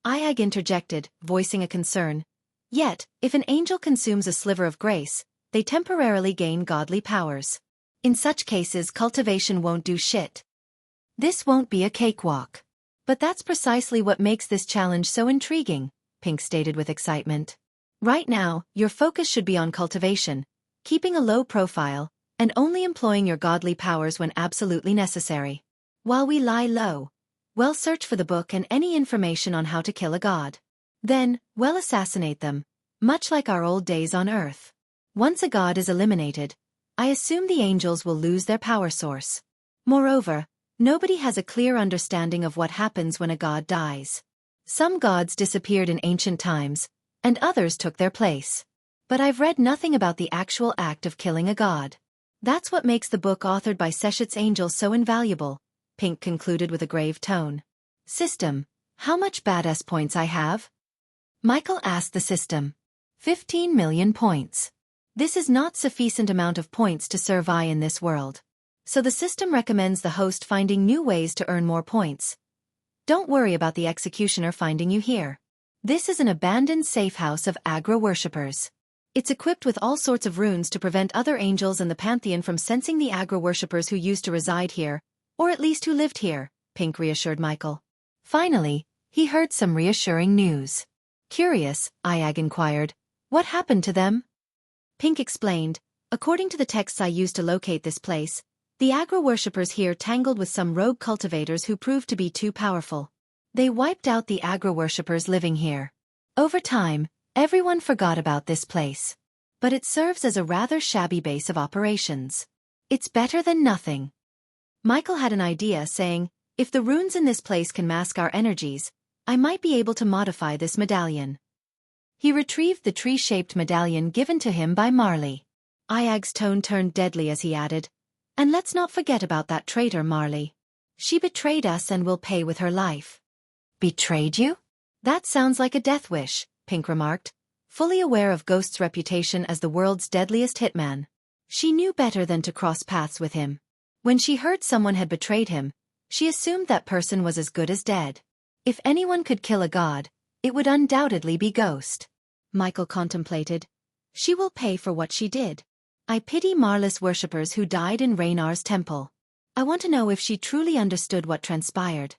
Iag interjected, voicing a concern. Yet, if an angel consumes a sliver of grace, they temporarily gain godly powers. In such cases, cultivation won't do shit. This won't be a cakewalk. But that's precisely what makes this challenge so intriguing, Pink stated with excitement. Right now, your focus should be on cultivation, keeping a low profile, and only employing your godly powers when absolutely necessary. While we lie low, we'll search for the book and any information on how to kill a god. Then, we'll assassinate them, much like our old days on Earth. Once a god is eliminated, I assume the angels will lose their power source. Moreover, nobody has a clear understanding of what happens when a god dies. Some gods disappeared in ancient times, and others took their place. But I've read nothing about the actual act of killing a god. That's what makes the book authored by Seshet's angel so invaluable, Pink concluded with a grave tone. System, how much badass points I have? Michael asked the system. 15 million points. This is not sufficient amount of points to survive in this world. So the system recommends the host finding new ways to earn more points. Don't worry about the executioner finding you here. This is an abandoned safe house of Agra worshippers. It's equipped with all sorts of runes to prevent other angels and the Pantheon from sensing the Agra worshippers who used to reside here, or at least who lived here, Pink reassured Michael. Finally, he heard some reassuring news. Curious, Iag inquired, what happened to them? Pink explained, according to the texts I used to locate this place, the Agra worshippers here tangled with some rogue cultivators who proved to be too powerful. They wiped out the Agra worshippers living here. Over time, everyone forgot about this place. But it serves as a rather shabby base of operations. It's better than nothing. Michael had an idea, saying, if the runes in this place can mask our energies, I might be able to modify this medallion. He retrieved the tree-shaped medallion given to him by Marley. Iag's tone turned deadly as he added, "And let's not forget about that traitor Marley. She betrayed us and will pay with her life." "Betrayed you? That sounds like a death wish," Pink remarked, fully aware of Ghost's reputation as the world's deadliest hitman. She knew better than to cross paths with him. When she heard someone had betrayed him, she assumed that person was as good as dead. If anyone could kill a god, it would undoubtedly be Ghost. Michael contemplated. She will pay for what she did. I pity Marlis worshippers who died in Raynar's temple. I want to know if she truly understood what transpired.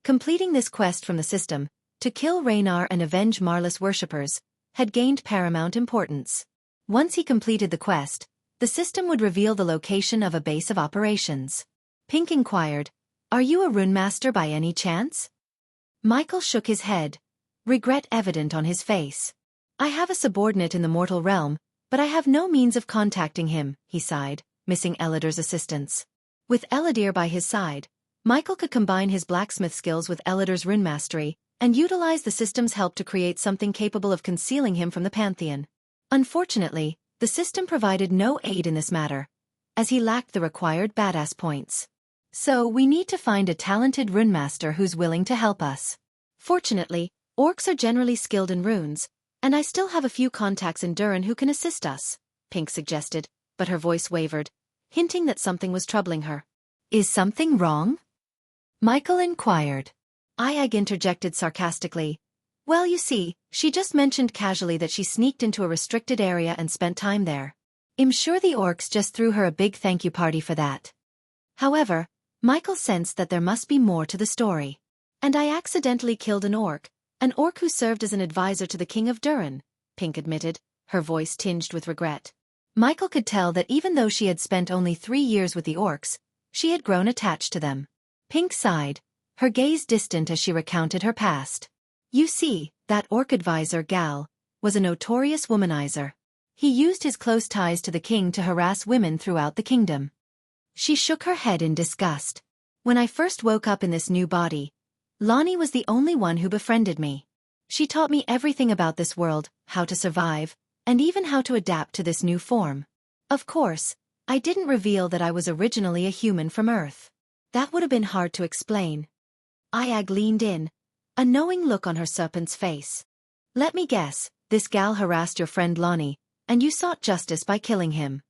Completing this quest from the system, to kill Raynar and avenge Marlis worshippers, had gained paramount importance. Once he completed the quest, the system would reveal the location of a base of operations. Pink inquired, "Are you a runemaster by any chance?" Michael shook his head, regret evident on his face. "I have a subordinate in the mortal realm, but I have no means of contacting him," he sighed, missing Elidir's assistance. With Elidir by his side, Michael could combine his blacksmith skills with Elidir's runemastery and utilize the system's help to create something capable of concealing him from the Pantheon. Unfortunately, the system provided no aid in this matter, as he lacked the required badass points. "So we need to find a talented runemaster who's willing to help us. Fortunately, orcs are generally skilled in runes, and I still have a few contacts in Durin who can assist us," Pink suggested, but her voice wavered, hinting that something was troubling her. "Is something wrong?" Michael inquired. Iag interjected sarcastically. "Well, you see, she just mentioned casually that she sneaked into a restricted area and spent time there. I'm sure the orcs just threw her a big thank you party for that." However, Michael sensed that there must be more to the story. "And I accidentally killed an orc who served as an advisor to the king of Durin," Pink admitted, her voice tinged with regret. Michael could tell that even though she had spent only 3 years with the orcs, she had grown attached to them. Pink sighed, her gaze distant as she recounted her past. "You see, that orc advisor, Gal, was a notorious womanizer. He used his close ties to the king to harass women throughout the kingdom." She shook her head in disgust. "When I first woke up in this new body, Lonnie was the only one who befriended me. She taught me everything about this world, how to survive, and even how to adapt to this new form. Of course, I didn't reveal that I was originally a human from Earth. That would have been hard to explain." Iag leaned in, a knowing look on her serpent's face. "Let me guess, this gal harassed your friend Lonnie, and you sought justice by killing him."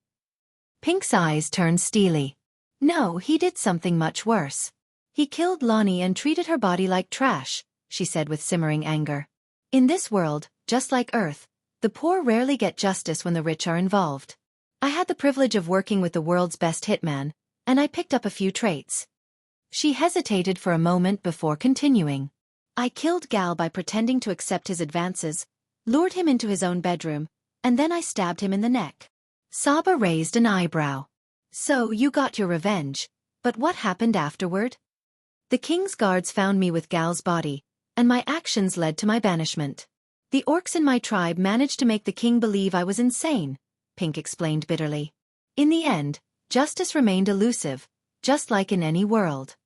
Pink's eyes turned steely. "No, he did something much worse. He killed Lonnie and treated her body like trash," she said with simmering anger. "In this world, just like Earth, the poor rarely get justice when the rich are involved. I had the privilege of working with the world's best hitman, and I picked up a few traits." She hesitated for a moment before continuing. "I killed Gal by pretending to accept his advances, lured him into his own bedroom, and then I stabbed him in the neck." Saba raised an eyebrow. "So you got your revenge, but what happened afterward?" "The king's guards found me with Gal's body, and my actions led to my banishment. The orcs in my tribe managed to make the king believe I was insane," Pink explained bitterly. "In the end, justice remained elusive, just like in any world."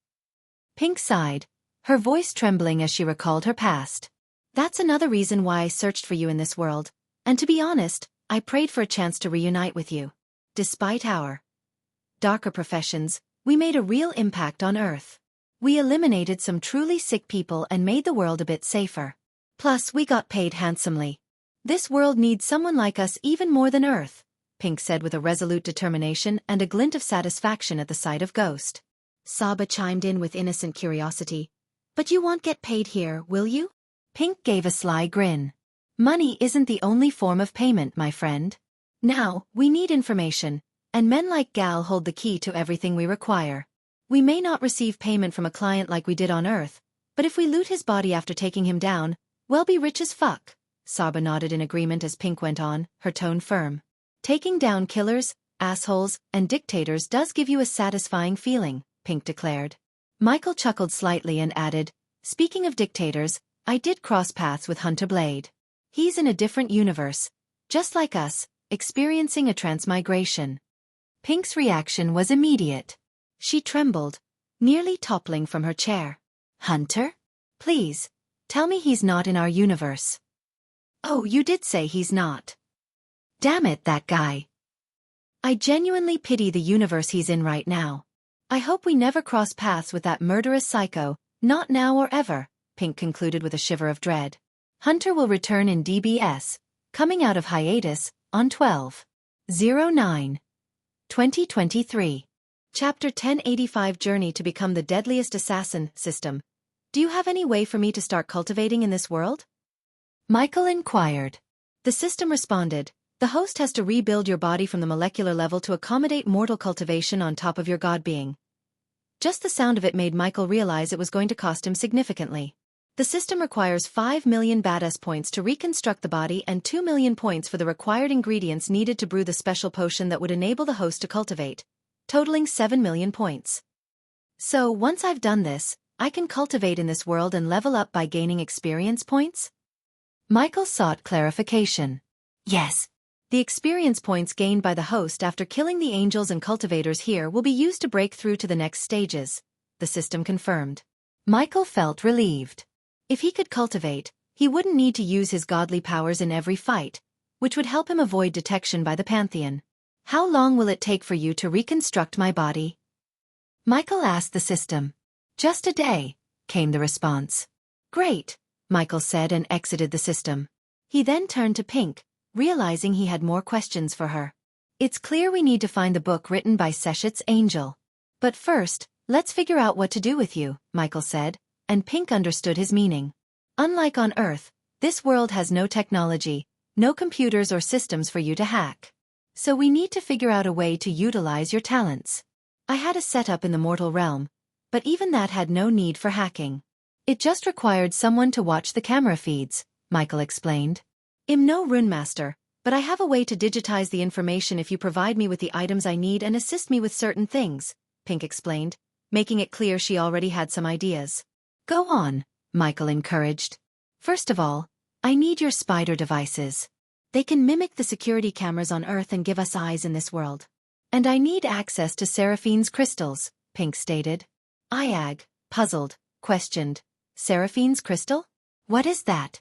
Pink sighed, her voice trembling as she recalled her past. "That's another reason why I searched for you in this world, and to be honest, I prayed for a chance to reunite with you. Despite our darker professions, we made a real impact on Earth. We eliminated some truly sick people and made the world a bit safer. Plus, we got paid handsomely. This world needs someone like us even more than Earth," Pink said with a resolute determination and a glint of satisfaction at the sight of Ghost. Saba chimed in with innocent curiosity. "But you won't get paid here, will you?" Pink gave a sly grin. "Money isn't the only form of payment, my friend. Now, we need information, and men like Gal hold the key to everything we require. We may not receive payment from a client like we did on Earth, but if we loot his body after taking him down, we'll be rich as fuck." Saba nodded in agreement as Pink went on, her tone firm. "Taking down killers, assholes, and dictators does give you a satisfying feeling," Pink declared. Michael chuckled slightly and added, "Speaking of dictators, I did cross paths with Hunter Blade. He's in a different universe, just like us, experiencing a transmigration." Pink's reaction was immediate. She trembled, nearly toppling from her chair. "Hunter? Please, tell me he's not in our universe." Oh, you did say he's not. Damn it, that guy. I genuinely pity the universe he's in right now. I hope we never cross paths with that murderous psycho, not now or ever, Pink concluded with a shiver of dread. Hunter will return in DBS, coming out of hiatus, on 12/09/2023. Chapter 1085 Journey to Become the Deadliest Assassin. System. Do you have any way for me to start cultivating in this world? Michael inquired. The system responded, the host has to rebuild your body from the molecular level to accommodate mortal cultivation on top of your god being. Just the sound of it made Michael realize it was going to cost him significantly. The system requires 5 million badass points to reconstruct the body and 2 million points for the required ingredients needed to brew the special potion that would enable the host to cultivate, totaling 7 million points. So, once I've done this, I can cultivate in this world and level up by gaining experience points? Michael sought clarification. Yes. The experience points gained by the host after killing the angels and cultivators here will be used to break through to the next stages, the system confirmed. Michael felt relieved. If he could cultivate, he wouldn't need to use his godly powers in every fight, which would help him avoid detection by the Pantheon. How long will it take for you to reconstruct my body? Michael asked the system. Just a day, came the response. Great, Michael said and exited the system. He then turned to Pink, realizing he had more questions for her. It's clear we need to find the book written by Seshet's angel. But first, let's figure out what to do with you, Michael said, and Pink understood his meaning. Unlike on Earth, this world has no technology, no computers or systems for you to hack. So we need to figure out a way to utilize your talents. I had a setup in the mortal realm, but even that had no need for hacking. It just required someone to watch the camera feeds, Michael explained. I'm no rune master, but I have a way to digitize the information if you provide me with the items I need and assist me with certain things, Pink explained, making it clear she already had some ideas. Go on, Michael encouraged. First of all, I need your spider devices. They can mimic the security cameras on Earth and give us eyes in this world. And I need access to Seraphine's crystals, Pink stated. Iag, puzzled, questioned. Seraphine's crystal? What is that?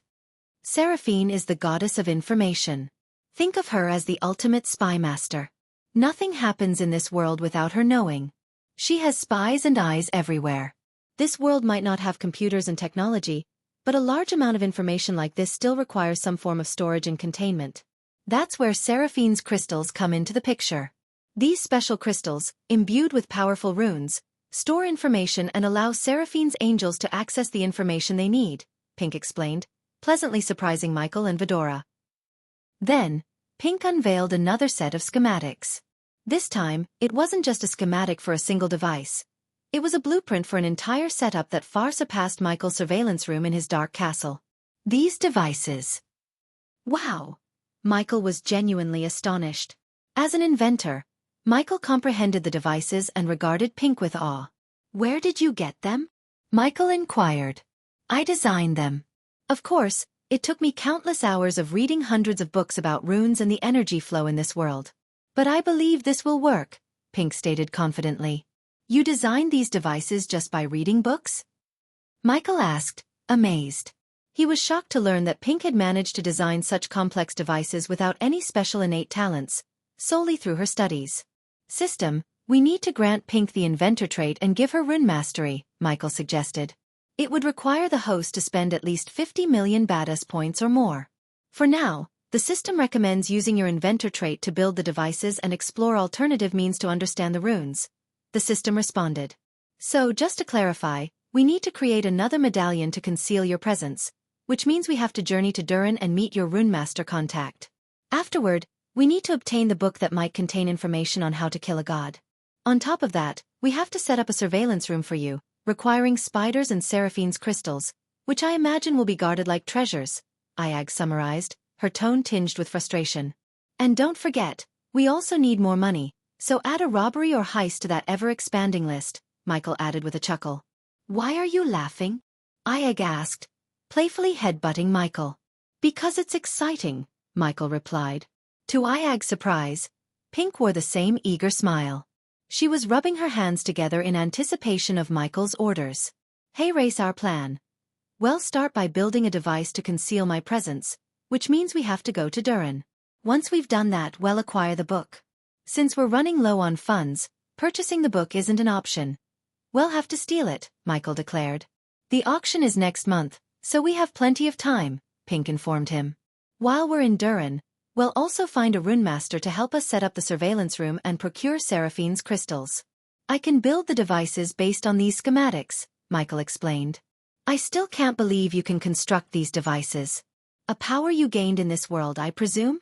Seraphine is the goddess of information. Think of her as the ultimate spy master. Nothing happens in this world without her knowing. She has spies and eyes everywhere. This world might not have computers and technology, but a large amount of information like this still requires some form of storage and containment. That's where Seraphine's crystals come into the picture. These special crystals, imbued with powerful runes, store information and allow Seraphine's angels to access the information they need, Pink explained, pleasantly surprising Michael and Vidora. Then, Pink unveiled another set of schematics. This time, it wasn't just a schematic for a single device. It was a blueprint for an entire setup that far surpassed Michael's surveillance room in his dark castle. These devices. Wow! Michael was genuinely astonished. As an inventor, Michael comprehended the devices and regarded Pink with awe. Where did you get them? Michael inquired. I designed them. Of course, it took me countless hours of reading hundreds of books about runes and the energy flow in this world. But I believe this will work, Pink stated confidently. You designed these devices just by reading books? Michael asked, amazed. He was shocked to learn that Pink had managed to design such complex devices without any special innate talents, solely through her studies. System, we need to grant Pink the inventor trait and give her rune mastery, Michael suggested. It would require the host to spend at least 50 million badass points or more. For now, the system recommends using your inventor trait to build the devices and explore alternative means to understand the runes. The system responded. So, just to clarify, we need to create another medallion to conceal your presence, which means we have to journey to Durin and meet your rune master contact. Afterward, we need to obtain the book that might contain information on how to kill a god. On top of that, we have to set up a surveillance room for you, requiring spiders and Seraphine's crystals, which I imagine will be guarded like treasures, Iag summarized, her tone tinged with frustration. And don't forget, we also need more money, so add a robbery or heist to that ever-expanding list, Michael added with a chuckle. Why are you laughing? Iag asked, playfully headbutting Michael. Because it's exciting, Michael replied. To Iag's surprise, Pink wore the same eager smile. She was rubbing her hands together in anticipation of Michael's orders. Hey, race our plan. Well, start by building a device to conceal my presence, which means we have to go to Durin. Once we've done that, we'll acquire the book. Since we're running low on funds, purchasing the book isn't an option. We'll have to steal it, Michael declared. The auction is next month, so we have plenty of time, Pink informed him. While we're in Durin, we'll also find a rune master to help us set up the surveillance room and procure Seraphine's crystals. I can build the devices based on these schematics, Michael explained. I still can't believe you can construct these devices. A power you gained in this world, I presume?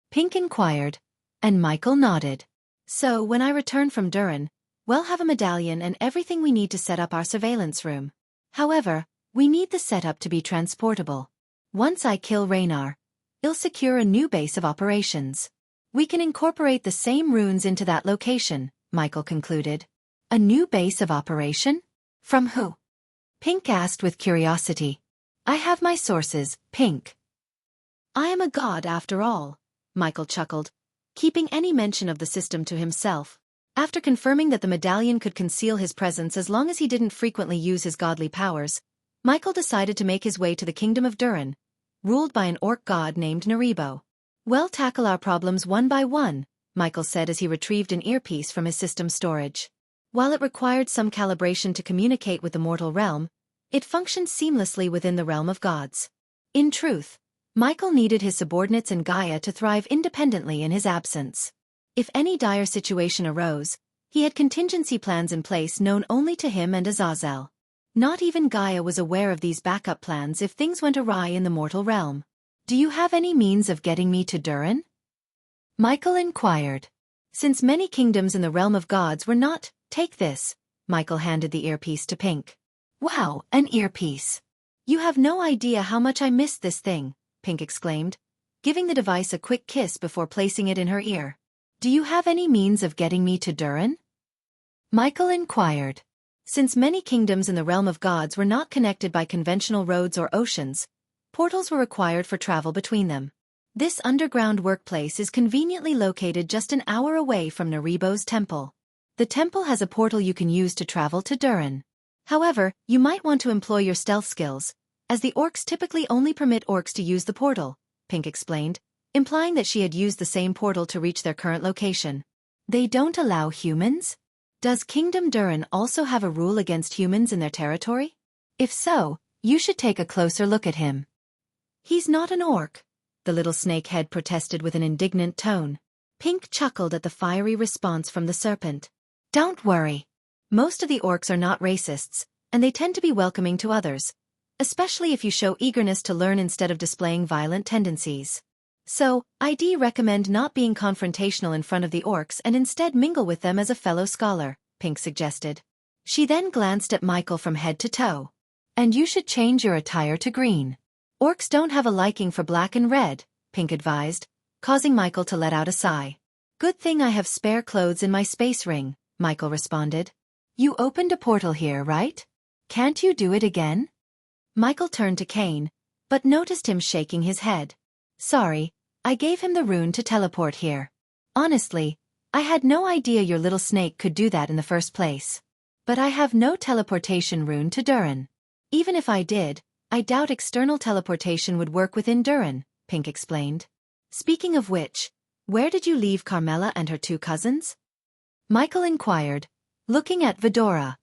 Pink inquired, and Michael nodded. So, when I return from Durin, we'll have a medallion and everything we need to set up our surveillance room. However, we need the setup to be transportable. Once I kill Raynar, it'll secure a new base of operations. We can incorporate the same runes into that location, Michael concluded. A new base of operation? From who? Pink asked with curiosity. I have my sources, Pink. I am a god after all, Michael chuckled, keeping any mention of the system to himself. After confirming that the medallion could conceal his presence as long as he didn't frequently use his godly powers, Michael decided to make his way to the kingdom of Durin, ruled by an orc god named Naribo. We'll tackle our problems one by one, Michael said as he retrieved an earpiece from his system storage. While it required some calibration to communicate with the mortal realm, it functioned seamlessly within the realm of gods. In truth, Michael needed his subordinates and Gaia to thrive independently in his absence. If any dire situation arose, he had contingency plans in place known only to him and Azazel. Not even Gaia was aware of these backup plans if things went awry in the mortal realm. Do you have any means of getting me to Durin? Michael inquired. Since many kingdoms in the realm of gods were not, take this, Michael handed the earpiece to Pink. Wow, an earpiece. You have no idea how much I missed this thing, Pink exclaimed, giving the device a quick kiss before placing it in her ear. Do you have any means of getting me to Durin? Michael inquired. Since many kingdoms in the realm of gods were not connected by conventional roads or oceans, portals were required for travel between them. This underground workplace is conveniently located just an hour away from Naribo's temple. The temple has a portal you can use to travel to Durin. However, you might want to employ your stealth skills, as the orcs typically only permit orcs to use the portal, Pink explained, implying that she had used the same portal to reach their current location. They don't allow humans? Does Kingdom Durin also have a rule against humans in their territory? If so, you should take a closer look at him. He's not an orc, the little snakehead protested with an indignant tone. Pink chuckled at the fiery response from the serpent. Don't worry. Most of the orcs are not racists, and they tend to be welcoming to others, especially if you show eagerness to learn instead of displaying violent tendencies. So, I'd recommend not being confrontational in front of the orcs and instead mingle with them as a fellow scholar, Pink suggested. She then glanced at Michael from head to toe. And you should change your attire to green. Orcs don't have a liking for black and red, Pink advised, causing Michael to let out a sigh. Good thing I have spare clothes in my space ring, Michael responded. You opened a portal here, right? Can't you do it again? Michael turned to Kane, but noticed him shaking his head. Sorry, I gave him the rune to teleport here. Honestly, I had no idea your little snake could do that in the first place. But I have no teleportation rune to Durin. Even if I did, I doubt external teleportation would work within Durin, Pink explained. Speaking of which, where did you leave Carmela and her two cousins? Michael inquired, looking at Vidora.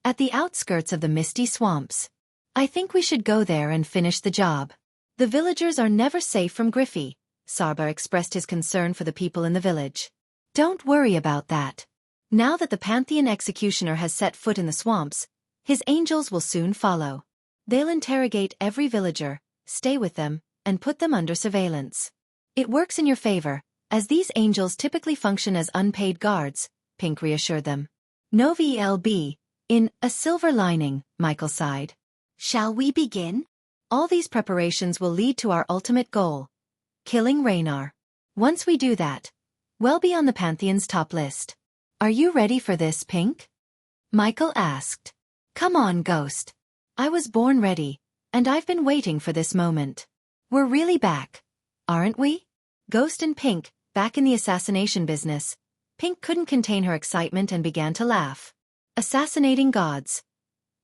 At the outskirts of the misty swamps. I think we should go there and finish the job. The villagers are never safe from Griffey, Sarba expressed his concern for the people in the village. Don't worry about that. Now that the Pantheon executioner has set foot in the swamps, his angels will soon follow. They'll interrogate every villager, stay with them, and put them under surveillance. It works in your favor, as these angels typically function as unpaid guards, Pink reassured them. No VLB, in a silver lining, Michael sighed. Shall we begin? All these preparations will lead to our ultimate goal, killing Raynar. Once we do that, we'll be on the Pantheon's top list. Are you ready for this, Pink? Michael asked. Come on, Ghost. I was born ready, and I've been waiting for this moment. We're really back, aren't we? Ghost and Pink, back in the assassination business. Pink couldn't contain her excitement and began to laugh. Assassinating gods.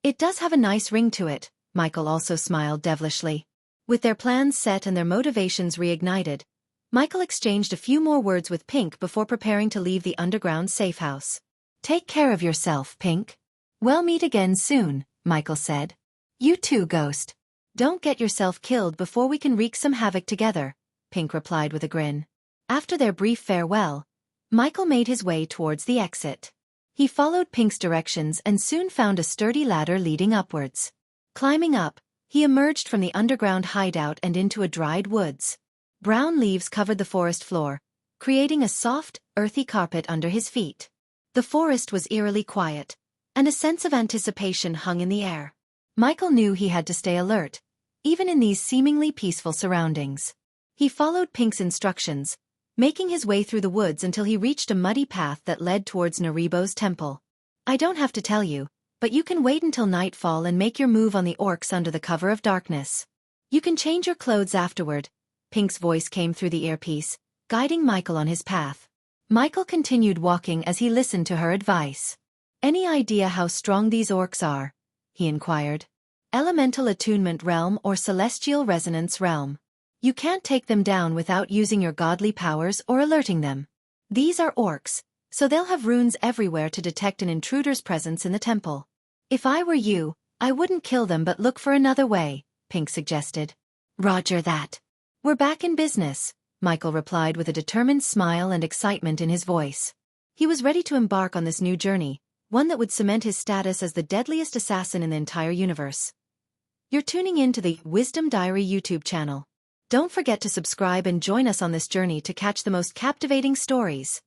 It does have a nice ring to it, Michael also smiled devilishly. With their plans set and their motivations reignited, Michael exchanged a few more words with Pink before preparing to leave the underground safe house. "Take care of yourself, Pink. We'll meet again soon," Michael said. "You too, Ghost. Don't get yourself killed before we can wreak some havoc together," Pink replied with a grin. After their brief farewell, Michael made his way towards the exit. He followed Pink's directions and soon found a sturdy ladder leading upwards. Climbing up, he emerged from the underground hideout and into a dried woods. Brown leaves covered the forest floor, creating a soft, earthy carpet under his feet. The forest was eerily quiet, and a sense of anticipation hung in the air. Michael knew he had to stay alert, even in these seemingly peaceful surroundings. He followed Pink's instructions, making his way through the woods until he reached a muddy path that led towards Naribo's temple. "I don't have to tell you, but you can wait until nightfall and make your move on the orcs under the cover of darkness. You can change your clothes afterward," Pink's voice came through the earpiece, guiding Michael on his path. Michael continued walking as he listened to her advice. "Any idea how strong these orcs are?" he inquired. "Elemental attunement realm or celestial resonance realm. You can't take them down without using your godly powers or alerting them. These are orcs, so they'll have runes everywhere to detect an intruder's presence in the temple. If I were you, I wouldn't kill them but look for another way," Pink suggested. "Roger that. We're back in business," Michael replied with a determined smile and excitement in his voice. He was ready to embark on this new journey, one that would cement his status as the deadliest assassin in the entire universe. You're tuning in to the Wisdom Diary YouTube channel. Don't forget to subscribe and join us on this journey to catch the most captivating stories.